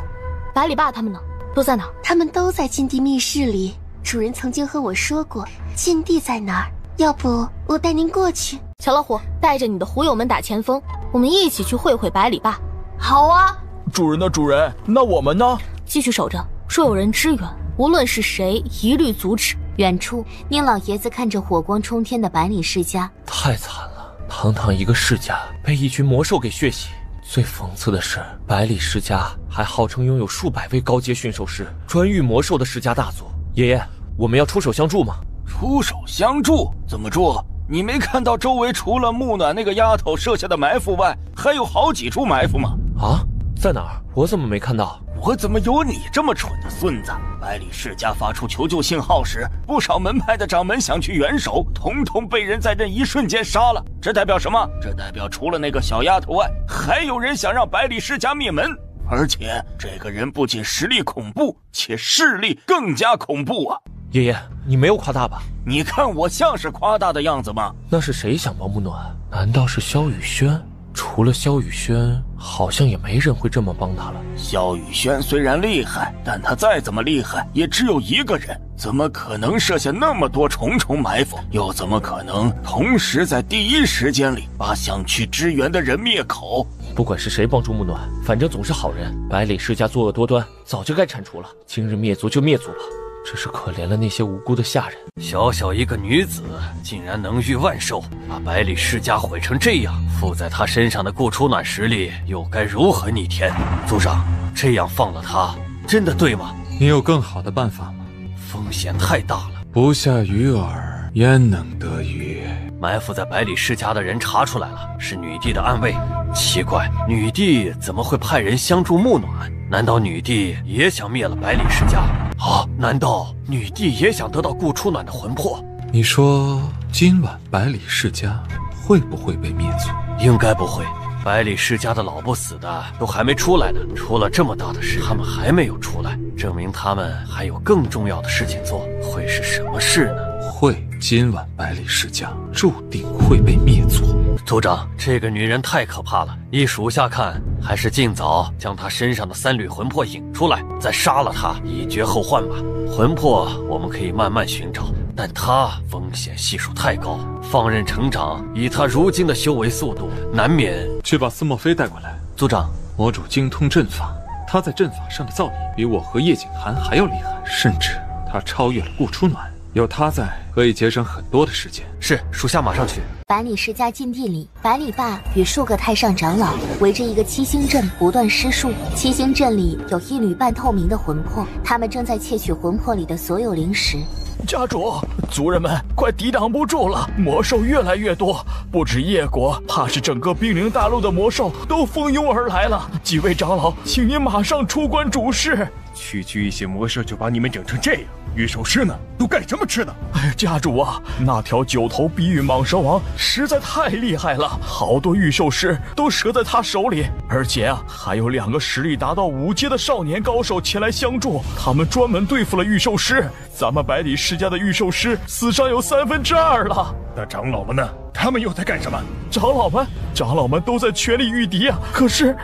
百里霸他们呢？都在哪？他们都在禁地密室里。主人曾经和我说过，禁地在哪儿，要不我带您过去？小老虎，带着你的狐友们打前锋，我们一起去会会百里霸。好啊。主人的主人，那我们呢？继续守着，若有人支援，无论是谁，一律阻止。远处，宁老爷子看着火光冲天的百里世家，太惨了，堂堂一个世家被一群魔兽给血洗。最讽刺的是，百里世家还号称拥有数百位高阶驯兽师，专御魔兽的世家大族。爷爷，我们要出手相助吗？出手相助？怎么助？你没看到周围除了木暖那个丫头设下的埋伏外，还有好几处埋伏吗？啊，在哪儿？我怎么没看到？我怎么有你这么蠢的孙子？百里世家发出求救信号时，不少门派的掌门想去援手，统统被人在这一瞬间杀了。这代表什么？这代表除了那个小丫头外，还有人想让百里世家灭门。而且这个人不仅实力恐怖，且势力更加恐怖啊！爷爷，你没有夸大吧？你看我像是夸大的样子吗？那是谁想帮木暖？难道是萧雨轩？除了萧雨轩，好像也没人会这么帮他了。萧雨轩虽然厉害，但他再怎么厉害，也只有一个人，怎么可能设下那么多重重埋伏？又怎么可能同时在第一时间里把想去支援的人灭口？不管是谁帮助木暖，反正总是好人。百里世家作恶多端，早就该铲除了。今日灭族就灭族吧，只是可怜了那些无辜的下人。小小一个女子，竟然能御万兽，把百里世家毁成这样，附在她身上的顾初暖实力又该如何逆天？族长，这样放了她，真的对吗？你有更好的办法吗？风险太大了。不下于耳，焉能得于？埋伏在百里世家的人查出来了，是女帝的暗卫。奇怪，女帝怎么会派人相助木暖？难道女帝也想灭了百里世家？啊，难道女帝也想得到顾初暖的魂魄？你说今晚百里世家会不会被灭族？应该不会，百里世家的老不死的都还没出来呢。出了这么大的事，他们还没有出来，证明他们还有更重要的事情做。会是什么事呢？会，今晚百里世家注定会被灭族。族长，这个女人太可怕了，依属下看，还是尽早将她身上的3缕魂魄引出来，再杀了她，以绝后患吧。魂魄我们可以慢慢寻找，但她风险系数太高，放任成长，以她如今的修为速度，难免。去把司墨菲带过来。族长，魔主精通阵法，他在阵法上的造诣比我和叶景寒还要厉害，甚至他超越了顾初暖。有他在，可以节省很多的时间。是，属下马上去。百里世家禁地里，百里霸与数个太上长老围着一个七星阵不断施术。七星阵里有1缕半透明的魂魄，他们正在窃取魂魄里的所有灵石。家主，族人们快抵挡不住了，魔兽越来越多，不止叶国，怕是整个兵临大陆的魔兽都蜂拥而来了。几位长老，请您马上出关主事。区区一些魔兽就把你们整成这样，御兽师呢？都干什么吃的？哎，家主啊，那条9头碧玉蟒蛇王实在太厉害了，好多御兽师都折在他手里，而且啊，还有2个实力达到5阶的少年高手前来相助，他们专门对付了御兽师。咱们百里世家的御兽师死伤有2/3了。那长老们呢？他们又在干什么？长老们都在全力御敌啊！可是，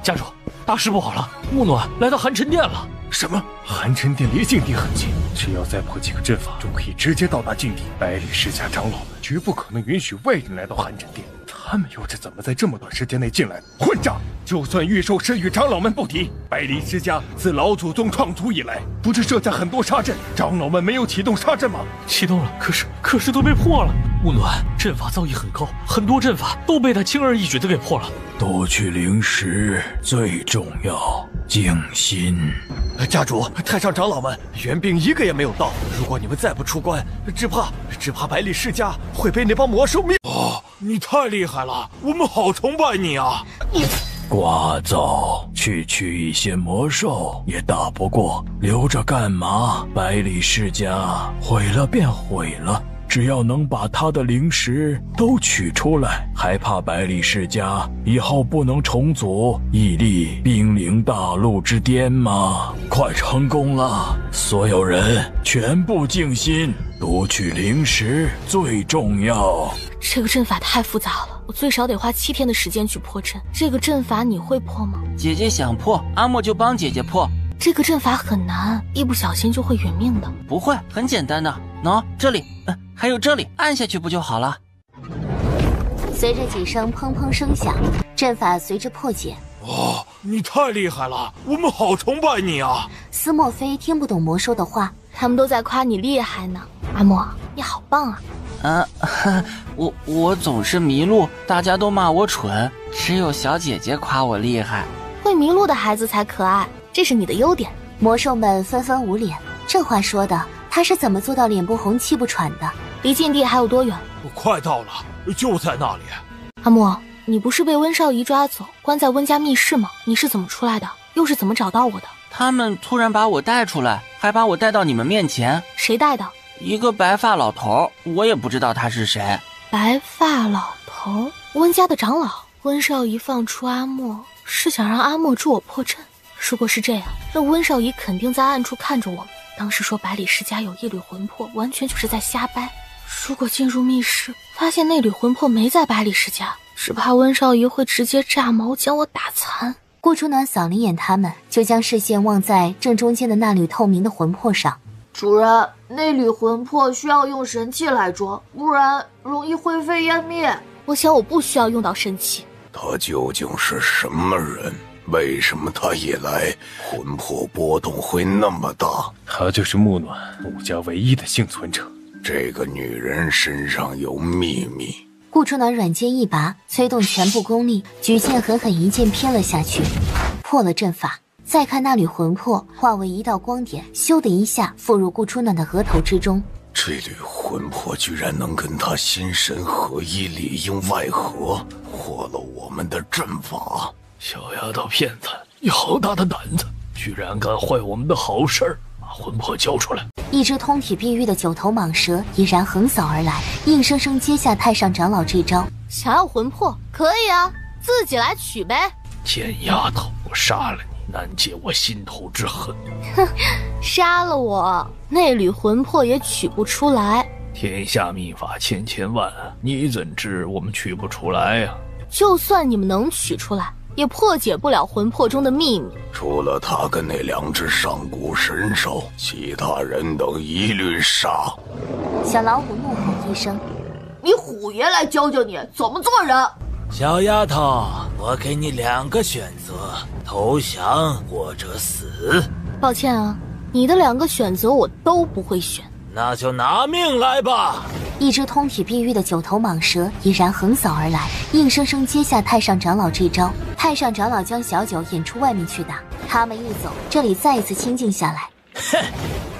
家主，大事不好了，木暖来到寒沉殿了。什么？寒沉殿离禁地很近，只要再破几个阵法，就可以直接到达禁地。百里世家长老们绝不可能允许外人来到寒沉殿，他们又是怎么在这么短时间内进来的？混账！就算御兽师与长老们不提，百里世家自老祖宗创族以来，不是设下很多杀阵，长老们没有启动杀阵吗？启动了，可是都被破了。木暖阵法造诣很高，很多阵法都被他轻而易举的给破了。夺取灵石最重要，静心。家主，太上长老们援兵1个也没有到，如果你们再不出关，只怕百里世家会被那帮魔兽灭。哦，你太厉害了，我们好崇拜你啊！聒噪，区区一些魔兽也打不过，留着干嘛？百里世家毁了便毁了，只要能把他的灵石都取出来，还怕百里世家以后不能重组，屹立兵临大陆之巅吗？快成功了，所有人全部静心，夺取灵石最重要。这个阵法太复杂了，我最少得花7天的时间去破阵。这个阵法你会破吗？姐姐想破，阿莫就帮姐姐破。这个阵法很难，一不小心就会殒命的。不会，很简单的。喏，这里，还有这里，按下去不就好了？随着几声砰砰声响，阵法随之破解。哦，你太厉害了，我们好崇拜你啊！司莫非听不懂魔兽的话，他们都在夸你厉害呢。阿莫，你好棒啊！我总是迷路，大家都骂我蠢，只有小姐姐夸我厉害。会迷路的孩子才可爱，这是你的优点。魔兽们纷纷捂脸，这话说的，他是怎么做到脸不红气不喘的？离禁地还有多远？快到了，就在那里。阿莫，你不是被温少仪抓走，关在温家密室吗？你是怎么出来的？又是怎么找到我的？他们突然把我带出来，还把我带到你们面前。谁带的？一个白发老头，我也不知道他是谁。白发老头，温家的长老。温少仪放出阿莫，是想让阿莫助我破阵。如果是这样，那温少仪肯定在暗处看着我们。当时说百里世家有一缕魂魄，完全就是在瞎掰。如果进入密室，发现那缕魂魄没在百里世家，只怕温少仪会直接炸毛将我打残。顾初暖扫了一眼他们，就将视线望在正中间的那缕透明的魂魄上。主人，那缕魂魄需要用神器来装，不然容易灰飞烟灭。我想我不需要用到神器。他究竟是什么人？为什么他一来，魂魄波动会那么大？他就是木暖，穆家唯一的幸存者。这个女人身上有秘密。顾初暖软剑一拔，催动全部功力，举剑狠狠一剑劈了下去，破了阵法。再看那缕魂魄化为一道光点，咻的一下附入顾初暖的额头之中。这缕魂魄居然能跟他心神合一，里应外合，破了我们的阵法。小丫头骗子，你好大的胆子，居然敢坏我们的好事儿！把魂魄交出来！一只通体碧玉的九头蟒蛇已然横扫而来，硬生生接下太上长老这招。想要魂魄可以啊，自己来取呗。贱丫头，我杀了你，难解我心头之恨。哼，杀了我，那缕魂魄也取不出来。天下秘法千千万，你怎知我们取不出来呀？就算你们能取出来，也破解不了魂魄中的秘密。除了他跟那两只上古神兽，其他人等一律杀。小老虎怒吼一声：“你虎爷来教教你怎么做人！”小丫头，我给你2个选择，投降或者死。抱歉啊，你的2个选择我都不会选。那就拿命来吧！一只通体碧玉的九头蟒蛇已然横扫而来，硬生生接下太上长老这招。太上长老将小九引出外面去打，他们一走，这里再一次清静下来。哼，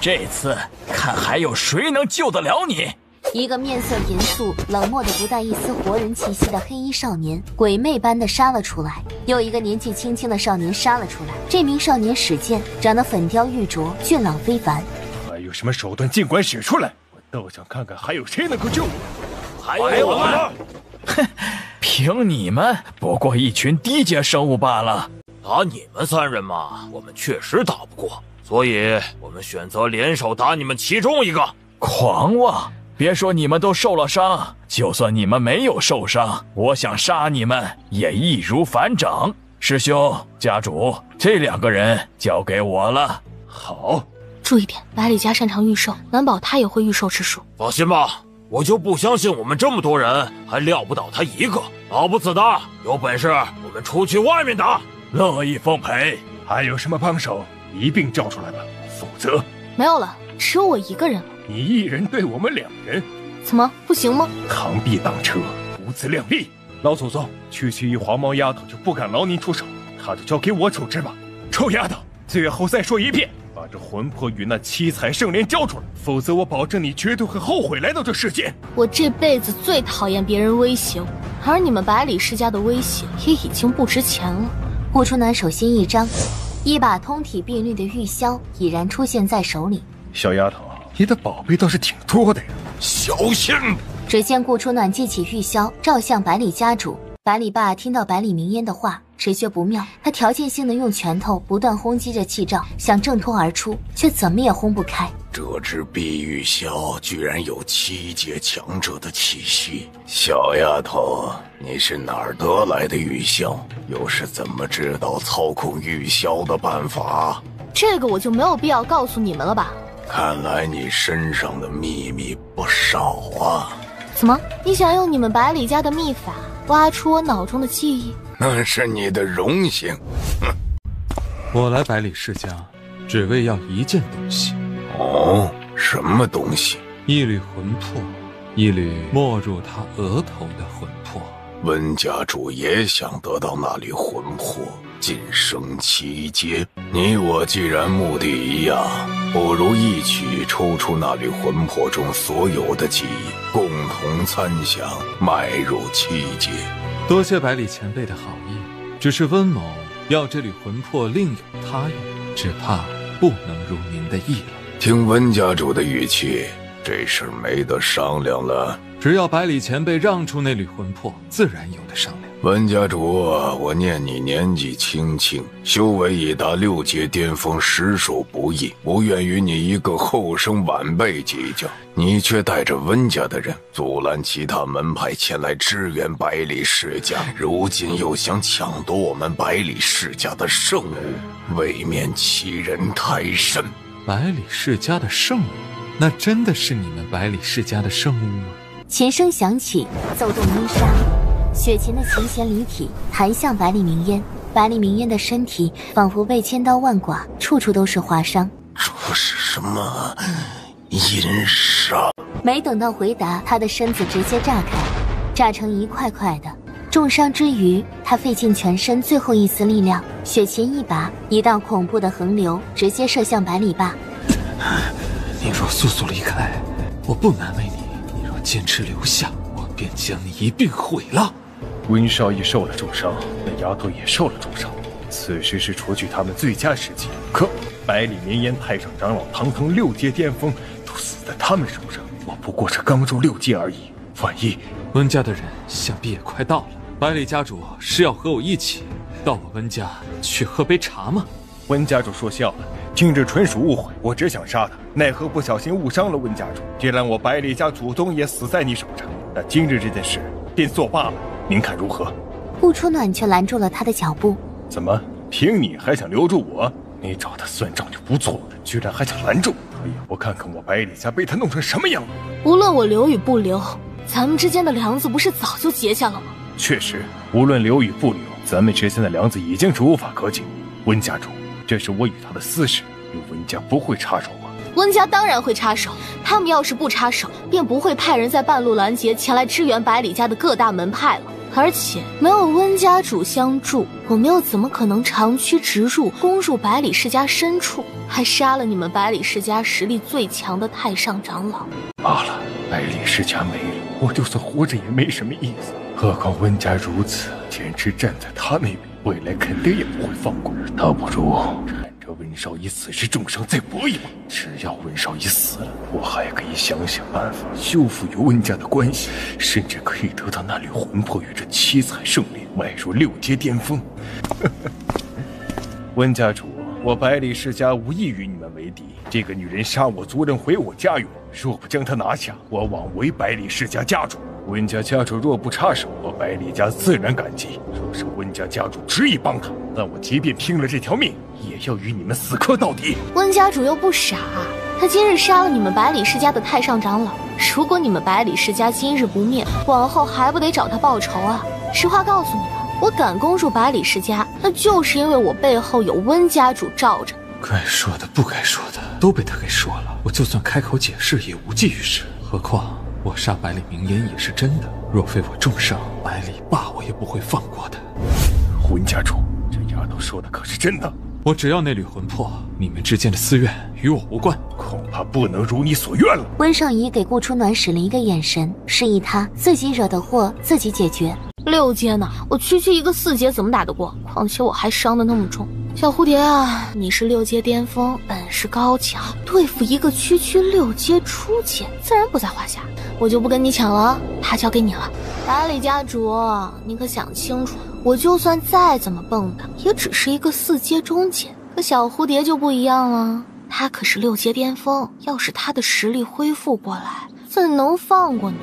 这次看还有谁能救得了你！一个面色严肃、冷漠的不带一丝活人气息的黑衣少年，鬼魅般的杀了出来。又一个年纪轻轻的少年杀了出来。这名少年使剑，长得粉雕玉琢，俊朗非凡。还有什么手段尽管使出来，我倒想看看还有谁能够救我。还有我们！哼，凭你们不过一群低阶生物罢了。打你们3人嘛，我们确实打不过，所以我们选择联手打你们其中一个。狂妄！别说你们都受了伤，就算你们没有受伤，我想杀你们也易如反掌。师兄、家主，这2个人交给我了。好，注意点，百里家擅长御兽，难保他也会御兽之术。放心吧，我就不相信我们这么多人还撂不倒他一个。老不死的，有本事我们出去外面打。乐意奉陪。还有什么帮手，一并叫出来吧，否则没有了，只有我一个人了。你一人对我们2人，怎么不行吗？螳臂挡车，不自量力。老祖宗，区区一黄毛丫头就不敢劳您出手，她就交给我处置吧。臭丫头，最后再说一遍，把这魂魄与那七彩圣莲交出来，否则我保证你绝对会后悔来到这世间。我这辈子最讨厌别人威胁我，而你们百里世家的威胁也已经不值钱了。顾初南手心一张，一把通体碧绿的玉箫已然出现在手里。小丫头，你的宝贝倒是挺多的呀，小心！只见顾初暖记起玉箫，照向百里家主。百里爸听到百里明烟的话，直觉不妙，他条件性的用拳头不断轰击着气罩，想挣脱而出，却怎么也轰不开。这只碧玉箫居然有7阶强者的气息，小丫头，你是哪儿得来的玉箫？又是怎么知道操控玉箫的办法？这个我就没有必要告诉你们了吧？看来你身上的秘密不少啊。怎么？你想用你们百里家的秘法挖出我脑中的记忆？那是你的荣幸。我来百里世家，只为要一件东西。哦，什么东西？一缕魂魄，一缕没入他额头的魂魄。温家主也想得到那缕魂魄，晋升7阶。你我既然目的一样，不如一起抽出那缕魂魄中所有的记忆，共同参详，迈入7阶。多谢百里前辈的好意，只是温某要这缕魂魄另有他用，只怕不能如您的意了。听温家主的语气，这事没得商量了。只要百里前辈让出那缕魂魄，自然有的商量。温家主，我念你年纪轻轻，修为已达6阶巅峰，实属不易，不愿与你一个后生晚辈计较。你却带着温家的人阻拦其他门派前来支援百里世家，如今又想抢夺我们百里世家的圣物，未免欺人太甚。百里世家的圣物？那真的是你们百里世家的圣物吗？琴声响起，奏动音沙，雪琴的琴弦离体，弹向百里明烟。百里明烟的身体仿佛被千刀万剐，处处都是划伤。这是什么阴杀？没等到回答，他的身子直接炸开，炸成一块块的。重伤之余，他费尽全身最后一丝力量，雪琴一拔，一道恐怖的横流直接射向百里霸。你若速速离开，我不难为你；你若坚持留下，我便将你一并毁了。温少义受了重伤，那丫头也受了重伤，此时是除去他们最佳时机。可百里绵延太上长老堂堂6阶巅峰，都死在他们手上，我不过是刚入6阶而已。万一温家的人想必也快到了。百里家主是要和我一起到我温家去喝杯茶吗？温家主说笑了，今日纯属误会，我只想杀他，奈何不小心误伤了温家主。既然我百里家祖宗也死在你手上，那今日这件事便作罢了，您看如何？顾初暖却拦住了他的脚步。怎么，凭你还想留住我？你找他算账就不错，居然还想拦住我，也不看看我百里家被他弄成什么样子。无论我留与不留，咱们之间的梁子不是早就结下了吗？确实，无论留与不留，咱们之间的梁子已经是无法可解。温家主，这是我与他的私事，温家不会插手吧？温家当然会插手，他们要是不插手，便不会派人在半路拦截前来支援百里家的各大门派了。而且没有温家主相助，我们又怎么可能长驱直入，攻入百里世家深处，还杀了你们百里世家实力最强的太上长老？罢了，百里世家没了，我就算活着也没什么意思。何况温家如此，坚持站在他那边，未来肯定也不会放过。倒不如趁着温少义此时重伤再搏一搏。只要温少义死了，我还可以想想办法修复与温家的关系，甚至可以得到那缕魂魄与这7彩圣莲，迈入6阶巅峰。温家主，我百里世家无意与你们为敌。这个女人杀我族人，毁我家园，若不将她拿下，我枉为百里世家家主。温家家主若不插手，我百里家自然感激；若是温家家主执意帮他，那我即便拼了这条命，也要与你们死磕到底。温家主又不傻，他今日杀了你们百里世家的太上长老，如果你们百里世家今日不灭，往后还不得找他报仇啊？实话告诉你吧，我敢攻入百里世家，那就是因为我背后有温家主罩着。该说的不该说的都被他给说了，我就算开口解释也无济于事。何况我杀百里明烟也是真的，若非我重伤，百里霸我也不会放过的。温家主，这丫头说的可是真的？我只要那缕魂魄，你们之间的私怨与我无关，恐怕不能如你所愿了。温尚仪给顾初暖使了一个眼神，示意他自己惹的祸自己解决。6阶呢，我区一个4阶怎么打得过？况且我还伤得那么重。小蝴蝶啊，你是6阶巅峰，本事高强，对付一个区6阶初阶，自然不在话下。我就不跟你抢了，他交给你了。百里家主，你可想清楚，我就算再怎么蹦跶，也只是一个4阶中阶。可小蝴蝶就不一样了，他可是6阶巅峰，要是他的实力恢复过来，怎能放过你？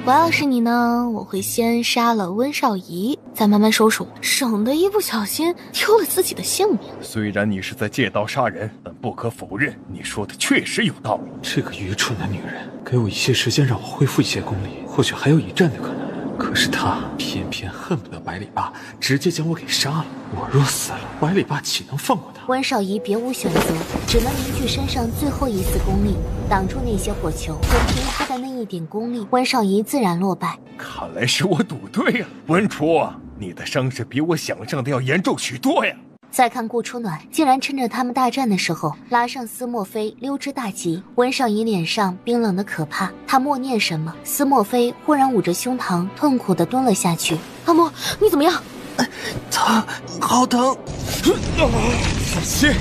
我要是你呢，我会先杀了温少仪，再慢慢收拾我，省得一不小心丢了自己的性命。虽然你是在借刀杀人，但不可否认，你说的确实有道理。这个愚蠢的女人，给我一些时间让我恢复一些功力，或许还有一战的可能。可是她偏偏恨不得百里霸直接将我给杀了。我若死了，百里霸岂能放过他？温少仪别无选择，只能凝聚身上最后一丝功力，挡住那些火球。任凭他的那一点功力，温少仪自然落败。看来是我赌对了，温初，你的伤势比我想象的要严重许多呀。再看顾初暖，竟然趁着他们大战的时候拉上司墨菲溜之大吉。温少仪脸上冰冷的可怕，他默念什么，司墨菲忽然捂着胸膛，痛苦地蹲了下去。阿莫，你怎么样？疼，好疼！放心，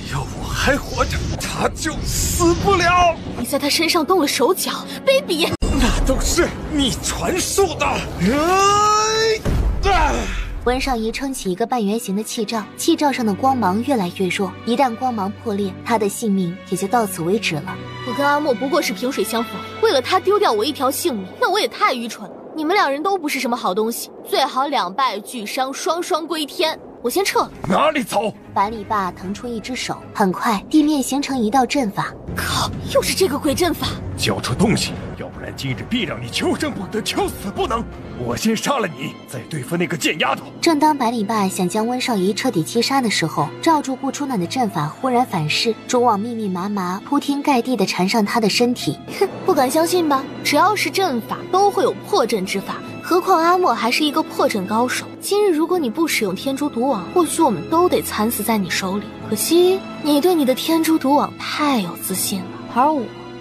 只要我还活着，他就死不了。你在他身上动了手脚，卑鄙！那都是你传授的。温少仪撑起一个半圆形的气罩，气罩上的光芒越来越弱，一旦光芒破裂，他的性命也就到此为止了。我跟阿莫不过是萍水相逢，为了他丢掉我一条性命，那我也太愚蠢了。你们两人都不是什么好东西，最好两败俱伤，双双归天。我先撤了。哪里走？百里霸腾出一只手，很快地面形成一道阵法。靠，又是这个鬼阵法！交出东西，要不然今日必让你求生不得，求死不能。我先杀了你，再对付那个贱丫头。正当百里霸想将温少仪彻底击杀的时候，罩住顾初暖的阵法忽然反噬，蛛网密密麻麻铺天盖地地缠上他的身体。哼，不敢相信吧？只要是阵法，都会有破阵之法。何况阿莫还是一个破阵高手。今日如果你不使用天蛛毒网，或许我们都得惨死在你手里。可惜你对你的天蛛毒网太有自信了，而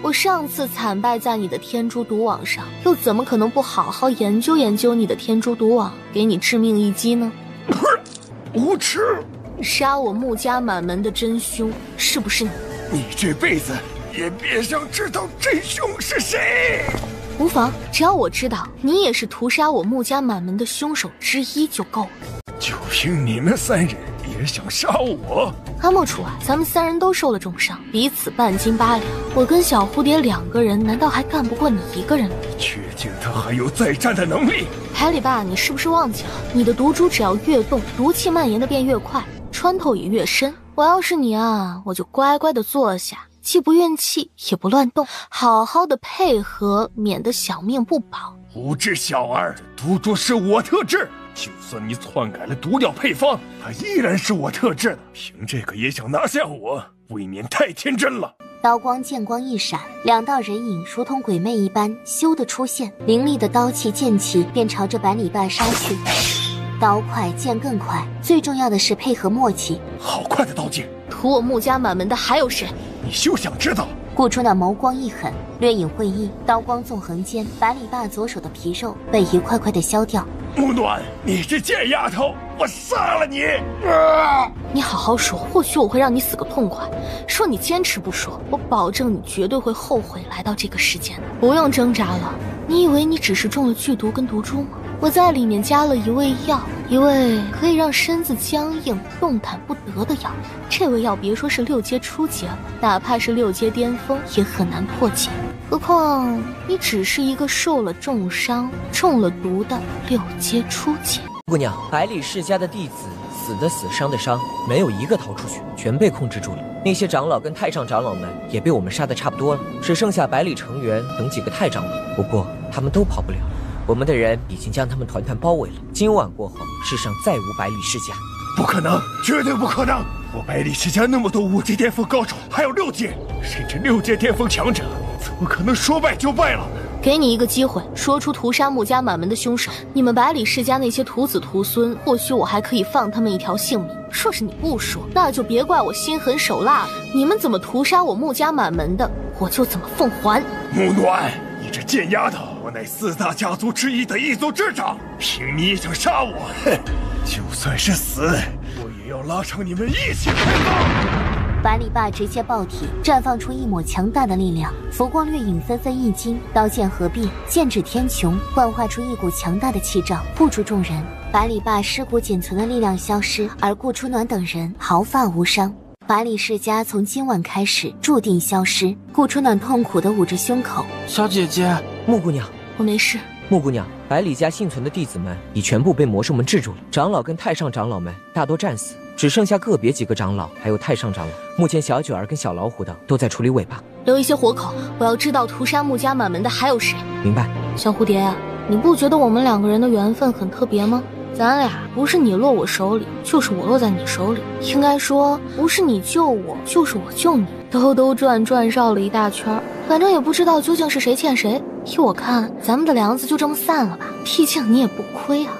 我上次惨败在你的天蛛毒网上，又怎么可能不好好研究研究你的天蛛毒网，给你致命一击呢？无耻！杀我穆家满门的真凶是不是你？你这辈子也别想知道真凶是谁。无妨，只要我知道你也是屠杀我穆家满门的凶手之一就够了。就凭你们三人也想杀我？阿莫除外，咱们三人都受了重伤，彼此半斤八两。我跟小蝴蝶两个人，难道还干不过你一个人吗？确定他还有再战的能力？海里霸，你是不是忘记了？你的毒株只要越动，毒气蔓延的便越快，穿透也越深。我要是你啊，我就乖乖的坐下，既不怨气，也不乱动，好好的配合，免得小命不保。无知小儿，毒株是我特制，就算你篡改了毒药配方，它依然是我特制的。凭这个也想拿下我，未免太天真了。刀光剑光一闪，两道人影如同鬼魅一般咻的出现，凌厉的刀气剑气便朝着百里霸杀去。刀快剑更快，最重要的是配合默契。好快的刀劲！屠我穆家满门的还有谁？你休想知道！顾初暖眸光一狠，掠影会意，刀光纵横间，百里霸左手的皮肉被一块块的削掉。穆暖，你这贱丫头，我杀了你！你好好说，或许我会让你死个痛快。说你坚持不说，我保证你绝对会后悔来到这个世间的。不用挣扎了，你以为你只是中了剧毒跟毒株吗？我在里面加了一味药，一味可以让身子僵硬、动弹不得的药。这味药别说是6阶初阶了，哪怕是6阶巅峰也很难破解。何况你只是一个受了重伤、中了毒的6阶初阶。姑娘，百里世家的弟子死的死，伤的伤，没有一个逃出去，全被控制住了。那些长老跟太上长老们也被我们杀得差不多了，只剩下百里成员等几个太长老。不过他们都跑不了。我们的人已经将他们团团包围了。今晚过后，世上再无百里世家。不可能，绝对不可能！我百里世家那么多5阶巅峰高手，还有6阶，甚至6阶巅峰强者，怎么可能说败就败了？给你一个机会，说出屠杀穆家满门的凶手。你们百里世家那些徒子徒孙，或许我还可以放他们一条性命。若是你不说，那就别怪我心狠手辣了。你们怎么屠杀我穆家满门的，我就怎么奉还。穆暖，你这贱丫头！我乃4大家族之一的一族之长，凭你也想杀我？哼！就算是死，我也要拉长你们一起陪葬！百里霸直接爆体，绽放出一抹强大的力量，浮光掠影纷纷一惊，刀剑合璧，剑指天穹，幻化出一股强大的气罩，护住众人。百里霸尸骨仅存的力量消失，而顾初暖等人毫发无伤。百里世家从今晚开始注定消失。顾初暖痛苦地捂着胸口。小姐姐，穆姑娘，我没事。木姑娘，百里家幸存的弟子们已全部被魔兽们制住了，长老跟太上长老们大多战死，只剩下个别几个长老还有太上长老。目前小九儿跟小老虎等都在处理尾巴，留一些活口，我要知道屠杀穆家满门的还有谁。明白。小蝴蝶啊，你不觉得我们2个人的缘分很特别吗？咱俩不是你落我手里，就是我落在你手里。应该说，不是你救我，就是我救你。兜兜转转绕了一大圈，反正也不知道究竟是谁欠谁。依我看，咱们的梁子就这么散了吧，毕竟你也不亏啊。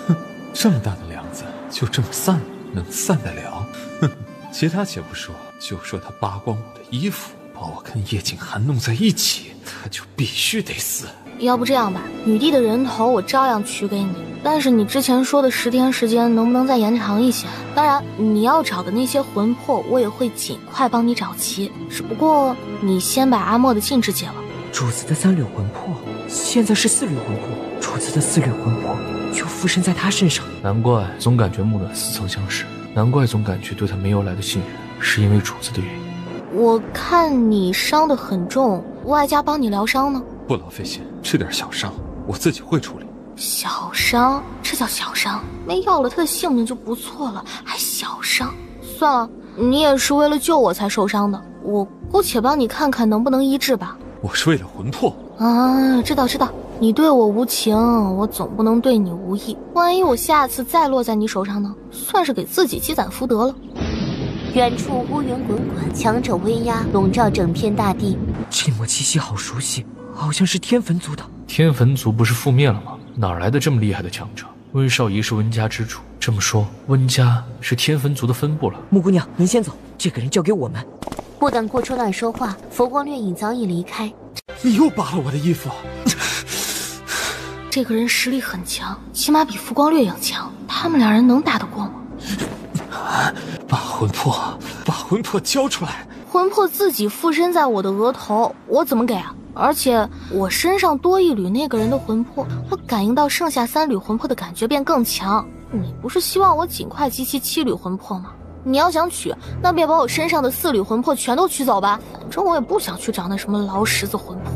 哼，这么大的梁子就这么散了，能散得了？哼，其他且不说，就说他扒光我的衣服，把我跟叶景寒弄在一起，他就必须得死。要不这样吧，女帝的人头我照样取给你，但是你之前说的10天时间能不能再延长一些？当然，你要找的那些魂魄我也会尽快帮你找齐，只不过你先把阿莫的禁制解了。主子的3缕魂魄现在是4缕魂魄，主子的4缕魂魄就附身在他身上。难怪总感觉木暖似曾相识，难怪总感觉对他没有来的信任，是因为主子的原因。我看你伤得很重，外加帮你疗伤呢。不劳费心，这点小伤我自己会处理。小伤？这叫小伤？没要了他的性命就不错了，还小伤？算了，你也是为了救我才受伤的，我姑且帮你看看能不能医治吧。我是为了魂魄啊，知道。你对我无情，我总不能对你无义。万一我下次再落在你手上呢？算是给自己积攒福德了。远处乌云滚滚，强者威压笼罩整片大地。这抹气息好熟悉，好像是天坟族的。天坟族不是覆灭了吗？哪来的这么厉害的强者？温少仪是温家之主，这么说温家是天坟族的分部了。木姑娘，您先走，这个人交给我们。不等顾初暖说话，佛光掠影早已离开。你又扒了我的衣服。这个人实力很强，起码比浮光掠影强，他们2人能打得过吗？把魂魄交出来！魂魄自己附身在我的额头，我怎么给啊？而且我身上多1缕那个人的魂魄，我感应到剩下3缕魂魄的感觉变更强。你不是希望我尽快集齐7缕魂魄吗？你要想取，那便把我身上的4缕魂魄全都取走吧，反正我也不想去找那什么劳什子魂魄。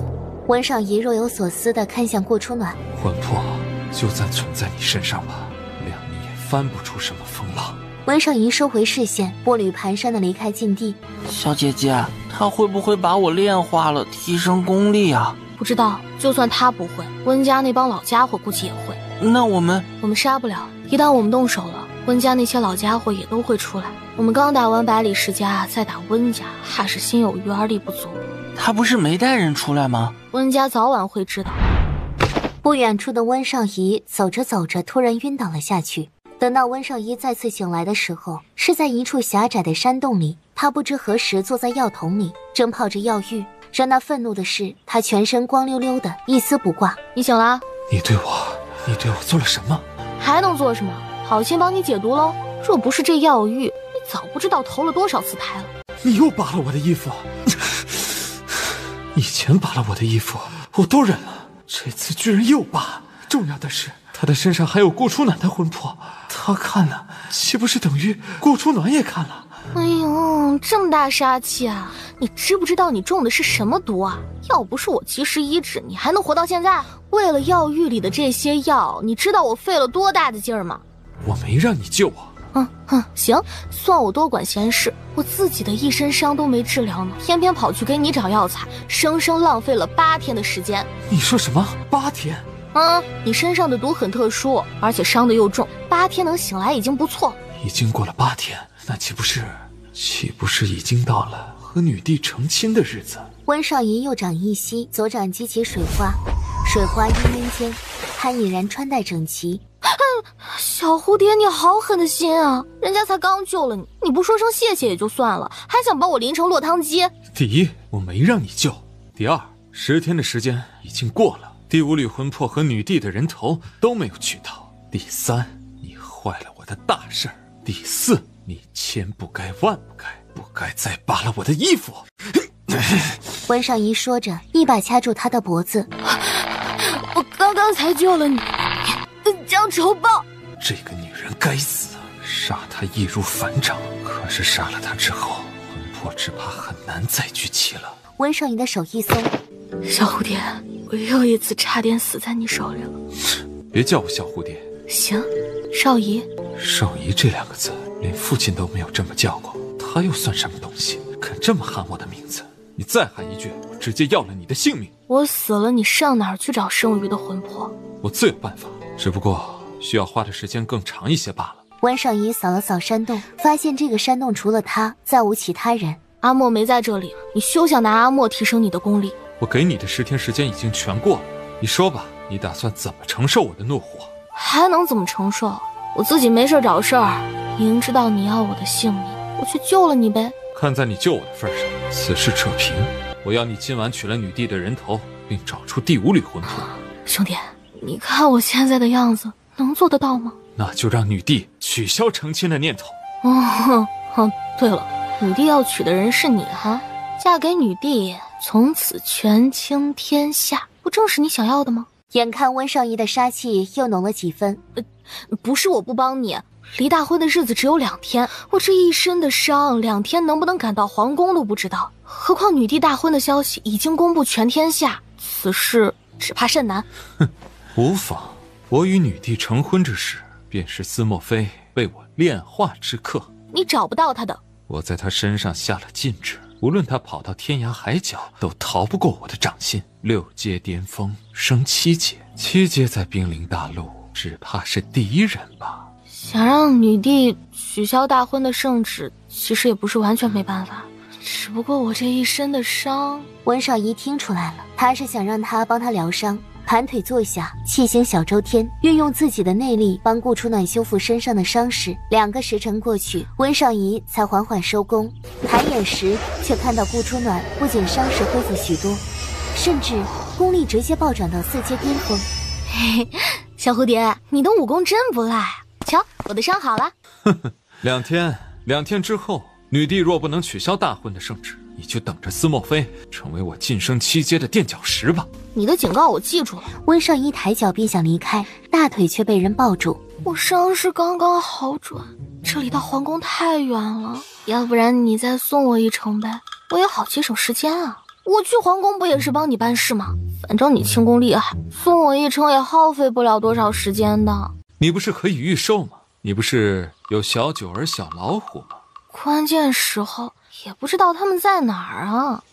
温少仪若有所思地看向顾初暖，魂魄就暂存在你身上吧，2年也翻不出什么风浪。温少仪收回视线，步履蹒跚地离开禁地。小姐姐，他会不会把我炼化了，提升功力啊？不知道，就算他不会，温家那帮老家伙估计也会。那我们杀不了，一旦我们动手了，温家那些老家伙也都会出来。我们刚打完百里世家，再打温家，怕是心有余而力不足。他不是没带人出来吗？温家早晚会知道。不远处的温少仪走着走着，突然晕倒了下去。等到温少仪再次醒来的时候，是在一处狭窄的山洞里。他不知何时坐在药桶里，正泡着药浴。让他愤怒的是，他全身光溜溜的，一丝不挂。你醒了？你对我做了什么？还能做什么？好心帮你解毒喽。若不是这药浴，你早不知道投了多少次胎了。你又扒了我的衣服。以前扒了我的衣服我都忍了，这次居然又扒。重要的是他的身上还有顾初暖的魂魄，他看了岂不是等于顾初暖也看了？哎呦，这么大杀气啊！你知不知道你中的是什么毒啊？要不是我及时医治，你还能活到现在？为了药浴里的这些药，你知道我费了多大的劲儿吗？我没让你救我。行，算我多管闲事。我自己的一身伤都没治疗呢，偏偏跑去给你找药材，生生浪费了8天的时间。你说什么？8天？你身上的毒很特殊，而且伤得又重，8天能醒来已经不错。已经过了8天，那岂不是已经到了和女帝成亲的日子？温少仪右掌一吸，左掌激起水花，水花氤氲间，他已然穿戴整齐。小蝴蝶，你好狠的心啊！人家才刚救了你，你不说声谢谢也就算了，还想把我淋成落汤鸡。第一，我没让你救；第二，10天的时间已经过了，第5缕魂魄和女帝的人头都没有取到；第三，你坏了我的大事儿；第四，你千不该万不该，不该再扒了我的衣服。温少仪说着，一把掐住他的脖子。我刚刚才救了你，将仇报。这个女人该死，杀她易如反掌，可是杀了她之后，魂魄只怕很难再聚齐了。温少仪的手一松，小蝴蝶，我又一次差点死在你手里了。别叫我小蝴蝶。行，少爷。少爷这2个字，连父亲都没有这么叫过，他又算什么东西？肯这么喊我的名字？你再喊一句，我直接要了你的性命！我死了，你上哪儿去找剩余的魂魄？我自有办法，只不过需要花的时间更长一些罢了。温尚仪扫了扫山洞，发现这个山洞除了他，再无其他人。阿莫没在这里，你休想拿阿莫提升你的功力。我给你的10天时间已经全过了，你说吧，你打算怎么承受我的怒火？还能怎么承受？我自己没事找事儿，明知道你要我的性命，我却救了你呗。看在你救我的份上，此事扯平。我要你今晚取了女帝的人头，并找出第5缕魂魄。兄弟，你看我现在的样子，能做得到吗？那就让女帝取消成亲的念头。对了，女帝要娶的人是你哈，嫁给女帝，从此权倾天下，不正是你想要的吗？眼看温尚仪的杀气又浓了几分。不是我不帮你，离大婚的日子只有2天，我这一身的伤，2天能不能赶到皇宫都不知道。何况女帝大婚的消息已经公布全天下，此事只怕甚难。无妨，我与女帝成婚之时，便是司莫非为我炼化之刻。你找不到她的。我在她身上下了禁制，无论她跑到天涯海角，都逃不过我的掌心。6阶巅峰升7阶，7阶在兵临大陆，只怕是第一人吧。想让女帝取消大婚的圣旨，其实也不是完全没办法，只不过我这一身的伤。温尚仪听出来了，他是想让他帮他疗伤。盘腿坐下，气醒小周天，运用自己的内力帮顾初暖修复身上的伤势。2个时辰过去，温尚仪才缓缓收工。抬眼时，却看到顾初暖不仅伤势恢复许多，甚至功力直接暴涨到4阶巅峰。嘿，小蝴蝶，你的武功真不赖。瞧，我的伤好了。2天之后，女帝若不能取消大婚的圣旨，你就等着司莫非成为我晋升7阶的垫脚石吧。你的警告我记住了。温尚仪抬脚便想离开，大腿却被人抱住。我伤势刚刚好转，这里到皇宫太远了，要不然你再送我一程呗，我也好节省时间啊。我去皇宫不也是帮你办事吗？反正你轻功厉害，送我一程也耗费不了多少时间的。你不是可以预售吗？你不是有小九儿、小老虎吗？关键时候也不知道他们在哪儿啊。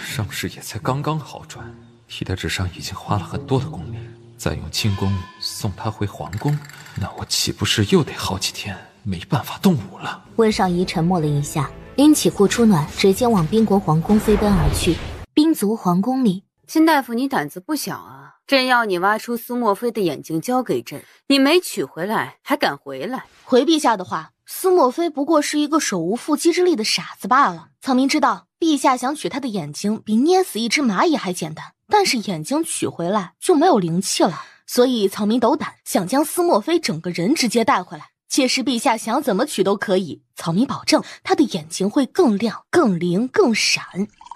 伤势也才刚刚好转，替他治伤已经花了很多的功力，再用轻功送他回皇宫，那我岂不是又得好几天没办法动武了？温尚仪沉默了一下，拎起顾初暖，直接往宾国皇宫飞奔而去。宾族皇宫里，金大夫，你胆子不小啊！朕要你挖出司莫非的眼睛交给朕，你没取回来，还敢回来？回陛下的话，司莫非不过是一个手无缚鸡之力的傻子罢了。草民知道，陛下想取他的眼睛比捏死一只蚂蚁还简单，但是眼睛取回来就没有灵气了，所以草民斗胆，想将司莫非整个人直接带回来。届时陛下想怎么取都可以，草民保证他的眼睛会更亮、更灵、更闪。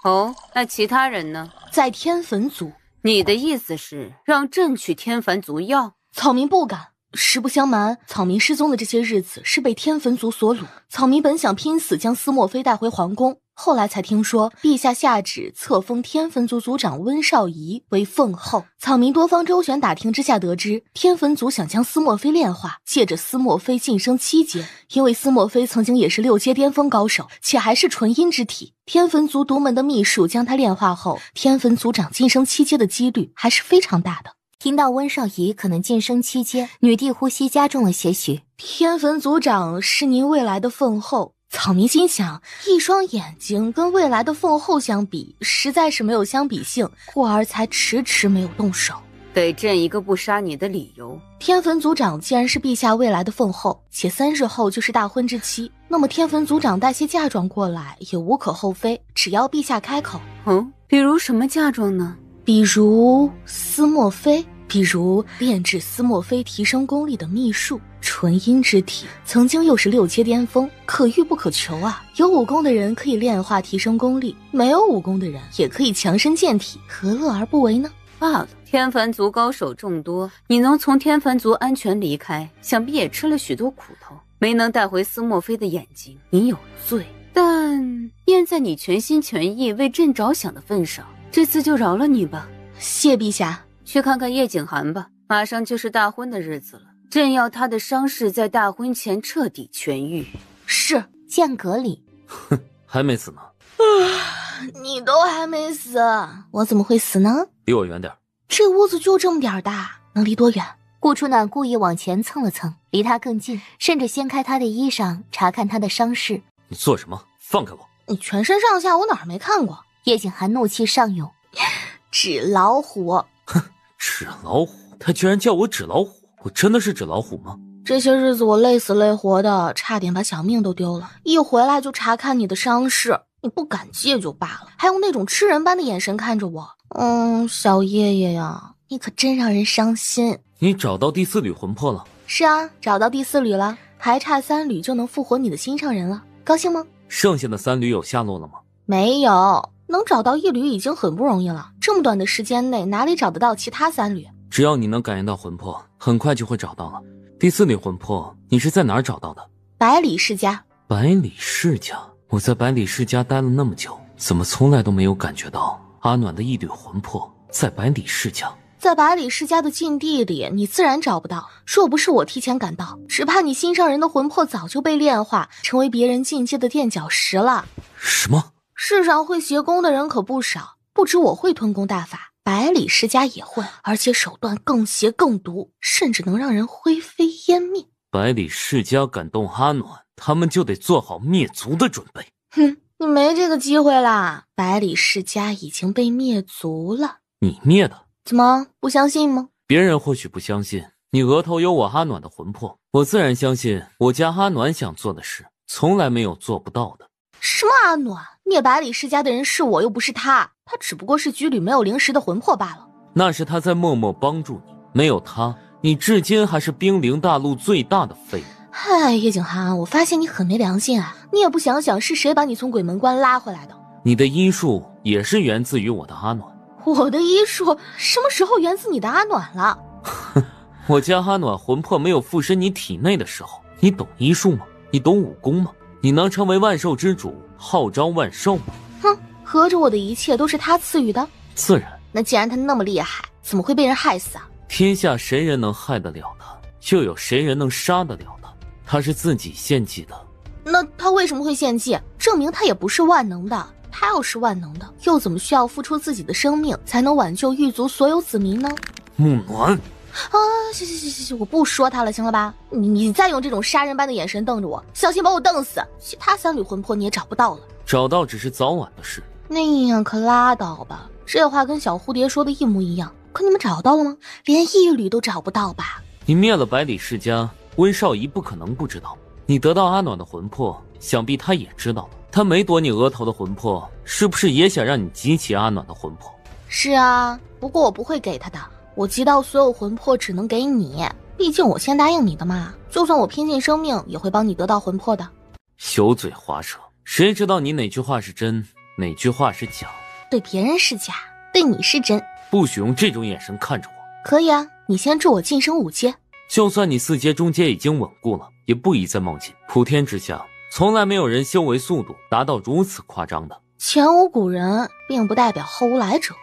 哦，那其他人呢？在天坟族。你的意思是让朕去天凡族要？草民不敢。实不相瞒，草民失踪的这些日子是被天坟族所掳。草民本想拼死将司莫非带回皇宫，后来才听说陛下下旨册封天坟族族长温少仪为凤后。草民多方周旋打听之下得知，天坟族想将司莫非炼化，借着司莫非晋升7阶。因为司莫非曾经也是6阶巅峰高手，且还是纯阴之体，天坟族独门的秘术将他炼化后，天坟族长晋升7阶的几率还是非常大的。听到温少仪可能晋升7阶，女帝呼吸加重了些许。天坟族长是您未来的凤后。草民心想，一双眼睛跟未来的凤后相比，实在是没有相比性，故而才迟迟没有动手。给朕一个不杀你的理由。天坟族长既然是陛下未来的凤后，且3日后就是大婚之期，那么天坟族长带些嫁妆过来也无可厚非，只要陛下开口。比如什么嫁妆呢？比如司莫非，比如炼制司莫非提升功力的秘术，纯阴之体，曾经又是6阶巅峰，可遇不可求啊！有武功的人可以炼化提升功力，没有武功的人也可以强身健体，何乐而不为呢？罢了，天凡族高手众多，你能从天凡族安全离开，想必也吃了许多苦头。没能带回司莫非的眼睛，你有罪，但念在你全心全意为朕着想的份上，这次就饶了你吧。谢陛下。去看看叶景寒吧，马上就是大婚的日子了，朕要他的伤势在大婚前彻底痊愈。是。剑阁里，哼，还没死呢。你都还没死，我怎么会死呢？离我远点。这屋子就这么点大，能离多远？顾初暖故意往前蹭了蹭，离他更近，甚至掀开他的衣裳，查看他的伤势。你做什么？放开我！你全身上下我哪儿没看过？叶景寒怒气上涌，纸老虎。哼，纸老虎？他居然叫我纸老虎，我真的是纸老虎吗？这些日子我累死累活的，差点把小命都丢了。一回来就查看你的伤势，你不敢借就罢了，还用那种吃人般的眼神看着我。小爷爷呀，你可真让人伤心。你找到第4缕魂魄了？是啊，找到第4缕了，还差3缕就能复活你的心上人了，高兴吗？剩下的3缕有下落了吗？没有，能找到1缕已经很不容易了。这么短的时间内，哪里找得到其他3缕？只要你能感应到魂魄，很快就会找到了。第4缕魂魄，你是在哪儿找到的？百里世家。百里世家？我在百里世家待了那么久，怎么从来都没有感觉到阿暖的1缕魂魄在百里世家？在百里世家的禁地里，你自然找不到。若不是我提前赶到，只怕你心上人的魂魄早就被炼化，成为别人进阶的垫脚石了。什么？世上会邪功的人可不少，不止我会吞功大法，百里世家也会，而且手段更邪更毒，甚至能让人灰飞烟灭。百里世家感动阿暖，他们就得做好灭族的准备。哼，你没这个机会啦！百里世家已经被灭族了。你灭的？怎么不相信吗？别人或许不相信，你额头有我阿暖的魂魄，我自然相信我家阿暖想做的事，从来没有做不到的。什么阿暖？灭百里世家的人是我，又不是他，他只不过是局里没有灵石的魂魄罢了。那是他在默默帮助你，没有他，你至今还是兵临大陆最大的废物。嗨，叶景寒，我发现你很没良心啊！你也不想想是谁把你从鬼门关拉回来的？你的医术也是源自于我的阿暖。我的医术什么时候源自你的阿暖了？哼，我家阿暖魂魄没有附身你体内的时候，你懂医术吗？你懂武功吗？你能成为万兽之主，号召万兽吗？哼，合着我的一切都是他赐予的？自然。那既然他那么厉害，怎么会被人害死啊？天下谁人能害得了他，又有谁人能杀得了他？他是自己献祭的。那他为什么会献祭？证明他也不是万能的。他要是万能的，又怎么需要付出自己的生命才能挽救狱卒所有子民呢？木暖啊，行，我不说他了，行了吧？你再用这种杀人般的眼神瞪着我，小心把我瞪死。其他3缕魂魄你也找不到了，找到只是早晚的事。那样可拉倒吧，这话跟小蝴蝶说的一模一样。可你们找到了吗？连1缕都找不到吧？你灭了百里世家，温少仪不可能不知道。你得到阿暖的魂魄，想必他也知道了。他没夺你额头的魂魄，是不是也想让你集齐阿暖的魂魄？是啊，不过我不会给他的，我集到所有魂魄只能给你，毕竟我先答应你的嘛。就算我拼尽生命，也会帮你得到魂魄的。油嘴滑舌，谁知道你哪句话是真，哪句话是假？对别人是假，对你是真。不许用这种眼神看着我。可以啊，你先助我晋升5阶。就算你4阶中阶已经稳固了，也不宜再冒进。普天之下，从来没有人修为速度达到如此夸张的。前无古人，并不代表后无来者。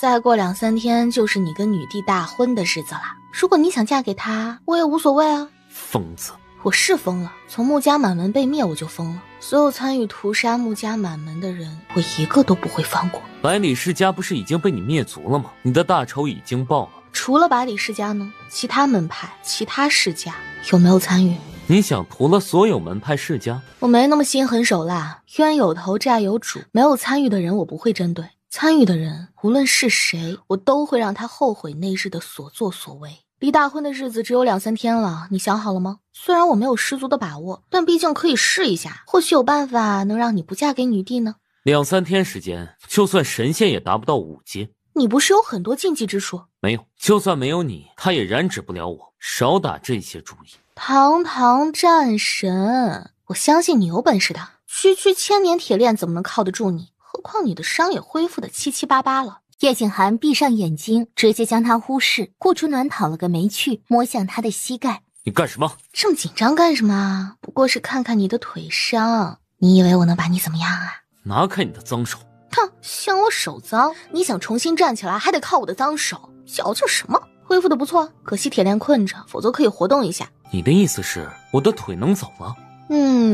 再过2、3天就是你跟女帝大婚的日子了。如果你想嫁给他，我也无所谓啊。疯子！我是疯了，从穆家满门被灭我就疯了。所有参与屠杀穆家满门的人，我一个都不会放过。百里世家不是已经被你灭族了吗？你的大仇已经报了。除了百里世家呢？其他门派、其他世家有没有参与？你想屠了所有门派世家？我没那么心狠手辣，冤有头债有主，没有参与的人我不会针对，参与的人无论是谁，我都会让他后悔那日的所作所为。离大婚的日子只有2、3天了，你想好了吗？虽然我没有十足的把握，但毕竟可以试一下，或许有办法能让你不嫁给女帝呢。2、3天时间，就算神仙也达不到5阶。你不是有很多禁忌之术？没有，就算没有你，他也染指不了我。少打这些主意。堂堂战神，我相信你有本事的。区千年铁链怎么能靠得住你？何况你的伤也恢复得七七八八了。叶景寒闭上眼睛，直接将他忽视。顾初暖讨了个没趣，摸向他的膝盖。你干什么？这么紧张干什么？不过是看看你的腿伤。你以为我能把你怎么样啊？拿开你的脏手！哼，嫌我手脏，你想重新站起来还得靠我的脏手，矫情什么？恢复的不错，可惜铁链困着，否则可以活动一下。你的意思是我的腿能走吗？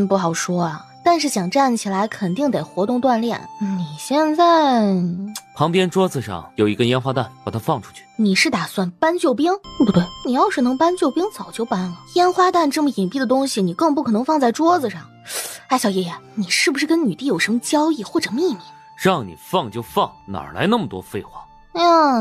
不好说啊，但是想站起来肯定得活动锻炼。你现在……旁边桌子上有一根烟花弹，把它放出去。你是打算搬救兵？不对，你要是能搬救兵早就搬了。烟花弹这么隐蔽的东西，你更不可能放在桌子上。哎，小爷爷，你是不是跟女帝有什么交易或者秘密？让你放就放，哪来那么多废话？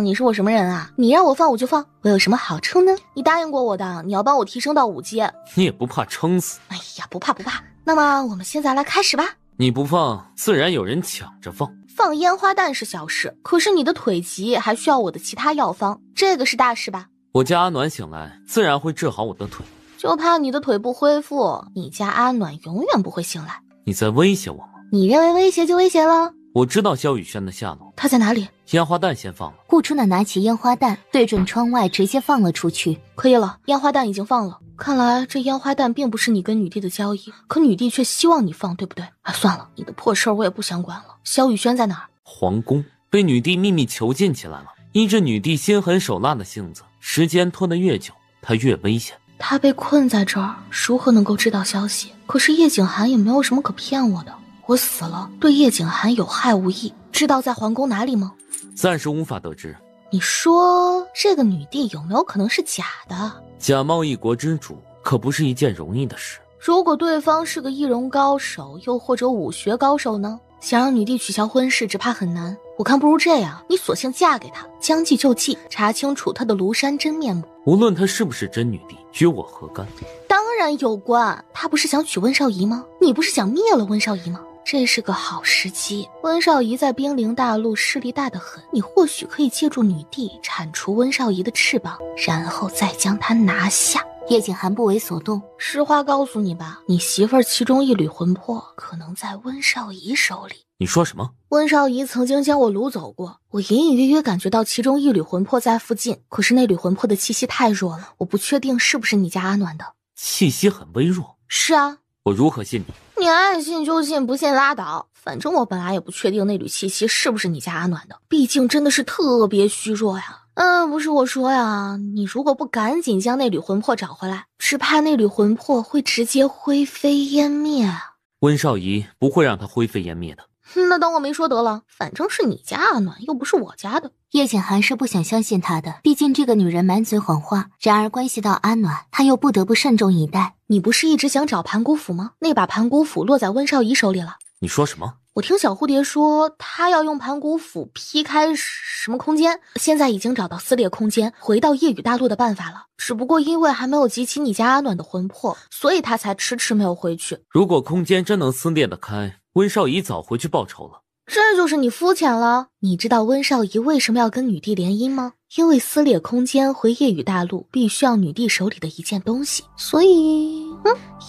你是我什么人啊？你让我放我就放，我有什么好处呢？你答应过我的，你要帮我提升到5阶。你也不怕撑死？哎呀，不怕不怕。那么我们现在来开始吧。你不放，自然有人抢着放。放烟花弹是小事，可是你的腿疾还需要我的其他药方，这个是大事吧？我家阿暖醒来，自然会治好我的腿。就怕你的腿不恢复，你家阿暖永远不会醒来。你在威胁我吗？你认为威胁就威胁了？我知道萧雨轩的下落，他在哪里？烟花弹先放了。顾初暖拿起烟花弹，对准窗外直接放了出去。可以了，烟花弹已经放了。看来这烟花弹并不是你跟女帝的交易，可女帝却希望你放，对不对？算了，你的破事儿我也不想管了。萧雨轩在哪儿？皇宫被女帝秘密囚禁起来了。依着女帝心狠手辣的性子，时间拖得越久，她越危险。她被困在这儿，如何能够知道消息？可是叶景寒也没有什么可骗我的。我死了，对叶景寒有害无益。知道在皇宫哪里吗？暂时无法得知。你说这个女帝有没有可能是假的？假冒一国之主可不是一件容易的事。如果对方是个易容高手，又或者武学高手呢？想让女帝取消婚事，只怕很难。我看不如这样，你索性嫁给他，将计就计，查清楚他的庐山真面目。无论她是不是真女帝，与我何干？当然有关。他不是想娶温少仪吗？你不是想灭了温少仪吗？这是个好时机。温少仪在兵临大陆，势力大得很，你或许可以借助女帝铲除温少仪的翅膀，然后再将她拿下。叶景寒不为所动。实话告诉你吧，你媳妇儿其中一缕魂魄可能在温少仪手里。你说什么？温少仪曾经将我掳走过，我隐隐约约感觉到其中一缕魂魄在附近，可是那缕魂魄的气息太弱了，我不确定是不是你家阿暖的。气息很微弱。是啊。我如何信你？你爱信就信，不信拉倒。反正我本来也不确定那缕气息是不是你家阿暖的，毕竟真的是特别虚弱呀。不是我说呀，你如果不赶紧将那缕魂魄找回来，只怕那缕魂魄会直接灰飞烟灭啊。温少仪不会让他灰飞烟灭的。那当我没说得了，反正是你家阿暖，又不是我家的。叶景寒是不想相信他的，毕竟这个女人满嘴谎话，然而关系到阿暖，他又不得不慎重以待。你不是一直想找盘古斧吗？那把盘古斧落在温少仪手里了。你说什么？我听小蝴蝶说，他要用盘古斧劈开什么空间，现在已经找到撕裂空间回到夜雨大陆的办法了，只不过因为还没有集齐你家阿暖的魂魄，所以他才迟迟没有回去。如果空间真能撕裂得开，温少仪早回去报仇了。这就是你肤浅了。你知道温少仪为什么要跟女帝联姻吗？因为撕裂空间回夜雨大陆必须要女帝手里的一件东西，所以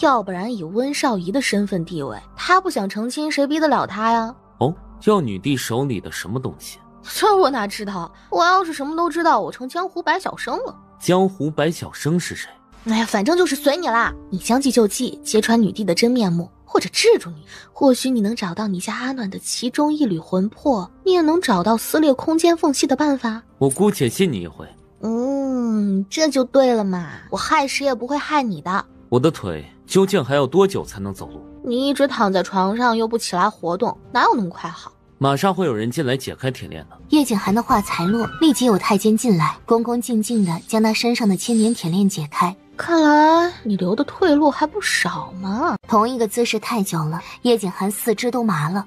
要不然以温少仪的身份地位，他不想成亲谁逼得了他呀？哦，要女帝手里的什么东西？这我哪知道？我要是什么都知道，我成江湖百晓生了。江湖百晓生是谁？哎呀，反正就是随你啦。你将计就计，揭穿女帝的真面目，或者制住你，或许你能找到你家阿暖的其中一缕魂魄，你也能找到撕裂空间缝隙的办法。我姑且信你一回。这就对了嘛，我害谁也不会害你的。我的腿究竟还要多久才能走路？你一直躺在床上又不起来活动，哪有那么快好？马上会有人进来解开铁链的。叶景寒的话才落，立即有太监进来，恭恭敬敬地将他身上的千年铁链解开。看来你留的退路还不少嘛。同一个姿势太久了，叶景寒四肢都麻了。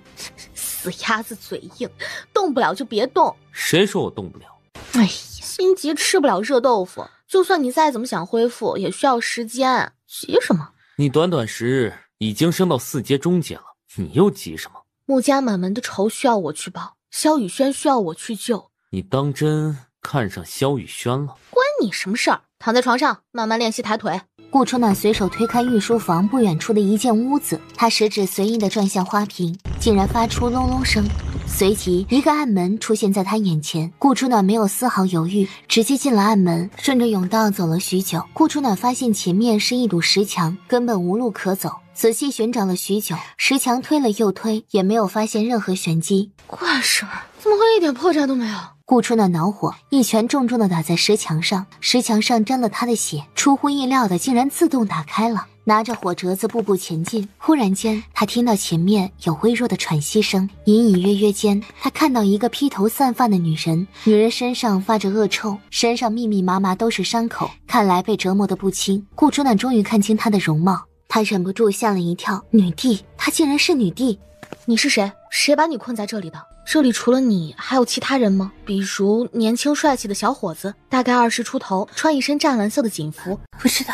死鸭子嘴硬，动不了就别动。谁说我动不了？哎呀，心急吃不了热豆腐，就算你再怎么想恢复，也需要时间，急什么？你短短10日已经升到4阶中阶了，你又急什么？穆家满门的仇需要我去报，萧雨轩需要我去救。你当真看上萧雨轩了？关你什么事儿？躺在床上慢慢练习抬腿。顾初暖随手推开御书房不远处的一间屋子，他食指随意地转向花瓶，竟然发出隆隆声。随即一个暗门出现在他眼前，顾初暖没有丝毫犹豫，直接进了暗门，顺着甬道走了许久。顾初暖发现前面是一堵石墙，根本无路可走，仔细寻找了许久，石墙推了又推，也没有发现任何玄机。怪事儿，怎么会一点破绽都没有？顾初暖恼火，一拳重重的打在石墙上，石墙上沾了他的血，出乎意料的竟然自动打开了。拿着火折子步步前进，忽然间他听到前面有微弱的喘息声，隐隐约约间他看到一个披头散发的女人，女人身上发着恶臭，身上密密麻麻都是伤口，看来被折磨得不轻。顾初暖终于看清她的容貌，他忍不住吓了一跳，女帝，她竟然是女帝。你是谁？谁把你困在这里的？这里除了你还有其他人吗？比如年轻帅气的小伙子，大概20出头，穿一身湛蓝色的锦服。不知道，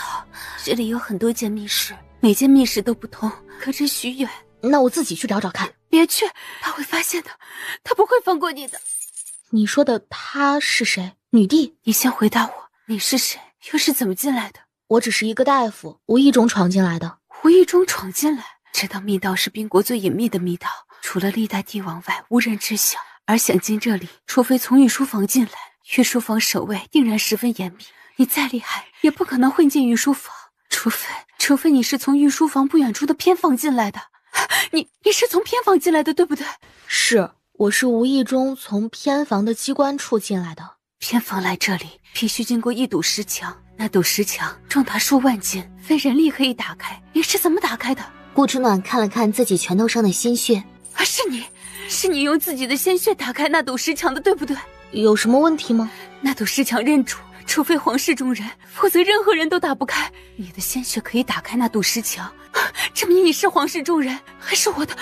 这里有很多间密室，每间密室都不同，隔着许远。那我自己去找找看。别去，他会发现的，他不会放过你的。你说的他是谁？女帝？你先回答我，你是谁？又是怎么进来的？我只是一个大夫，无意中闯进来的。无意中闯进来？这道密道是宾国最隐秘的密道，除了历代帝王外，无人知晓。而想进这里，除非从御书房进来，御书房守卫定然十分严密。你再厉害，也不可能混进御书房，除非你是从御书房不远处的偏房进来的。你是从偏房进来的，对不对？是，我是无意中从偏房的机关处进来的。偏房来这里，必须经过一堵石墙，那堵石墙重达数万斤，非人力可以打开。你是怎么打开的？顾初暖看了看自己拳头上的鲜血，是你用自己的鲜血打开那堵石墙的，对不对？有什么问题吗？那堵石墙认主，除非皇室中人，否则任何人都打不开。你的鲜血可以打开那堵石墙，证明你是皇室中人，还是我的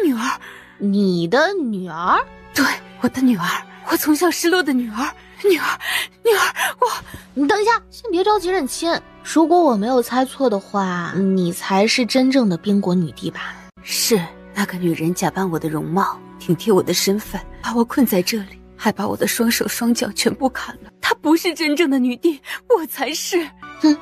女儿。你的女儿？对，我的女儿，我从小失落的女儿，你等一下，先别着急认亲。如果我没有猜错的话，你才是真正的宾国女帝吧？是，那个女人假扮我的容貌，顶替我的身份，把我困在这里，还把我的双手双脚全部砍了。她不是真正的女帝，我才是。哼，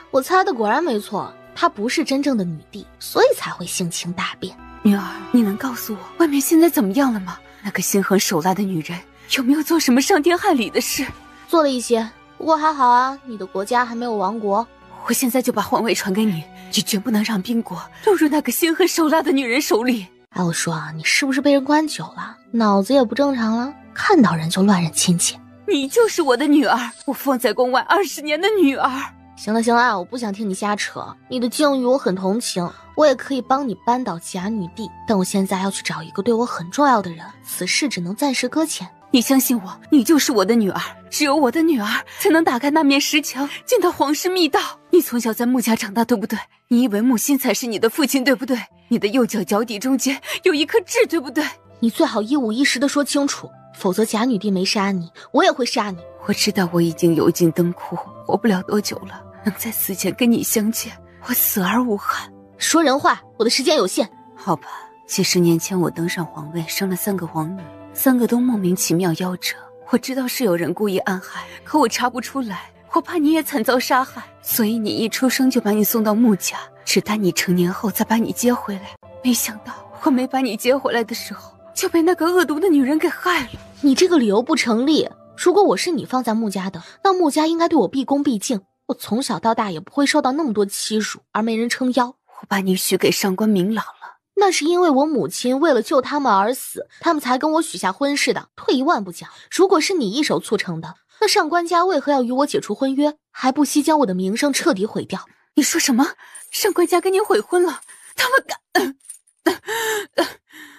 我猜的果然没错，她不是真正的女帝，所以才会性情大变。女儿，你能告诉我外面现在怎么样了吗？那个心狠手辣的女人有没有做什么伤天害理的事？做了一些，不过还好啊，你的国家还没有亡国。我现在就把皇位传给你，你绝不能让宾国落入那个心狠手辣的女人手里。哎，我说啊，你是不是被人关久了，脑子也不正常了？看到人就乱认亲戚。你就是我的女儿，我放在宫外20年的女儿。行了，我不想听你瞎扯。你的境遇我很同情，我也可以帮你扳倒假女帝，但我现在要去找一个对我很重要的人，此事只能暂时搁浅。你相信我，你就是我的女儿，只有我的女儿才能打开那面石墙，进到皇室密道。你从小在穆家长大，对不对？你以为穆欣才是你的父亲，对不对？你的右脚脚底中间有一颗痣，对不对？你最好一五一十的说清楚，否则假女帝没杀你，我也会杀你。我知道我已经油尽灯枯，活不了多久了，能在死前跟你相见，我死而无憾。说人话，我的时间有限。好吧，几十年前我登上皇位，生了3个皇女，3个都莫名其妙夭折。我知道是有人故意暗害，可我查不出来，我怕你也惨遭杀害，所以你一出生就把你送到穆家，只待你成年后再把你接回来。没想到我没把你接回来的时候，就被那个恶毒的女人给害了。你这个理由不成立。如果我是你放在穆家的，那穆家应该对我毕恭毕敬，我从小到大也不会受到那么多欺辱而没人撑腰。我把你许给上官明朗了，那是因为我母亲为了救他们而死，他们才跟我许下婚事的。退一万步讲，如果是你一手促成的，那上官家为何要与我解除婚约，还不惜将我的名声彻底毁掉？你说什么？上官家跟你悔婚了？他们敢？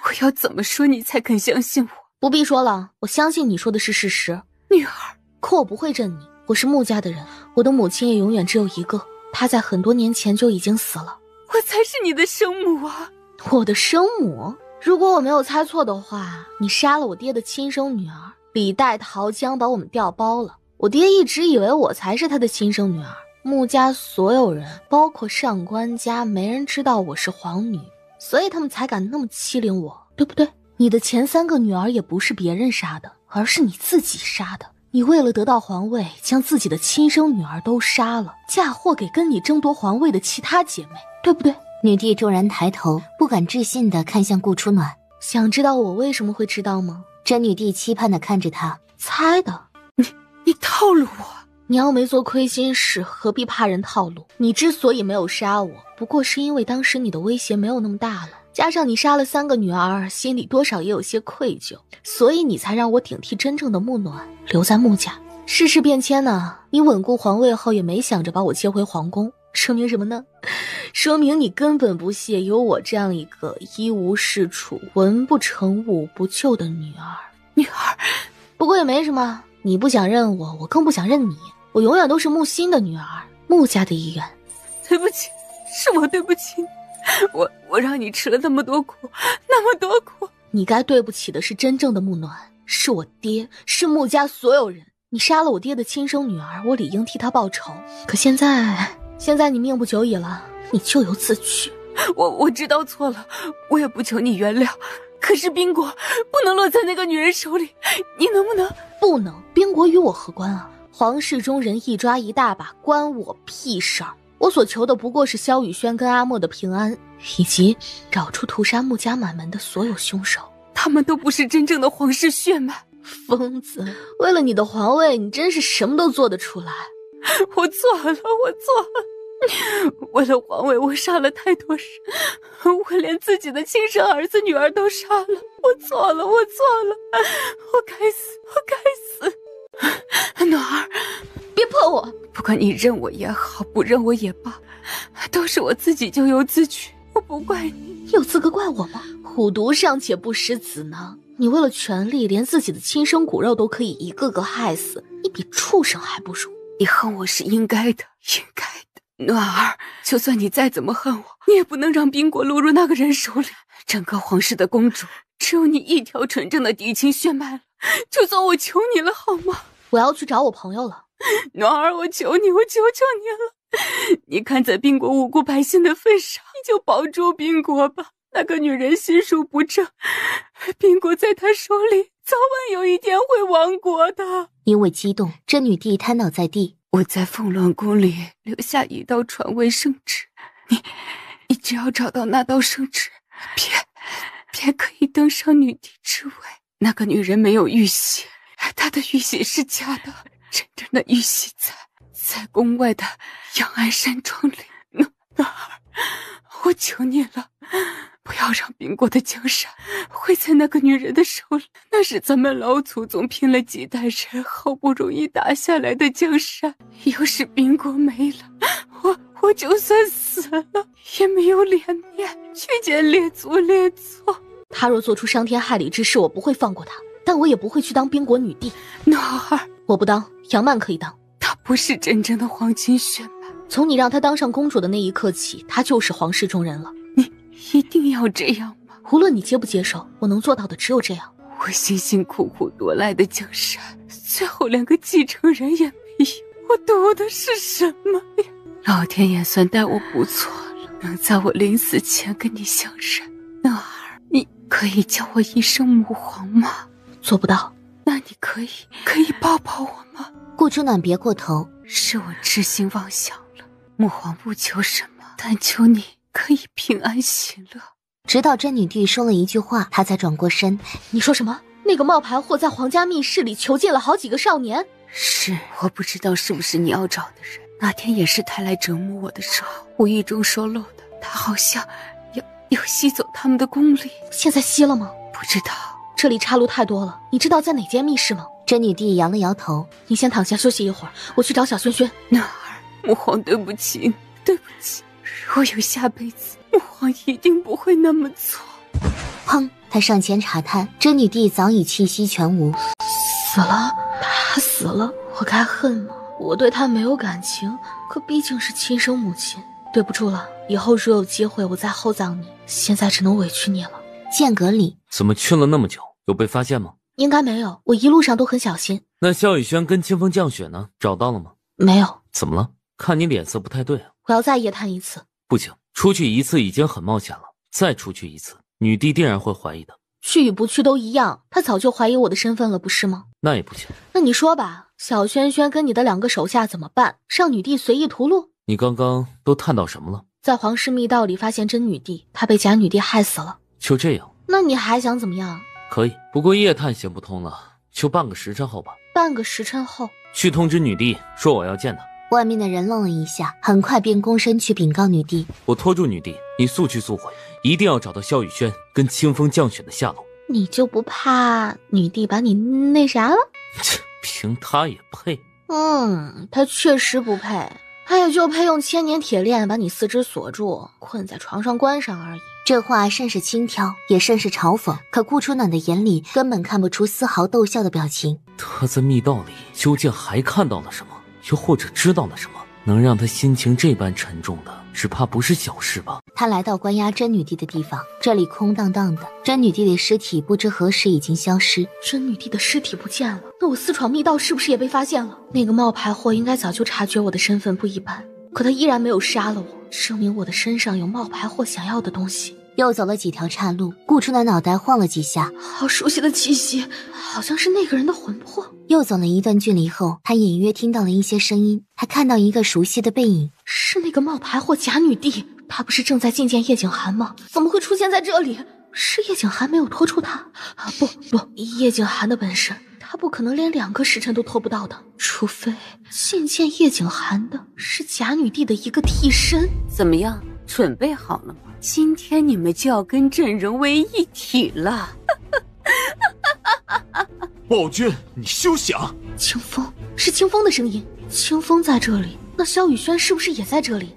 我要怎么说你才肯相信我？不必说了，我相信你说的是事实。女儿，可我不会认你，我是穆家的人，我的母亲也永远只有一个，她在很多年前就已经死了。我才是你的生母啊！我的生母？如果我没有猜错的话，你杀了我爹的亲生女儿，李代桃僵把我们调包了。我爹一直以为我才是他的亲生女儿，穆家所有人，包括上官家，没人知道我是皇女，所以他们才敢那么欺凌我，对不对？你的前3个女儿也不是别人杀的，而是你自己杀的。你为了得到皇位，将自己的亲生女儿都杀了，嫁祸给跟你争夺皇位的其他姐妹，对不对？女帝骤然抬头，不敢置信地看向顾初暖。想知道我为什么会知道吗？真女帝期盼地看着他。猜的。你套路我。你要没做亏心事，何必怕人套路？你之所以没有杀我，不过是因为当时你的威胁没有那么大了，加上你杀了3个女儿，心里多少也有些愧疚，所以你才让我顶替真正的木暖，留在穆家。世事变迁呢，你稳固皇位后也没想着把我接回皇宫，说明什么呢？说明你根本不屑有我这样一个一无是处、文不成武不就的女儿。不过也没什么，你不想认我，我更不想认你。我永远都是穆欣的女儿，穆家的一员。对不起，是我对不起你，我让你吃了那么多苦，那么多苦。你该对不起的是真正的穆暖，是我爹，是穆家所有人。你杀了我爹的亲生女儿，我理应替他报仇。可现在你命不久矣了，你咎由自取。我知道错了，我也不求你原谅。可是宾国不能落在那个女人手里，你能不能？不能，宾国与我何关啊？皇室中人一抓一大把，关我屁事儿。我所求的不过是萧雨轩跟阿莫的平安，以及找出屠杀穆家满门的所有凶手。他们都不是真正的皇室血脉。疯子，为了你的皇位，你真是什么都做得出来。我错了。为了皇位，我杀了太多人，我连自己的亲生儿子女儿都杀了。我错了，我该死。暖儿，别碰我！不管你认我也好，不认我也罢，都是我自己咎由自取，我不怪你。有资格怪我吗？虎毒尚且不食子囊，你为了权力，连自己的亲生骨肉都可以一个个害死，你比畜生还不如。你恨我是应该的。暖儿，就算你再怎么恨我，你也不能让宾国落入那个人手里。整个皇室的公主，只有你一条纯正的嫡亲血脉了，就算我求你了好吗？我要去找我朋友了。暖儿，我求你了。你看在宾国无辜百姓的份上，你就保住宾国吧。那个女人心术不正，宾国在她手里早晚有一天会亡国的。因为激动，真女帝瘫倒在地。我在凤鸾宫里留下一道传位圣旨，你只要找到那道圣旨，便可以登上女帝之位。那个女人没有玉玺，她的玉玺是假的，真正的玉玺在宫外的阳安山庄里。暖儿，我求你了，不要让宾国的江山毁在那个女人的手里。那是咱们老祖宗拼了几代人好不容易打下来的江山，要是宾国没了，我就算死了也没有脸面去见列祖列宗。他若做出伤天害理之事，我不会放过他，但我也不会去当宾国女帝。暖儿，我不当，杨曼可以当。她不是真正的黄金血脉，从你让她当上公主的那一刻起，她就是皇室中人了。你一定要这样吗？无论你接不接受，我能做到的只有这样。我辛辛苦苦夺来的江山，最后连个继承人也没有，我图的是什么呀？老天也算待我不错了，能在我临死前跟你相认。暖儿，你可以叫我一声母皇吗？做不到。那你可以抱抱我吗？顾之暖别过头，是我痴心妄想了。母皇不求什么，但求你可以平安喜乐。直到真女帝说了一句话，他才转过身。你说什么？那个冒牌货在皇家密室里囚禁了好几个少年？是，我不知道是不是你要找的人。那天也是他来折磨我的时候，无意中收漏的。他好像要吸走他们的功力。现在吸了吗？不知道，这里岔路太多了。你知道在哪间密室吗？真女帝摇了摇头。你先躺下休息一会儿，我去找小轩轩。暖儿，母皇对不起。若有下辈子，母皇一定不会那么做。砰！他上前查探，真女帝早已气息全无。死了？他死了，我该恨吗？我对他没有感情，可毕竟是亲生母亲。对不住了，以后如有机会我再厚葬你，现在只能委屈你了。间隔里，怎么去了那么久？有被发现吗？应该没有，我一路上都很小心。那萧雨轩跟清风降雪呢？找到了吗？没有。怎么了？看你脸色不太对啊。我要再夜探一次。不行，出去一次已经很冒险了，再出去一次，女帝定然会怀疑的。去与不去都一样，她早就怀疑我的身份了，不是吗？那也不行。那你说吧，小轩轩跟你的2个手下怎么办？让女帝随意屠戮？你刚刚都探到什么了？在皇室密道里发现真女帝，她被假女帝害死了。就这样？那你还想怎么样？可以，不过夜探行不通了，就半个时辰后吧。半个时辰后。去通知女帝，说我要见她。外面的人愣了一下，很快便躬身去禀告女帝。我拖住女帝，你速去速回，一定要找到萧雨轩跟清风降雪的下落。你就不怕女帝把你那啥了？凭她也配？她确实不配，她也就配用千年铁链把你四肢锁住，困在床上关上而已。这话甚是轻佻，也甚是嘲讽，可顾初暖的眼里根本看不出丝毫逗笑的表情。他在密道里究竟还看到了什么，又或者知道了什么，能让他心情这般沉重的，只怕不是小事吧。他来到关押真女帝的地方，这里空荡荡的，真女帝的尸体不知何时已经消失。真女帝的尸体不见了，那我私闯密道是不是也被发现了？那个冒牌货应该早就察觉我的身份不一般，可他依然没有杀了我，证明我的身上有冒牌货想要的东西。又走了几条岔路，顾初的脑袋晃了几下，好熟悉的气息，好像是那个人的魂魄。又走了一段距离后，他隐约听到了一些声音，他看到一个熟悉的背影，是那个冒牌货假女帝。她不是正在觐见叶景寒吗？怎么会出现在这里？是叶景寒没有拖住她？不，叶景寒的本事，他不可能连2个时辰都拖不到的，除非觐见叶景寒的是假女帝的一个替身。怎么样，准备好了吗？今天你们就要跟朕融为一体了。暴君，你休想！清风，是清风的声音。清风在这里，那萧雨轩是不是也在这里？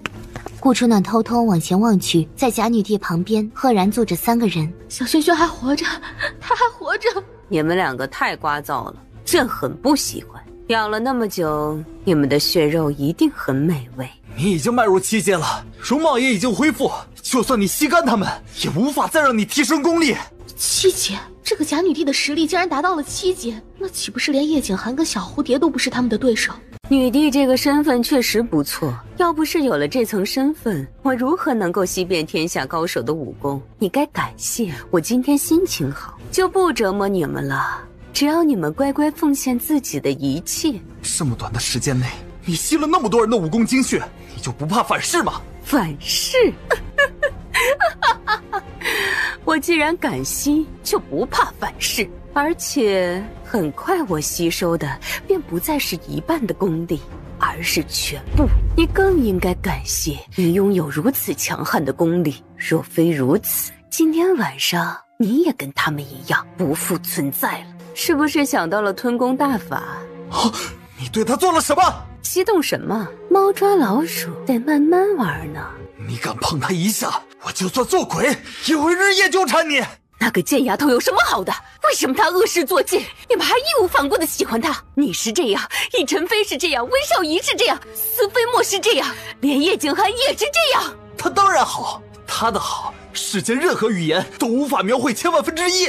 顾初暖偷偷往前望去，在假女帝旁边赫然坐着3个人。小轩轩还活着，他还活着。你们2个太聒噪了，朕很不喜欢。养了那么久，你们的血肉一定很美味。你已经迈入7阶了，容貌也已经恢复，就算你吸干他们，也无法再让你提升功力。7阶，这个假女帝的实力竟然达到了7阶，那岂不是连叶景寒跟小蝴蝶都不是他们的对手？女帝这个身份确实不错，要不是有了这层身份，我如何能够吸遍天下高手的武功？你该感谢我今天心情好，就不折磨你们了。只要你们乖乖奉献自己的一切。这么短的时间内，你吸了那么多人的武功精血，你就不怕反噬吗？反噬？我既然敢吸，就不怕反噬。而且很快我吸收的便不再是1半的功力，而是全部。你更应该感谢你拥有如此强悍的功力，若非如此，今天晚上你也跟他们一样不复存在了。是不是想到了吞功大法？你对他做了什么？激动什么？猫抓老鼠得慢慢玩呢。你敢碰他一下，我就算做鬼也会日夜纠缠你。那个贱丫头有什么好的？为什么她恶事做尽，你们还义无反顾的喜欢她？你是这样，易晨飞是这样，温少仪是这样，司飞沫是这样，连叶景寒也是这样。她当然好，她的好，世间任何语言都无法描绘千万分之一。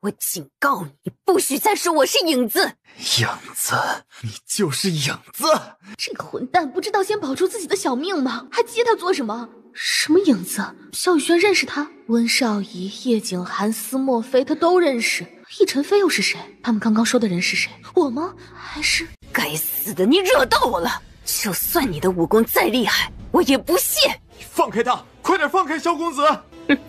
我警告你，你不许再说我是影子。影子，你就是影子。这个混蛋不知道先保住自己的小命吗？还接他做什么？什么影子？萧雨轩认识他？温少仪、叶景寒、司墨菲他都认识。易晨飞又是谁？他们刚刚说的人是谁？我吗？还是……该死的，你惹到我了！就算你的武功再厉害，我也不屑。你放开他，快点放开萧公子。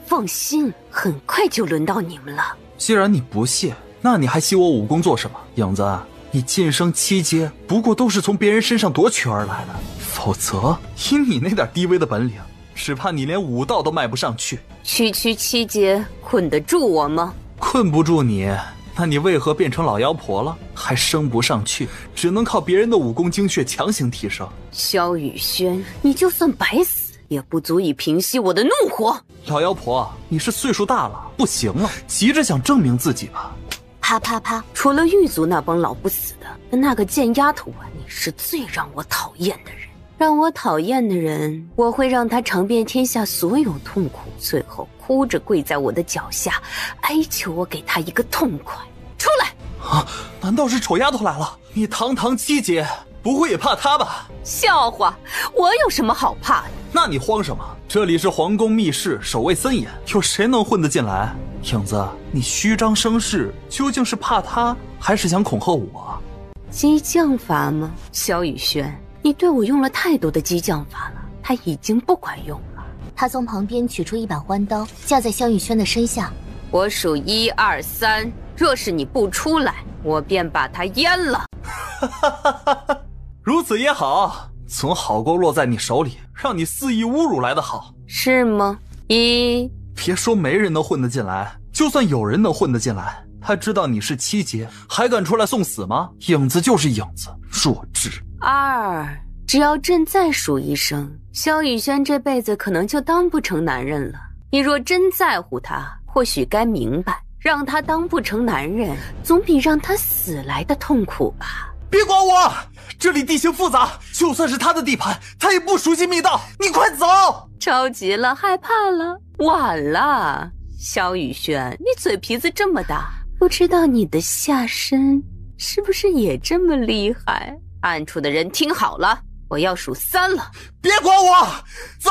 放心，很快就轮到你们了。既然你不屑，那你还吸我武功做什么？影子，你晋升7阶，不过都是从别人身上夺取而来的，否则以你那点低微的本领，只怕你连武道都迈不上去。区7阶困得住我吗？困不住你，那你为何变成老妖婆了？还升不上去，只能靠别人的武功精血强行提升。萧雨轩，你就算白死，也不足以平息我的怒火。老妖婆，你是岁数大了，不行了，急着想证明自己吧。啪啪啪！除了狱卒那帮老不死的，跟那个贱丫头啊，你是最让我讨厌的人。让我讨厌的人，我会让他尝遍天下所有痛苦，最后哭着跪在我的脚下，哀求我给他一个痛快。出来！啊？难道是丑丫头来了？你堂堂7阶，不会也怕她吧？笑话，我有什么好怕的？那你慌什么？这里是皇宫密室，守卫森严，有谁能混得进来？影子，你虚张声势，究竟是怕他，还是想恐吓我？激将法吗？萧雨轩，你对我用了太多的激将法了，他已经不管用了。他从旁边取出一把弯刀，架在萧雨轩的身下。我数1、2、3，若是你不出来，我便把他阉了。如此也好，总好过落在你手里，让你肆意侮辱来的好，是吗？别说没人能混得进来，就算有人能混得进来，他知道你是七阶，还敢出来送死吗？影子就是影子，弱智。2，只要朕再数一声，萧雨轩这辈子可能就当不成男人了。你若真在乎他，或许该明白，让他当不成男人，总比让他死来的痛苦吧。别管我，这里地形复杂，就算是他的地盘，他也不熟悉密道。你快走！着急了，害怕了，晚了。萧雨轩，你嘴皮子这么大，不知道你的下身是不是也这么厉害？暗处的人听好了，我要数3了。别管我，走！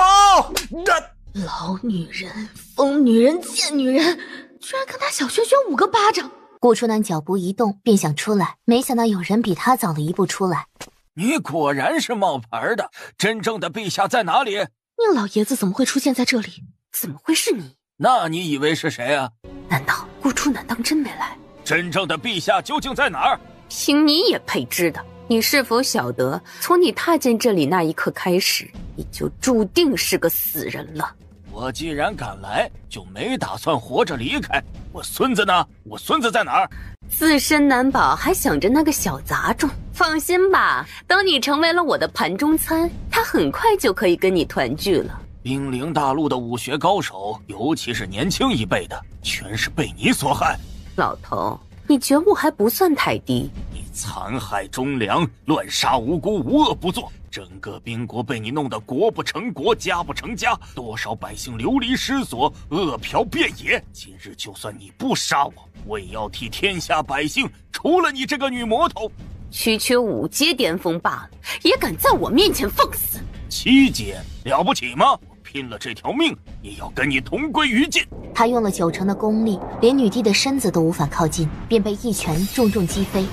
老女人，疯女人，贱女人，居然跟他小轩轩5个巴掌！顾初南脚步一动，便想出来，没想到有人比他早了一步出来。你果然是冒牌的，真正的陛下在哪里？宁老爷子怎么会出现在这里？怎么会是你？那你以为是谁啊？难道顾初南当真没来？真正的陛下究竟在哪儿？凭你也配知道？你是否晓得，从你踏进这里那一刻开始，你就注定是个死人了？我既然敢来，就没打算活着离开。我孙子呢？我孙子在哪儿？自身难保，还想着那个小杂种。放心吧，等你成为了我的盘中餐，他很快就可以跟你团聚了。兵临大陆的武学高手，尤其是年轻一辈的，全是被你所害。老头，你觉悟还不算太低。你残害忠良，乱杀无辜，无恶不作，整个兵国被你弄得国不成国，家不成家，多少百姓流离失所，饿殍遍野。今日就算你不杀我，我也要替天下百姓除了你这个女魔头。区区5阶巅峰罢了，也敢在我面前放肆！7阶了不起吗？我拼了这条命也要跟你同归于尽！他用了90%的功力，连女帝的身子都无法靠近，便被一拳重重击飞。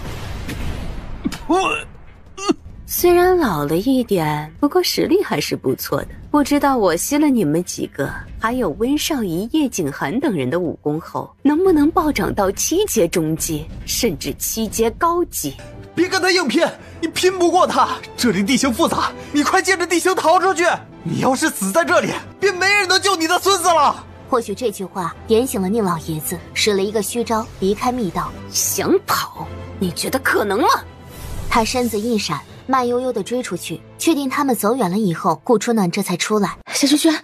虽然老了一点，不过实力还是不错的。不知道我吸了你们几个，还有温少仪、叶景寒等人的武功后，能不能暴涨到7阶中阶，甚至7阶高阶？别跟他硬拼，你拼不过他。这里地形复杂，你快借着地形逃出去。你要是死在这里，便没人能救你的孙子了。或许这句话点醒了宁老爷子，使了一个虚招，离开密道。想跑？你觉得可能吗？他身子一闪，慢悠悠地追出去，确定他们走远了以后，顾初暖这才出来。小轩轩，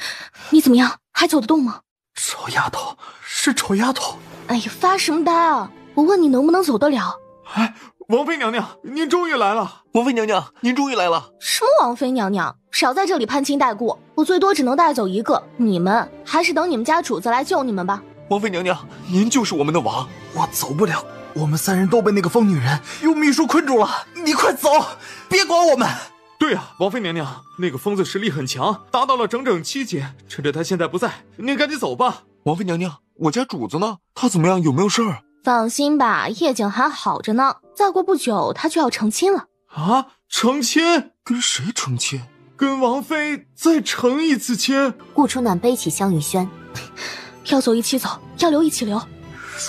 你怎么样？还走得动吗？丑丫头，是丑丫头。哎呀，发什么呆啊！我问你能不能走得了？哎，王妃娘娘，您终于来了！王妃娘娘，您终于来了！什么王妃娘娘？少在这里攀亲带故，我最多只能带走1个，你们还是等你们家主子来救你们吧。王妃娘娘，您就是我们的王，我走不了。我们3人都被那个疯女人用秘术困住了，你快走，别管我们。对啊，王妃娘娘，那个疯子实力很强，达到了整整7阶。趁着他现在不在，您赶紧走吧。王妃娘娘，我家主子呢？他怎么样？有没有事儿？放心吧，叶景还好着呢，再过不久他就要成亲了。啊，成亲？跟谁成亲？跟王妃再成一次亲。顾初暖背起萧雨轩，要走一起走，要留一起留。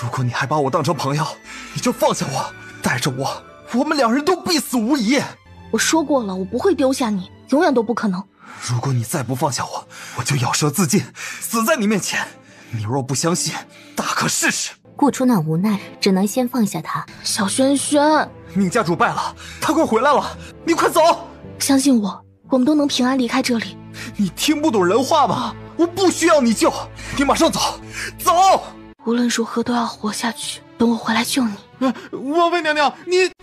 如果你还把我当成朋友，你就放下我，带着我们2人都必死无疑。我说过了，我不会丢下你，永远都不可能。如果你再不放下我，我就咬舌自尽，死在你面前。你若不相信，大可试试。顾初暖无奈，只能先放下他。小轩轩，宁家主败了，他快回来了，你快走！相信我，我们都能平安离开这里。你听不懂人话吗？我不需要你救，你马上走，走！无论如何都要活下去，等我回来救你。王妃娘娘，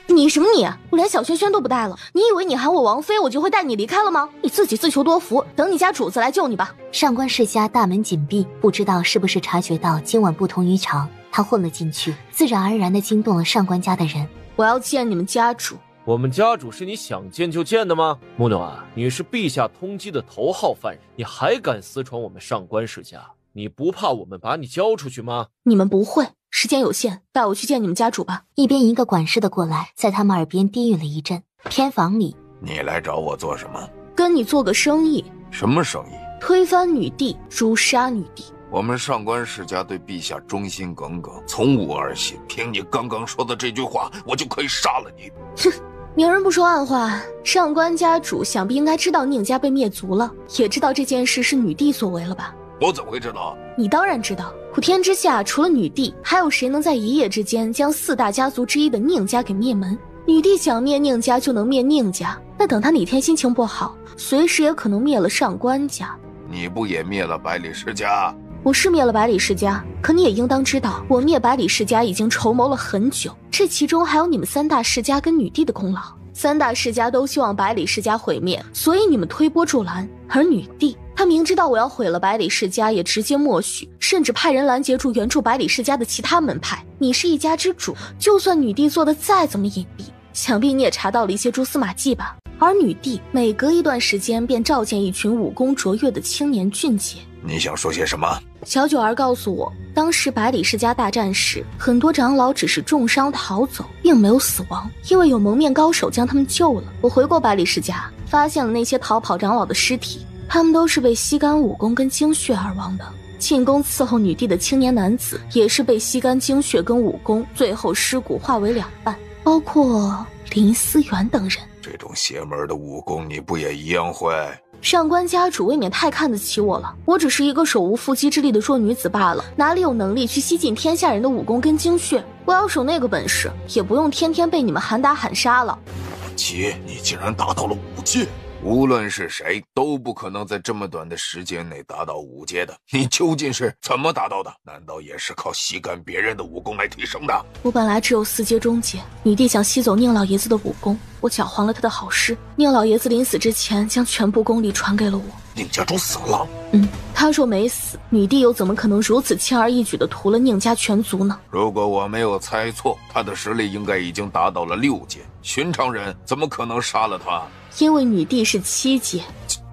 你什么你？我连小轩轩都不带了，你以为你喊我王妃，我就会带你离开了吗？你自己自求多福，等你家主子来救你吧。上官世家大门紧闭，不知道是不是察觉到今晚不同于常，他混了进去，自然而然地惊动了上官家的人。我要见你们家主。我们家主是你想见就见的吗？木暖，你是陛下通缉的头号犯人，你还敢私闯我们上官世家？你不怕我们把你交出去吗？你们不会，时间有限，带我去见你们家主吧。一边一个管事的过来，在他们耳边低语了一阵。偏房里，你来找我做什么？跟你做个生意。什么生意？推翻女帝，诛杀女帝。我们上官世家对陛下忠心耿耿，从无二心。凭你刚刚说的这句话，我就可以杀了你。哼，明人不说暗话，上官家主想必应该知道宁家被灭族了，也知道这件事是女帝所为了吧？我怎么会知道？你当然知道，普天之下除了女帝，还有谁能在一夜之间将4大家族之一的宁家给灭门？女帝想灭宁家就能灭宁家，那等她哪天心情不好，随时也可能灭了上官家。你不也灭了百里世家？我是灭了百里世家，可你也应当知道，我灭百里世家已经筹谋了很久，这其中还有你们3大世家跟女帝的功劳。3大世家都希望百里世家毁灭，所以你们推波助澜。而女帝，她明知道我要毁了百里世家，也直接默许，甚至派人拦截住援助百里世家的其他门派。你是一家之主，就算女帝做的再怎么隐蔽，想必你也查到了一些蛛丝马迹吧。而女帝每隔一段时间便召见一群武功卓越的青年俊杰。你想说些什么？小九儿告诉我，当时百里世家大战时，很多长老只是重伤逃走，并没有死亡，因为有蒙面高手将他们救了。我回过百里世家，发现了那些逃跑长老的尸体，他们都是被吸干武功跟精血而亡的。进宫伺候女帝的青年男子，也是被吸干精血跟武功，最后尸骨化为2半，包括林思源等人。这种邪门的武功，你不也一样会？上官家主未免太看得起我了，我只是一个手无缚鸡之力的弱女子罢了，哪里有能力去吸尽天下人的武功跟精血？我要守那个本事，也不用天天被你们喊打喊杀了。你竟然达到了5阶！无论是谁都不可能在这么短的时间内达到5阶的，你究竟是怎么达到的？难道也是靠吸干别人的武功来提升的？我本来只有4阶中阶，女帝想吸走宁老爷子的武功，我搅黄了他的好事。宁老爷子临死之前将全部功力传给了我。宁家主死了？他若没死，女帝又怎么可能如此轻而易举地屠了宁家全族呢？如果我没有猜错，他的实力应该已经达到了6阶，寻常人怎么可能杀了他？因为女帝是7阶。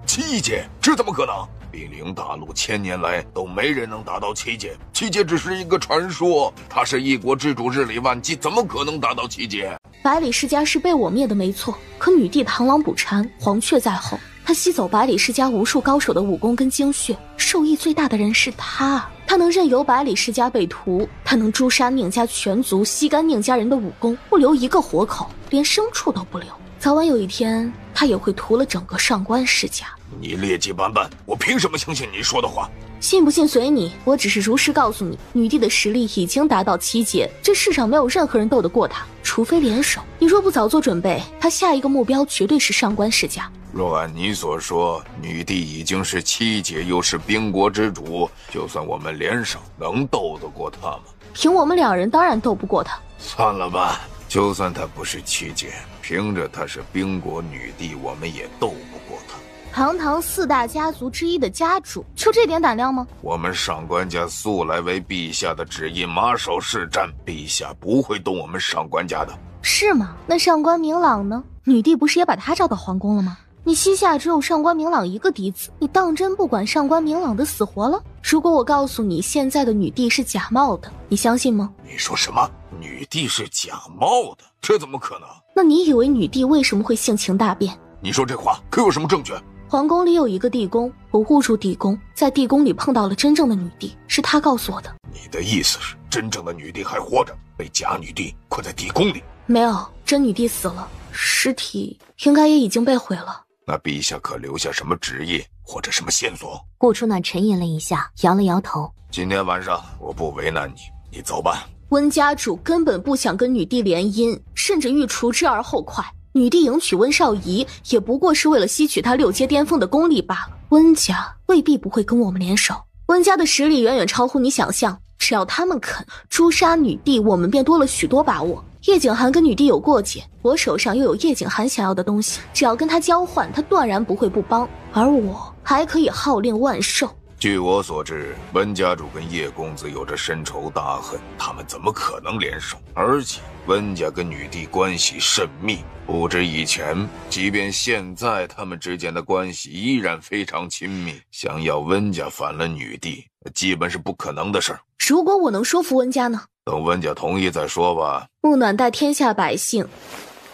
7阶？这怎么可能？兵临大陆1000年来都没人能达到7阶，7阶只是一个传说。他是一国之主，日理万机，怎么可能达到7阶？百里世家是被我灭的没错，可女帝螳螂捕蝉，黄雀在后，她吸走百里世家无数高手的武功跟精血，受益最大的人是她。她能任由百里世家被屠，她能诛杀宁家全族，吸干宁家人的武功，不留一个活口，连牲畜都不留。早晚有一天，她也会屠了整个上官世家。你劣迹斑斑，我凭什么相信你说的话？信不信随你，我只是如实告诉你，女帝的实力已经达到7阶，这世上没有任何人斗得过她，除非联手。你若不早做准备，她下一个目标绝对是上官世家。若按你所说，女帝已经是7阶，又是兵国之主，就算我们联手，能斗得过她吗？凭我们2人当然斗不过她。算了吧，就算她不是7阶，凭着她是兵国女帝，我们也斗不过她。堂堂4大家族之一的家主，就这点胆量吗？我们上官家素来为陛下的旨意马首是瞻，陛下不会动我们上官家的。是吗？那上官明朗呢？女帝不是也把他召到皇宫了吗？你膝下只有上官明朗一个嫡子，你当真不管上官明朗的死活了？如果我告诉你现在的女帝是假冒的，你相信吗？你说什么？女帝是假冒的？这怎么可能？那你以为女帝为什么会性情大变？你说这话可有什么证据？皇宫里有一个地宫，我误入地宫，在地宫里碰到了真正的女帝，是她告诉我的。你的意思是真正的女帝还活着，被假女帝困在地宫里？没有，真女帝死了，尸体应该也已经被毁了。那陛下可留下什么旨意或者什么线索？顾初暖沉吟了一下，摇了摇头。今天晚上我不为难你，你走吧。温家主根本不想跟女帝联姻，甚至欲除之而后快。女帝迎娶温少仪，也不过是为了吸取她6阶巅峰的功力罢了。温家未必不会跟我们联手，温家的实力远远超乎你想象。只要他们肯诛杀女帝，我们便多了许多把握。叶景寒跟女帝有过节，我手上又有叶景寒想要的东西，只要跟他交换，他断然不会不帮。而我还可以号令万寿。据我所知，温家主跟叶公子有着深仇大恨，他们怎么可能联手？而且温家跟女帝关系甚密，不止以前，即便现在他们之间的关系依然非常亲密。想要温家反了女帝，基本是不可能的事儿。如果我能说服温家呢？等温家同意再说吧。木暖待天下百姓，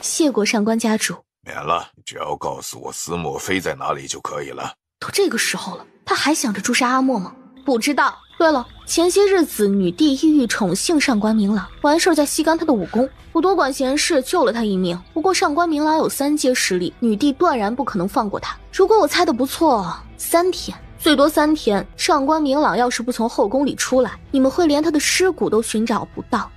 谢过上官家主。免了，只要告诉我司莫非在哪里就可以了。都这个时候了，他还想着诛杀阿莫吗？不知道。对了，前些日子女帝意欲宠幸上官明郎，完事在吸干他的武功，我多管闲事救了他一命。不过上官明郎有3阶实力，女帝断然不可能放过他。如果我猜的不错，3天，最多3天，上官明朗要是不从后宫里出来，你们会连他的尸骨都寻找不到。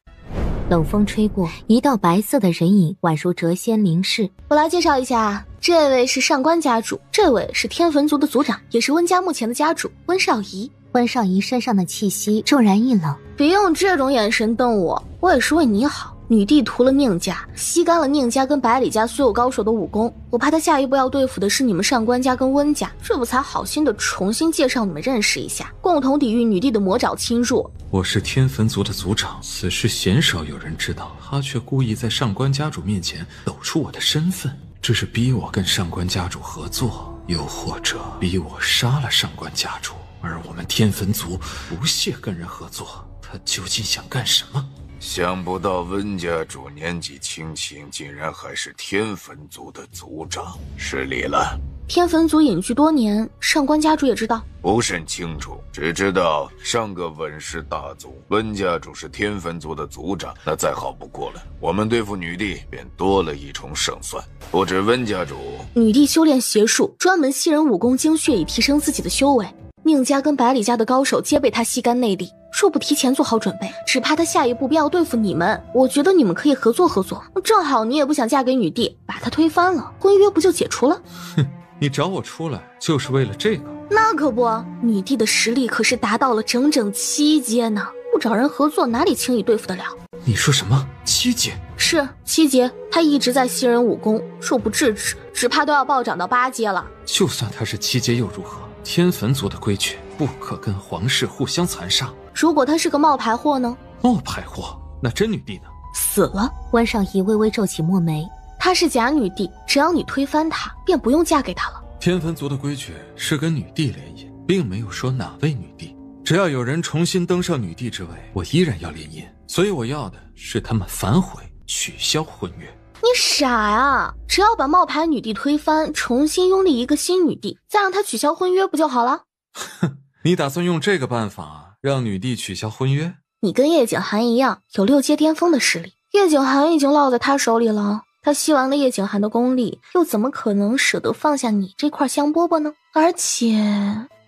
冷风吹过，一道白色的人影宛如谪仙凝视。我来介绍一下，这位是上官家主，这位是天坟族的族长，也是温家目前的家主温少仪。温少仪身上的气息骤然一冷，别用这种眼神瞪我，我也是为你好。女帝屠了宁家，吸干了宁家跟百里家所有高手的武功，我怕她下一步要对付的是你们上官家跟温家，这不才好心的重新介绍你们认识一下，共同抵御女帝的魔爪侵入。我是天坟族的族长，此事鲜少有人知道，他却故意在上官家主面前抖出我的身份，这是逼我跟上官家主合作，又或者逼我杀了上官家主。而我们天坟族不屑跟人合作，他究竟想干什么？想不到温家主年纪轻轻，竟然还是天坟族的族长，失礼了。天坟族隐居多年，上官家主也知道？不甚清楚，只知道上个温氏大族温家主是天坟族的族长，那再好不过了。我们对付女帝便多了一重胜算。不止温家主，女帝修炼邪术，专门吸人武功精血以提升自己的修为。宁家跟百里家的高手皆被他吸干内力，若不提前做好准备，只怕他下一步便要对付你们。我觉得你们可以合作合作，正好你也不想嫁给女帝，把她推翻了，婚约不就解除了？哼，你找我出来就是为了这个？那可不，女帝的实力可是达到了整整7阶呢，不找人合作哪里轻易对付得了？你说什么？7阶？是7阶，他一直在吸人武功，若不制止，只怕都要暴涨到8阶了。就算他是7阶又如何？天坟族的规矩不可跟皇室互相残杀。如果他是个冒牌货呢？冒牌货？那真女帝呢？死了。温少仪微微皱起墨眉，她是假女帝，只要你推翻她，便不用嫁给他了。天坟族的规矩是跟女帝联姻，并没有说哪位女帝。只要有人重新登上女帝之位，我依然要联姻。所以我要的是他们反悔，取消婚约。你傻呀！只要把冒牌女帝推翻，重新拥立一个新女帝，再让她取消婚约不就好了？哼，你打算用这个办法让女帝取消婚约？你跟叶景寒一样，有6阶巅峰的实力，叶景寒已经落在他手里了。他吸完了叶景寒的功力，又怎么可能舍得放下你这块香饽饽呢？而且，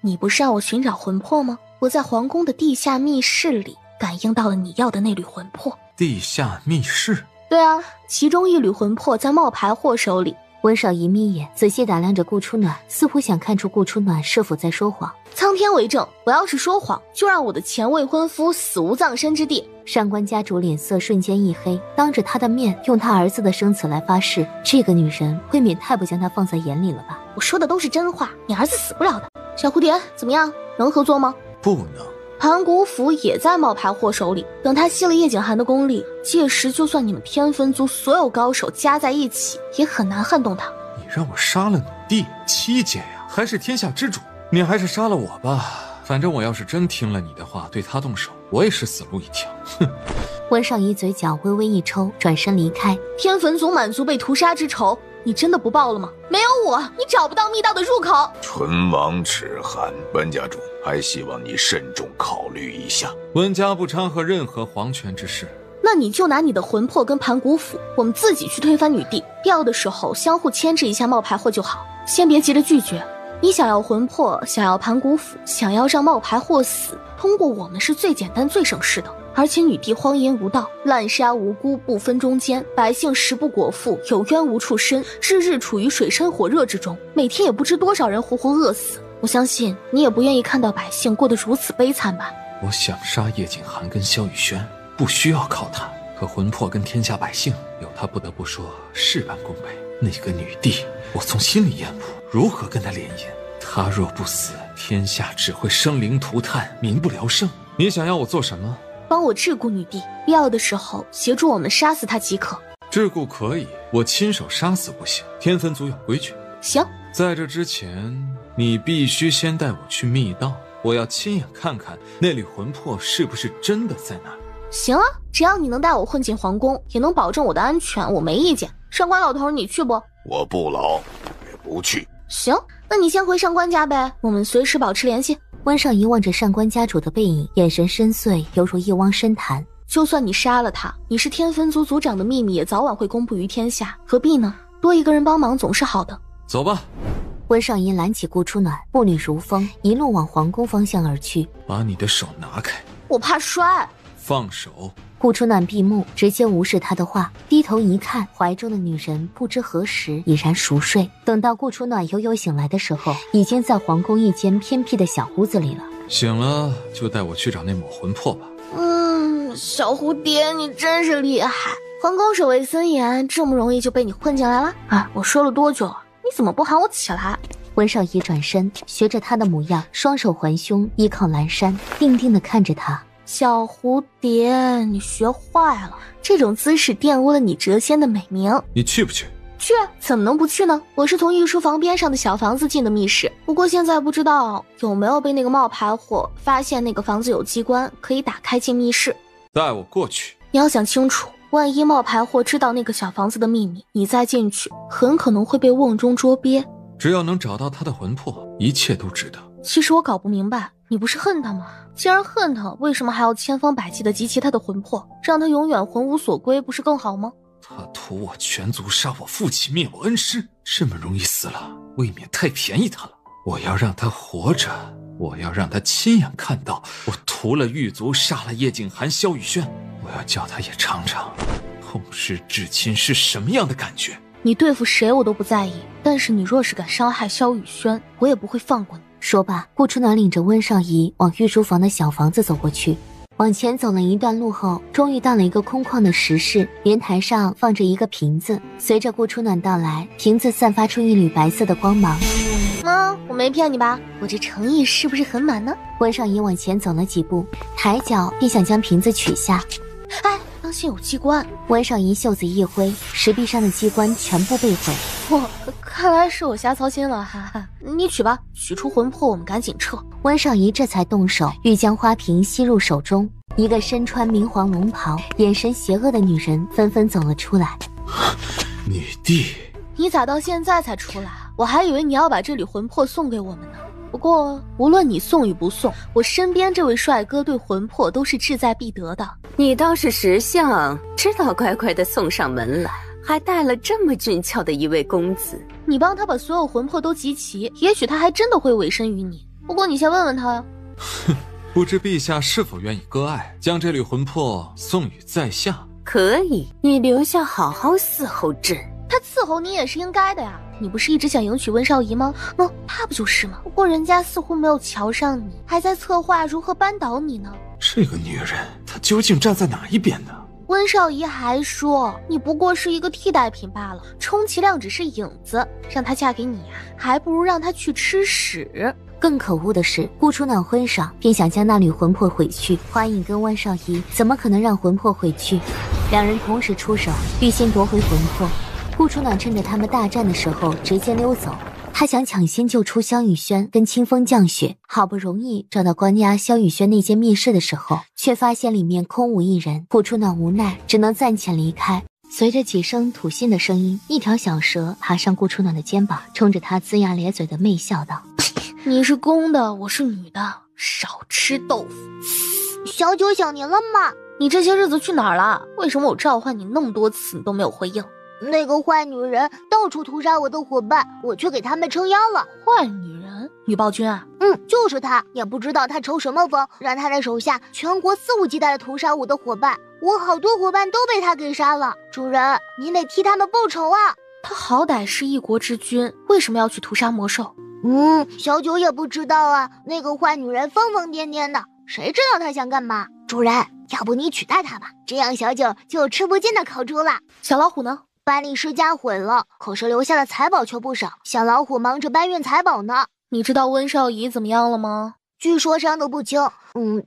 你不是让我寻找魂魄吗？我在皇宫的地下密室里感应到了你要的那缕魂魄。地下密室？对啊，其中一缕魂魄在冒牌货手里。温少仪眯眼，仔细打量着顾初暖，似乎想看出顾初暖是否在说谎。苍天为证，我要是说谎，就让我的前未婚夫死无葬身之地。上官家主脸色瞬间一黑，当着他的面用他儿子的生死来发誓，这个女人未免太不将他放在眼里了吧？我说的都是真话，你儿子死不了的。小蝴蝶，怎么样？能合作吗？不能。盘古斧也在冒牌货手里，等他吸了叶景寒的功力，届时就算你们天坟族所有高手加在一起，也很难撼动他。你让我杀了女帝，7阶呀，还是天下之主？你还是杀了我吧，反正我要是真听了你的话，对他动手，我也是死路一条。哼！温少仪嘴角微微一抽，转身离开。天坟族满族被屠杀之仇，你真的不报了吗？没有我，你找不到密道的入口。唇亡齿寒，温家主还希望你慎重考虑一下。温家不掺和任何皇权之事。那你就拿你的魂魄跟盘古斧，我们自己去推翻女帝，必要的时候相互牵制一下冒牌货就好。先别急着拒绝，你想要魂魄，想要盘古斧，想要让冒牌货死，通过我们是最简单最省事的。而且女帝荒淫无道，滥杀无辜，不分忠奸，百姓食不果腹，有冤无处伸，日日处于水深火热之中，每天也不知多少人活活饿死。我相信你也不愿意看到百姓过得如此悲惨吧？我想杀叶景寒跟萧雨轩，不需要靠他，可魂魄跟天下百姓，有他不得不说事半功倍。那个女帝，我从心里厌恶，如何跟她联姻？她若不死，天下只会生灵涂炭，民不聊生。你想要我做什么？帮我桎梏女帝，必要的时候协助我们杀死她即可。桎梏可以，我亲手杀死不行，天坟族有规矩。行，在这之前，你必须先带我去密道，我要亲眼看看那缕魂魄是不是真的在那里。行啊，只要你能带我混进皇宫，也能保证我的安全，我没意见。上官老头，你去不？我不老，也不去。行，那你先回上官家呗，我们随时保持联系。温少仪望着上官家主的背影，眼神深邃，犹如一汪深潭。就算你杀了他，你是天分族族长的秘密也早晚会公布于天下，何必呢？多一个人帮忙总是好的。走吧。温少仪揽起顾初暖，步履如风，一路往皇宫方向而去。把你的手拿开。我怕摔。放手。顾初暖闭目，直接无视他的话，低头一看，怀中的女人不知何时已然熟睡。等到顾初暖悠悠醒来的时候，已经在皇宫一间偏僻的小屋子里了。醒了就带我去找那抹魂魄吧。小蝴蝶，你真是厉害！皇宫守卫森严，这么容易就被你混进来了？啊，我说了多久了？你怎么不喊我起来？温少仪转身，学着他的模样，双手环胸，依靠栏山，定定地看着他。小蝴蝶，你学坏了，这种姿势玷污了你谪仙的美名。你去不去？去，怎么能不去呢？我是从御书房边上的小房子进的密室，不过现在不知道有没有被那个冒牌货发现那个房子有机关，可以打开进密室。带我过去。你要想清楚，万一冒牌货知道那个小房子的秘密，你再进去，很可能会被瓮中捉鳖。只要能找到他的魂魄，一切都值得。其实我搞不明白，你不是恨他吗？既然恨他，为什么还要千方百计地集齐他的魂魄，让他永远魂无所归，不是更好吗？他屠我全族，杀我父亲，灭我恩师，这么容易死了，未免太便宜他了。我要让他活着，我要让他亲眼看到我屠了狱卒，杀了叶景寒、萧雨轩。我要叫他也尝尝痛失至亲是什么样的感觉。你对付谁我都不在意，但是你若是敢伤害萧雨轩，我也不会放过你。说罢，顾初暖领着温少仪往御书房的小房子走过去。往前走了一段路后，终于到了一个空旷的石室，莲台上放着一个瓶子。随着顾初暖到来，瓶子散发出一缕白色的光芒。我没骗你吧？我这诚意是不是很满呢？温少仪往前走了几步，抬脚便想将瓶子取下。哎，当心有机关！温少仪袖子一挥，石壁上的机关全部被毁。看来是我瞎操心了，哈哈。你取吧，取出魂魄，我们赶紧撤。温少仪这才动手，欲将花瓶吸入手中。一个身穿明黄龙袍、眼神邪恶的女人纷纷走了出来。女帝，你咋到现在才出来？我还以为你要把这缕魂魄送给我们呢。不过无论你送与不送，我身边这位帅哥对魂魄都是志在必得的。你倒是识相，知道乖乖的送上门来，还带了这么俊俏的一位公子。你帮他把所有魂魄都集齐，也许他还真的会委身于你。不过你先问问他呀。哼，不知陛下是否愿意割爱，将这缕魂魄送与在下？可以，你留下好好伺候朕。他伺候你也是应该的呀，你不是一直想迎娶温少仪吗？他不就是吗？不过人家似乎没有瞧上你，还在策划如何扳倒你呢。这个女人，她究竟站在哪一边呢？温少仪还说你不过是一个替代品罢了，充其量只是影子，让她嫁给你呀，还不如让她去吃屎。更可恶的是，顾初暖挥手便想将那缕魂魄毁去。花影跟温少仪怎么可能让魂魄毁去？两人同时出手，欲先夺回魂魄。顾初暖趁着他们大战的时候直接溜走，他想抢先救出萧雨轩跟清风降雪。好不容易找到关押萧雨轩那间密室的时候，却发现里面空无一人。顾初暖无奈，只能暂且离开。随着几声吐信的声音，一条小蛇爬上顾初暖的肩膀，冲着他龇牙咧嘴的媚笑道：你是公的，我是女的，少吃豆腐。小九想您了吗？你这些日子去哪儿了？为什么我召唤你那么多次你都没有回应？那个坏女人到处屠杀我的伙伴，我却给他们撑腰了。坏女人？女暴君啊？就是她，也不知道她抽什么风，让她的手下全国肆无忌惮地屠杀我的伙伴。我好多伙伴都被她给杀了，主人，您得替他们报仇啊！她好歹是一国之君，为什么要去屠杀魔兽？小九也不知道啊。那个坏女人疯疯癫癫的，谁知道她想干嘛？主人，要不你取代她吧，这样小九就有吃不尽的烤猪了。小老虎呢？班里世家毁了，可是留下的财宝却不少。小老虎忙着搬运财宝呢。你知道温少仪怎么样了吗？据说伤得不轻，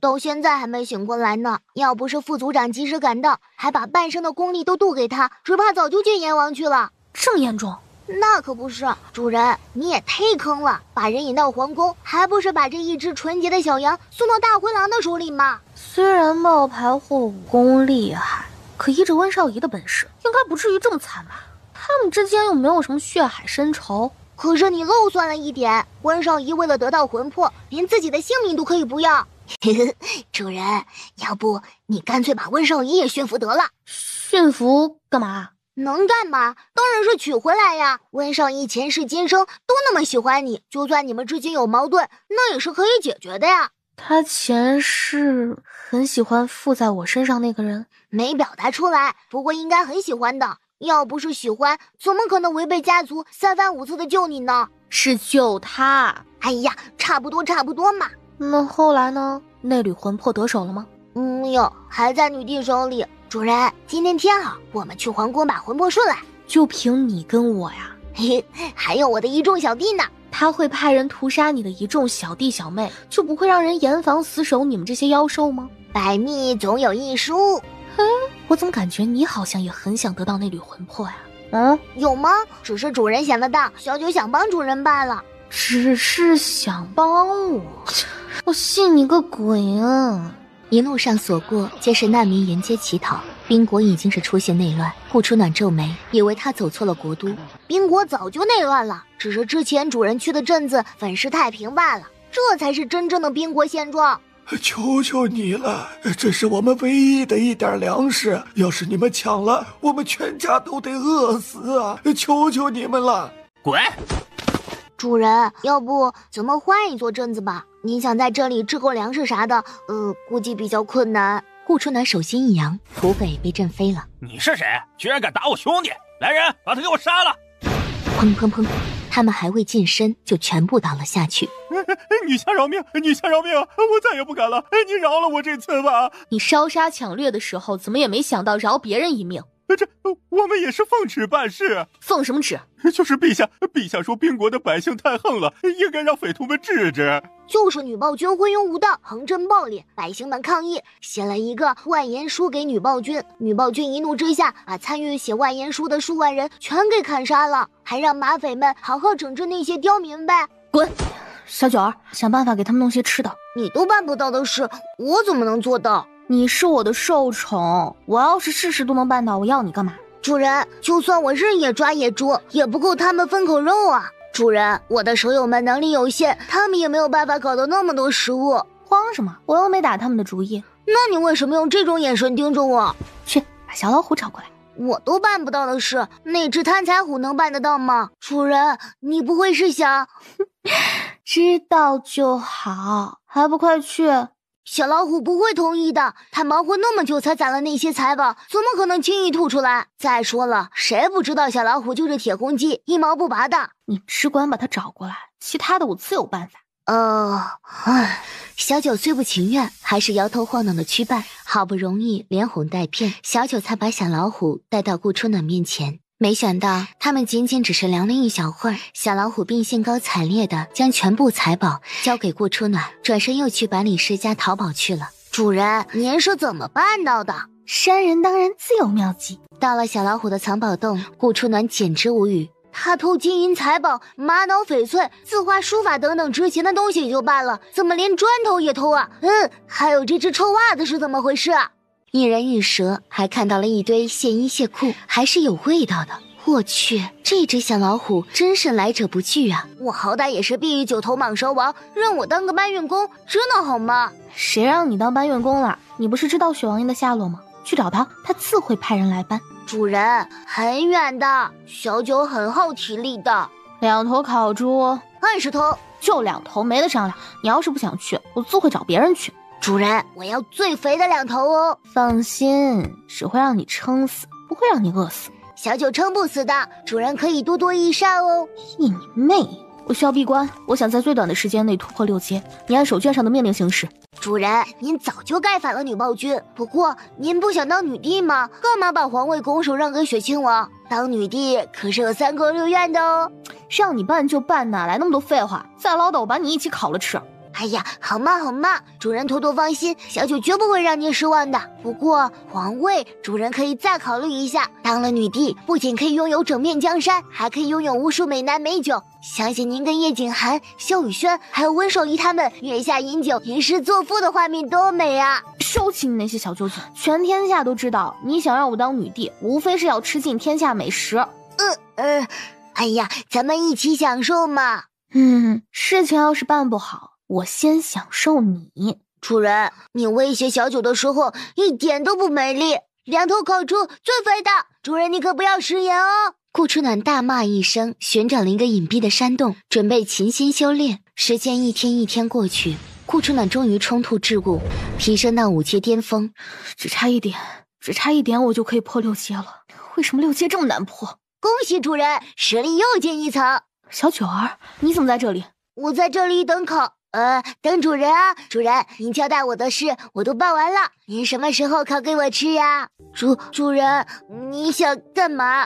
到现在还没醒过来呢。要不是副组长及时赶到，还把半生的功力都渡给他，只怕早就见阎王去了。这么严重？那可不是，主人，你也忒坑了，把人引到皇宫，还不是把这一只纯洁的小羊送到大灰狼的手里吗？虽然冒牌货武功厉害，可依着温少仪的本事，应该不至于这么惨吧？他们之间又没有什么血海深仇，可是你漏算了一点，温少仪为了得到魂魄，连自己的性命都可以不要。主人，要不你干脆把温少仪也驯服得了。驯服干嘛？能干嘛？当然是娶回来呀！温少仪前世今生都那么喜欢你，就算你们之间有矛盾，那也是可以解决的呀。他前世很喜欢附在我身上那个人，没表达出来，不过应该很喜欢的。要不是喜欢，怎么可能违背家族三番五次的救你呢？是救他。哎呀，差不多嘛。那后来呢？那缕魂魄得手了吗？有，还在女帝手里。主人，今天天好，我们去皇宫把魂魄顺来。就凭你跟我呀？嘿，还有我的一众小弟呢。他会派人屠杀你的一众小弟小妹，就不会让人严防死守你们这些妖兽吗？百密总有一疏。我怎么感觉你好像也很想得到那缕魂魄呀？有吗？只是主人想得到，小九想帮主人罢了。只是想帮我信你个鬼啊！一路上所过皆是难民沿街乞讨，宾国已经是出现内乱。顾初暖皱眉，以为他走错了国都。宾国早就内乱了，只是之前主人去的镇子粉饰太平罢了，这才是真正的宾国现状。求求你了，这是我们唯一的一点粮食，要是你们抢了，我们全家都得饿死啊！求求你们了！滚！主人，要不咱们换一座镇子吧？你想在这里制购粮食啥的，估计比较困难。顾初暖手心一扬，土匪被震飞了。你是谁？居然敢打我兄弟！来人，把他给我杀了！砰砰砰，他们还未近身，就全部倒了下去。女侠饶命！女侠饶命！我再也不敢了！你饶了我这次吧！你烧杀抢掠的时候，怎么也没想到饶别人一命？这我们也是奉旨办事。奉什么旨？就是陛下说宾国的百姓太横了，应该让匪徒们治治。就是女暴君昏庸无道，横征暴敛，百姓们抗议，写了一个万言书给女暴君。女暴君一怒之下，把参与写万言书的数万人全给砍杀了，还让马匪们好好整治那些刁民呗。滚！小九儿，想办法给他们弄些吃的。你都办不到的事，我怎么能做到？你是我的受宠，我要是事事都能办到，我要你干嘛？主人，就算我日夜抓野猪，也不够他们分口肉啊！主人，我的手友们能力有限，他们也没有办法搞到那么多食物。慌什么？我又没打他们的主意。那你为什么用这种眼神盯着我？去，把小老虎找过来。我都办不到的事，那只贪财虎能办得到吗？主人，你不会是想……知道就好，还不快去！小老虎不会同意的，他忙活那么久才攒了那些财宝，怎么可能轻易吐出来？再说了，谁不知道小老虎就是铁公鸡，一毛不拔的？你只管把他找过来，其他的我自有办法。小九虽不情愿，还是摇头晃脑的去办。好不容易连哄带骗，小九才把小老虎带到顾春暖面前。没想到他们仅仅只是聊了一小会儿，小老虎便兴高采烈地将全部财宝交给顾初暖，转身又去百里世家淘宝去了。主人，您是怎么办到的？山人当然自有妙计。到了小老虎的藏宝洞，顾初暖简直无语。他偷金银财宝、玛瑙翡翠、字画书法等等值钱的东西也就罢了，怎么连砖头也偷啊？还有这只臭袜子是怎么回事啊？一人一蛇，还看到了一堆线衣线裤，还是有味道的。我去，这只小老虎真是来者不拒啊！我好歹也是碧玉九头蟒蛇王，让我当个搬运工，真的好吗？谁让你当搬运工了？你不是知道雪王爷的下落吗？去找他，他自会派人来搬。主人，很远的，小九很耗体力的。2头烤猪20头，就2头，没得商量。你要是不想去，我自会找别人去。主人，我要最肥的2头哦。放心，只会让你撑死，不会让你饿死。小九撑不死的，主人可以多多益善哦。益你妹！我需要闭关，我想在最短的时间内突破6阶。你按手卷上的命令行事。主人，您早就该反了女暴君，不过您不想当女帝吗？干嘛把皇位拱手让给雪亲王？当女帝可是有3宫6院的哦。让你办就办，哪来那么多废话？再唠叨我把你一起烤了吃。哎呀，好嘛好嘛，主人多放心，小九绝不会让您失望的。不过皇位，主人可以再考虑一下。当了女帝，不仅可以拥有整面江山，还可以拥有无数美男美酒。相信您跟叶景寒、萧雨轩还有温守怡他们月下饮酒、吟诗作赋的画面多美啊！收起你那些小九九，全天下都知道，你想让我当女帝，无非是要吃尽天下美食。哎呀，咱们一起享受嘛。事情要是办不好，我先享受你。主人，你威胁小九的时候一点都不美丽，两头烤猪最肥的。主人，你可不要食言哦。顾初暖大骂一声，寻找了一个隐蔽的山洞，准备勤心修炼。时间一天一天过去，顾初暖终于冲突至骨，提升到5阶巅峰。只差一点我就可以破6阶了。为什么6阶这么难破？恭喜主人，实力又进一层。小九儿，你怎么在这里？我在这里等等主人啊。主人，您交代我的事我都办完了，您什么时候烤给我吃呀？主人，你想干嘛？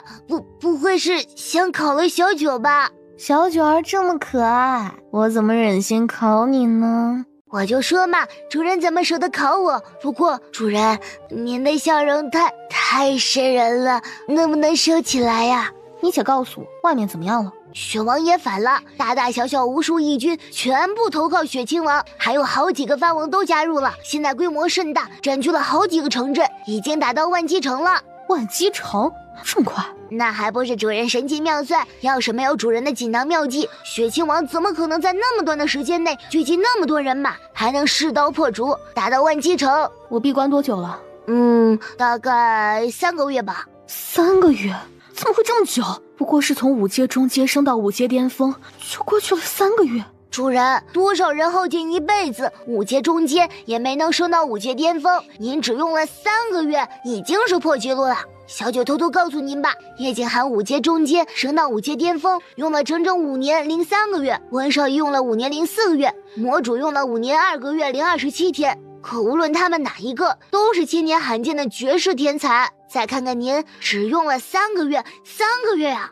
不会是想烤了小九吧？小九儿这么可爱，我怎么忍心烤你呢？我就说嘛，主人怎么舍得烤我？不过主人，您的笑容太瘆人了，能不能收起来呀？你且告诉我，外面怎么样了？雪王也反了，大大小小无数义军全部投靠雪亲王，还有好几个藩王都加入了，现在规模甚大，占据了好几个城镇，已经打到万机城了。万机城？这么快？那还不是主人神机妙算，要是没有主人的锦囊妙计，雪亲王怎么可能在那么短的时间内聚集那么多人马，还能势刀破竹打到万机城？我闭关多久了？大概3个月吧。3个月？怎么会这么久？不过是从5阶中阶升到5阶巅峰，就过去了3个月。主人，多少人耗尽一辈子，5阶中阶也没能升到5阶巅峰，您只用了3个月，已经是破纪录了。小九偷偷告诉您吧，叶景寒5阶中阶升到5阶巅峰，用了整整5年零3个月，温少仪用了5年零4个月，魔主用了5年2个月零27天。可无论他们哪一个，都是千年罕见的绝世天才。再看看您，只用了3个月，3个月啊！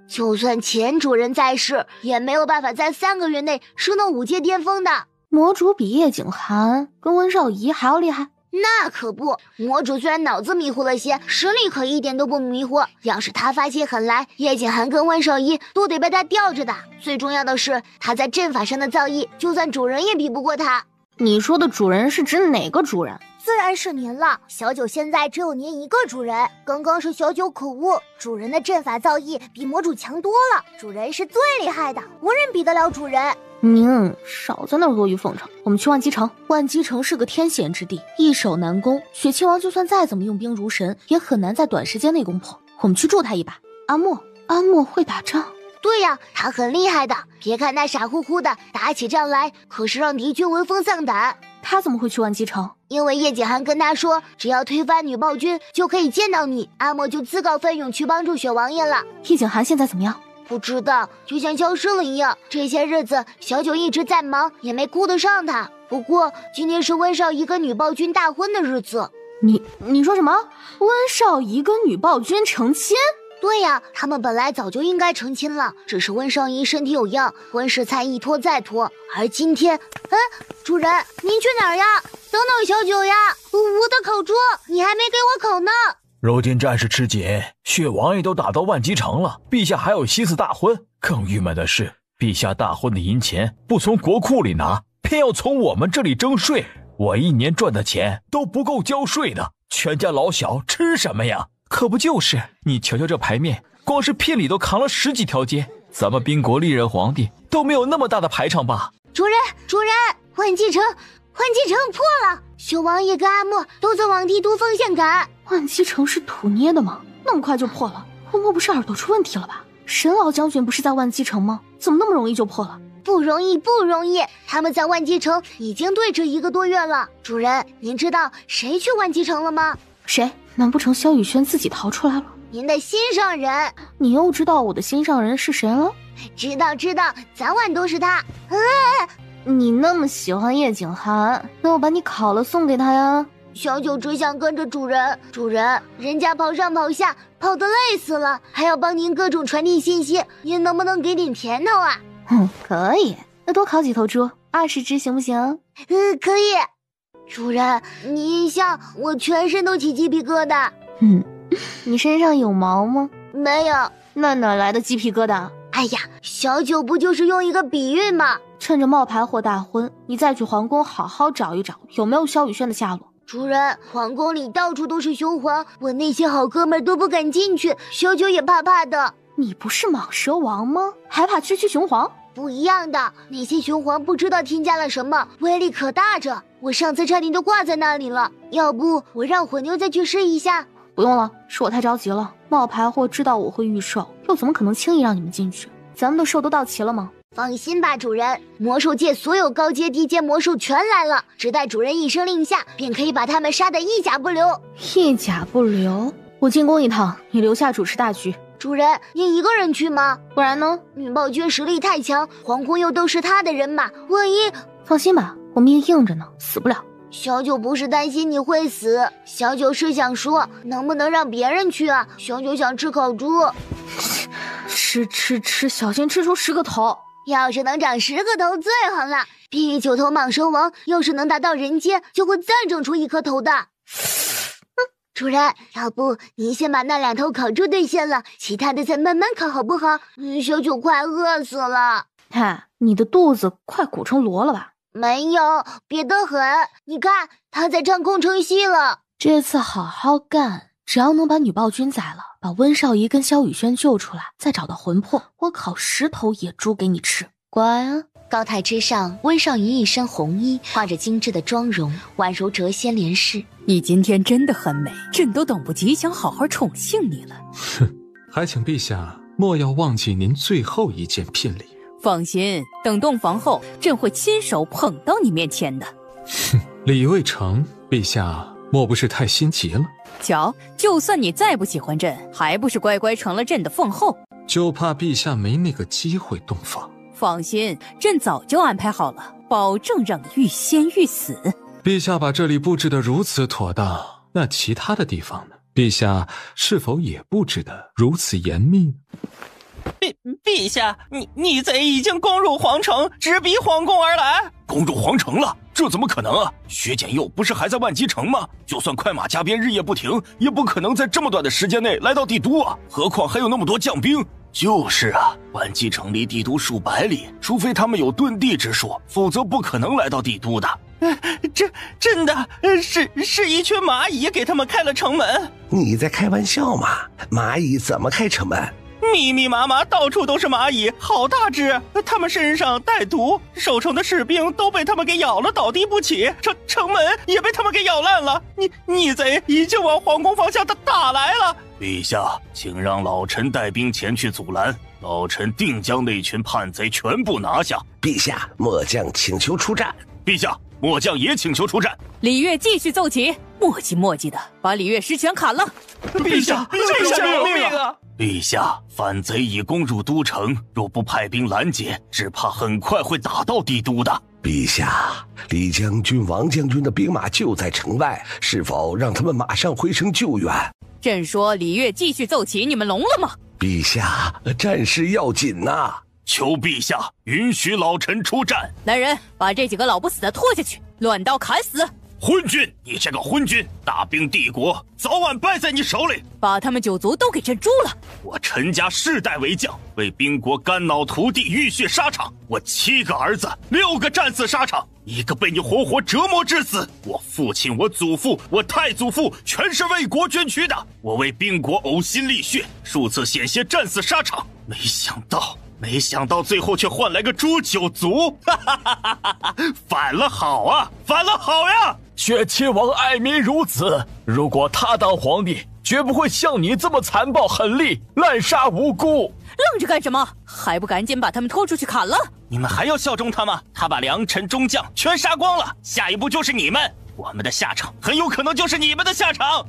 就算前主人在世，也没有办法在3个月内升到5阶巅峰的。魔主比叶景寒跟温少仪还要厉害？那可不，魔主虽然脑子迷糊了些，实力可一点都不迷糊。要是他发起狠来，叶景寒跟温少仪都得被他吊着的。最重要的是，他在阵法上的造诣，就算主人也比不过他。你说的主人是指哪个主人？自然是您了。小九现在只有您一个主人，刚刚是小九口误，主人的阵法造诣比魔主强多了，主人是最厉害的，无人比得了主人。您少在那阿谀奉承，我们去万机城。万机城是个天险之地，易守难攻，雪亲王就算再怎么用兵如神，也很难在短时间内攻破。我们去助他一把。阿莫会打仗？对呀，他很厉害的，别看他傻乎乎的，打起仗来可是让敌军闻风丧胆。他怎么会去万机城？因为叶景寒跟他说，只要推翻女暴君就可以见到你，阿莫就自告奋勇去帮助雪王爷了。叶景寒现在怎么样？不知道，就像消失了一样。这些日子小九一直在忙，也没顾得上他。不过今天是温少仪跟女暴君大婚的日子。你说什么？温少仪跟女暴君成亲？对呀，他们本来早就应该成亲了，只是温少仪身体有恙，婚事才一拖再拖。而今天，主人，您去哪儿呀？等等小九呀，我的烤猪你还没给我烤呢。如今战事吃紧，血王爷都打到万机城了，陛下还有心思大婚。更郁闷的是，陛下大婚的银钱不从国库里拿，偏要从我们这里征税。我1年赚的钱都不够交税的，全家老小吃什么呀？可不就是，你瞧瞧这牌面，光是聘礼都扛了10几条街，咱们宾国历任皇帝都没有那么大的排场吧？主人，万机城破了，雪王爷跟阿莫都在往帝都方向赶。万机城是土捏的吗？那么快就破了？我莫不是耳朵出问题了吧？沈老将军不是在万机城吗？怎么那么容易就破了？不容易，他们在万机城已经对峙1个多月了。主人，您知道谁去万机城了吗？谁？难不成萧雨轩自己逃出来了？您的心上人。你又知道我的心上人是谁了？知道，早晚都是他。你那么喜欢叶景寒，那我把你烤了送给他呀。小九只想跟着主人，人家跑上跑下，跑得累死了，还要帮您各种传递信息，您能不能给点甜头啊？可以，那多烤几头猪，20只行不行？可以。主人，你一笑，我全身都起鸡皮疙瘩。你身上有毛吗？没有。那哪来的鸡皮疙瘩？哎呀，小九不就是用一个比喻吗？趁着冒牌货大婚，你再去皇宫好好找一找，有没有萧雨轩的下落。主人，皇宫里到处都是雄黄，我那些好哥们都不敢进去，小九也怕怕的。你不是蟒蛇王吗？还怕区区雄黄？不一样的，那些雄黄不知道添加了什么，威力可大着。我上次差点就挂在那里了，要不我让火牛再去试一下？不用了，是我太着急了。冒牌货知道我会御兽，又怎么可能轻易让你们进去？咱们的兽都到齐了吗？放心吧，主人，魔兽界所有高阶、低阶魔兽全来了，只待主人一声令下，便可以把他们杀得一甲不留。一甲不留？我进宫一趟，你留下主持大局。主人，你一个人去吗？不然呢？女暴君实力太强，皇宫又都是她的人马，万一……放心吧，我命硬着呢，死不了。小九不是担心你会死，小九是想说，能不能让别人去啊？小九想吃烤猪。吃，小心吃出10个头。要是能长10个头最好了。第9头蟒蛇王要是能达到人阶，就会再长出1颗头的。主人，要不您先把那2头烤猪兑现了，其他的再慢慢烤好不好？小九快饿死了。嗨，你的肚子快鼓成锣了吧？没有，憋得很。你看，他在唱空城戏了。这次好好干，只要能把女暴君宰了，把温少仪跟萧雨轩救出来，再找到魂魄，我烤10头野猪给你吃。乖啊！高台之上，温少仪一身红衣，画着精致的妆容，宛如谪仙莲氏。你今天真的很美，朕都等不及想好好宠幸你了。哼，还请陛下莫要忘记您最后一件聘礼。放心，等洞房后，朕会亲手捧到你面前的。哼，礼未成，陛下莫不是太心急了？瞧，就算你再不喜欢朕，还不是乖乖成了朕的凤后？就怕陛下没那个机会洞房。放心，朕早就安排好了，保证让你欲仙欲死。陛下把这里布置得如此妥当，那其他的地方呢？陛下是否也布置得如此严密呢？陛下，逆贼已经攻入皇城，直逼皇宫而来。攻入皇城了？这怎么可能啊？薛简佑不是还在万机城吗？就算快马加鞭日夜不停，也不可能在这么短的时间内来到帝都啊！何况还有那么多将兵。就是啊，万机城离帝都数百里，除非他们有遁地之术，否则不可能来到帝都的。真的是一群蚂蚁给他们开了城门。你在开玩笑吗？蚂蚁怎么开城门？密密麻麻，到处都是蚂蚁，好大只！他们身上带毒，守城的士兵都被他们给咬了，倒地不起。城门也被他们给咬烂了。逆贼已经往皇宫方向打来了。陛下，请让老臣带兵前去阻拦，老臣定将那群叛贼全部拿下。陛下，末将请求出战。陛下，末将也请求出战。礼乐继续奏起，磨叽的把礼乐师全砍了。陛下饶命啊！陛下，反贼已攻入都城，若不派兵拦截，只怕很快会打到帝都的。陛下，李将军、王将军的兵马就在城外，是否让他们马上回城救援？朕说礼乐继续奏起，你们聋了吗？陛下，战事要紧呐！求陛下允许老臣出战。来人，把这几个老不死的拖下去，乱刀砍死！昏君，你这个昏君，大兵帝国早晚败在你手里。把他们9族都给朕诛了。我陈家世代为将，为兵国肝脑涂地，浴血沙场。我7个儿子，6个战死沙场，1个被你活活折磨致死。我父亲、我祖父、我太祖父全是为国捐躯的。我为兵国呕心沥血，数次险些战死沙场。没想到最后却换来个诛9族，反了好啊，反了好呀！薛亲王爱民如子，如果他当皇帝，绝不会像你这么残暴狠戾，滥杀无辜。愣着干什么？还不赶紧把他们拖出去砍了！你们还要效忠他吗？他把良臣忠将全杀光了，下一步就是你们，我们的下场很有可能就是你们的下场。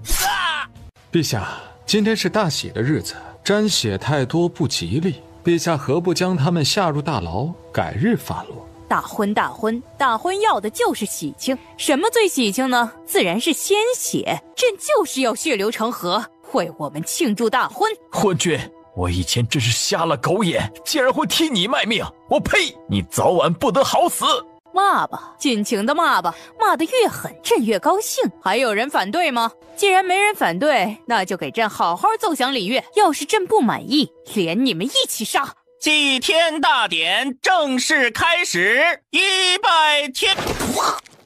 陛下，今天是大喜的日子，沾血太多不吉利。陛下何不将他们下入大牢，改日发落？大婚要的就是喜庆，什么最喜庆呢？自然是鲜血。朕就是要血流成河，为我们庆祝大婚。昏君，我以前真是瞎了狗眼，竟然会替你卖命！我呸！你早晚不得好死！骂吧，尽情的骂吧，骂得越狠，朕越高兴。还有人反对吗？既然没人反对，那就给朕好好奏响礼乐。要是朕不满意，连你们一起杀。祭天大典正式开始，一拜天。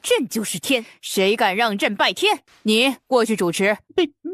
朕就是天，谁敢让朕拜天？你过去主持。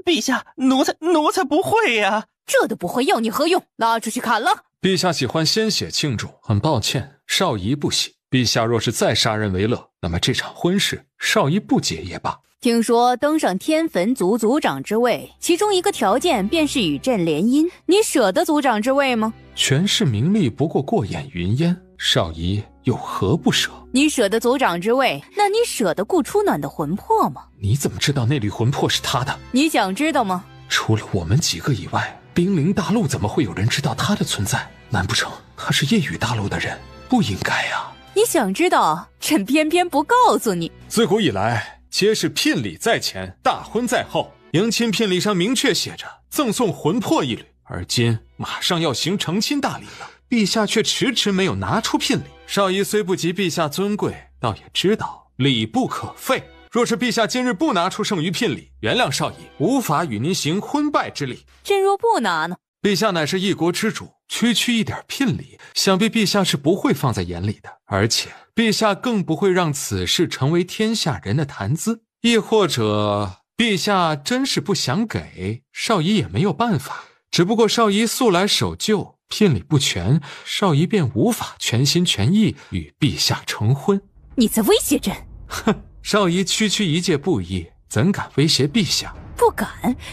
陛下，奴才不会呀。这都不会，要你何用？拉出去砍了！陛下喜欢鲜血庆祝，很抱歉，少仪不喜。陛下若是再杀人为乐，那么这场婚事少仪不结也罢。听说登上天坟族族长之位，其中一个条件便是与朕联姻，你舍得族长之位吗？权势名利不过过眼云烟，少仪有何不舍？你舍得族长之位，那你舍得顾初暖的魂魄吗？你怎么知道那缕魂魄是他的？你想知道吗？除了我们几个以外，兵临大陆怎么会有人知道他的存在？难不成他是夜雨大陆的人？不应该啊！你想知道，朕偏偏不告诉你。自古以来，皆是聘礼在前，大婚在后。迎亲聘礼上明确写着赠送魂魄一缕，而今马上要行成亲大礼了，陛下却迟迟没有拿出聘礼。少仪虽不及陛下尊贵，倒也知道礼不可废。若是陛下今日不拿出剩余聘礼，原谅少仪无法与您行婚拜之礼。朕若不拿呢？陛下乃是一国之主，区一点聘礼，想必陛下是不会放在眼里的。而且陛下更不会让此事成为天下人的谈资。亦或者陛下真是不想给，少仪也没有办法。只不过少仪素来守旧，聘礼不全，少仪便无法全心全意与陛下成婚。你在威胁朕？哼，少仪区一介布衣，怎敢威胁陛下？不敢，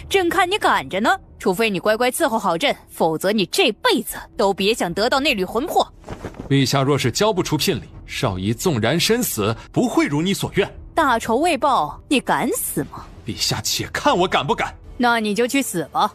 朕看你敢着呢。除非你乖乖伺候好朕，否则你这辈子都别想得到那缕魂魄。陛下若是交不出聘礼，少仪纵然身死，不会如你所愿。大仇未报，你敢死吗？陛下且看我敢不敢。那你就去死吧。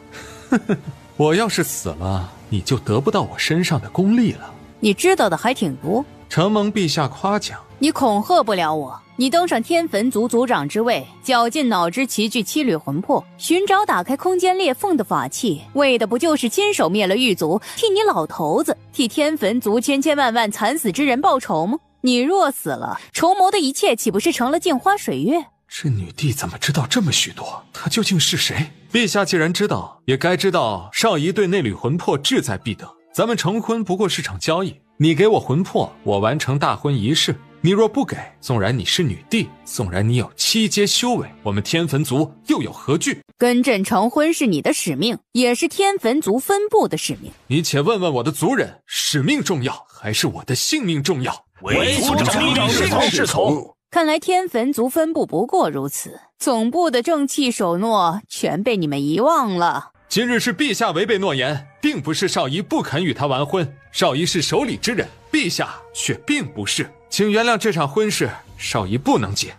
我要是死了，你就得不到我身上的功力了。你知道的还挺多。承蒙陛下夸奖。你恐吓不了我。你登上天坟族族长之位，绞尽脑汁齐聚7缕魂魄，寻找打开空间裂缝的法器，为的不就是亲手灭了狱族，替你老头子，替天坟族千万惨死之人报仇吗？你若死了，筹谋的一切岂不是成了镜花水月？这女帝怎么知道这么许多？她究竟是谁？陛下既然知道，也该知道少仪对那缕魂魄志在必得。咱们成婚不过是场交易，你给我魂魄，我完成大婚仪式。你若不给，纵然你是女帝，纵然你有7阶修为，我们天坟族又有何惧？跟朕成婚是你的使命，也是天坟族分部的使命。你且问问我的族人，使命重要还是我的性命重要？为族长是从。看来天坟族分部不过如此，总部的正气守诺全被你们遗忘了。今日是陛下违背诺言，并不是少仪不肯与他完婚。少仪是守礼之人，陛下却并不是。请原谅这场婚事，少仪不能结。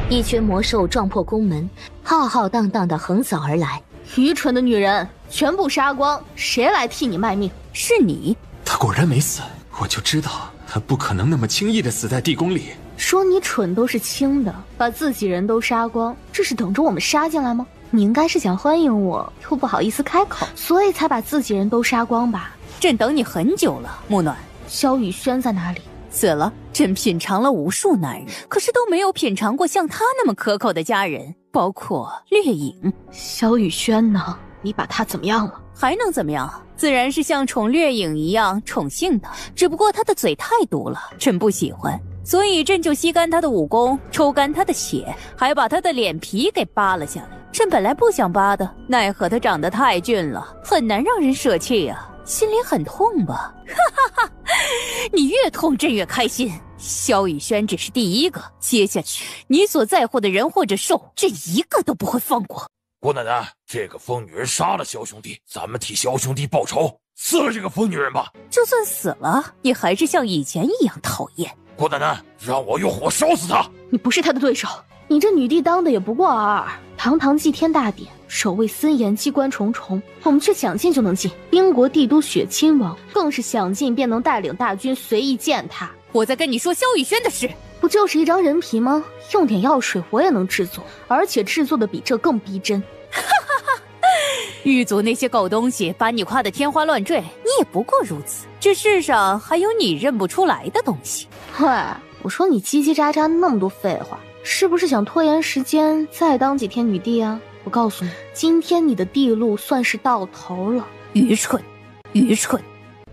一群魔兽撞破宫门，浩浩荡荡地横扫而来。愚蠢的女人，全部杀光！谁来替你卖命？是你。他果然没死，我就知道他不可能那么轻易地死在地宫里。说你蠢都是轻的，把自己人都杀光，这是等着我们杀进来吗？你应该是想欢迎我，又不好意思开口，所以才把自己人都杀光吧？朕等你很久了，木暖。萧雨轩在哪里？死了。朕品尝了无数男人，可是都没有品尝过像他那么可口的佳人，包括掠影。萧雨轩呢？你把他怎么样了？还能怎么样？自然是像宠掠影一样宠幸的，只不过他的嘴太毒了，朕不喜欢，所以朕就吸干他的武功，抽干他的血，还把他的脸皮给扒了下来。朕本来不想扒的，奈何他长得太俊了，很难让人舍弃啊。心里很痛吧？哈哈哈！你越痛，朕越开心。萧雨轩只是第一个，接下去你所在乎的人或者兽，朕一个都不会放过。姑奶奶，这个疯女人杀了萧兄弟，咱们替萧兄弟报仇，撕了这个疯女人吧。就算死了，你还是像以前一样讨厌。姑奶奶，让我用火烧死她！你不是她的对手，你这女帝当的也不过尔尔。堂堂祭天大典，守卫森严，机关重重，我们却想进就能进。宾国帝都雪亲王更是想进便能带领大军随意践踏。我在跟你说萧雨轩的事，不就是一张人皮吗？用点药水我也能制作，而且制作的比这更逼真。哈哈哈！狱卒那些狗东西把你夸得天花乱坠，你也不过如此。这世上还有你认不出来的东西。喂，我说你叽叽喳喳那么多废话，是不是想拖延时间再当几天女帝啊？我告诉你，今天你的帝路算是到头了。愚蠢，愚蠢，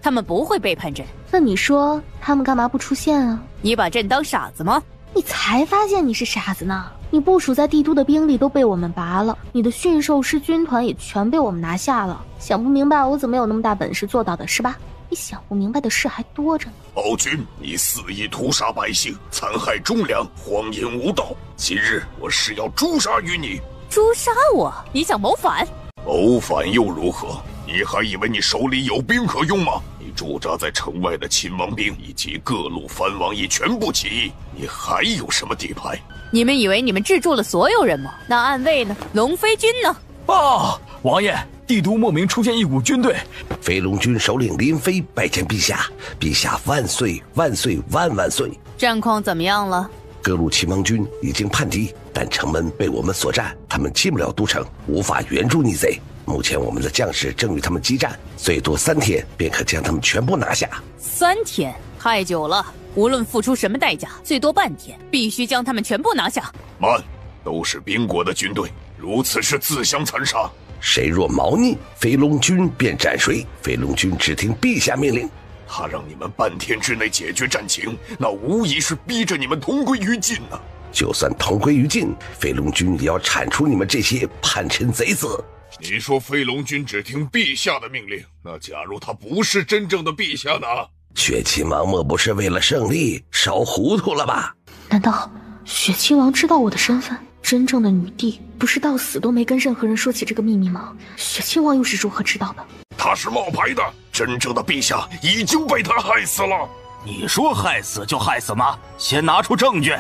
他们不会背叛朕。那你说他们干嘛不出现啊？你把朕当傻子吗？你才发现你是傻子呢。你部署在帝都的兵力都被我们拔了，你的驯兽师军团也全被我们拿下了。想不明白我怎么有那么大本事做到的，是吧？你想不明白的事还多着呢。暴君，你肆意屠杀百姓，残害忠良，荒淫无道，今日我誓要诛杀于你。诛杀我？你想谋反？谋反又如何？你还以为你手里有兵可用吗？你驻扎在城外的秦王兵以及各路藩王已全部起义，你还有什么底牌？你们以为你们制住了所有人吗？那暗卫呢？龙飞军呢？啊，王爷，帝都莫名出现一股军队。飞龙军首领林飞拜见陛下，陛下万岁万岁万万岁！战况怎么样了？各路秦王军已经叛敌，但城门被我们所占，他们进不了都城，无法援助逆贼。目前我们的将士正与他们激战，最多3天便可将他们全部拿下。3天？太久了，无论付出什么代价，最多半天，必须将他们全部拿下。慢，都是宾国的军队，如此是自相残杀。谁若毛逆，飞龙军便斩谁。飞龙军只听陛下命令。他让你们半天之内解决战情，那无疑是逼着你们同归于尽啊！就算同归于尽，飞龙军也要铲除你们这些叛臣贼子。你说飞龙军只听陛下的命令，那假如他不是真正的陛下呢？雪亲王莫不是为了胜利烧糊涂了吧？难道雪亲王知道我的身份？真正的女帝不是到死都没跟任何人说起这个秘密吗？雪亲王又是如何知道的？他是冒牌的，真正的陛下已经被他害死了。你说害死就害死吗？先拿出证据。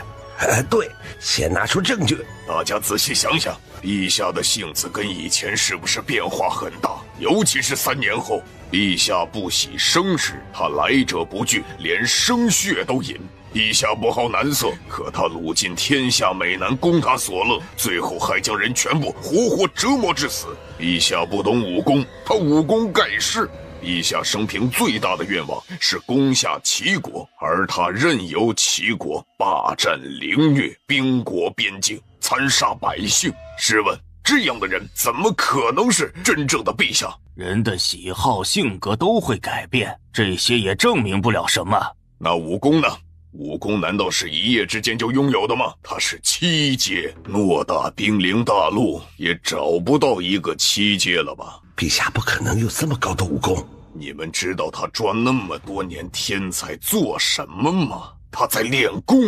对，先拿出证据。大家仔细想想，陛下的性子跟以前是不是变化很大？尤其是3年后，陛下不喜生事，他来者不拒，连生血都饮。陛下不好男色，可他掳尽天下美男供他所乐，最后还将人全部活活折磨致死。陛下不懂武功，他武功盖世。陛下生平最大的愿望是攻下齐国，而他任由齐国霸占凌虐宾国边境，残杀百姓。试问这样的人怎么可能是真正的陛下？人的喜好性格都会改变，这些也证明不了什么。那武功呢？武功难道是一夜之间就拥有的吗？他是7阶，偌大兵临大陆也找不到一个7阶了吧？陛下不可能有这么高的武功。你们知道他抓那么多年天才做什么吗？他在练功，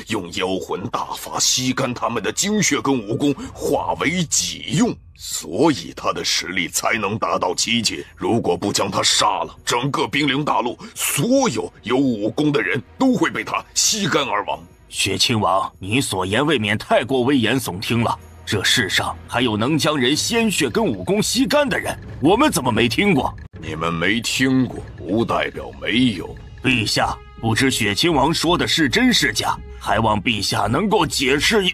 用妖魂大法吸干他们的精血跟武功，化为己用，所以他的实力才能达到7阶。如果不将他杀了，整个兵临大陆所有有武功的人都会被他吸干而亡。雪亲王，你所言未免太过危言耸听了。这世上还有能将人鲜血跟武功吸干的人，我们怎么没听过？你们没听过，不代表没有。陛下，不知雪亲王说的是真是假，还望陛下能够解释一。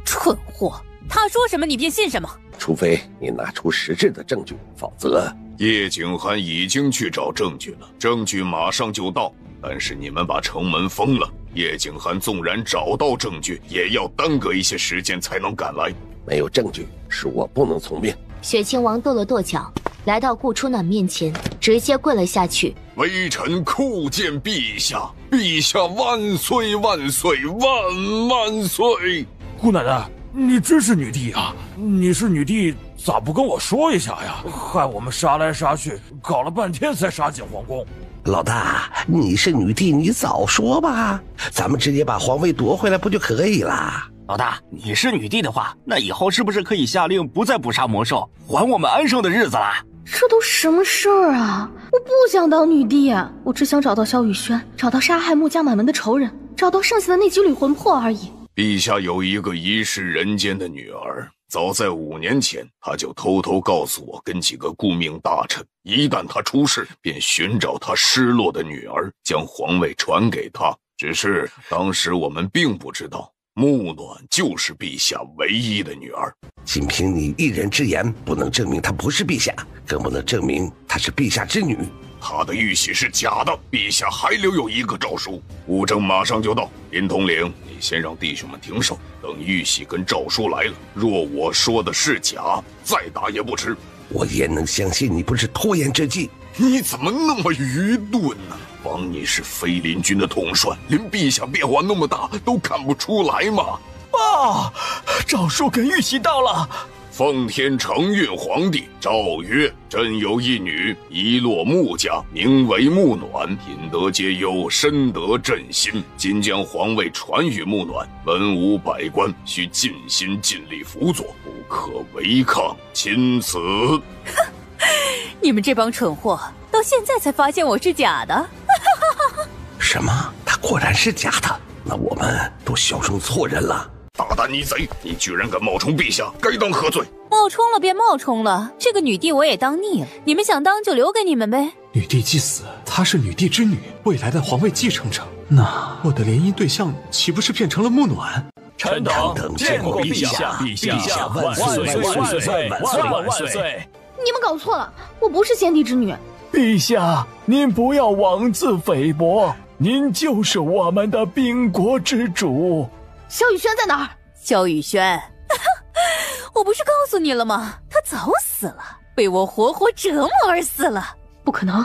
蠢货，他说什么你便信什么。除非你拿出实质的证据，否则……叶景涵已经去找证据了，证据马上就到。但是你们把城门封了，叶景涵纵然找到证据，也要耽搁一些时间才能赶来。没有证据，是我不能从命。雪亲王跺了跺脚，来到顾初暖面前，直接跪了下去。微臣叩见陛下，陛下万岁万岁万万岁！姑奶奶，你真是女帝啊！你是女帝，咋不跟我说一下呀？害我们杀来杀去，搞了半天才杀进皇宫。老大，你是女帝，你早说吧，咱们直接把皇位夺回来不就可以了？老大，你是女帝的话，那以后是不是可以下令不再捕杀魔兽，还我们安生的日子啦？这都什么事儿啊！我不想当女帝，我只想找到萧雨轩，找到杀害穆家满门的仇人，找到剩下的那几缕魂魄而已。陛下有一个遗世人间的女儿，早在5年前，他就偷偷告诉我跟几个顾命大臣，一旦他出事，便寻找他失落的女儿，将皇位传给他。只是当时我们并不知道，穆暖就是陛下唯一的女儿。仅凭你一人之言，不能证明她不是陛下，更不能证明她是陛下之女。她的玉玺是假的，陛下还留有一个诏书。务正马上就到，林统领，你先让弟兄们停手，等玉玺跟诏书来了，若我说的是假，再打也不迟。我焉能相信你不是拖延之计？你怎么那么愚钝呢？王你是飞林军的统帅，连陛下变化那么大都看不出来吗？爸，诏书跟玉玺到了。奉天承运皇帝诏曰：朕有一女，遗落穆家，名为穆暖，品德皆优，深得朕心。今将皇位传与穆暖，文武百官须尽心尽力辅佐，不可违抗。钦此。你们这帮蠢货，到现在才发现我是假的。什么？他果然是假的？那我们都效忠错人了。大胆逆贼！你居然敢冒充陛下，该当何罪？冒充了便冒充了，这个女帝我也当腻了。你们想当就留给你们呗。女帝既死，她是女帝之女，未来的皇位继承者，那我的联姻对象岂不是变成了穆暖？臣等见过陛下，陛下万岁万岁万岁！你们搞错了，我不是先帝之女。陛下，您不要妄自菲薄，您就是我们的宾国之主。萧雨轩在哪儿？萧雨轩，我不是告诉你了吗？他早死了，被我活活折磨而死了。不可能，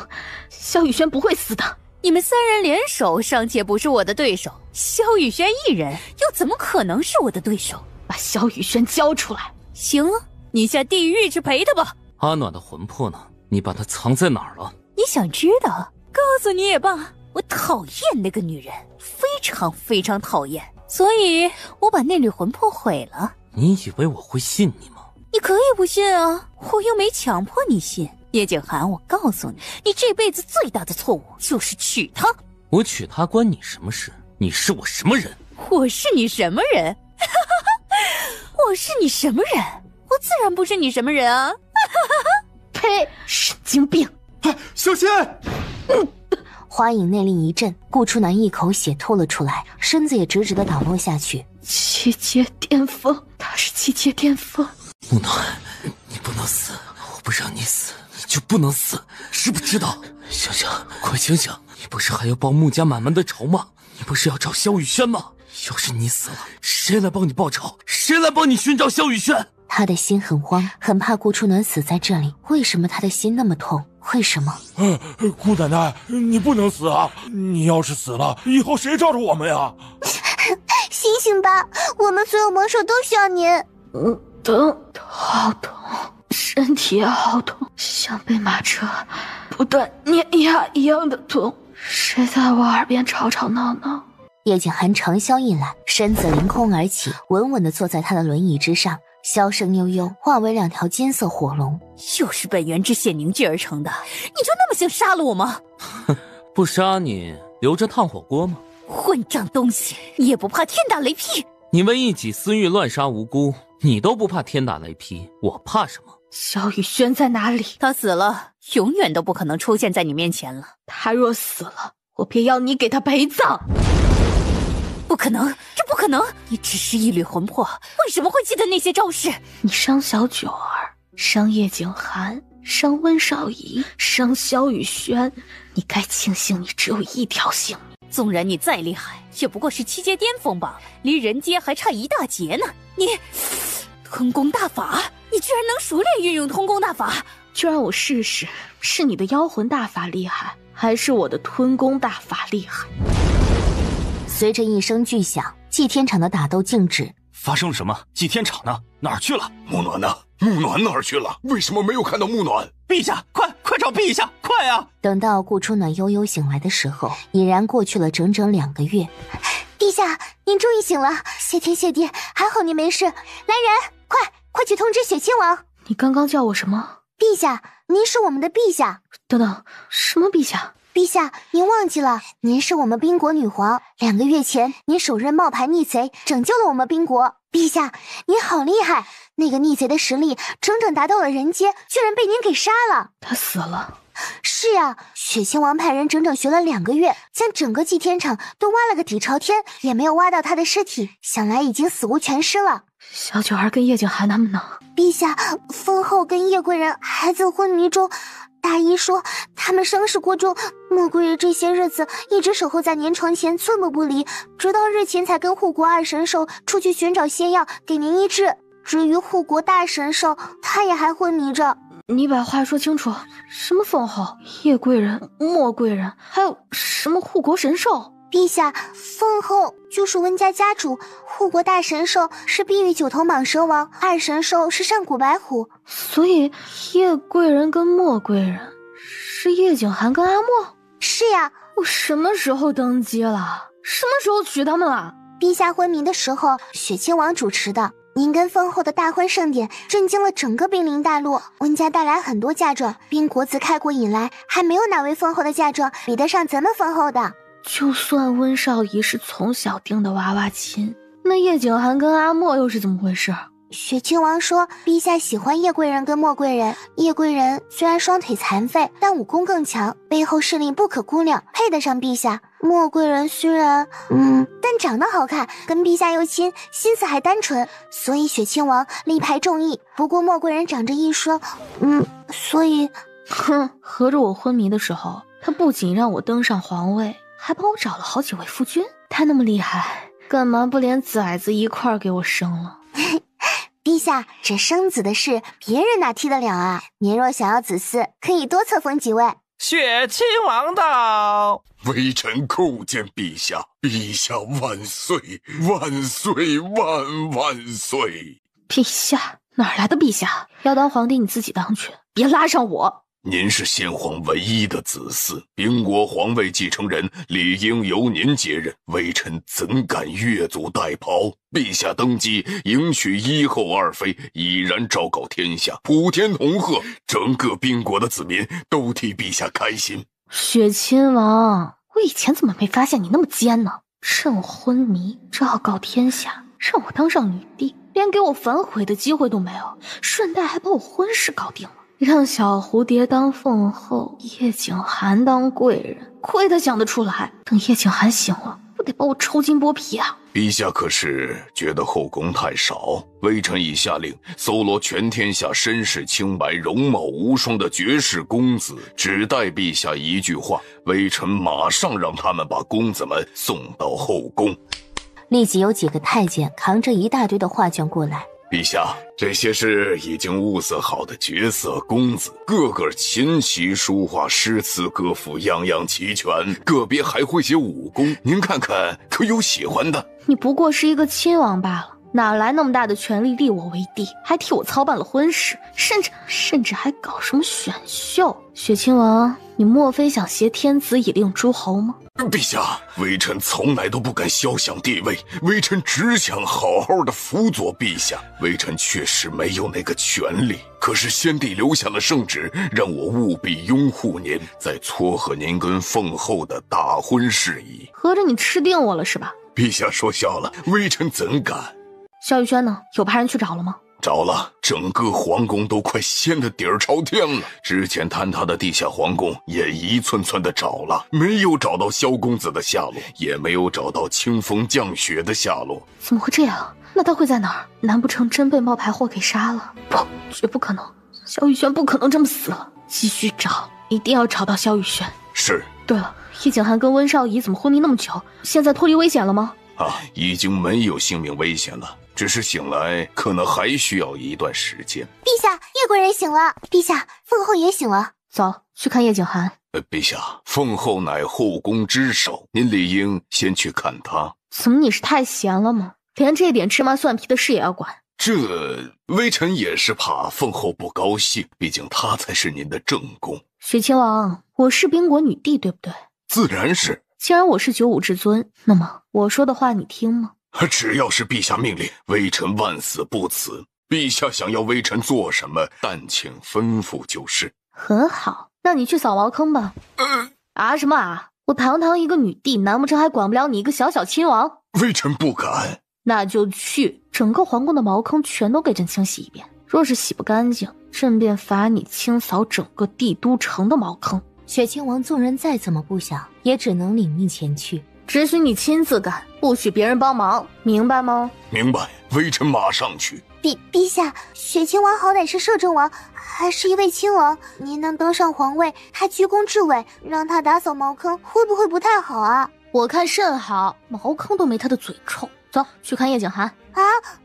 萧雨轩不会死的。你们3人联手尚且不是我的对手，萧雨轩一人又怎么可能是我的对手？把萧雨轩交出来！行啊，你下地狱去陪他吧。阿暖的魂魄呢？你把它藏在哪儿了？你想知道？告诉你也罢，我讨厌那个女人，非常非常讨厌。所以我把那缕魂魄毁了。你以为我会信你吗？你可以不信啊，我又没强迫你信。叶景寒，我告诉你，你这辈子最大的错误就是娶她。我娶她关你什么事？你是我什么人？我是你什么人？我是你什么人？我自然不是你什么人啊！呸！神经病！小心！花影内力一震，顾初南一口血吐了出来，身子也直直的倒落下去。七阶巅峰，他是七阶巅峰。木暖，你不能死，我不让你死，你就不能死，知不知道？醒醒，快醒醒！你不是还要报穆家满门的仇吗？你不是要找萧雨轩吗？要是你死了，谁来帮你报仇？谁来帮你寻找萧雨轩？他的心很慌，很怕顾初暖死在这里。为什么他的心那么痛？为什么？顾奶奶，你不能死啊！你要是死了，以后谁罩着我们呀？醒醒吧，我们所有魔兽都需要您。疼，好痛，身体也好痛，像被马车不断碾压一样的痛。谁在我耳边吵吵闹闹？叶景寒长啸一揽，身子凌空而起，稳稳地坐在他的轮椅之上，箫声悠悠，化为2条金色火龙。又是本源之血凝聚而成的，你就那么想杀了我吗？不杀你，留着烫火锅吗？混账东西，你也不怕天打雷劈？你为一己私欲乱杀无辜，你都不怕天打雷劈，我怕什么？萧雨轩在哪里？他死了，永远都不可能出现在你面前了。他若死了，我便要你给他陪葬。不可能，这不可能！你只是一缕魂魄，为什么会记得那些招式？你伤小九儿，伤叶景寒，伤温少仪，伤萧雨轩，你该庆幸你只有一条性命。纵然你再厉害，也不过是7阶巅峰罢了，离人阶还差一大截呢。你吞功大法，你居然能熟练运用吞功大法？就让我试试，是你的妖魂大法厉害，还是我的吞功大法厉害？随着一声巨响，祭天场的打斗静止。发生了什么？祭天场呢？哪儿去了？木暖呢？木暖哪儿去了？为什么没有看到木暖？陛下，快找陛下，快啊！等到顾初暖悠悠醒来的时候，已然过去了整整2个月。陛下，您终于醒了，谢天谢地，还好您没事。来人，快去通知雪亲王。你刚刚叫我什么？陛下，您是我们的陛下。等等，什么陛下？陛下，您忘记了，您是我们宾国女皇。2个月前，您手刃冒牌逆贼，拯救了我们宾国。陛下，您好厉害！那个逆贼的实力整整达到了人阶，居然被您给杀了。他死了。是啊，雪亲王派人整整学了2个月，将整个祭天场都挖了个底朝天，也没有挖到他的尸体，想来已经死无全尸了。小九儿跟叶景寒他们呢？陛下，风后跟叶贵人还在昏迷中。大医说他们伤势过重，莫贵人这些日子一直守候在您床前，寸步不离，直到日前才跟护国2神兽出去寻找仙药给您医治。至于护国大神兽，他也还昏迷着。你把话说清楚，什么封后、叶贵人、莫贵人，还有什么护国神兽？陛下，凤后就是温家家主，护国大神兽是碧玉九头蟒蛇王，二神兽是上古白虎。所以叶贵人跟莫贵人是叶景寒跟阿莫？是呀。我什么时候登基了？什么时候娶他们了？陛下昏迷的时候，雪亲王主持的。您跟凤后的大婚盛典震惊了整个兵临大陆，温家带来很多嫁妆，宾国自开国以来，还没有哪位凤后的嫁妆比得上咱们凤后的。就算温少仪是从小定的娃娃亲，那叶景寒跟阿莫又是怎么回事？雪亲王说，陛下喜欢叶贵人跟莫贵人。叶贵人虽然双腿残废，但武功更强，背后势力不可估量，配得上陛下。莫贵人虽然但长得好看，跟陛下又亲，心思还单纯，所以雪亲王力排众议。不过莫贵人长着一双，所以，合着我昏迷的时候，他不仅让我登上皇位，还帮我找了好几位夫君。他那么厉害，干嘛不连崽子一块儿给我生了？陛下，这生子的事，别人哪替得了啊？您若想要子嗣，可以多册封几位。雪亲王到，微臣叩见陛下，陛下万岁，万岁，万岁！陛下哪来的陛下？要当皇帝你自己当去，别拉上我。您是先皇唯一的子嗣，宾国皇位继承人理应由您接任，微臣怎敢越俎代庖？陛下登基，迎娶一后二妃，已然昭告天下，普天同贺，整个宾国的子民都替陛下开心。雪亲王，我以前怎么没发现你那么奸呢？趁我昏迷，昭告天下，让我当上女帝，连给我反悔的机会都没有，顺带还把我婚事搞定了。让小蝴蝶当凤后，叶景寒当贵人，亏他想得出来。等叶景寒醒了，不得把我抽筋剥皮啊！陛下可是觉得后宫太少？微臣已下令搜罗全天下身世清白、容貌无双的绝世公子，只待陛下一句话，微臣马上让他们把公子们送到后宫。立即有几个太监扛着一大堆的画卷过来。陛下，这些是已经物色好的绝色公子，个个琴棋书画诗词歌赋样样齐全，个别还会写武功，您看看可有喜欢的？你不过是一个亲王罢了，哪来那么大的权力立我为帝，还替我操办了婚事，甚至还搞什么选秀？雪亲王，你莫非想挟天子以令诸侯吗？陛下，微臣从来都不敢肖想帝位，微臣只想好好的辅佐陛下。微臣确实没有那个权利，可是先帝留下了圣旨，让我务必拥护您，再撮合您跟凤后的大婚事宜。合着你吃定我了是吧？陛下说笑了，微臣怎敢？萧玉轩呢？有派人去找了吗？找了，整个皇宫都快掀得底儿朝天了。之前坍塌的地下皇宫也一寸寸的找了，没有找到萧公子的下落，也没有找到清风降雪的下落。怎么会这样？那他会在哪儿？难不成真被冒牌货给杀了？不，绝不可能！萧玉轩不可能这么死了。继续找，一定要找到萧玉轩。是。对了，叶景寒跟温少仪怎么昏迷那么久？现在脱离危险了吗？已经没有性命危险了，只是醒来可能还需要一段时间。陛下，叶贵人醒了。陛下，凤后也醒了。走，去看叶景寒。陛下，凤后乃后宫之首，您理应先去看她。怎么你是太闲了吗？连这点芝麻蒜皮的事也要管？这微臣也是怕凤后不高兴，毕竟她才是您的正宫。雪亲王，我是宾国女帝，对不对？自然是。既然我是九五至尊，那么我说的话你听吗？只要是陛下命令，微臣万死不辞。陛下想要微臣做什么，但请吩咐就是。很好，那你去扫茅坑吧。什么啊？我堂堂一个女帝，难不成还管不了你一个小小亲王？微臣不敢。那就去，整个皇宫的茅坑全都给朕清洗一遍。若是洗不干净，朕便罚你清扫整个帝都城的茅坑。雪亲王纵然再怎么不想，也只能领命前去。只许你亲自干，不许别人帮忙，明白吗？明白，微臣马上去。陛下，雪亲王好歹是摄政王，还是一位亲王，您能登上皇位，还居功至伟，让他打扫茅坑，会不会不太好啊？我看甚好，茅坑都没他的嘴臭。走，去看叶景寒。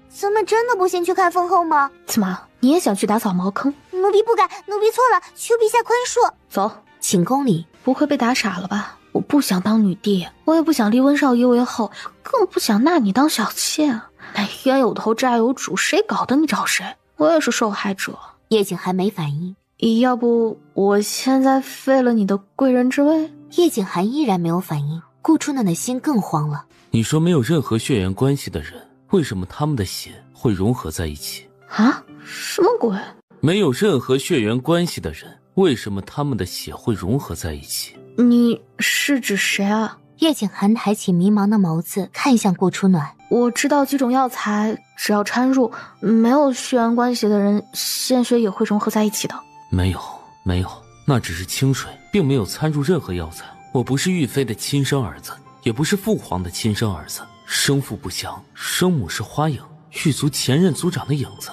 咱们真的不先去看凤后吗？怎么，你也想去打扫茅坑？那奴婢不敢，奴婢错了，求陛下宽恕。走，寝宫里。不会被打傻了吧？我不想当女帝，我也不想立温少仪为后，更不想纳你当小妾。哎，冤有头债有主，谁搞的你找谁？我也是受害者。叶景寒没反应。要不我现在废了你的贵人之位？叶景寒依然没有反应，顾初暖的心更慌了。你说没有任何血缘关系的人，为什么他们的血会融合在一起？啊？什么鬼？没有任何血缘关系的人，为什么他们的血会融合在一起？你是指谁啊？叶景寒抬起迷茫的眸子看向顾初暖。我知道几种药材，只要掺入，没有血缘关系的人，鲜血也会融合在一起的。没有，那只是清水，并没有掺入任何药材。我不是玉妃的亲生儿子，也不是父皇的亲生儿子，生父不详，生母是花影，狱卒前任族长的影子，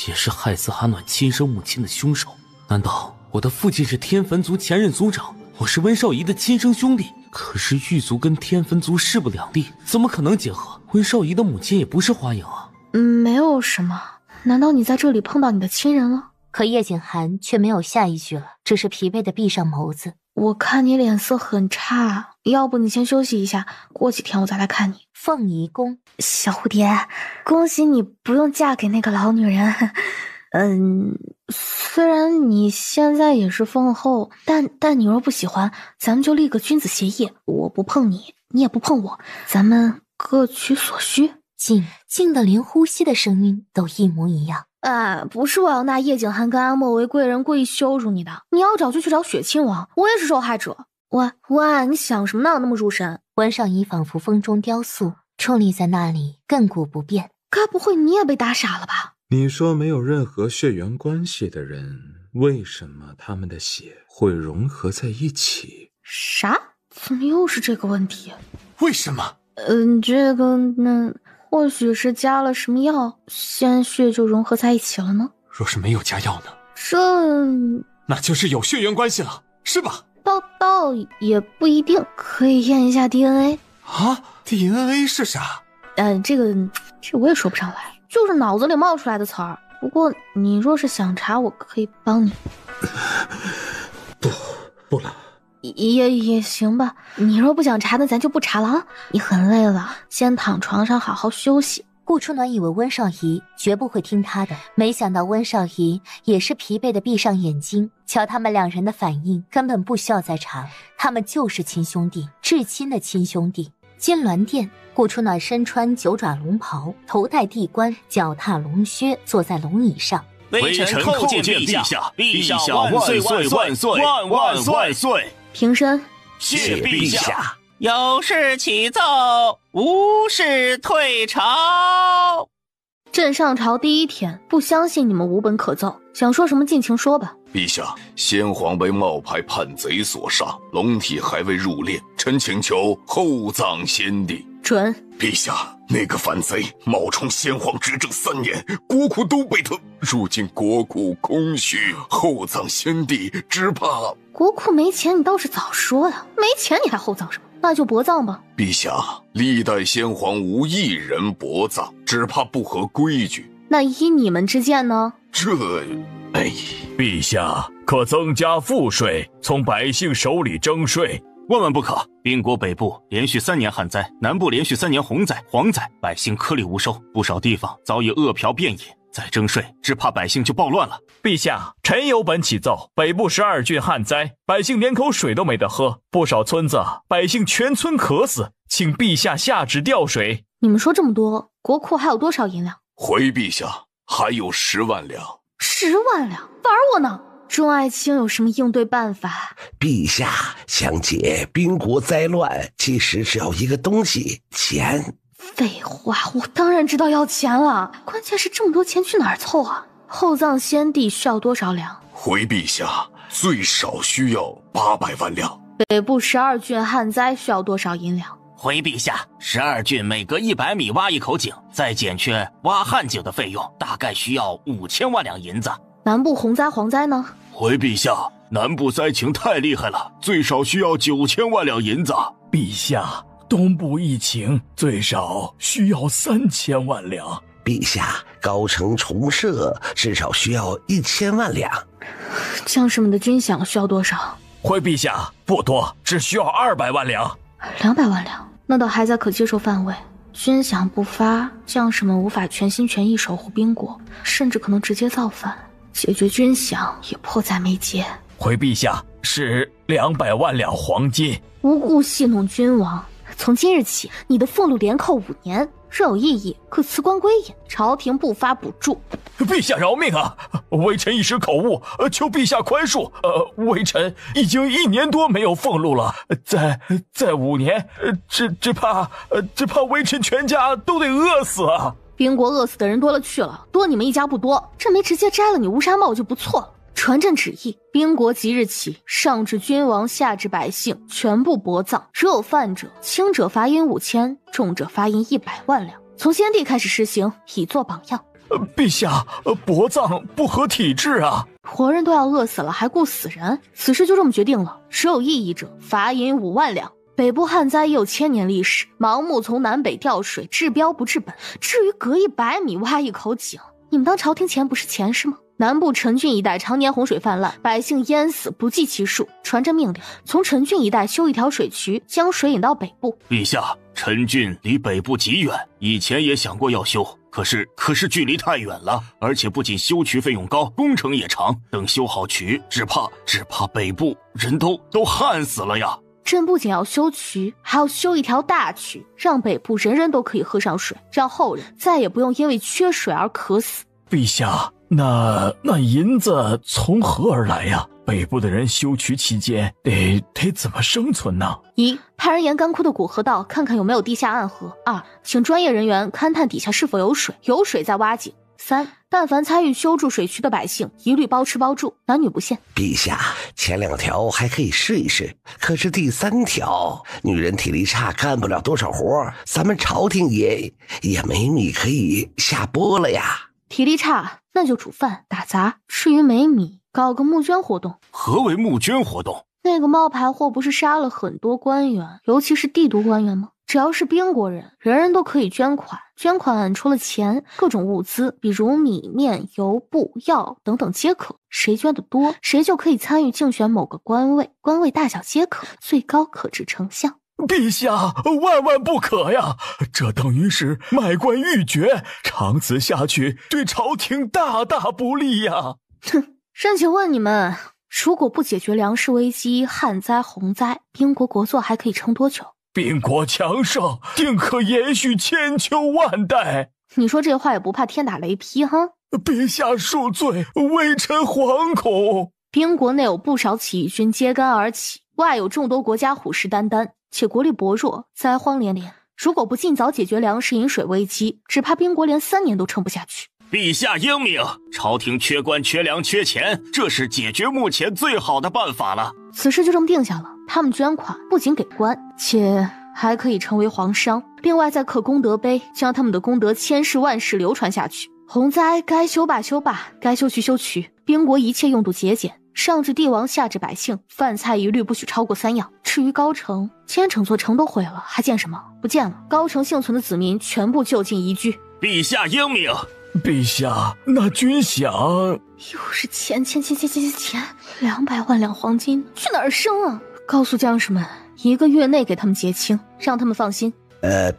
也是害死阿暖亲生母亲的凶手。难道我的父亲是天坟族前任族长，我是温少仪的亲生兄弟？可是狱卒跟天坟族势不两立，怎么可能结合？温少仪的母亲也不是花影啊。没有什么，难道你在这里碰到你的亲人了？可叶景寒却没有下一句了，只是疲惫地闭上眸子。我看你脸色很差，要不你先休息一下，过几天我再来看你。凤仪宫，小蝴蝶，恭喜你不用嫁给那个老女人。虽然你现在也是凤后，但你若不喜欢，咱们就立个君子协议，我不碰你，你也不碰我，咱们各取所需。静的连呼吸的声音都一模一样。不是我要纳叶景寒跟阿莫为贵人故意羞辱你的，你要找就去找雪亲王，我也是受害者。喂，你想什么呢？那么入神。温少仪仿佛风中雕塑，矗立在那里，亘古不变。该不会你也被打傻了吧？你说没有任何血缘关系的人，为什么他们的血会融合在一起？啥？怎么又是这个问题？为什么？或许是加了什么药，鲜血就融合在一起了呢？若是没有加药呢？那就是有血缘关系了，是吧？倒也不一定，可以验一下 DNA。啊 ？DNA 是啥？这我也说不上来，就是脑子里冒出来的词儿。不过你若是想查，我可以帮你。不了。也行吧，你若不想查，那咱就不查了啊。你很累了，先躺床上好好休息。顾初暖以为温少仪绝不会听他的，没想到温少仪也是疲惫的闭上眼睛。瞧他们两人的反应，根本不需要再查，他们就是亲兄弟，至亲的亲兄弟。金銮殿，顾初暖身穿九爪龙袍，头戴地冠，脚踏龙靴，坐在龙椅上。微臣叩见陛下，陛下万岁万岁万万万岁！平身，谢陛下。有事启奏，无事退朝。朕上朝第一天，不相信你们无本可奏，想说什么尽情说吧。陛下，先皇被冒牌叛贼所杀，龙体还未入殓，臣请求厚葬先帝。准。陛下，那个反贼冒充先皇执政3年，国库都被他，如今国库空虚，厚葬先帝只怕……国库没钱，你倒是早说呀！没钱你还厚葬什么？那就薄葬吧。陛下，历代先皇无一人薄葬，只怕不合规矩。那依你们之见呢？陛下可增加赋税，从百姓手里征税。万万不可！宾国北部连续3年旱灾，南部连续3年洪灾、蝗灾，百姓颗粒无收，不少地方早已饿殍遍野。再征税，只怕百姓就暴乱了。陛下，臣有本启奏：北部12郡旱灾，百姓连口水都没得喝，不少村子百姓全村渴死，请陛下下旨调水。你们说这么多，国库还有多少银两？回陛下，还有10万两。10万两？玩我呢？众爱卿有什么应对办法？陛下，想解宾国灾乱，其实只要一个东西——钱。废话，我当然知道要钱了，关键是这么多钱去哪儿凑啊？厚葬先帝需要多少两？回陛下，最少需要800万两。北部12郡旱灾需要多少银两？回陛下，12郡每隔100米挖一口井，再减去挖旱井的费用，大概需要5000万两银子。南部洪灾蝗灾呢？回陛下，南部灾情太厉害了，最少需要9000万两银子。陛下，东部疫情最少需要3000万两。陛下，高城重设至少需要1000万两。将士们的军饷需要多少？回陛下，不多，只需要200万两。200万两，那倒还在可接受范围。军饷不发，将士们无法全心全意守护宾国，甚至可能直接造反。解决军饷也迫在眉睫。回陛下，是200万两黄金。无故戏弄君王，从今日起，你的俸禄连扣5年，若有异议，可辞官归隐。朝廷不发补助。陛下饶命啊！微臣一时口误，求陛下宽恕。微臣已经1年多没有俸禄了，再5年，只怕微臣全家都得饿死啊！宾国饿死的人多了去了，多你们一家不多，这没直接摘了你乌纱帽就不错了。传朕旨意，宾国即日起，上至君王，下至百姓，全部薄葬。若有犯者，轻者罚银5000，重者罚银100万两。从先帝开始实行，以作榜样。陛下，薄葬不合体制啊！活人都要饿死了，还顾死人？此事就这么决定了，谁有异议者，罚银5万两。北部旱灾也有1000年历史，盲目从南北调水，治标不治本。至于隔100米挖一口井，你们当朝廷钱不是钱是吗？南部陈郡一带常年洪水泛滥，百姓淹死不计其数。传朕命令，从陈郡一带修一条水渠，将水引到北部。陛下，陈郡离北部极远，以前也想过要修，可是距离太远了，而且不仅修渠费用高，工程也长。等修好渠，只怕北部人都旱死了呀！朕不仅要修渠，还要修一条大渠，让北部人人都可以喝上水，让后人再也不用因为缺水而渴死。陛下，那银子从何而来呀？北部的人修渠期间得怎么生存呢？1. 派人沿干枯的古河道看看有没有地下暗河。2. 请专业人员勘探底下是否有水，有水再挖井。3. 但凡参与修筑水渠的百姓，一律包吃包住，男女不限。陛下，前2条还可以试一试，可是第3条，女人体力差，干不了多少活，咱们朝廷也没米可以下拨了呀。体力差，那就煮饭打杂，至于没米，搞个募捐活动。何为募捐活动？那个冒牌货不是杀了很多官员，尤其是帝都官员吗？只要是宾国人，人人都可以捐款。捐款除了钱，各种物资，比如米面油布药等等皆可。谁捐的多，谁就可以参与竞选某个官位，官位大小皆可，最高可至丞相。陛下，万不可呀！这等于是卖官鬻爵，长此下去对朝廷大不利呀！哼，朕请问你们，如果不解决粮食危机、旱灾、洪灾，宾国国祚还可以撑多久？宾国强盛，定可延续千秋万代。你说这话也不怕天打雷劈哈？陛下恕罪，微臣惶恐。宾国内有不少起义军揭竿而起，外有众多国家虎视眈眈，且国力薄弱，灾荒连连。如果不尽早解决粮食饮水危机，只怕宾国连3年都撑不下去。陛下英明，朝廷缺官缺粮缺钱，这是解决目前最好的办法了。此事就这么定下了，他们捐款不仅给官，且还可以成为皇商，另外再刻功德碑，将他们的功德千世万世流传下去。洪灾该修罢修罢，该修渠修渠，宾国一切用度节俭，上至帝王，下至百姓，饭菜一律不许超过3样。至于高城，既然整座城都毁了，还建什么？不建了，高城幸存的子民全部就近移居。陛下英明。陛下，那军饷又是钱，200万两黄金去哪儿生啊？告诉将士们，1个月内给他们结清，让他们放心。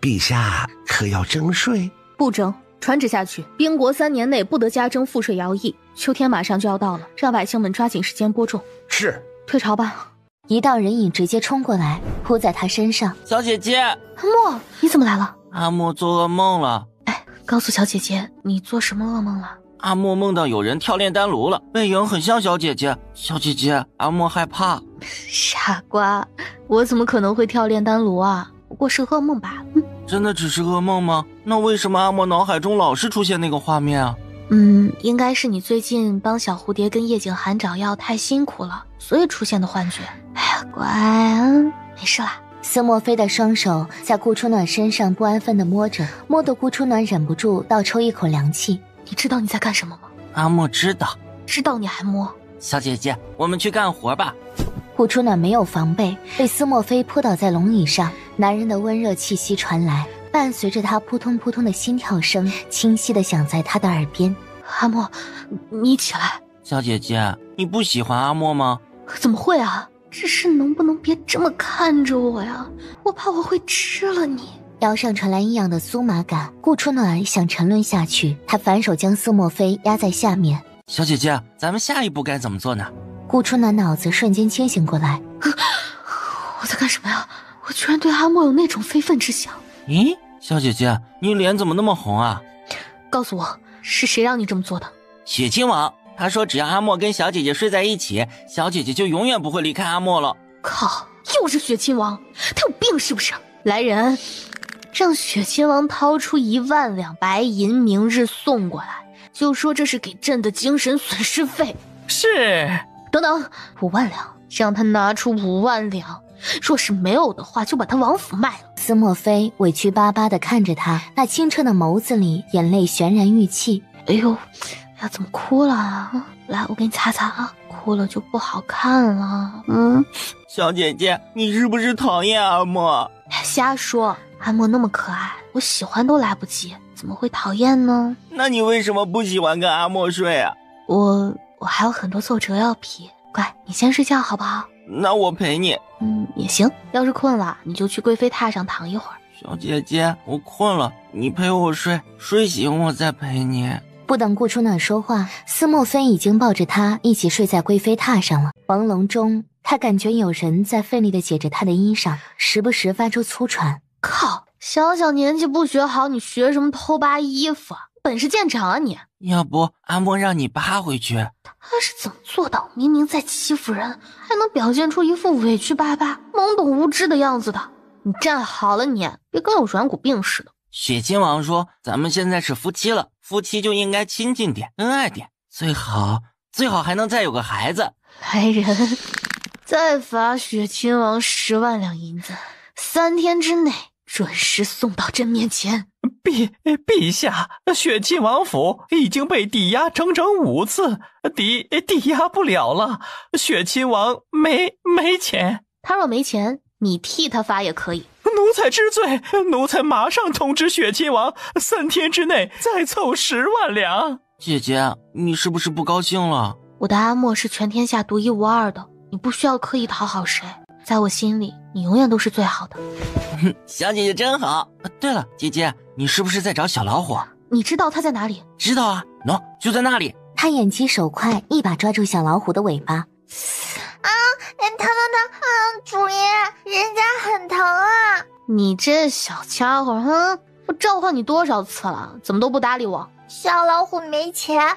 陛下可要征税？不征，传旨下去，宾国3年内不得加征赋税徭役。秋天马上就要到了，让百姓们抓紧时间播种。是。退朝吧。一道人影直接冲过来，扑在他身上。小姐姐，阿莫，你怎么来了？阿莫做噩梦了。告诉小姐姐，你做什么噩梦了？阿莫梦到有人跳炼丹炉了，背影很像小姐姐。小姐姐，阿莫害怕。傻瓜，我怎么可能会跳炼丹炉啊？不过是噩梦罢了。真的只是噩梦吗？那为什么阿莫脑海中老是出现那个画面啊？应该是你最近帮小蝴蝶跟叶景寒找药太辛苦了，所以出现的幻觉。哎呀，乖，没事啦。司莫非的双手在顾初暖身上不安分地摸着，摸得顾初暖忍不住倒抽一口凉气。你知道你在干什么吗？阿莫知道。知道你还摸？小姐姐，我们去干活吧。顾初暖没有防备，被司莫非扑倒在龙椅上，男人的温热气息传来，伴随着他扑通扑通的心跳声，清晰的响在他的耳边。阿莫，你起来。小姐姐，你不喜欢阿莫吗？怎么会啊？只是能不能别这么看着我呀？我怕我会吃了你。腰上传来异样的酥麻感，顾初暖想沉沦下去，他反手将司莫非压在下面。小姐姐，咱们下一步该怎么做呢？顾初暖脑子瞬间清醒过来，我在干什么呀？我居然对阿莫有那种非分之想。咦，小姐姐，你脸怎么那么红啊？告诉我，是谁让你这么做的？雪亲王，他说只要阿莫跟小姐姐睡在一起，小姐姐就永远不会离开阿莫了。靠，又是雪亲王，他有病是不是？来人，让雪亲王掏出1万两白银，明日送过来，就说这是给朕的精神损失费。是。等等，5万两，让他拿出5万两，若是没有的话，就把他王府卖了。司莫非委屈巴巴地看着他，那清澈的眸子里眼泪悬然欲泣。哎呦，呀，怎么哭了啊？来，我给你擦擦啊，哭了就不好看了。小姐姐，你是不是讨厌阿莫？瞎说，阿莫那么可爱，我喜欢都来不及，怎么会讨厌呢？那你为什么不喜欢跟阿莫睡啊？我还有很多奏折要批，乖，你先睡觉好不好？那我陪你。也行，要是困了，你就去贵妃榻上躺一会儿。小姐姐，我困了，你陪我睡，睡醒我再陪你。不等顾初暖说话，司莫非已经抱着他一起睡在贵妃榻上了。朦胧中，他感觉有人在奋力地解着他的衣裳，时不时发出粗喘。靠，小小年纪不学好，你学什么偷扒衣服啊？本事见长啊你！要不阿莫让你扒回去？他是怎么做到明明在欺负人，还能表现出一副委屈巴巴、懵懂无知的样子的？你站好了你，别跟有软骨病似的。雪亲王说咱们现在是夫妻了，夫妻就应该亲近点，恩爱点，最好还能再有个孩子。来人，再罚雪亲王10万两银子，3天之内准时送到朕面前。陛下，雪亲王府已经被抵押整整5次，抵押不了了。雪亲王没钱。他若没钱，你替他发也可以。奴才知罪，奴才马上通知雪亲王，3天之内再凑10万两。姐姐，你是不是不高兴了？我的阿莫是全天下独一无二的，你不需要刻意讨好谁，在我心里，你永远都是最好的。小姐姐真好。对了，姐姐，你是不是在找小老虎？你知道他在哪里？知道啊，就在那里。他眼疾手快，一把抓住小老虎的尾巴。疼！主人，人家很疼啊！你这小家伙，我召唤你多少次了，怎么都不搭理我？小老虎没钱。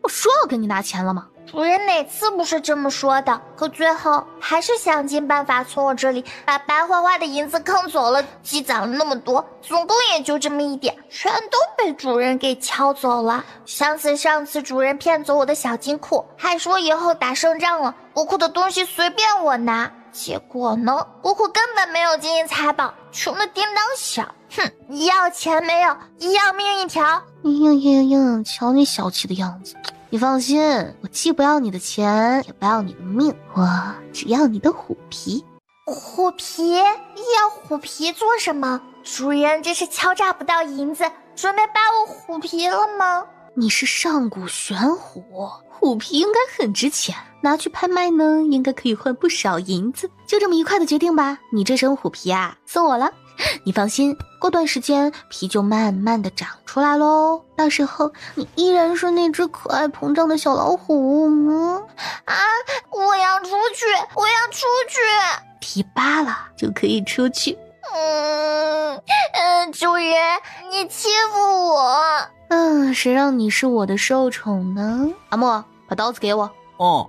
我说要跟你拿钱了吗？主人哪次不是这么说的？可最后还是想尽办法从我这里把白花花的银子坑走了，积攒了那么多，总共也就这么一点，全都被主人给敲走了。想起上次主人骗走我的小金库，还说以后打胜仗了，国库的东西随便我拿。结果呢，国库根本没有金银财宝，穷的叮当响。要钱没有，要命一条。瞧你小气的样子。你放心，我既不要你的钱，也不要你的命，我只要你的虎皮。虎皮？要虎皮做什么？主人这是敲诈不到银子，准备把我虎皮了吗？你是上古玄虎，虎皮应该很值钱，拿去拍卖呢，应该可以换不少银子。就这么愉快的决定吧，你这身虎皮啊，送我了。你放心，过段时间皮就慢慢的长出来咯，到时候你依然是那只可爱膨胀的小老虎。我要出去！皮扒了就可以出去。主人，你欺负我。谁让你是我的受宠呢？阿莫，把刀子给我。哦，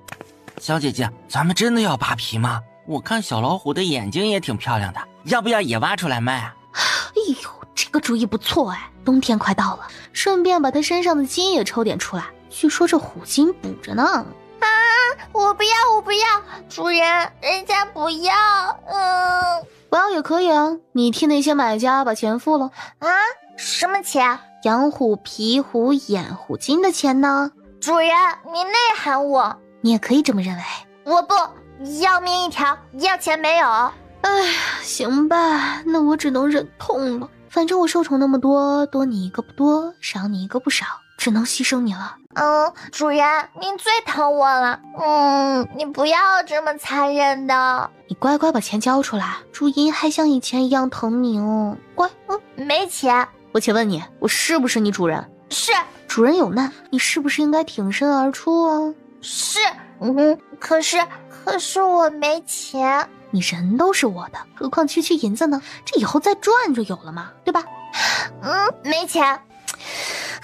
小姐姐，咱们真的要扒皮吗？我看小老虎的眼睛也挺漂亮的，要不要也挖出来卖啊？哎呦，这个主意不错哎！冬天快到了，顺便把它身上的筋也抽点出来，据说这虎筋补着呢。我不要，主人，人家不要。不要也可以啊，你替那些买家把钱付了。什么钱？养虎皮、虎眼、虎筋的钱呢？主人，你内涵我。你也可以这么认为。我不。要命一条，要钱没有。哎呀，行吧，那我只能忍痛了。反正我受宠那么多，多你一个不多，少你一个不少，只能牺牲你了。主人，您最疼我了。你不要这么残忍的。你乖乖把钱交出来，朱茵还像以前一样疼你哦。乖。没钱。我且问你，我是不是你主人？是。主人有难，你是不是应该挺身而出啊？是。可是我没钱。你人都是我的，何况区区银子呢？这以后再赚就有了嘛，对吧？没钱。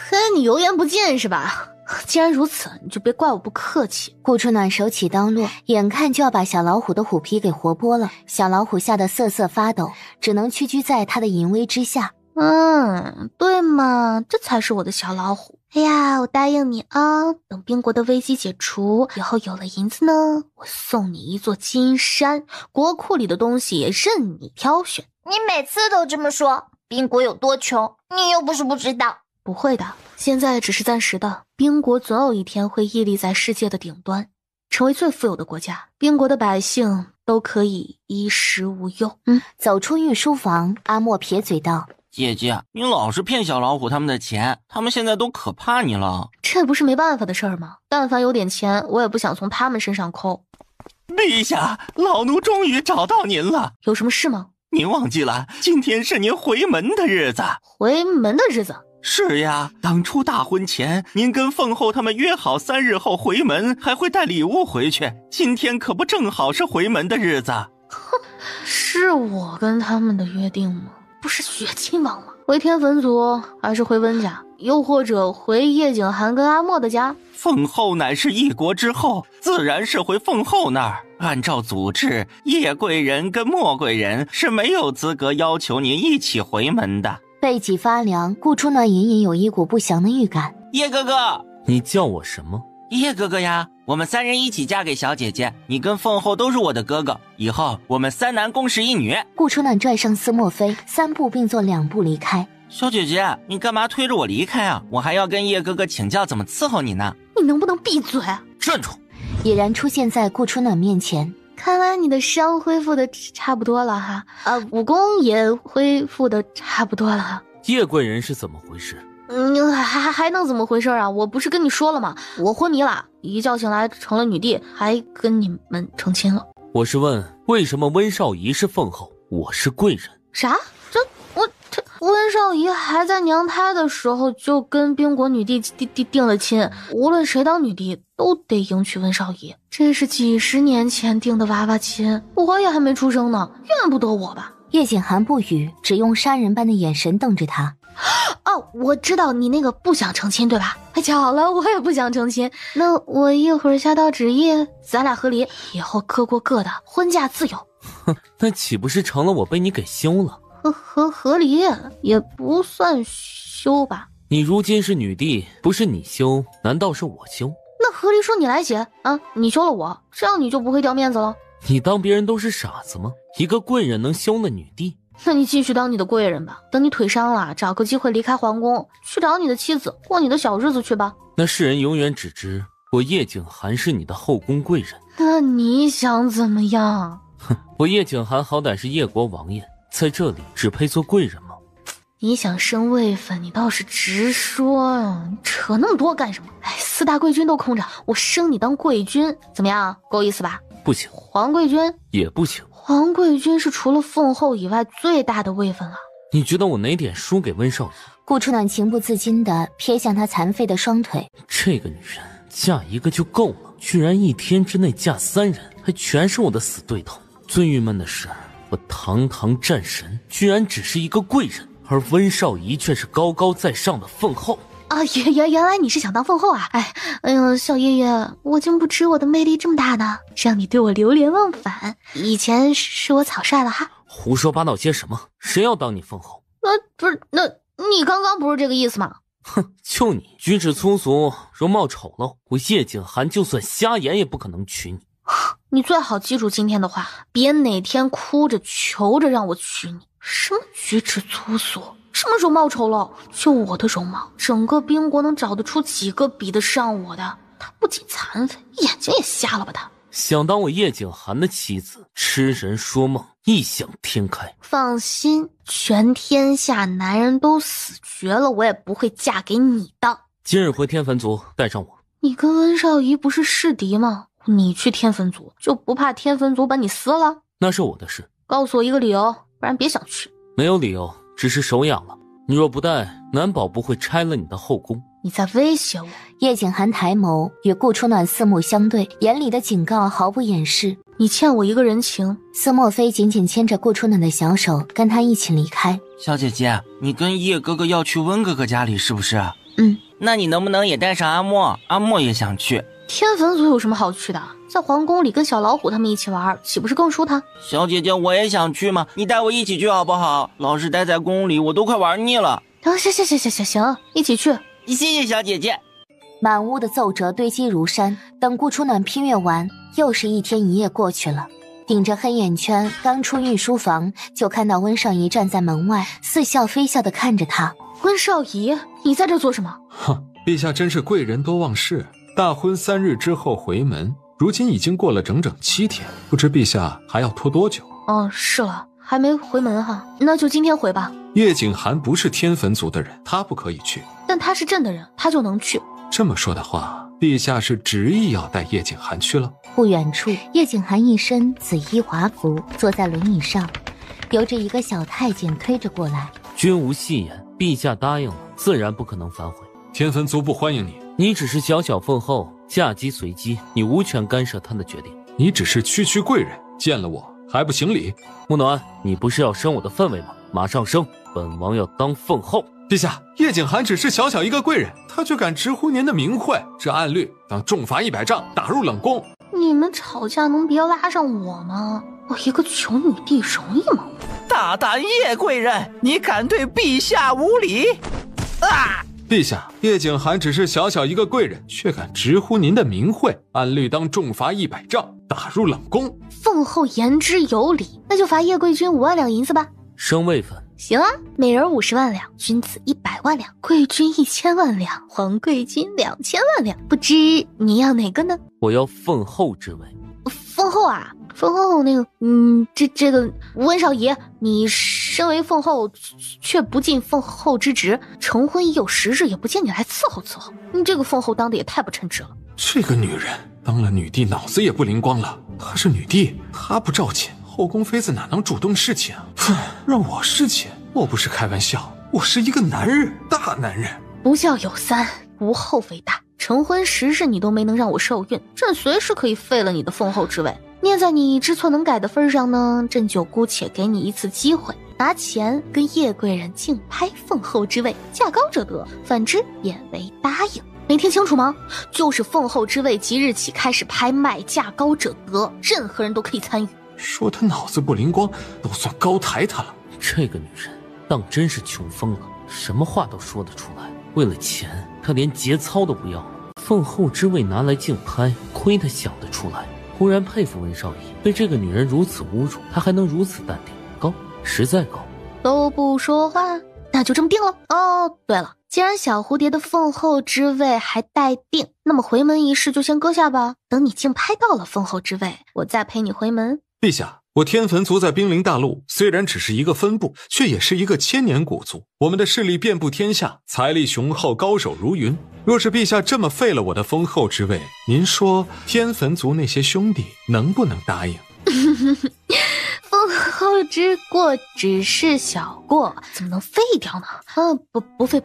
嘿，你油盐不进是吧？既然如此，你就别怪我不客气。顾春暖手起刀落，眼看就要把小老虎的虎皮给活剥了，小老虎吓得瑟瑟发抖，只能屈居在他的淫威之下。对嘛，这才是我的小老虎。哎呀，我答应你啊，等冰国的危机解除以后，有了银子呢，我送你一座金山，国库里的东西也任你挑选。你每次都这么说，冰国有多穷，你又不是不知道。不会的，现在只是暂时的，冰国总有一天会屹立在世界的顶端，成为最富有的国家，冰国的百姓都可以衣食无忧。走出御书房，阿莫撇嘴道：姐姐，你老是骗小老虎他们的钱，他们现在都可怕你了。这不是没办法的事儿吗？但凡有点钱，我也不想从他们身上抠。陛下，老奴终于找到您了。有什么事吗？您忘记了，今天是您回门的日子。回门的日子？是呀，当初大婚前，您跟凤后他们约好3日后回门，还会带礼物回去。今天可不正好是回门的日子？哼，是我跟他们的约定吗？不是雪亲王吗？回天坟族，还是回温家？又或者回叶景寒跟阿莫的家？凤后乃是一国之后，自然是回凤后那儿。按照祖制，叶贵人跟莫贵人是没有资格要求你一起回门的。背脊发凉，顾初暖隐隐有一股不祥的预感。叶哥哥，你叫我什么？叶哥哥呀，我们3人一起嫁给小姐姐，你跟凤后都是我的哥哥，以后我们3男共侍1女。顾初暖拽上司莫非，3步并作2步离开。小姐姐，你干嘛推着我离开啊？我还要跟叶哥哥请教怎么伺候你呢。你能不能闭嘴？站住！已然出现在顾初暖面前。看来你的伤恢复的差不多了哈，武功也恢复的差不多了。叶贵人是怎么回事？还能怎么回事啊？我不是跟你说了吗？我昏迷了，一觉醒来成了女帝，还跟你们成亲了。我是问，为什么温少仪是凤后，我是贵人？啥？温少仪还在娘胎的时候就跟冰国女帝定了亲，无论谁当女帝都得迎娶温少仪。这是几10年前定的娃娃亲，我也还没出生呢，怨不得我吧？叶景寒不语，只用杀人般的眼神瞪着他。我知道你那个不想成亲对吧？巧了，我也不想成亲。那我一会儿下道旨意，咱俩和离，以后各过各的，婚嫁自由。哼，那岂不是成了我被你给休了？和离也不算休吧。你如今是女帝，不是你休，难道是我休？那和离说你来写啊，你休了我，这样你就不会掉面子了。你当别人都是傻子吗？一个贵人能休了女帝？那你继续当你的贵人吧，等你腿伤了，找个机会离开皇宫，去找你的妻子，过你的小日子去吧。那世人永远只知我叶景寒是你的后宫贵人。那你想怎么样？哼，我叶景寒好歹是叶国王爷，在这里只配做贵人吗？你想升位分，你倒是直说啊，扯那么多干什么？4大贵军都空着，我升你当贵军，怎么样？够意思吧？不行。皇贵军也不行。皇贵军是除了凤后以外最大的位分了。你觉得我哪点输给温少仪？顾初暖情不自禁地瞥向他残废的双腿。这个女人嫁一个就够了，居然1天之内嫁3人，还全是我的死对头。最郁闷的是，我堂堂战神居然只是一个贵人，而温少仪却是高高在上的凤后。啊，原来你是想当凤后啊！哎呦，小爷爷，我竟不知我的魅力这么大呢，让你对我流连忘返。以前是我草率了哈。胡说八道些什么？谁要当你凤后？不是，那你刚刚不是这个意思吗？哼，就你举止粗俗，容貌丑陋，我叶景寒就算瞎眼也不可能娶你。你最好记住今天的话，别哪天哭着求着让我娶你。什么举止粗俗，什么容貌丑陋，就我的容貌，整个冰国能找得出几个比得上我的？他不仅残废，眼睛也瞎了吧他。想当我叶景寒的妻子，痴人说梦，异想天开。放心，全天下男人都死绝了，我也不会嫁给你的。今日回天坟族，带上我。你跟温少仪不是世敌吗？你去天坟族就不怕天坟族把你撕了？那是我的事。告诉我一个理由，不然别想去。没有理由，只是手痒了。你若不带，难保不会拆了你的后宫。你在威胁我？叶景寒抬眸与顾初暖四目相对，眼里的警告毫不掩饰。你欠我一个人情。司莫非紧紧牵着顾初暖的小手，跟他一起离开。小姐姐，你跟叶哥哥要去温哥哥家里是不是？那你能不能也带上阿莫？阿莫也想去。天坟族有什么好去的？在皇宫里跟小老虎他们一起玩，岂不是更舒坦？小姐姐，我也想去嘛，你带我一起去好不好？老是待在宫里，我都快玩腻了。行，一起去。谢谢小姐姐。满屋的奏折堆积如山，等顾初暖批阅完，又是一天一夜过去了。顶着黑眼圈，刚出御书房，就看到温少仪站在门外，似笑非笑地看着他。温少仪，你在这做什么？哼，陛下真是贵人多忘事。大婚3日之后回门，如今已经过了整整7天，不知陛下还要拖多久？是了，还没回门哈，那就今天回吧。叶景寒不是天坟族的人，他不可以去，但他是朕的人，他就能去。这么说的话，陛下是执意要带叶景寒去了？不远处，叶景寒一身紫衣华服，坐在轮椅上，由着一个小太监推着过来。君无戏言，陛下答应了，自然不可能反悔。天坟族不欢迎你，你只是小小凤后，嫁鸡随鸡，你无权干涉他的决定。你只是区区贵人，见了我还不行礼？木暖，你不是要升我的分位吗？马上升，本王要当凤后。陛下，叶景寒只是小小一个贵人，他却敢直呼您的名讳，这按律当重罚100杖，打入冷宫。你们吵架能别拉上我吗？我一个穷女帝容易吗？大胆叶贵人，你敢对陛下无礼！陛下，叶景寒只是小小一个贵人，却敢直呼您的名讳，按律当重罚100杖，打入冷宫。凤后言之有理，那就罚叶贵君5万两银子吧。升位分。行啊，每人50万两，君子100万两，贵君1000万两，皇贵君2000万两。不知你要哪个呢？我要凤后之位。凤后啊，凤后那个，这个温少仪，你身为凤后，却不尽凤后之职，成婚已有10日，也不见你来伺候伺候，你这个凤后当的也太不称职了。这个女人当了女帝，脑子也不灵光了。她是女帝，她不召见后宫妃子，哪能主动侍寝啊？哼，让我侍寝，我不是开玩笑，我是一个男人，大男人。不孝有三，无后为大。成婚10日你都没能让我受孕，朕随时可以废了你的凤后之位。念在你知错能改的份上呢，朕就姑且给你一次机会，拿钱跟叶贵人竞拍凤后之位，价高者得，反之也为答应。没听清楚吗？就是凤后之位即日起开始拍卖，价高者得，任何人都可以参与。说她脑子不灵光，都算高抬她了。这个女人当真是穷疯了，什么话都说得出来。为了钱，她连节操都不要了。凤后之位拿来竞拍，亏她想得出来。忽然佩服温少仪，被这个女人如此侮辱，她还能如此淡定，高，实在高。都不说话，那就这么定了。哦，对了，既然小蝴蝶的凤后之位还待定，那么回门仪式就先搁下吧。等你竞拍到了凤后之位，我再陪你回门。陛下，我天坟族在兵临大陆，虽然只是一个分部，却也是一个千年古族。我们的势力遍布天下，财力雄厚，高手如云。若是陛下这么废了我的封后之位，您说天坟族那些兄弟能不能答应？封后之过只是小过，怎么能废掉呢？不废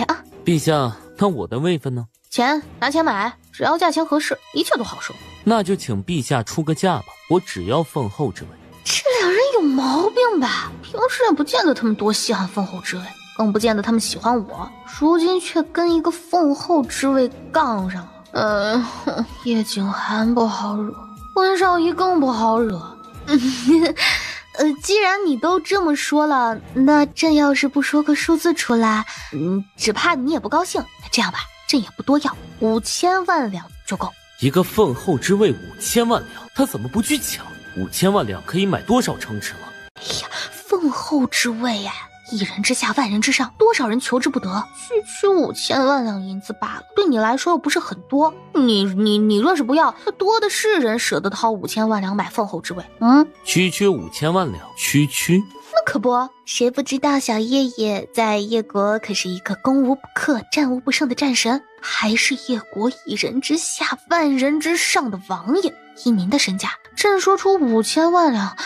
啊！陛下，那我的位分呢？钱拿钱买，只要价钱合适，一切都好说。那就请陛下出个价吧，我只要凤后之位。这两人有毛病吧？平时也不见得他们多稀罕凤后之位，更不见得他们喜欢我，如今却跟一个凤后之位杠上了。叶景寒不好惹，温少仪更不好惹。既然你都这么说了，那朕要是不说个数字出来，只怕你也不高兴。这样吧，朕也不多要，5000万两就够。一个凤后之位5000万两，他怎么不去抢？5000万两可以买多少城池了？哎呀，凤后之位一人之下，万人之上，多少人求之不得。区5000万两银子罢了，对你来说又不是很多。你若是不要，多的是人舍得掏5000万两买凤后之位。区5000万两，区。那可不，谁不知道小叶叶在叶国可是一个攻无不克、战无不胜的战神，还是叶国一人之下、万人之上的王爷。以您的身价，朕说出5000万两，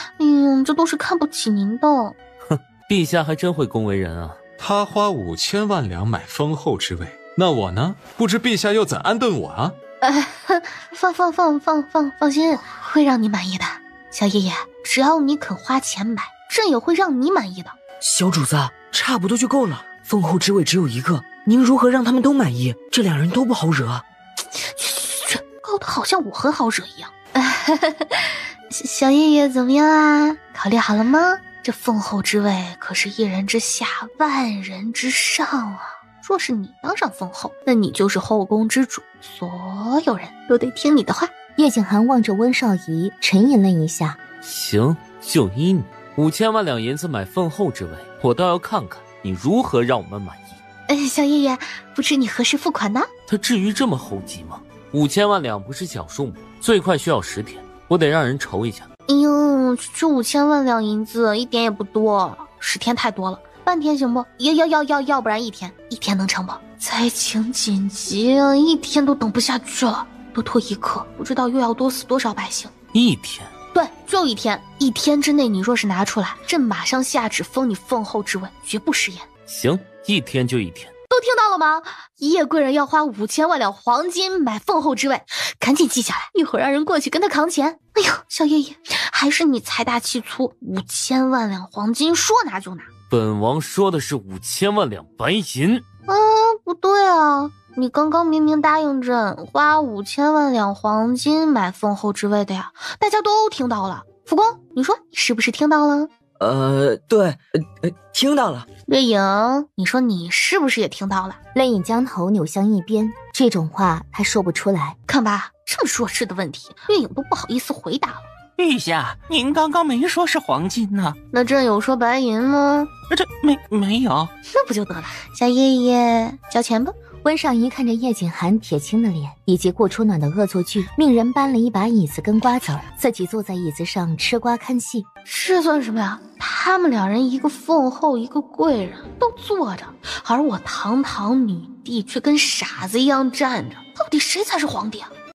这都是看不起您的。哼，陛下还真会恭维人啊。他花5000万两买封后之位，那我呢？不知陛下又怎安顿我啊？放心，会让你满意的。小叶叶，只要你肯花钱买，朕也会让你满意的。小主子，差不多就够了。封后之位只有一个，您如何让他们都满意？这2人都不好惹。去，搞得好像我很好惹一样。小叶叶怎么样啊？考虑好了吗？这封后之位可是一人之下，万人之上啊！若是你当上封后，那你就是后宫之主，所有人都得听你的话。叶景寒望着温少仪，沉吟了一下。行，就依你，5000万两银子买凤后之位，我倒要看看你如何让我们满意。小叶叶，不知你何时付款呢？他至于这么猴急吗？5000万两不是小数目，最快需要10天，我得让人筹一下。这5000万两银子一点也不多，10天太多了，半天行不？要不然1天，1天能成不？灾情紧急，1天都等不下去了。多拖一刻，不知道又要多死多少百姓。1天？对，就1天。1天之内，你若是拿出来，朕马上下旨封你凤后之位，绝不食言。行，1天就1天。都听到了吗？叶贵人要花5000万两黄金买凤后之位，赶紧记下来，一会儿让人过去跟他扛钱。哎呦，小叶叶，还是你财大气粗，5000万两黄金说拿就拿。本王说的是5000万两白银。不对啊，你刚刚明明答应朕花5000万两黄金买凤后之位的呀，大家都听到了。福光，你说你是不是听到了？对，听到了。月影，你说你是不是也听到了？泪影将头扭向一边，这种话他说不出来。看吧，这么弱智的问题，月影都不好意思回答了。陛下，您刚刚没说是黄金呢？那朕有说白银吗？这没有，那不就得了？小叶叶，交钱吧。温少仪看着叶景寒铁青的脸以及过初暖的恶作剧，命人搬了一把椅子跟瓜子儿，自己坐在椅子上吃瓜看戏。这算什么呀？他们2人一个凤后一个贵人都坐着，而我堂堂女帝却跟傻子一样站着，到底谁才是皇帝啊？